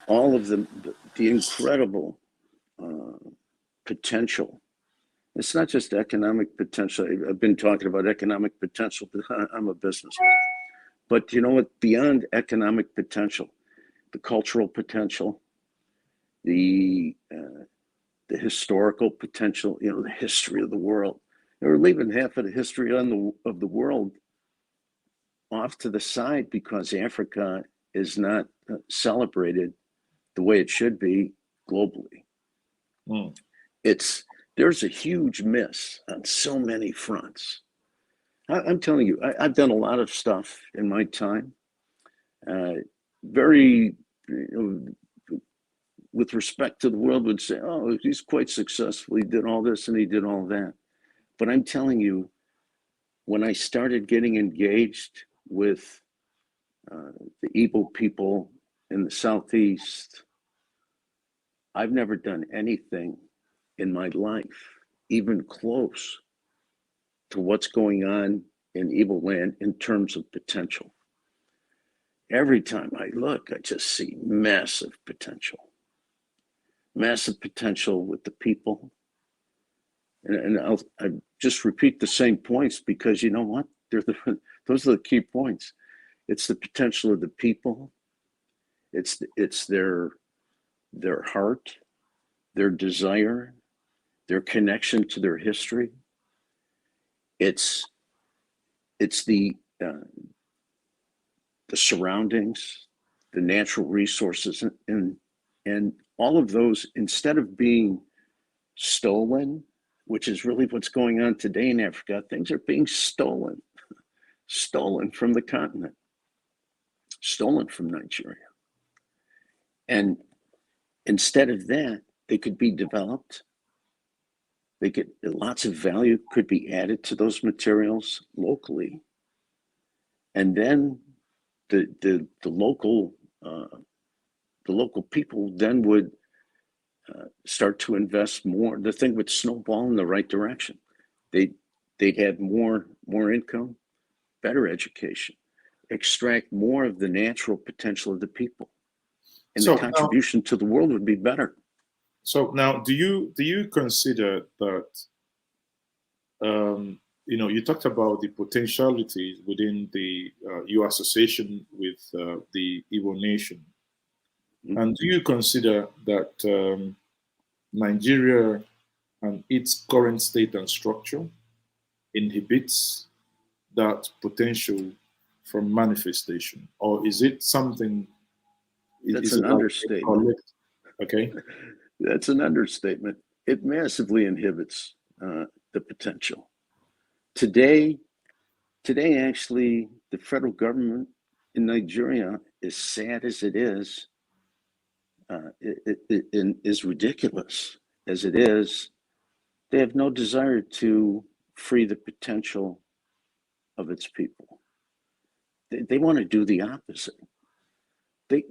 All of the incredible potential. It's not just economic potential. I've been talking about economic potential, but I'm a businessman. But you know what? Beyond economic potential, the cultural potential, the historical potential, you know, the history of the world. And we're leaving half of the history of the world off to the side because Africa is not celebrated the way it should be globally. There's a huge miss on so many fronts. I'm telling you, I've done a lot of stuff in my time. Very, you know, with respect to the world, would say, oh, he's quite successful. He did all this and he did all that. But I'm telling you, when I started getting engaged with the Igbo people in the Southeast, I've never done anything in my life even close to what's going on in Igbo land in terms of potential. Every time I look, I just see massive potential with the people. And I just repeat the same points because you know what? Those are the key points. It's the potential of the people. It's their heart, their desire, their connection to their history. It's the surroundings, the natural resources, and all of those, instead of being stolen, which is really what's going on today in Africa, things are being stolen from the continent, stolen from Nigeria. And instead of that, they could be developed. Lots of value could be added to those materials locally. And then the local people then would start to invest more. The thing would snowball in the right direction. They'd have more income, better education, extract more of the natural potential of the people, and the contribution to the world would be better. So now, do you consider that? You know, you talked about the potentialities within your association with the Igbo nation, and do you consider that Nigeria and its current state and structure inhibits that potential from manifestation, or is it something? That's an understatement. Okay. That's an understatement. It massively inhibits the potential. Today, actually, the federal government in Nigeria, as sad as it is ridiculous as it is, they have no desire to free the potential of its people. They want to do the opposite. They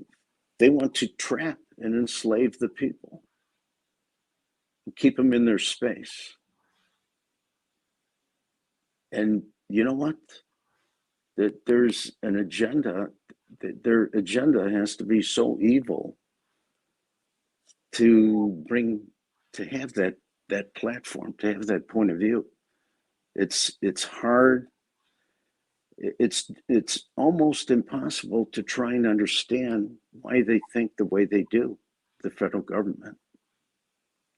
want to trap and enslave the people, keep them in their space. And you know what? That there's an agenda. Their agenda has to be so evil to have that platform, to have that point of view. It's hard. It's almost impossible to try and understand why they think the way they do, the federal government.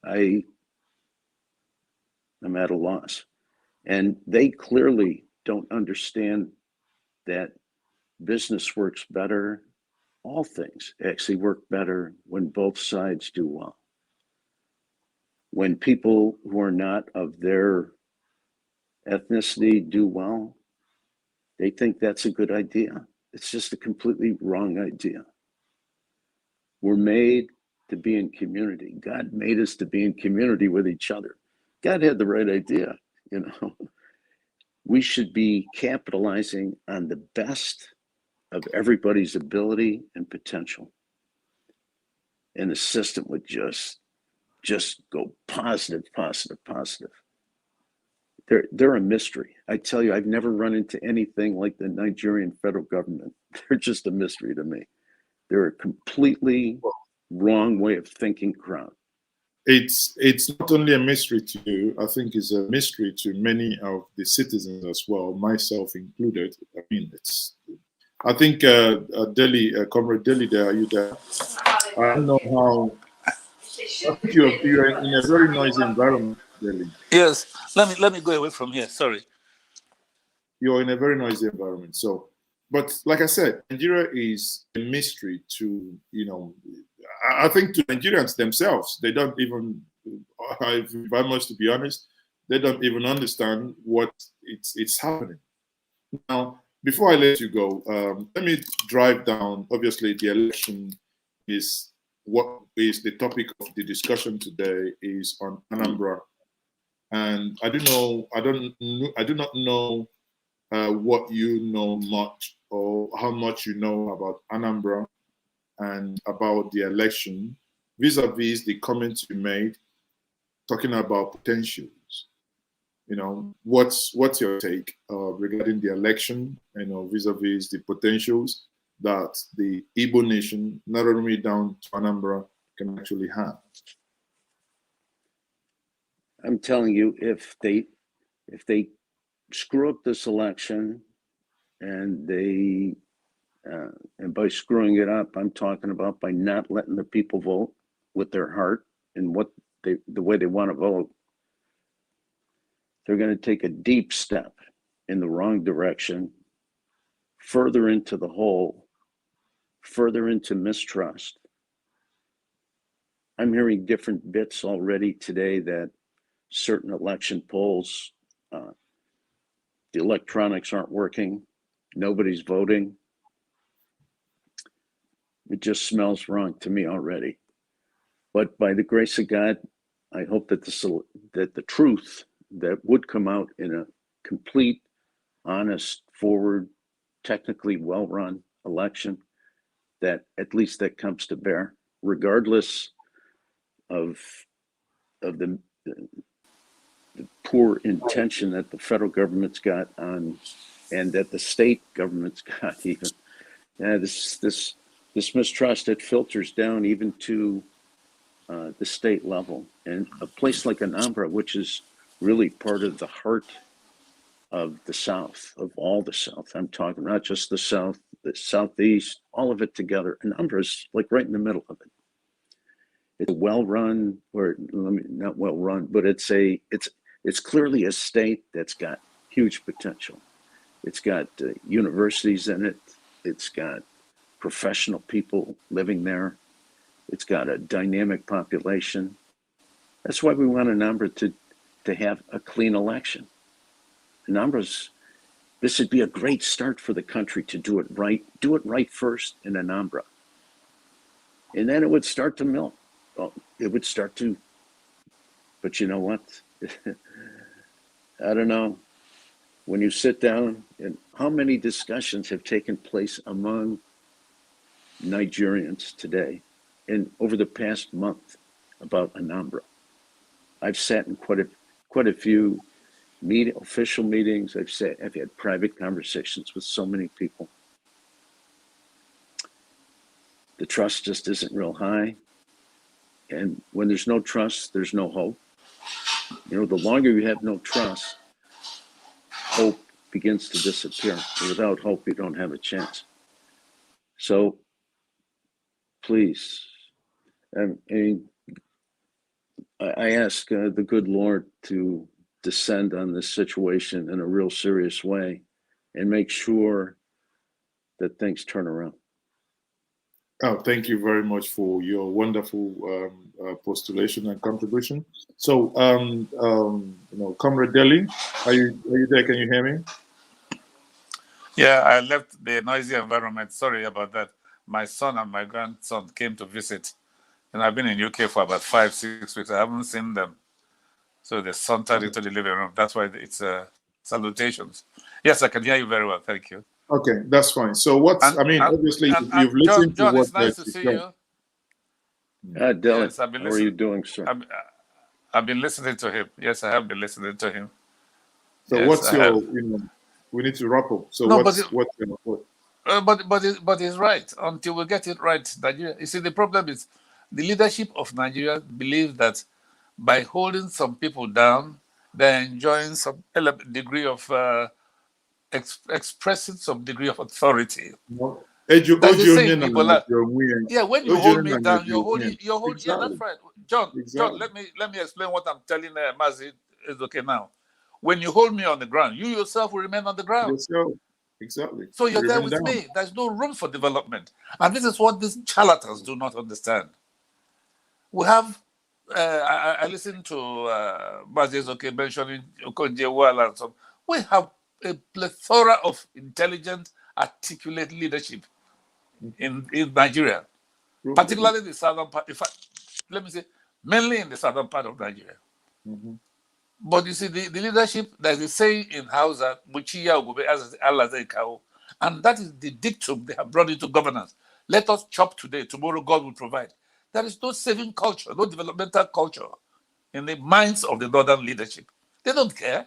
I'm at a loss. And they clearly don't understand that business works better. All things actually work better when both sides do well. When people who are not of their ethnicity do well, they think that's a good idea. It's just a completely wrong idea. We're made to be in community. God made us to be in community with each other. God had the right idea, you know. We should be capitalizing on the best of everybody's ability and potential. And the system would just go positive, positive, positive. They're a mystery. I tell you, I've never run into anything like the Nigerian federal government. They're just a mystery to me. They're a completely wrong way of thinking crowd. It's not only a mystery to you, I think it's a mystery to many of the citizens as well, myself included. I mean, I think Delhi, Comrade Delhi, are you there? I don't know how. I think you're in a very noisy environment, Delhi. Yes, let me go away from here. Sorry. You're in a very noisy environment. So, but like I said, Nigeria is a mystery to, you know, I think to Nigerians themselves. They don't even, if I must to be honest, they don't even understand what it's happening. Now, before I let you go, let me drive down. Obviously, the election is what is the topic of the discussion today is on Anambra, and I do not know what you know much or how much you know about Anambra and about the election vis-a-vis the comments you made talking about potentials. You know, what's your take regarding the election, you know, vis-a-vis the potentials that the Igbo nation, not only down to Anambra, can actually have? I'm telling you, if they screw up this election, and and by screwing it up, I'm talking about by not letting the people vote with their heart and the way they want to vote, they're going to take a deep step in the wrong direction, further into the hole, further into mistrust. I'm hearing different bits already today that certain election polls, the electronics aren't working, nobody's voting. It just smells wrong to me already. But by the grace of God, I hope that the truth that would come out in a complete, honest, forward, technically well-run election, that at least that comes to bear, regardless of the poor intention that the federal government's got on, and that the state government's got even. This mistrust, it filters down even to the state level. And a place like Anambra, which is really part of the heart of the South, of all the South. I'm talking not just the South, the Southeast, all of it together. Anambra is like right in the middle of it. It's well-run, or not well-run, but it's clearly a state that's got huge potential. It's got universities in it. It's got professional people living there. It's got a dynamic population. That's why we want Anambra to have a clean election. This would be a great start for the country to do it right. Do it right first in Anambra. And then it would start to milk. Well, it would start to, but you know what? I don't know. When you sit down, and how many discussions have taken place among Nigerians today and over the past month about Anambra? I've sat in quite a few official meetings. I've had private conversations with so many people. The trust just isn't real high. And when there's no trust, there's no hope. You know, the longer you have no trust, hope begins to disappear. And without hope, you don't have a chance. So please, I ask the good Lord to descend on this situation in a real serious way and make sure that things turn around. Oh, thank you very much for your wonderful postulation and contribution. So, Comrade Deli, are you there? Can you hear me? Yeah, I left the noisy environment. Sorry about that. My son and my grandson came to visit, and I've been in UK for about 5-6 weeks. I haven't seen them, so they sauntered into the living room. That's why it's salutations. Yes, I can hear you very well. Thank you. Okay, that's fine. So obviously you've listened John, to what it's nice to see you. Dylan, Yes, I've been how are you doing, sir? I've been listening to him. Yes, I have been listening to him. So yes, what's your, we need to wrap up. So no, but he's right. Until we get it right, Nigeria. You see, the problem is the leadership of Nigeria believes that by holding some people down, they're enjoying some degree of expressing some degree of authority. No. Yeah, when you hold me down, you're holding. Exactly. Yeah, that's right. John, Exactly. John, let me explain what I'm telling Mazi is okay now. When you hold me on the ground, you yourself will remain on the ground. Exactly. So you're there with me. There's no room for development. And this is what these charlatans do not understand. We have, I listened to Mazi mentioning Okonjo-Iweala and so on. We have a plethora of intelligent, articulate leadership in Nigeria, particularly the southern part. In fact, let me say, mainly in the southern part of Nigeria. But you see, the leadership, there's a saying in Hausa, and that is the dictum they have brought into governance. Let us chop today, tomorrow God will provide. There is no saving culture, no developmental culture in the minds of the northern leadership. They don't care.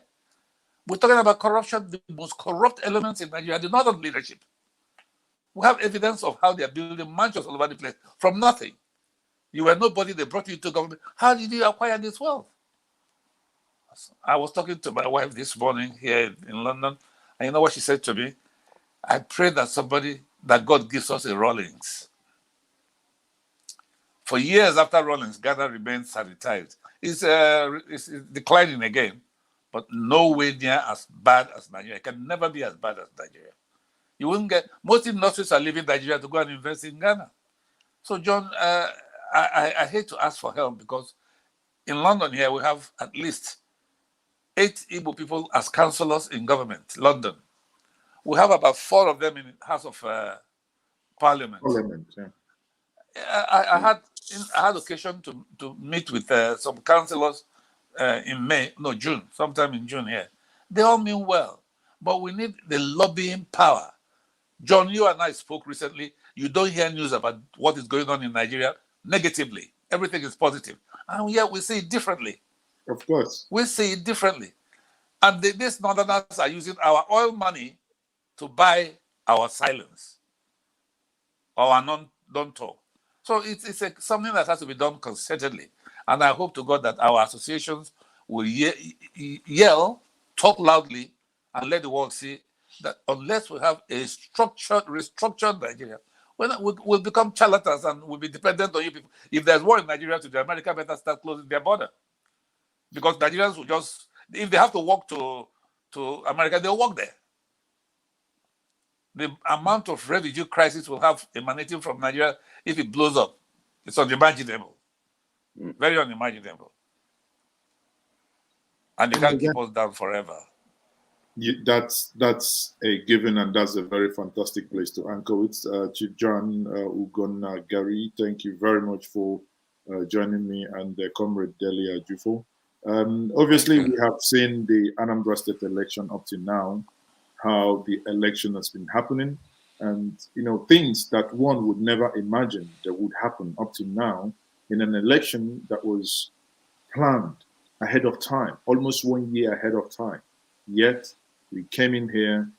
We're talking about corruption. The most corrupt elements in Nigeria, the northern leadership. We have evidence of how they are building mansions all over the place from nothing. You were nobody, they brought you into government. How did you acquire this wealth? I was talking to my wife this morning here in London, and you know what she said to me? I pray that God gives us a Rawlings. For years after Rawlings, Ghana remains sanitized. It's declining again, but nowhere near as bad as Nigeria. It can never be as bad as Nigeria. You wouldn't get, most industries are leaving Nigeria to go and invest in Ghana. So, John, I hate to ask for help because in London here, we have at least 8 Igbo people as councillors in government, London. We have about 4 of them in the House of Parliament. I had occasion to meet with some councillors in June, sometime in June here. They all mean well, but we need the lobbying power. John, you and I spoke recently. You don't hear news about what is going on in Nigeria negatively. Everything is positive. And yet we see it differently. Of course. We see it differently. And these northerners are using our oil money to buy our silence, our non-talk. So it's something that has to be done concertedly. And I hope to God that our associations will yell, talk loudly, and let the world see that unless we have a restructured Nigeria, we'll become charlatans and we'll be dependent on you people. If there's war in Nigeria today, America better start closing their border. Because Nigerians will just, if they have to walk to America, they'll walk there. The amount of refugee crisis we'll have emanating from Nigeria, if it blows up, it's unimaginable. Very unimaginable. And you can't keep us down forever. That's a given, and that's a very fantastic place to anchor it. Chief John Ugon Gary, thank you very much for joining me, and Comrade Delia Jufo. Obviously, we have seen the Anambra state election up to now, how the election has been happening, and things that one would never imagine that would happen up to now in an election that was planned ahead of time, almost 1 year ahead of time. Yet we came in here,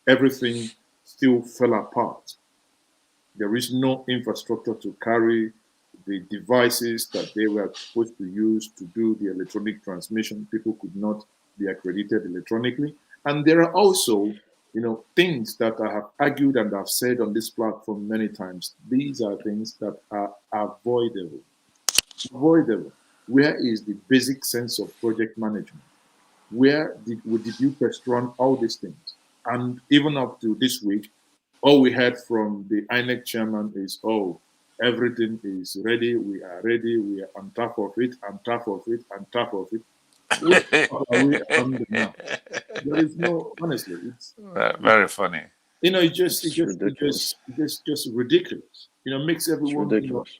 everything still fell apart. There is no infrastructure to carry the devices that they were supposed to use to do the electronic transmission. People could not be accredited electronically. And there are also, things that I have argued and I've said on this platform many times. These are things that are avoidable. Where is the basic sense of project management? did you first run all these things? And even up to this week, all we heard from the INEC chairman is, oh, everything is ready, we are on top of it, on top of it, on top of it. What are we under now? There is no, honestly, it's very funny. You know, it's just ridiculous. You know, makes everyone ridiculous.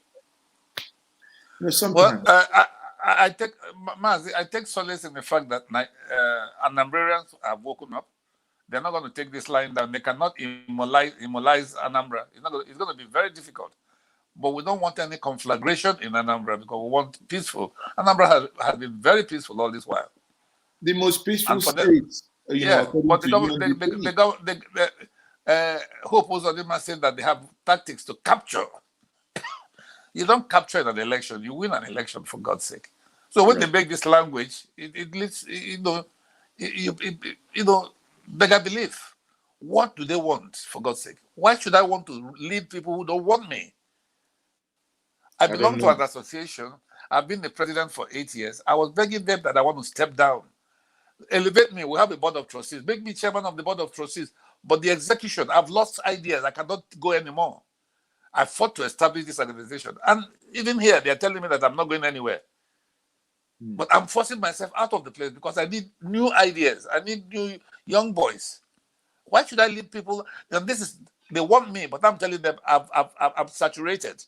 You know, sometimes. Well, I take solace in the fact that Anambrarians have woken up. They're not going to take this line down. They cannot immortalize Anambra. It's going to be very difficult. But we don't want any conflagration in Anambra because we want peaceful. Anambra has been very peaceful all this while. The most peaceful states. Yeah, but Hope Uzodinma said that they have tactics to capture. You don't capture in an election, you win an election, for God's sake. So when they make this language, it leads, they got belief. What do they want, for God's sake? Why should I want to lead people who don't want me? I belong to an association. I've been the president for 8 years. I was begging them that I want to step down. Elevate me. We have a board of trustees. Make me chairman of the board of trustees. But the execution, I've lost ideas. I cannot go anymore. I fought to establish this organization. And even here, they're telling me that I'm not going anywhere. But I'm forcing myself out of the place because I need new ideas. I need new young boys. Why should I lead people? And they want me, but I'm telling them I'm saturated.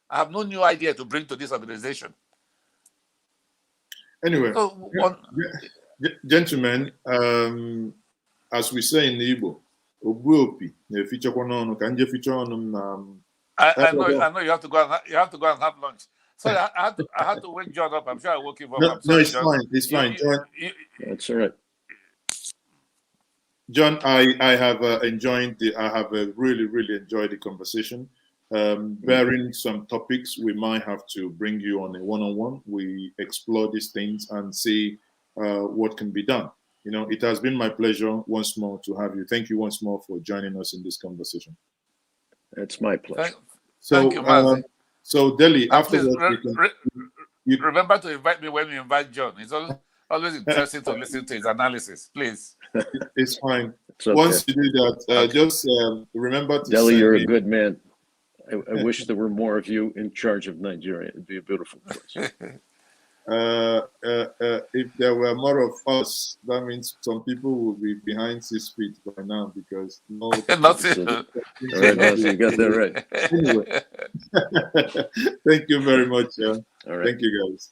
I have no new idea to bring to this organization. Anyway, gentlemen, as we say in Igbo, I know you have to go and have lunch. Sorry, I had to wake John up. I'm sure I woke him up. No, it's fine. It's fine, John. That's all right. John, I have really enjoyed the conversation. Bearing some topics, we might have to bring you on a one-on-one. We explore these things and see what can be done. You know, it has been my pleasure once more to have you. Thank you once more for joining us in this conversation. It's my pleasure. Thank you, so Delhi, afterwards, you remember to invite me when you invite John. It's always interesting to listen to his analysis. Please. It's fine. It's okay. Once you do that, just remember to Delhi, you're a good man. I wish there were more of you in charge of Nigeria. It'd be a beautiful place. If there were more of us, that means some people will be behind 6 feet by now because no. Nothing. All right, Nazi, you got that right. Anyway, thank you very much. All right. Thank you, guys.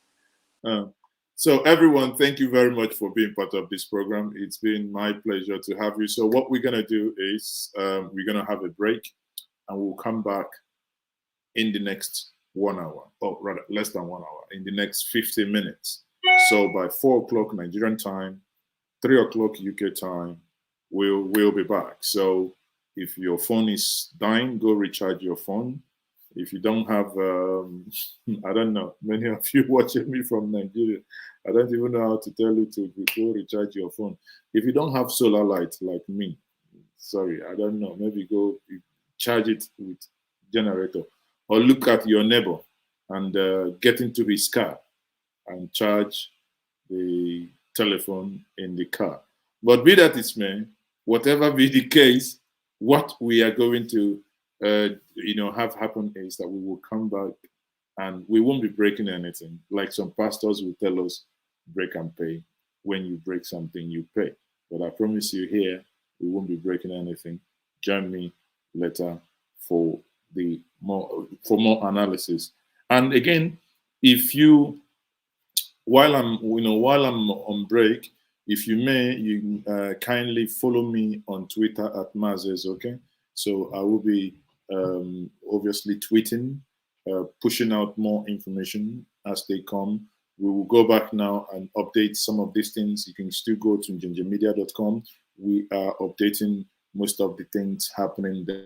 So everyone, thank you very much for being part of this program. It's been my pleasure to have you. So what we're gonna do is we're gonna have a break, and we'll come back in the next 1 hour, or rather less than 1 hour, in the next 50 minutes. So by 4 o'clock Nigerian time, 3 o'clock UK time, we'll be back. So if your phone is dying, go recharge your phone. If you don't have, I don't know, many of you watching me from Nigeria, I don't even know how to tell you to go recharge your phone. If you don't have solar light like me, sorry, I don't know, maybe go charge it with generator, or look at your neighbor and get into his car and charge the telephone in the car. But be that it may, whatever be the case, what we are going to have happen is that we will come back and we won't be breaking anything. Like some pastors will tell us, break and pay. When you break something, you pay. But I promise you here, we won't be breaking anything. Join me later for more analysis. And again, if you, while I'm on break, if you may, you kindly follow me on Twitter at Mazes, okay? So I will be obviously tweeting, pushing out more information as they come. We will go back now and update some of these things. You can still go to njenjemedia.com. We are updating most of the things happening there.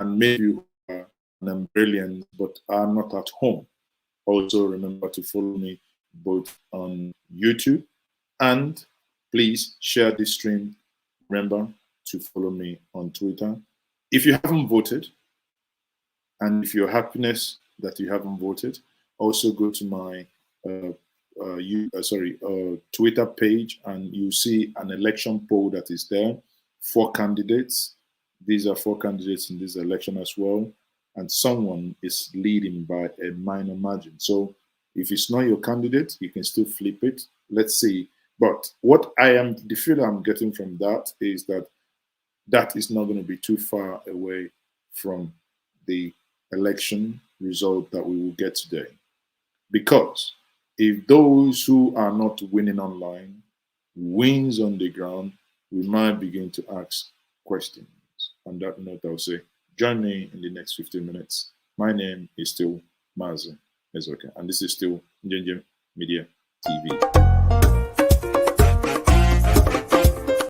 And maybe you are Anambralians but are not at home. Also remember to follow me both on YouTube, and please share this stream. Remember to follow me on Twitter. If you haven't voted, and if you're happiness that you haven't voted, also go to my Twitter page, and you see an election poll that is there. 4 candidates. These are 4 candidates in this election as well, and someone is leading by a minor margin. So if it's not your candidate, you can still flip it. Let's see. But the feel I'm getting from that is that that is not going to be too far away from the election result that we will get today. Because if those who are not winning online wins on the ground, we might begin to ask questions. On that note, I'll say, join me in the next 15 minutes. My name is still Mazi Ezoka, and this is still Njenje Media TV.